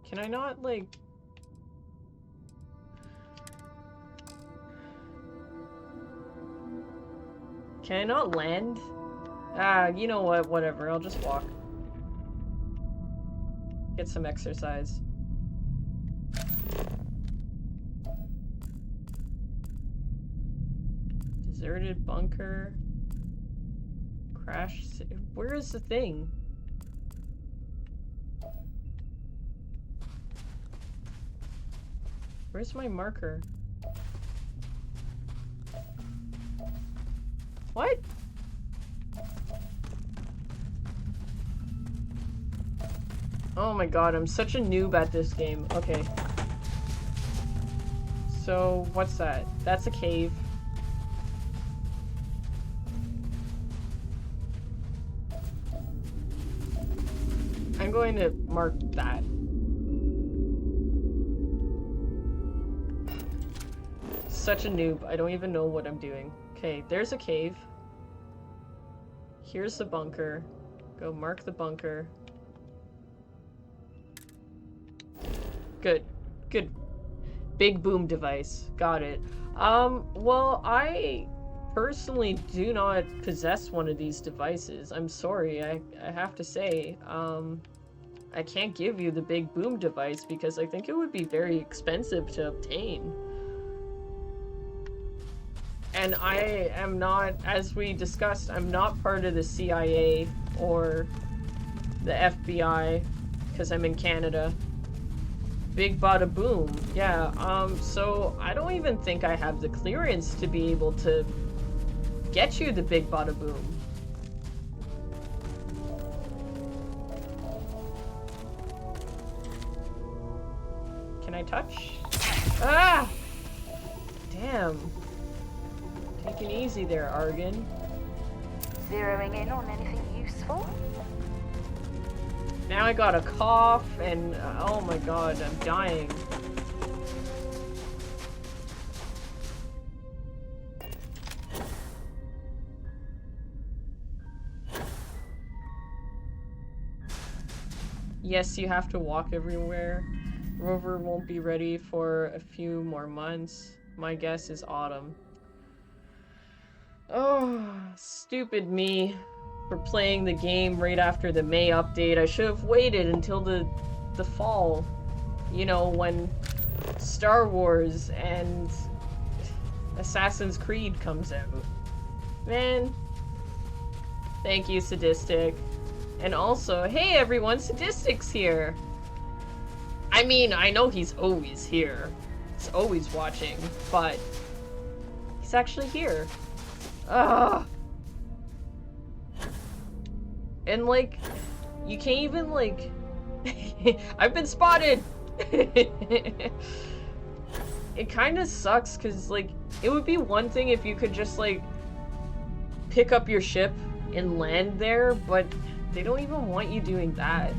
Can I not, like... Can I not land? Ah, you know what, whatever, I'll just walk. Get some exercise. Deserted bunker. Crash. Where is the thing? Where's my marker? What? Oh my god, I'm such a noob at this game. Okay. So, what's that? That's a cave. I'm going to mark that. Such a noob. I don't even know what I'm doing. Okay, there's a cave. Here's the bunker. Go mark the bunker. Good. Good. Big boom device. Got it. Well, I personally do not possess one of these devices. I'm sorry, I have to say. I can't give you the big boom device because I think it would be very expensive to obtain. And I am not, as we discussed, I'm not part of the CIA or the FBI because I'm in Canada. Big bada boom. Yeah, so I don't even think I have the clearance to be able to get you the big bada boom. Can I touch? Ah! Damn. Take it easy there, Argon. Zeroing in on anything useful? Now I got a cough and oh my god, I'm dying. Yes, you have to walk everywhere. Rover won't be ready for a few more months. My guess is autumn. Oh, stupid me for playing the game right after the May update. I should have waited until the fall. You know, when Star Wars and Assassin's Creed comes out. Man. Thank you, Sadistic. And also, hey everyone, Sadistic's here! I mean, I know he's always here. He's always watching, but he's actually here. Ugh. And like, you can't even like... I've been spotted! It kind of sucks because like, it would be one thing if you could just like pick up your ship and land there, but they don't even want you doing that.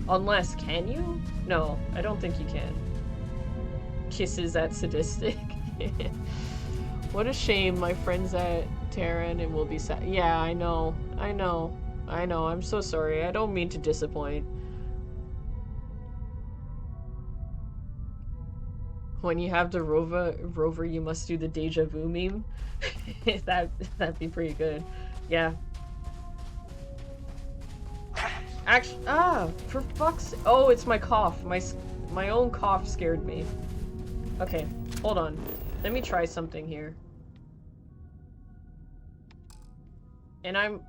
Unless, can you? No, I don't think you can. Kisses at Sadistic. What a shame, my friends at Terran and will be sad. Yeah, I know. I'm so sorry. I don't mean to disappoint. When you have the rover, you must do the deja vu meme. That'd be pretty good. Yeah. Actually, for fuck's... Oh, it's my cough. My own cough scared me. Okay, hold on. Let me try something here. And I'm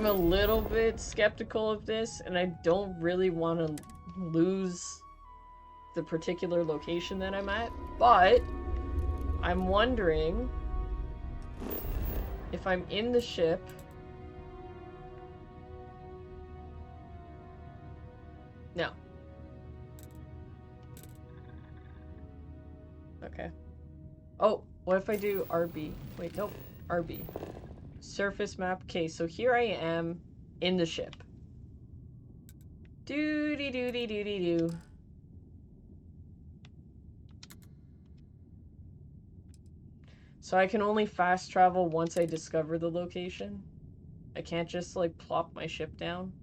a little bit skeptical of this, and I don't really want to lose the particular location that I'm at, but I'm wondering if I'm in the ship. No. if I do RB? Wait, nope. RB. Surface map. Okay, so here I am in the ship. Doo-dee-doo-dee-doo-dee-doo. So I can only fast travel once I discover the location. I can't just, like, plop my ship down.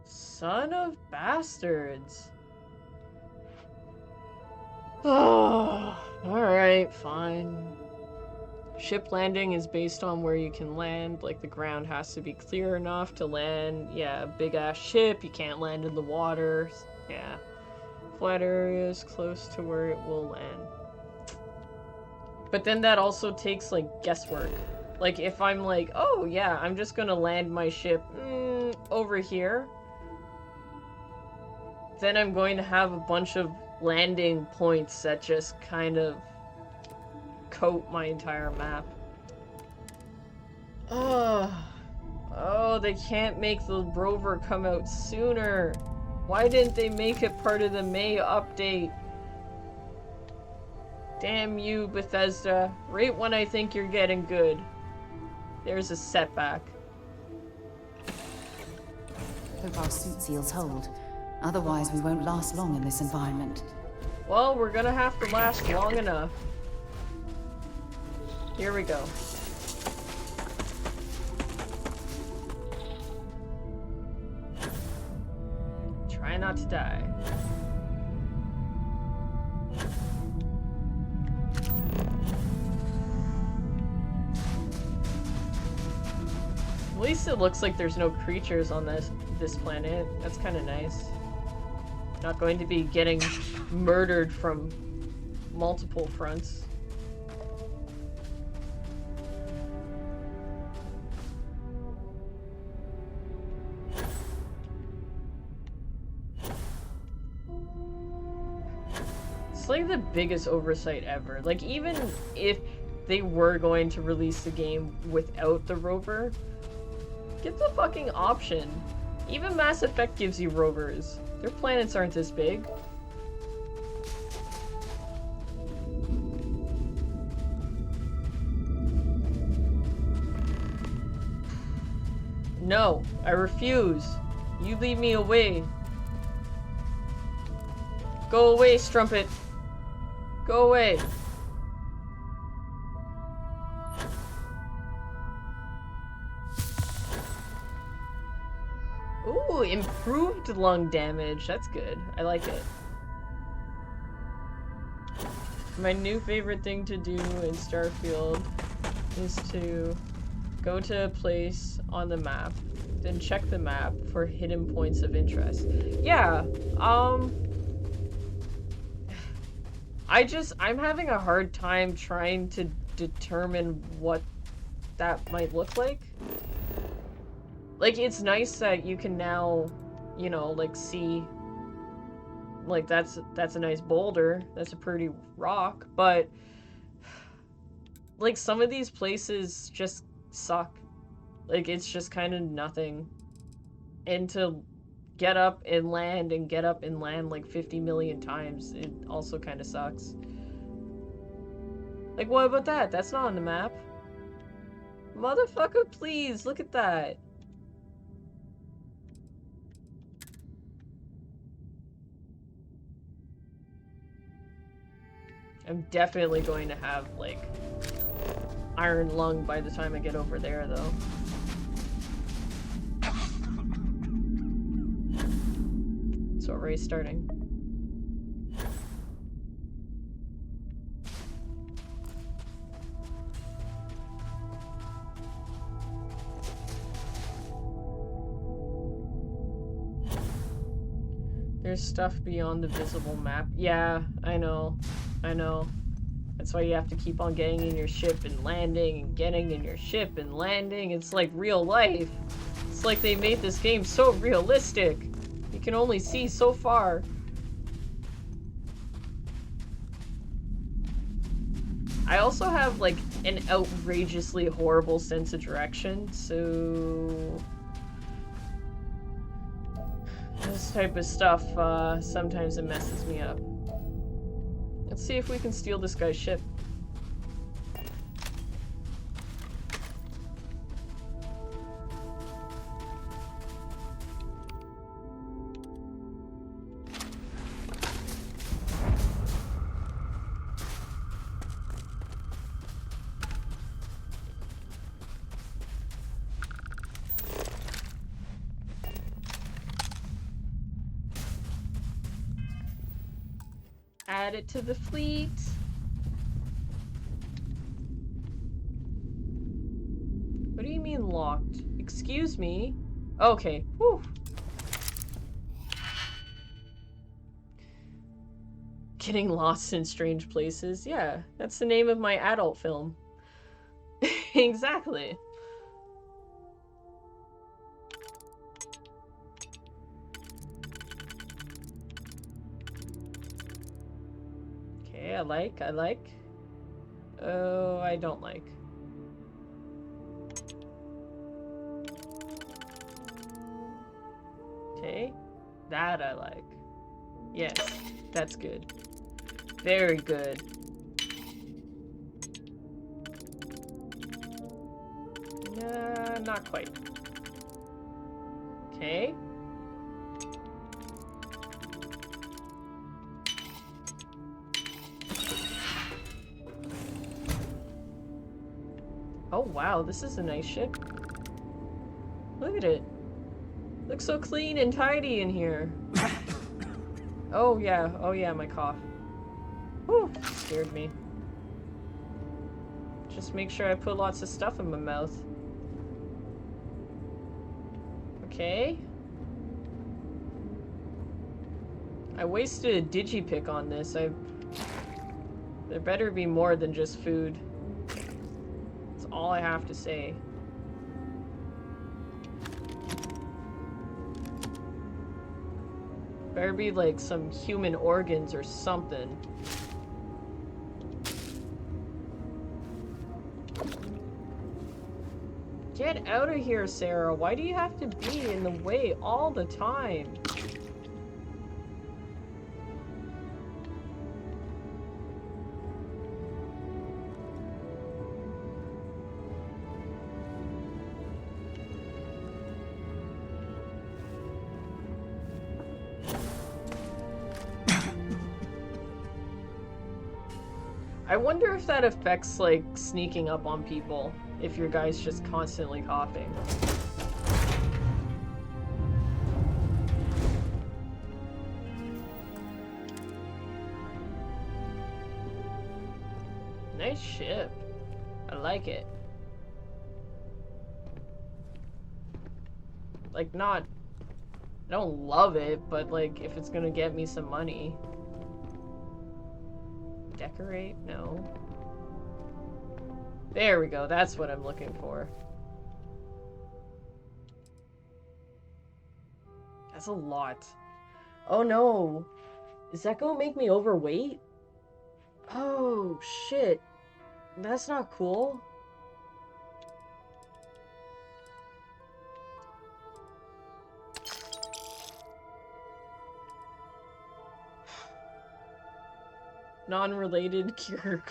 Son of bastards. Oh, alright, fine. Ship landing is based on where you can land. Like, the ground has to be clear enough to land. Yeah, big-ass ship, you can't land in the water. Yeah. Flat areas close to where it will land. But then that also takes, like, guesswork. Like, if I'm like, oh, yeah, I'm just gonna land my ship over here, then I'm going to have a bunch of landing points that just kind of coat my entire map. Oh, they can't make the rover come out sooner. Why didn't they make it part of the May update? Damn you, Bethesda. Right when I think you're getting good, there's a setback. Hope our suit seals hold. Otherwise, we won't last long in this environment. Well, we're gonna have to last long enough. Here we go. Try not to die. At least it looks like there's no creatures on this planet. That's kind of nice. Not going to be getting murdered from multiple fronts. It's like the biggest oversight ever. Like, even if they were going to release the game without the rover, get the fucking option. Even Mass Effect gives you rovers. Their planets aren't this big. No, I refuse. You lead me away. Go away, Strumpet. Go away. Ooh, improved lung damage. That's good. I like it. My new favorite thing to do in Starfield is to go to a place on the map, then check the map for hidden points of interest. Yeah, I'm having a hard time trying to determine what that might look like. Like, it's nice that you can now, you know, like, see, like, that's a nice boulder, that's a pretty rock, but, like, some of these places just suck. Like, it's just kind of nothing. And to get up and land and get up and land, like, 50 million times, it also kind of sucks. Like, what about that? That's not on the map. Motherfucker, please, look at that. I'm definitely going to have, like, iron lung by the time I get over there, though. It's already starting. There's stuff beyond the visible map. Yeah, I know. I know. That's why you have to keep on getting in your ship and landing and getting in your ship and landing. It's like real life. It's like they made this game so realistic. You can only see so far. I also have, like, an outrageously horrible sense of direction, so... Let's this type of stuff, sometimes it messes me up. Let's see if we can steal this guy's ship. Add it to the fleet. What do you mean locked? Excuse me? Okay. Whew. Getting lost in strange places. Yeah, that's the name of my adult film. Exactly. Okay, I like. Oh, I don't like. Okay, that I like. Yes, that's good. Very good. Not quite. Okay. Oh wow, this is a nice ship. Look at it. Looks so clean and tidy in here. Oh yeah, my cough. Whew, scared me. Just make sure I put lots of stuff in my mouth. Okay. I wasted a digipick on this. There better be more than just food. That's all I have to say. Better be like some human organs or something. Get out of here, Sarah. Why do you have to be in the way all the time? I wonder if that affects, like, sneaking up on people, if your guy's just constantly coughing. Nice ship. I like it. Like, I don't love it, but, like, if it's gonna get me some money. Decorate? No. There we go. That's what I'm looking for. That's a lot. Oh no. Is that gonna make me overweight? Oh shit. That's not cool. Non-related cure.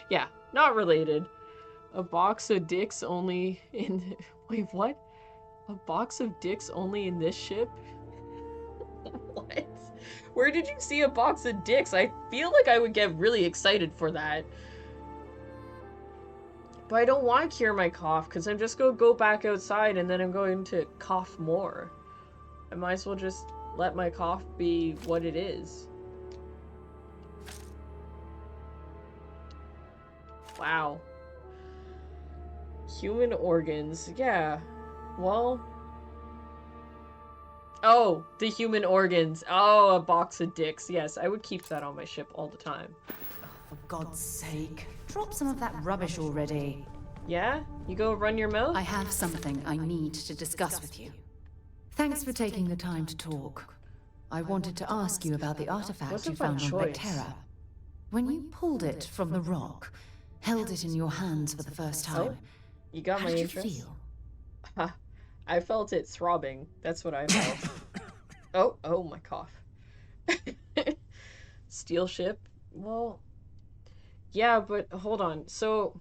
Yeah, not related. A box of dicks only in... Wait, what? A box of dicks only in this ship? What? Where did you see a box of dicks? I feel like I would get really excited for that. But I don't want to cure my cough because I'm just going to go back outside and then I'm going to cough more. I might as well just let my cough be what it is. Wow. Human organs. Yeah. Well. Oh, the human organs. Oh, a box of dicks. Yes, I would keep that on my ship all the time. For God's sake, drop some of that rubbish already. Yeah? You go run your mouth? I have something I need to discuss with you. Thanks for taking the time to talk. I wanted to ask you about the artifact you found on Vectera. When you pulled it from the rock, held it in your hands for the first time, you got my interest? How did you feel? I felt it throbbing. That's what I felt. Oh, my cough. Steel ship? Well, yeah, but hold on. So,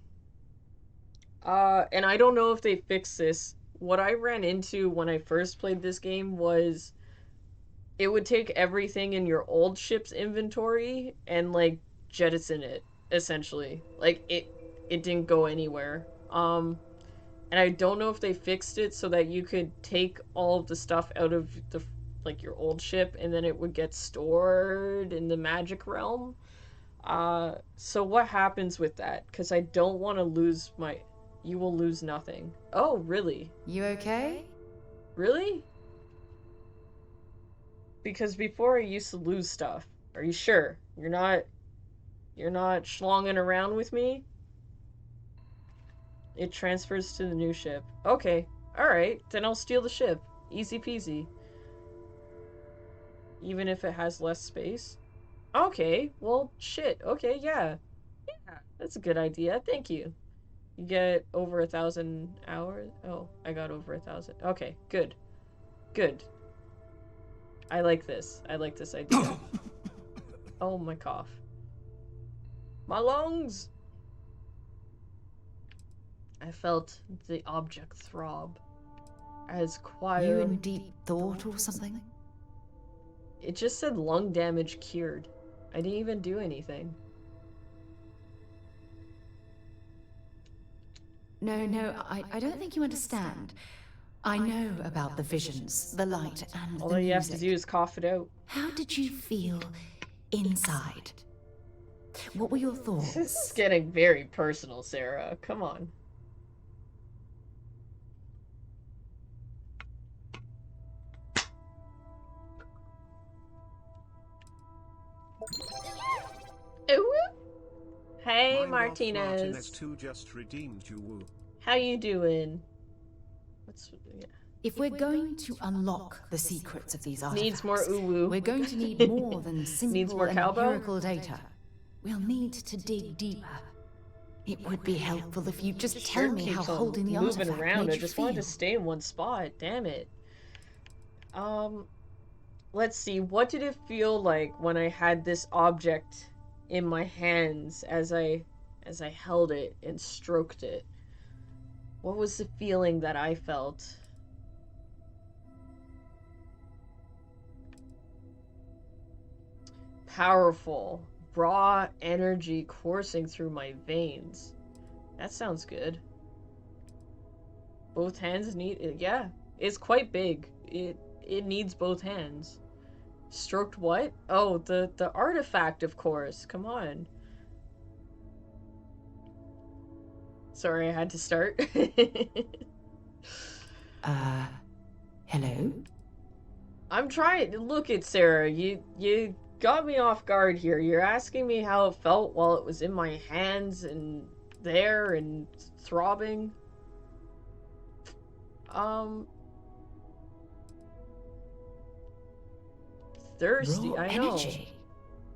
and I don't know if they fixed this. What I ran into when I first played this game was it would take everything in your old ship's inventory and like jettison it, essentially. Like it didn't go anywhere. And I don't know if they fixed it so that you could take all of the stuff out of the like your old ship and then it would get stored in the magic realm. So what happens with that? Because I don't want to lose my... You will lose nothing. Oh, really? You okay? Really? Because before I used to lose stuff. Are you sure? You're not schlonging around with me? It transfers to the new ship. Okay. Alright, then I'll steal the ship. Easy peasy. Even if it has less space? Okay, well, shit. Okay, yeah. Yeah, that's a good idea. Thank you. You get over 1,000 hours? Oh, I got over 1,000. Okay, good. Good. I like this. I like this idea. Oh, my cough. My lungs! I felt the object throb as choir... You in deep thought or something? It just said lung damage cured. I didn't even do anything. No, I don't think you understand. I know about the visions, the light, and All the you have to music. do is cough it out. How did you feel inside? What were your thoughts? This is getting very personal, Sarah. Come on. Ooh. Hey, Martinez. 2 just redeemed you. Woo. How you doing? Yeah. If we're going to unlock the secrets of these artifacts, Needs more ooh-woo. we're going to need more than simple Needs more and cowbell? empirical data. We'll need to dig deeper. It would be helpful if you just tell me how Keeps on holding the moving artifact around. made I you just feel. wanted to stay in one spot. Damn it. Let's see. What did it feel like when I had this object in my hands as I held it and stroked it? What was the feeling that I felt? Powerful, raw energy coursing through my veins. That sounds good. Both hands need... Yeah, it's quite big. It needs both hands. Stroked what? Oh, the artifact, of course. Come on. Sorry, I had to start. Hello? I'm trying... Look at Sarah. You got me off guard here. You're asking me how it felt while it was in my hands and there and throbbing. Thirsty, Raw I know. energy.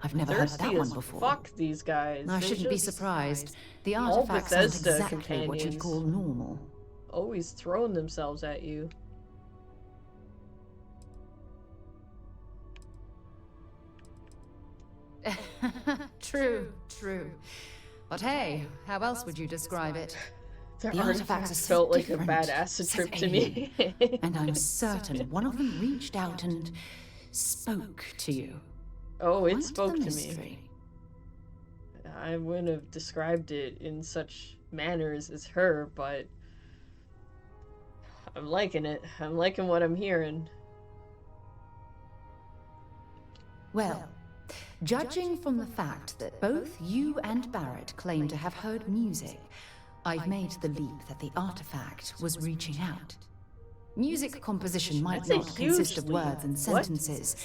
I've never heard Thirsty that one as before. Fuck these guys. I They shouldn't be just- surprised. The all artifacts aren't Bethesda exactly what you'd companions. call normal. Always throwing themselves at you. True. But hey, how else would you describe it? The The artifacts are so felt like a different, bad acid so trip to me. And I'm certain one of them reached out and spoke to you. Oh, it Quite spoke the to me. mystery. I wouldn't have described it in such manners as her, but I'm liking it. I'm liking what I'm hearing. Well, judging from the fact that both you and Barrett claim to have heard music, I've made the leap that the artifact was reaching out. Music composition might That's a not consist of huge words and leap. What? sentences,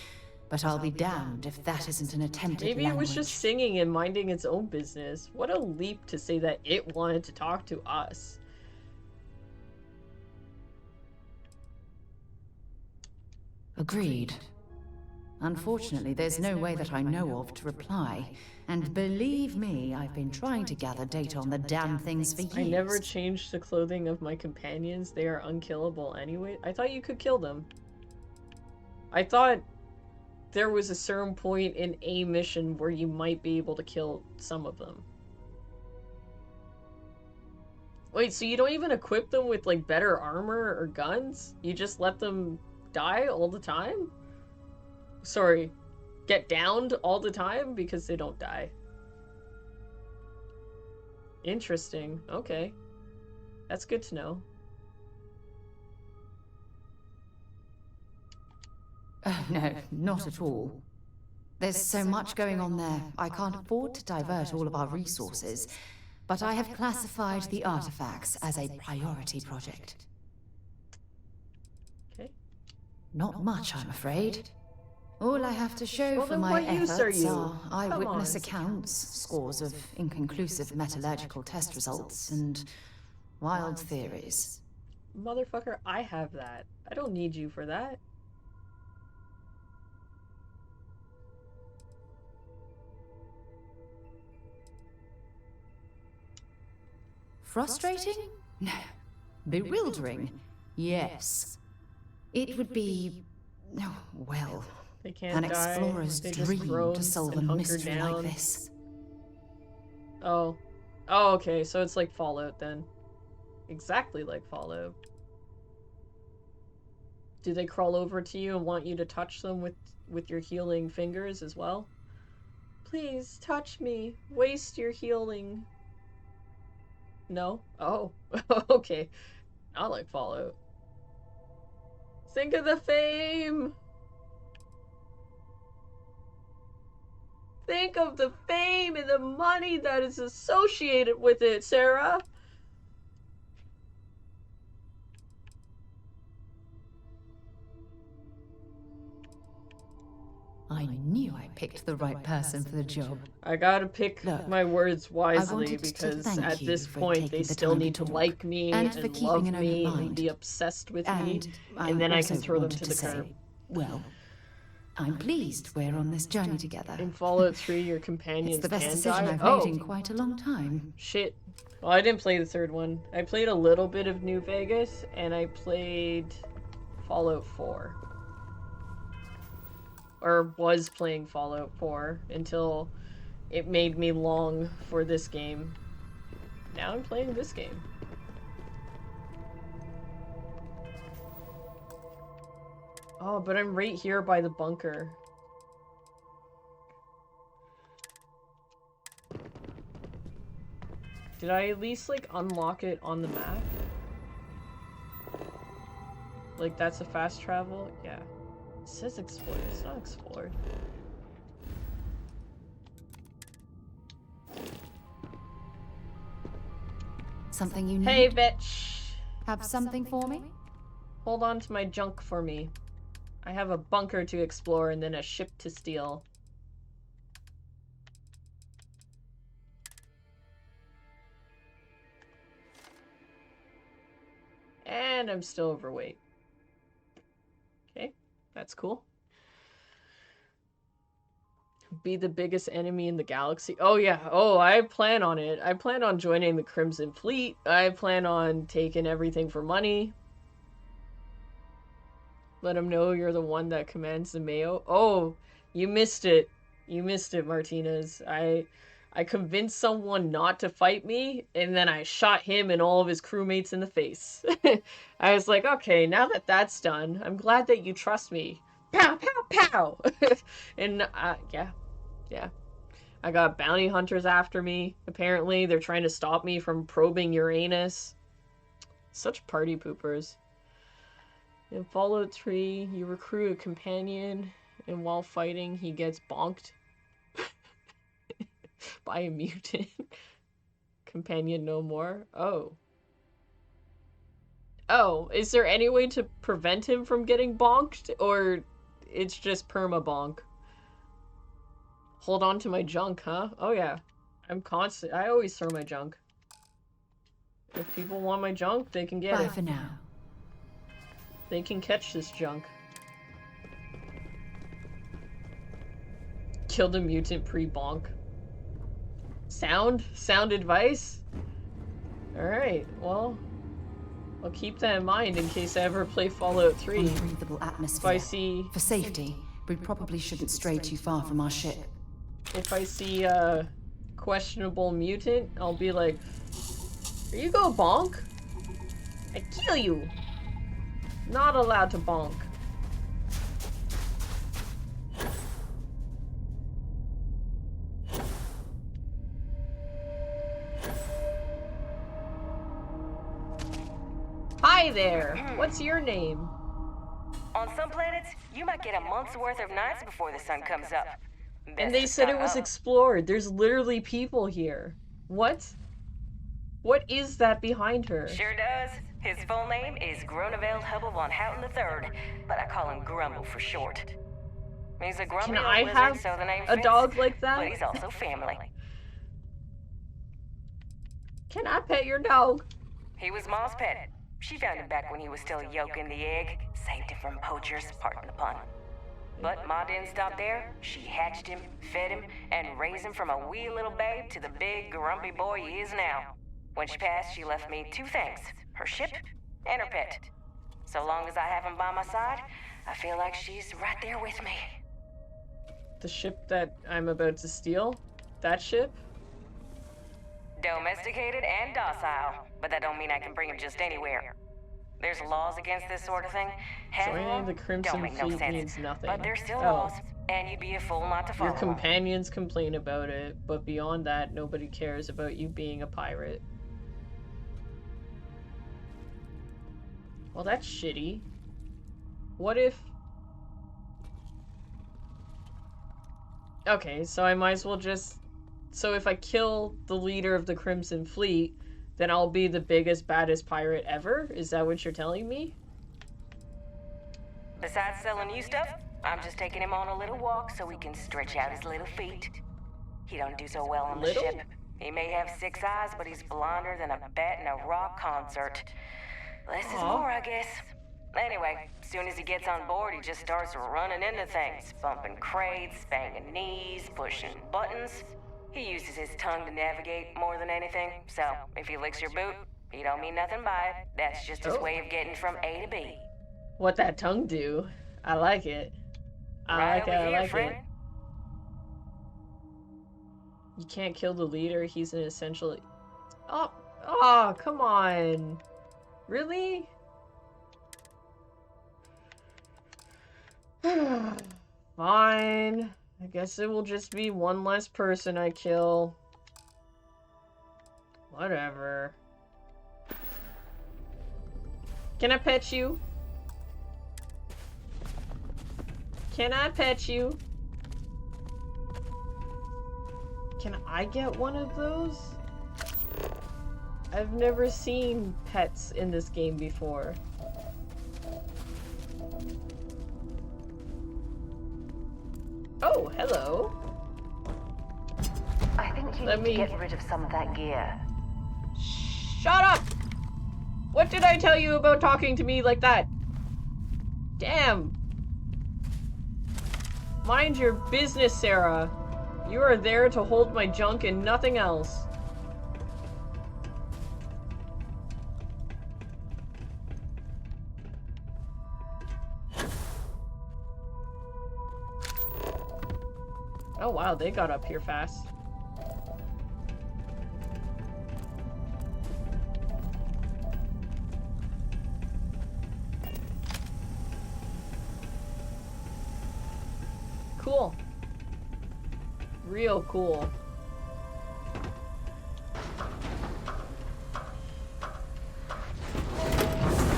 but I'll be damned if that isn't an attempt Maybe at it was language. just singing and minding its own business. What a leap to say that it wanted to talk to us. Agreed. Unfortunately, there's no way that I know of to reply. And believe me, I've been trying to gather data on the damn things for years. I never changed the clothing of my companions. They are unkillable anyway. I thought you could kill them. I thought there was a certain point in a mission where you might be able to kill some of them. Wait, so you don't even equip them with, like, better armor or guns? You just let them die all the time? Sorry, get downed all the time because they don't die. Interesting. Okay. That's good to know. No, not at all. There's so much going on there, I can't afford to divert all of our resources, but I have classified the artifacts as a priority project. Okay. Not much, I'm afraid. All I have to show for then my what use efforts are are you? eyewitness Come on. accounts, scores of inconclusive metallurgical test results, and wild theories. Motherfucker, I have that. I don't need you for that. Frustrating? No. Bewildering? Yes. It would be... oh, well... They can't an die. explorer's They just dream groan to solve a and hunker mystery down. like this. Oh. Oh, okay, so it's like Fallout then. Exactly like Fallout. Do they crawl over to you and want you to touch them with your healing fingers as well? Please, touch me. Waste your healing. No? Oh. Okay. Not like Fallout. Think of the fame! Think of the fame and the money that is associated with it, Sarah! I knew I picked the right person for the job. I gotta pick my words wisely wanted to because thank at you this for point they taking the still time need to to talk. like me And for and keeping love an open me and mind. be obsessed with me, And I and then I can also throw them wanted to the say, curb. well, I'm pleased we're on this journey together. In Fallout 3, your companions It's the best can decision die. I've Oh, made in quite a long time. shit. Well, I didn't play the third one. I played a little bit of New Vegas, and I played Fallout 4. Or was playing Fallout 4 until it made me long for this game. Now I'm playing this game. Oh, but I'm right here by the bunker. Did I at least, like, unlock it on the map? Like, that's a fast travel? Yeah. It says explored. It's not explored. Something you need? Hey, bitch! Have something for me? Hold on to my junk for me. I have a bunker to explore and then a ship to steal. And I'm still overweight. Okay, that's cool. Be the biggest enemy in the galaxy. Oh yeah, oh, I plan on it. I plan on joining the Crimson Fleet. I plan on taking everything for money. Let them know you're the one that commands the Mayo. Oh, you missed it. You missed it, Martinez. I convinced someone not to fight me, and then I shot him and all of his crewmates in the face. I was like, okay, now that that's done, I'm glad that you trust me. Pow, pow, pow! And, yeah. I got bounty hunters after me, apparently. They're trying to stop me from probing Uranus. Such party poopers. In Fallout 3, you recruit a companion, and while fighting, he gets bonked by a mutant. Companion no more. Oh. Oh, is there any way to prevent him from getting bonked? Or it's just perma-bonk? Hold on to my junk, huh? Oh yeah. I always throw my junk. If people want my junk, they can get it. Bye for now. They can catch this junk. Kill the mutant pre-bonk. Sound advice? Alright, well, I'll keep that in mind in case I ever play Fallout 3. Unbreathable atmosphere. If I see... For safety, we probably shouldn't stray too far from our ship. If I see a questionable mutant, I'll be like, "Here you go, bonk. I kill you. Not allowed to bonk." Hi there. What's your name? On some planets, you might get a month's worth of nights before the sun comes up. And they said it was explored. There's literally people here. What? What is that behind her? Sure does. His full name is Groeneveld Hubble von Houten III, but I call him Grumble for short. He's a grumpy Can old I wizard, have so the name a fits, dog like that? But he's also family. Can I pet your dog? He was Ma's pet. She found him back when he was still a yolk in the egg, saved him from poachers, pardon the pun. But Ma didn't stop there. She hatched him, fed him, and raised him from a wee little babe to the big, grumpy boy he is now. When she passed, she left me two things, her ship and her pet. So long as I have him by my side, I feel like she's right there with me. The ship that I'm about to steal? That ship? Domesticated and docile, but that don't mean I can bring him just anywhere. There's laws against this sort of thing. Joining the Don't Crimson make no Fleet sense. means nothing. But there's still Oh. laws, and you'd be a fool not to follow Your them. companions complain about it, but beyond that, nobody cares about you being a pirate. Well, that's shitty. What if... Okay, so I might as well just... So if I kill the leader of the Crimson Fleet, then I'll be the biggest, baddest pirate ever? Is that what you're telling me? Besides selling you stuff, I'm just taking him on a little walk so he can stretch out his little feet. He don't do so well on the Little? ship. He may have 6 eyes, but he's blonder than a bat in a rock concert. Less is Aw. more, I guess. Anyway, as soon as he gets on board, he just starts running into things, bumping crates, banging knees, pushing buttons. He uses his tongue to navigate more than anything, so if he licks your boot, he don't mean nothing by it. That's just his Oh. way of getting from A to B. What that tongue do? I like it. Right over I here, like friend. it. You can't kill the leader, he's an essential... Oh, come on. Really? Fine. I guess it will just be one less person I kill. Whatever. Can I pet you? Can I pet you? Can I get one of those? I've never seen pets in this game before. Oh, hello. I think you Let need me- to get rid of some of that gear. Shut up! What did I tell you about talking to me like that? Damn. Mind your business, Sarah. You are there to hold my junk and nothing else. Oh wow, they got up here fast. Cool. Real cool.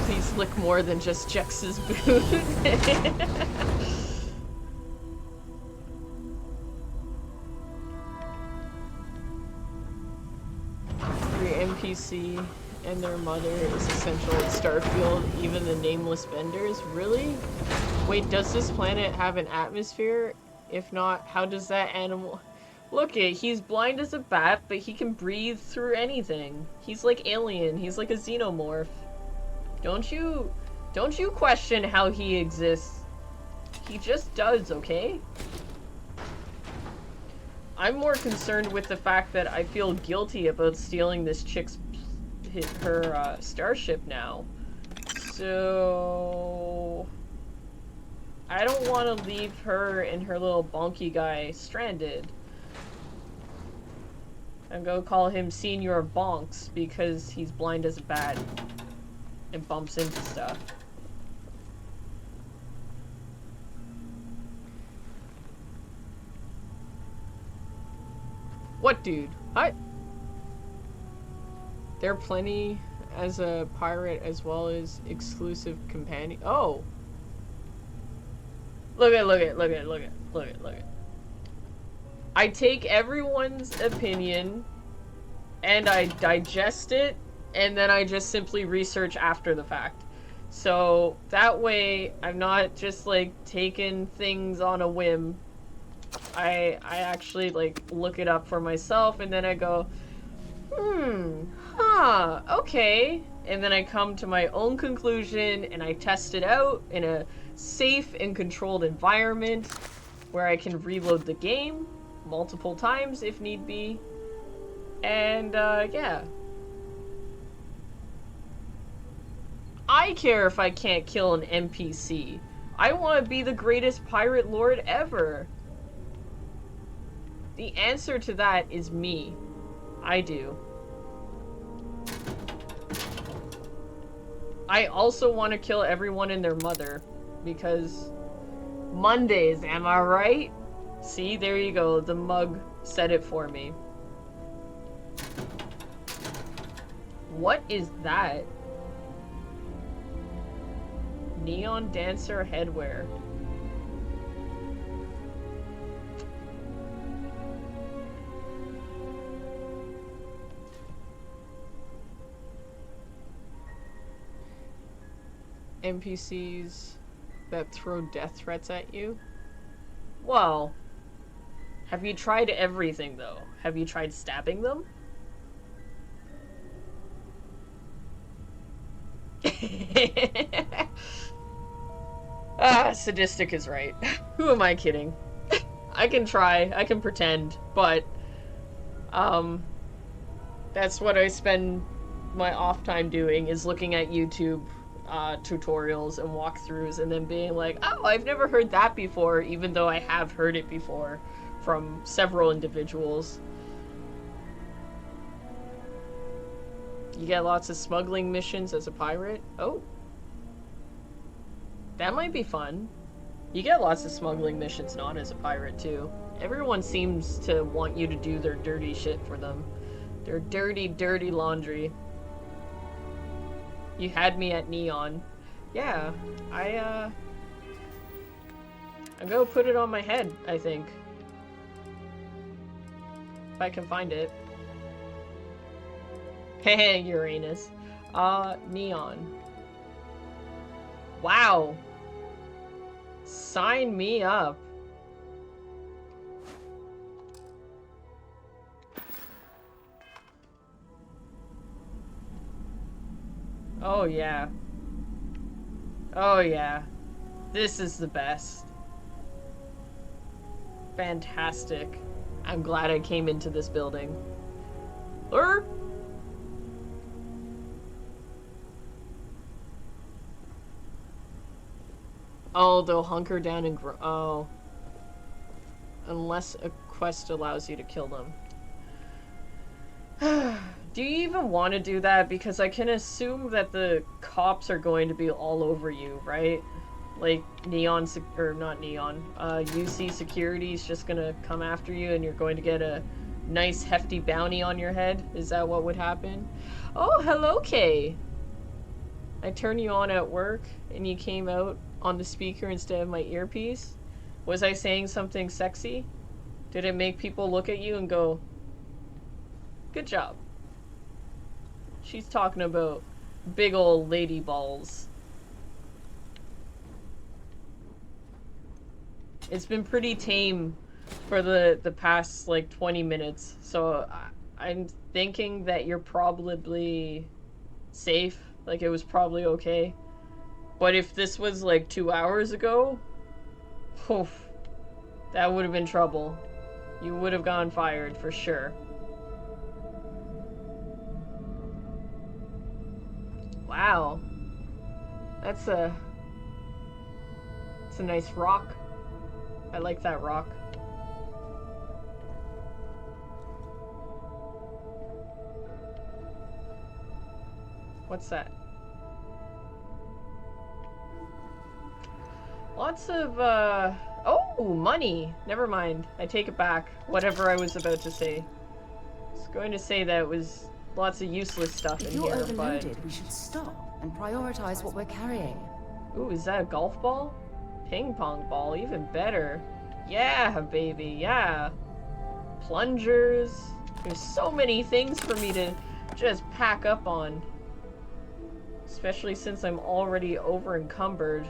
Please lick more than just Jex's boot. 3 NPC and their mother is essential at Starfield, even the nameless vendors? Really? Wait, does this planet have an atmosphere? If not, how does that animal... Look it, he's blind as a bat, but he can breathe through anything. He's like alien, he's like a xenomorph. Don't you question how he exists. He just does, okay? I'm more concerned with the fact that I feel guilty about stealing this chick's her starship now. So... I don't want to leave her and her little bonky guy stranded. I'm gonna call him Senior Bonks because he's blind as a bat and bumps into stuff. What dude? Hi. There are plenty as a pirate as well as exclusive companion. Oh. Look at. I take everyone's opinion and I digest it and then I just simply research after the fact. So that way I'm not just like taking things on a whim. I actually like look it up for myself and then I go, okay. And then I come to my own conclusion and I test it out in a safe and controlled environment where I can reload the game multiple times if need be. And yeah. I care if I can't kill an NPC. I want to be the greatest pirate lord ever. The answer to that is me. I do. I also want to kill everyone and their mother. Because Mondays, am I right? See, there you go. The mug said it for me. What is that? Neon dancer headwear. NPCs that throw death threats at you? Well, have you tried everything though? Have you tried stabbing them? Sadistic is right. Who am I kidding? I can try, I can pretend, but that's what I spend my off time doing, is looking at YouTube tutorials and walkthroughs and then being like, oh, I've never heard that before, even though I have heard it before from several individuals. You get lots of smuggling missions as a pirate. Oh. That might be fun. You get lots of smuggling missions not as a pirate too. Everyone seems to want you to do their dirty shit for them. Their dirty, dirty laundry. You had me at Neon. Yeah, I'm gonna put it on my head, I think. If I can find it. Hey, Uranus. Neon. Wow. Sign me up. Oh yeah. Oh yeah. This is the best. Fantastic. I'm glad I came into this building. Oh, they'll hunker down and grow. Oh. Unless a quest allows you to kill them. Do you even want to do that? Because I can assume that the cops are going to be all over you, right? Like, Neon, or not Neon, UC security is just gonna come after you and you're going to get a nice hefty bounty on your head? Is that what would happen? Oh, hello, Kay! I turned you on at work and you came out on the speaker instead of my earpiece? Was I saying something sexy? Did it make people look at you and go, good job? She's talking about big old lady balls. It's been pretty tame for the past like 20 minutes, so I'm thinking that you're probably safe. Like, it was probably okay. But if this was like 2 hours ago, oof, that would have been trouble. You would have gone fired for sure. Wow. That's a... It's a nice rock. I like that rock. What's that? Lots of, oh, money! Never mind. I take it back. Whatever I was about to say. I was going to say that it was lots of useless stuff If in you're here, overloaded, but... we should stop and prioritize what we're carrying. Ooh, is that a golf ball? Ping pong ball, even better. Yeah, baby, yeah. Plungers. There's so many things for me to just pack up on. Especially since I'm already over encumbered.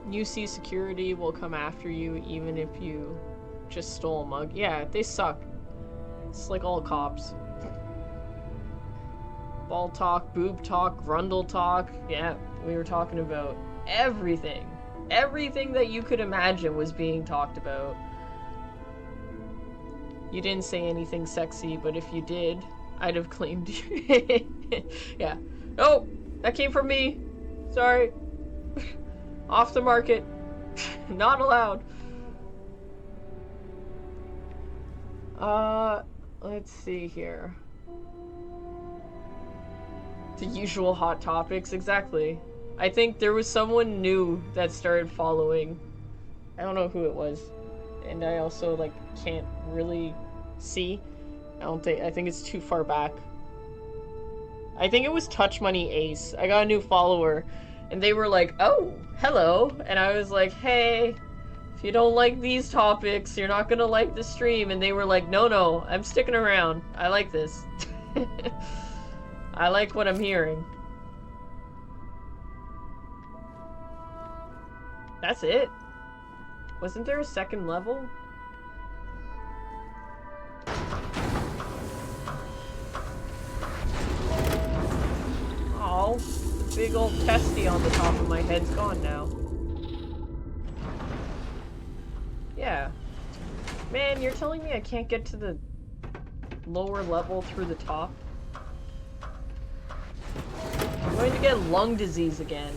UC security will come after you even if you just stole a mug. Yeah, they suck. It's like all cops. Ball talk, boob talk, grundle talk. Yeah, we were talking about everything. Everything that you could imagine was being talked about. You didn't say anything sexy, but if you did, I'd have claimed you. Yeah. Oh, that came from me. Sorry. Off the market. Not allowed. Let's see here. The usual hot topics, exactly. I think there was someone new that started following. I don't know who it was. And I also, like, can't really see. I think it's too far back. I think it was Touch Money Ace. I got a new follower. And they were like, oh, hello. And I was like, hey, if you don't like these topics, you're not gonna like the stream. And they were like, no, I'm sticking around. I like this. I like what I'm hearing. That's it? Wasn't there a second level? Oh, the big old testy on the top of my head's gone now. Yeah. Man, you're telling me I can't get to the lower level through the top? I'm going to get lung disease again.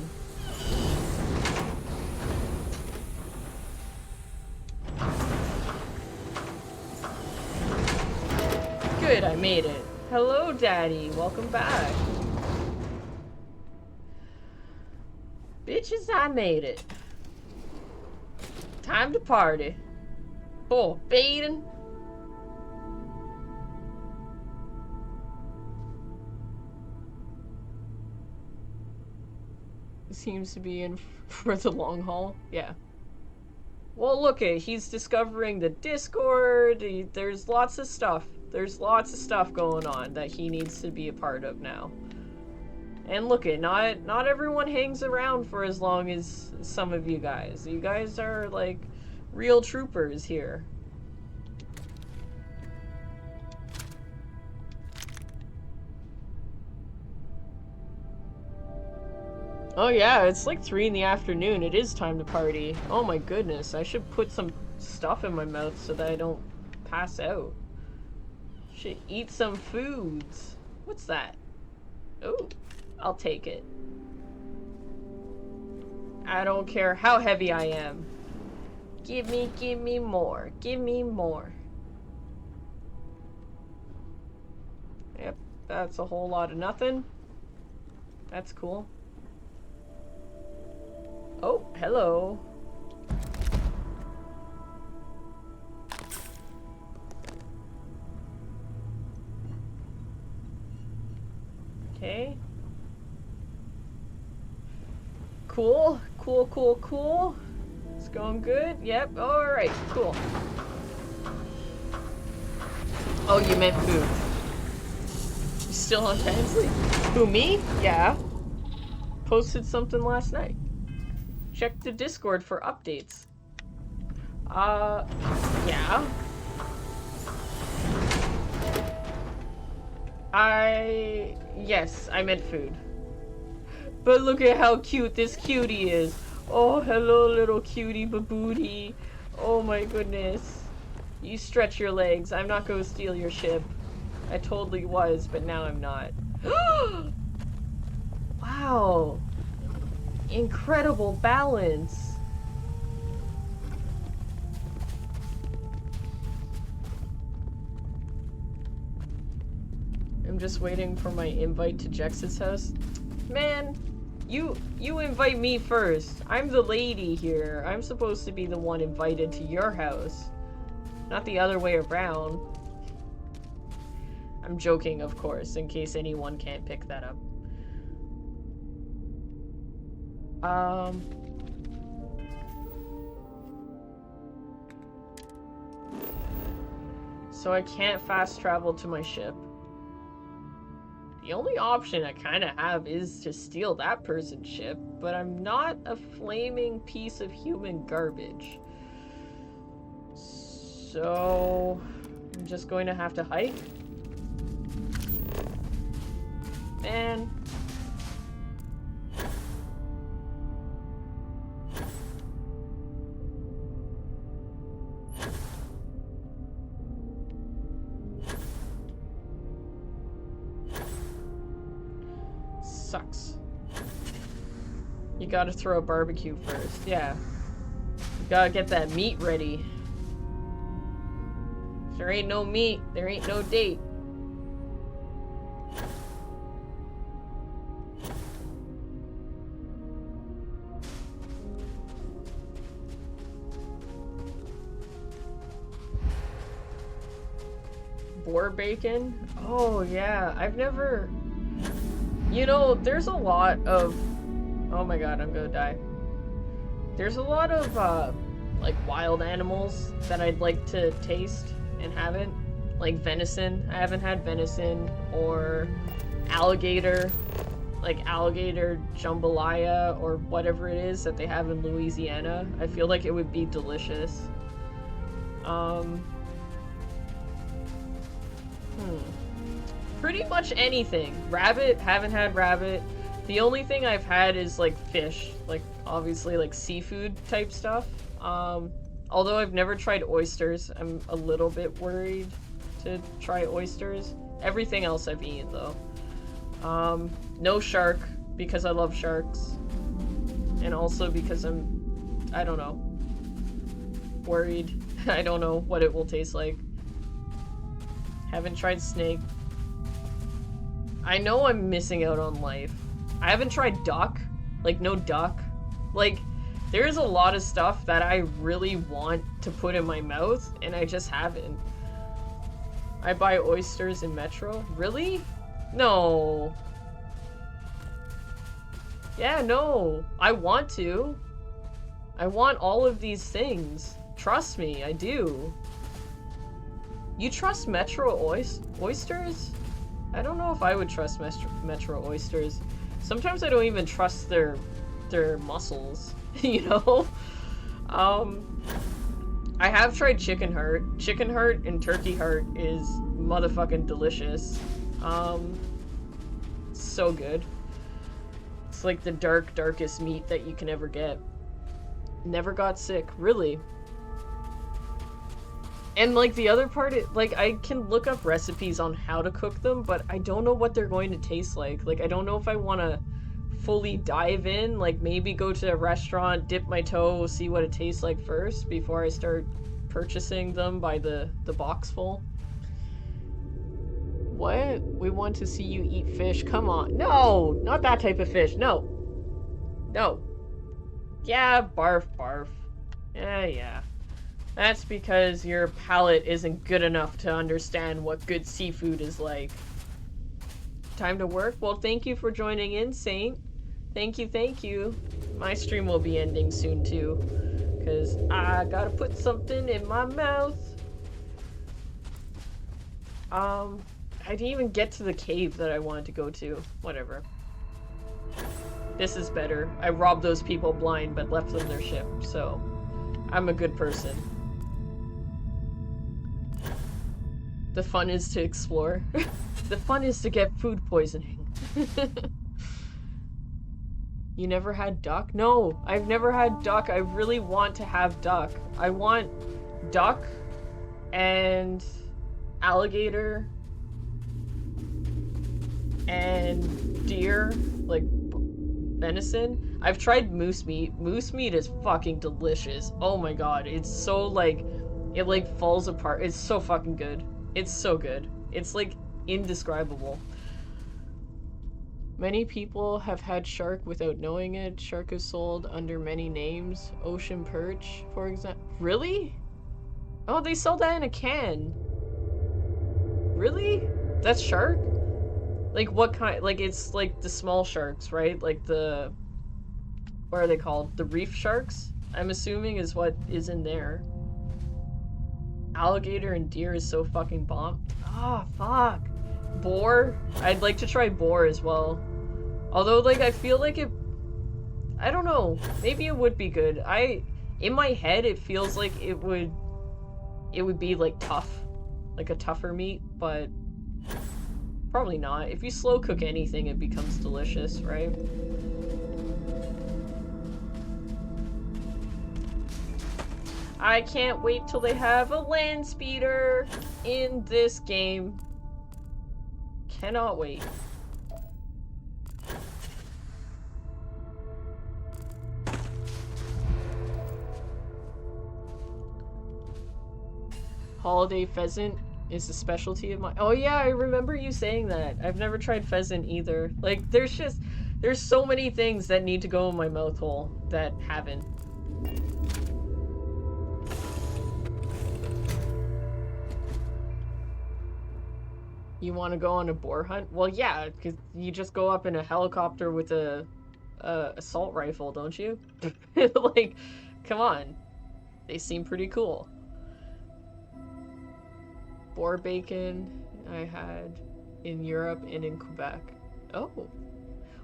Good, I made it. Hello, Daddy. Welcome back. Bitches, I made it. Time to party. Oh, Baden. Seems to be in for the long haul. Yeah. Well, look he's discovering the Discord. There's lots of stuff. There's lots of stuff going on that he needs to be a part of now. And look not everyone hangs around for as long as some of you guys. You guys are like real troopers here. Oh yeah, it's like 3 in the afternoon. It is time to party. Oh my goodness, I should put some stuff in my mouth so that I don't pass out. Should eat some foods. What's that? Oh, I'll take it. I don't care how heavy I am. Give me more. Give me more. Yep, that's a whole lot of nothing. That's cool. Oh, hello. Okay. Cool. It's going good. Yep, alright, cool. Oh, you meant food. You still on Tansley? Who, me? Yeah. Posted something last night. Check the Discord for updates. Yeah. Yes, I meant food. But look at how cute this cutie is. Oh, hello, little cutie babooty. Oh my goodness. You stretch your legs. I'm not gonna steal your ship. I totally was, but now I'm not. Wow. Incredible balance. I'm just waiting for my invite to Jex's house. Man, you invite me first. I'm the lady here. I'm supposed to be the one invited to your house. Not the other way around. I'm joking, of course, in case anyone can't pick that up. So I can't fast travel to my ship. The only option I kind of have is to steal that person's ship, but I'm not a flaming piece of human garbage. So I'm just going to have to hike. Man. Sucks. You gotta throw a barbecue first, yeah. You gotta get that meat ready. If there ain't no meat, there ain't no date. Boar bacon? Oh yeah, I've never... You know, there's a lot of... Oh my god, I'm gonna die. There's a lot of, like, wild animals that I'd like to taste and haven't. Like venison. I haven't had venison. Or alligator. Like alligator jambalaya or whatever it is that they have in Louisiana. I feel like it would be delicious. Pretty much anything. Rabbit, haven't had rabbit. The only thing I've had is like fish, like obviously like seafood type stuff. Although I've never tried oysters, I'm a little bit worried to try oysters. Everything else I've eaten though. No shark, because I love sharks. And also because I don't know, worried. I don't know what it will taste like. Haven't tried snake. I know I'm missing out on life. I haven't tried duck. Like, no duck. Like, there's a lot of stuff that I really want to put in my mouth, and I just haven't. I buy oysters in Metro? Really? No. Yeah, no. I want to. I want all of these things. Trust me, I do. You trust Metro oysters? I don't know if I would trust Metro oysters. Sometimes I don't even trust their mussels, you know? I have tried chicken heart. Chicken heart and turkey heart is motherfucking delicious. So good. It's like the darkest meat that you can ever get. Never got sick, really. And, like, the other part, like, I can look up recipes on how to cook them, but I don't know what they're going to taste like. Like, I don't know if I want to fully dive in, like, maybe go to a restaurant, dip my toe, see what it tastes like first, before I start purchasing them by the box full. What? We want to see you eat fish. Come on. No! Not that type of fish. No. No. Yeah, barf, barf. Yeah. That's because your palate isn't good enough to understand what good seafood is like. Time to work? Well, thank you for joining in, Saint. Thank you. My stream will be ending soon, too. Because I gotta put something in my mouth. I didn't even get to the cave that I wanted to go to. Whatever. This is better. I robbed those people blind, but left them their ship, so... I'm a good person. The fun is to explore. The fun is to get food poisoning. You never had duck? No, I've never had duck. I really want to have duck. I want duck and alligator and deer, like venison. I've tried moose meat. Moose meat is fucking delicious. Oh my god, it's so like, it like falls apart. It's so fucking good. It's so good. It's like indescribable. Many people have had shark without knowing it. Shark is sold under many names. Ocean perch, for example. Really? Oh, they sell that in a can. Really? That's shark? Like what kind? Like it's like the small sharks, right? Like the, what are they called? The reef sharks? I'm assuming is what is in there. Alligator and deer is so fucking bomb. Ah, fuck. Boar? I'd like to try boar as well. Although, like, I feel like it... I don't know. Maybe it would be good. In my head, it feels like it would be, like, tough. Like a tougher meat, but... probably not. If you slow cook anything, it becomes delicious, right? I can't wait till they have a land speeder in this game. Cannot wait. Holiday pheasant is a specialty of mine. Oh yeah, I remember you saying that. I've never tried pheasant either. Like, there's so many things that need to go in my mouth hole that haven't. You want to go on a boar hunt? Well, yeah, because you just go up in a helicopter with a assault rifle, don't you? Like, come on. They seem pretty cool. Boar bacon I had in Europe and in Quebec. Oh.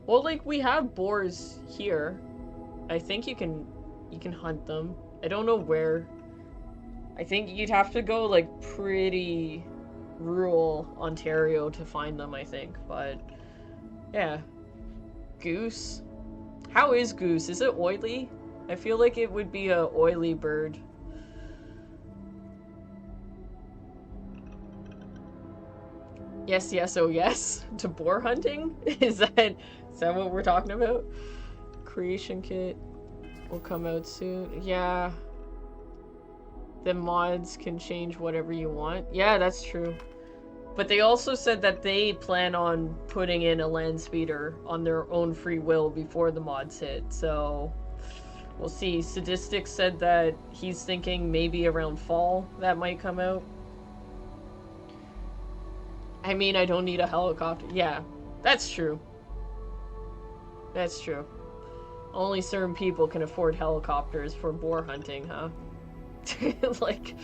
Well, like, we have boars here. I think you can hunt them. I don't know where. I think you'd have to go, like, pretty rural Ontario to find them, I think. But, yeah. Goose. How is goose? Is it oily? I feel like it would be a oily bird. Yes, yes, oh yes. To boar hunting? Is that what we're talking about? Creation kit will come out soon. Yeah. The mods can change whatever you want. Yeah, that's true. But they also said that they plan on putting in a land speeder on their own free will before the mods hit, so we'll see. Sadistic said that he's thinking maybe around fall that might come out. I mean, I don't need a helicopter. Yeah, that's true. That's true. Only certain people can afford helicopters for boar hunting, huh? Like,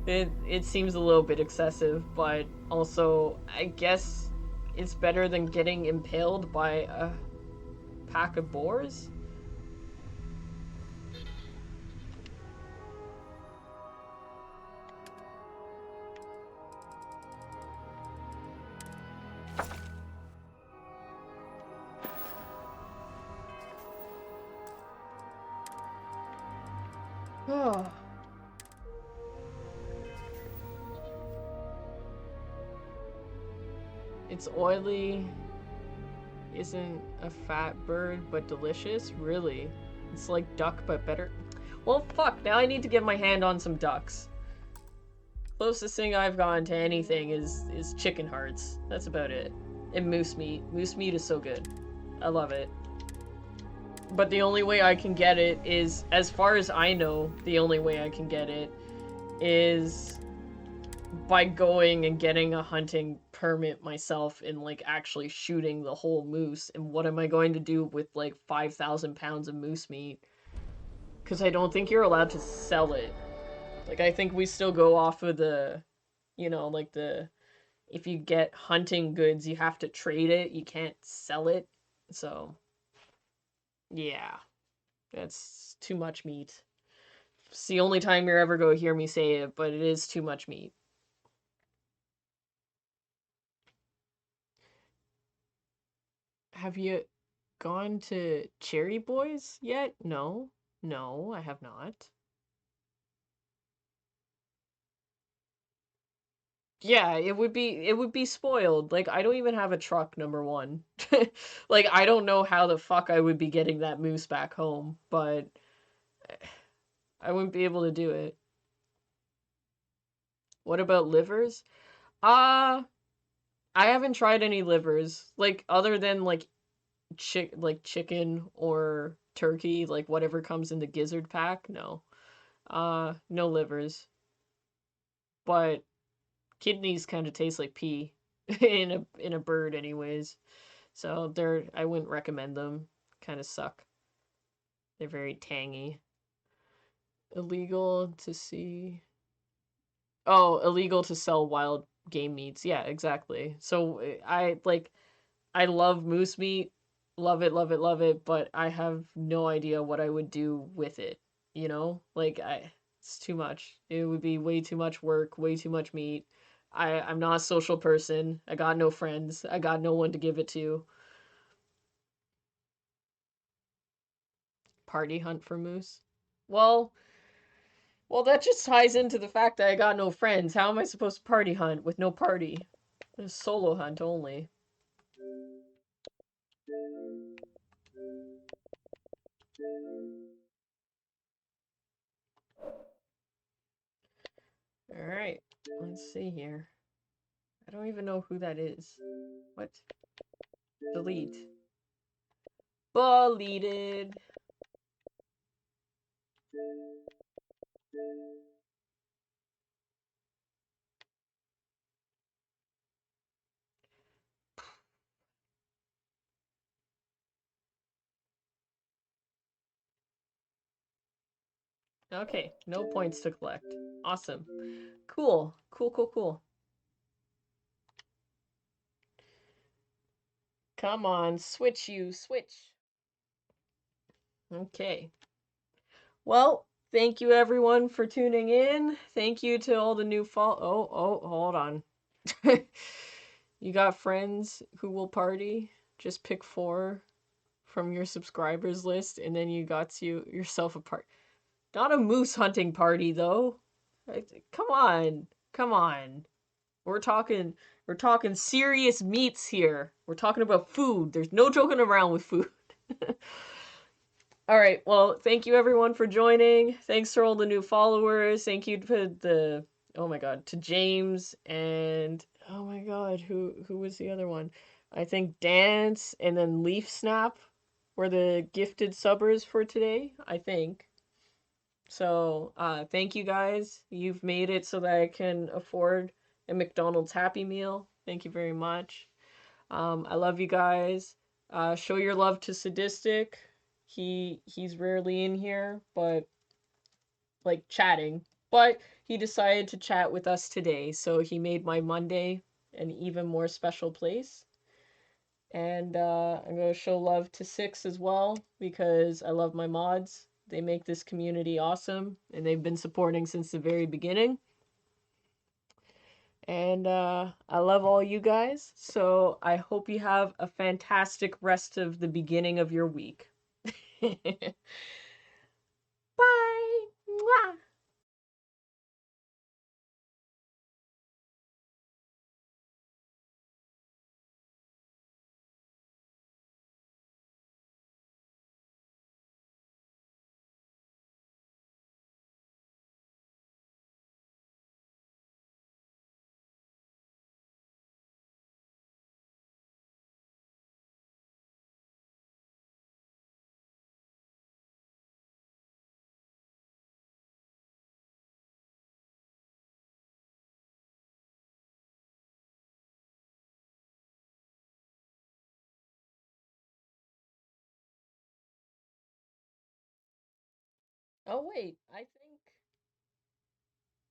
it seems a little bit excessive, but also, I guess it's better than getting impaled by a pack of boars? Oh. It's oily, isn't a fat bird, but delicious? Really? It's like duck, but better? Well, fuck, now I need to get my hand on some ducks. Closest thing I've gotten to anything is chicken hearts. That's about it. And moose meat. Moose meat is so good. I love it. But the only way I can get it is, as far as I know, the only way I can get it is by going and getting a hunting permit myself and, like, actually shooting the whole moose. And what am I going to do with, like, 5,000 pounds of moose meat? Because I don't think you're allowed to sell it. Like, I think we still go off of the, you know, like the, if you get hunting goods, you have to trade it. You can't sell it. So, yeah. That's too much meat. It's the only time you're ever going to hear me say it, but it is too much meat. Have you gone to Cherry Boys yet? No. No, I have not. Yeah, it would be spoiled. Like, I don't even have a truck, number one. Like, I don't know how the fuck I would be getting that moose back home, but I wouldn't be able to do it. What about livers? Uh, I haven't tried any livers. Like, other than chicken or turkey, like whatever comes in the gizzard pack. No. No livers. But kidneys kind of taste like pee in a bird anyways. So I wouldn't recommend them. Kind of suck. They're very tangy. Illegal to see. Oh, illegal to sell wild game meats. Yeah, exactly. So I love moose meat. Love it, love it, love it, but I have no idea what I would do with it, you know? It's too much. It would be way too much work, way too much meat. I'm not a social person. I got no friends. I got no one to give it to. Party hunt for moose. Well, well, that just ties into the fact that I got no friends. How am I supposed to party hunt with no party? A solo hunt only. Alright, let's see here. I don't even know who that is. What? Delete. Deleted. Okay, no points to collect. Awesome. Cool. Cool, cool, cool. Come on, switch you, switch. Okay. Well, thank you everyone for tuning in. Thank you to all the new hold on. You got friends who will party? Just pick 4 from your subscribers list and then you got yourself a party. Not a moose hunting party though. Come on. Come on. We're talking serious meats here. We're talking about food. There's no joking around with food. All right. Well, thank you everyone for joining. Thanks for all the new followers. Thank you to oh my god, to James and oh my god, who was the other one? I think Dance and then Leaf Snap were the gifted subbers for today, I think. So, thank you guys. You've made it so that I can afford a McDonald's Happy Meal. Thank you very much. I love you guys. Show your love to Sadistic. He's rarely in here, but like chatting. But he decided to chat with us today, so he made my Monday an even more special place. And I'm going to show love to Six as well because I love my mods. They make this community awesome, and they've been supporting since the very beginning. And I love all you guys, so I hope you have a fantastic rest of the beginning of your week. Bye! Mwah! Oh, wait, I think.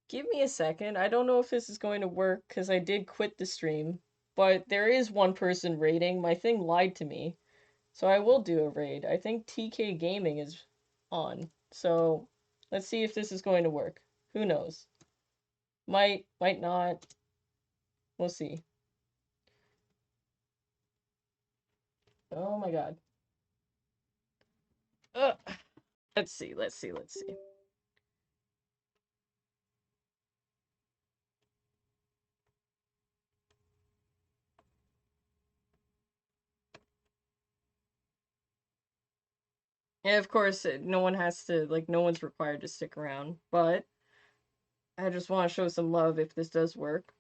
Give me a second. I don't know if this is going to work because I did quit the stream, but there is one person raiding. My thing lied to me. So I will do a raid. I think TK Gaming is on. So let's see if this is going to work. Who knows? Might not. We'll see. Oh my god. Ugh. Let's see, let's see, let's see. And of course, no one has to, like, no one's required to stick around, but I just want to show some love if this does work.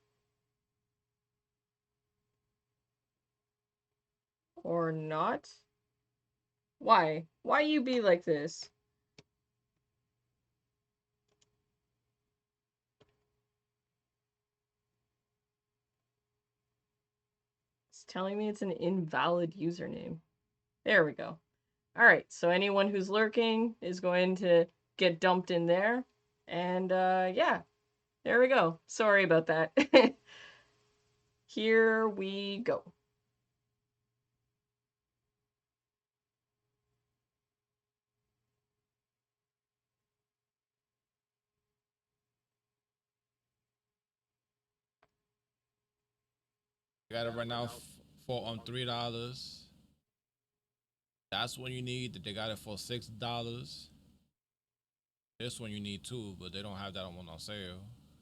Or not. Why? Why you be like this? It's telling me it's an invalid username. There we go. Alright, so anyone who's lurking is going to get dumped in there. And, yeah. There we go. Sorry about that. Here we go. Got it right now for $3. That's one you need. They got it for $6. This one you need 2, but they don't have that one on sale.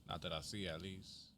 Not that I see, at least.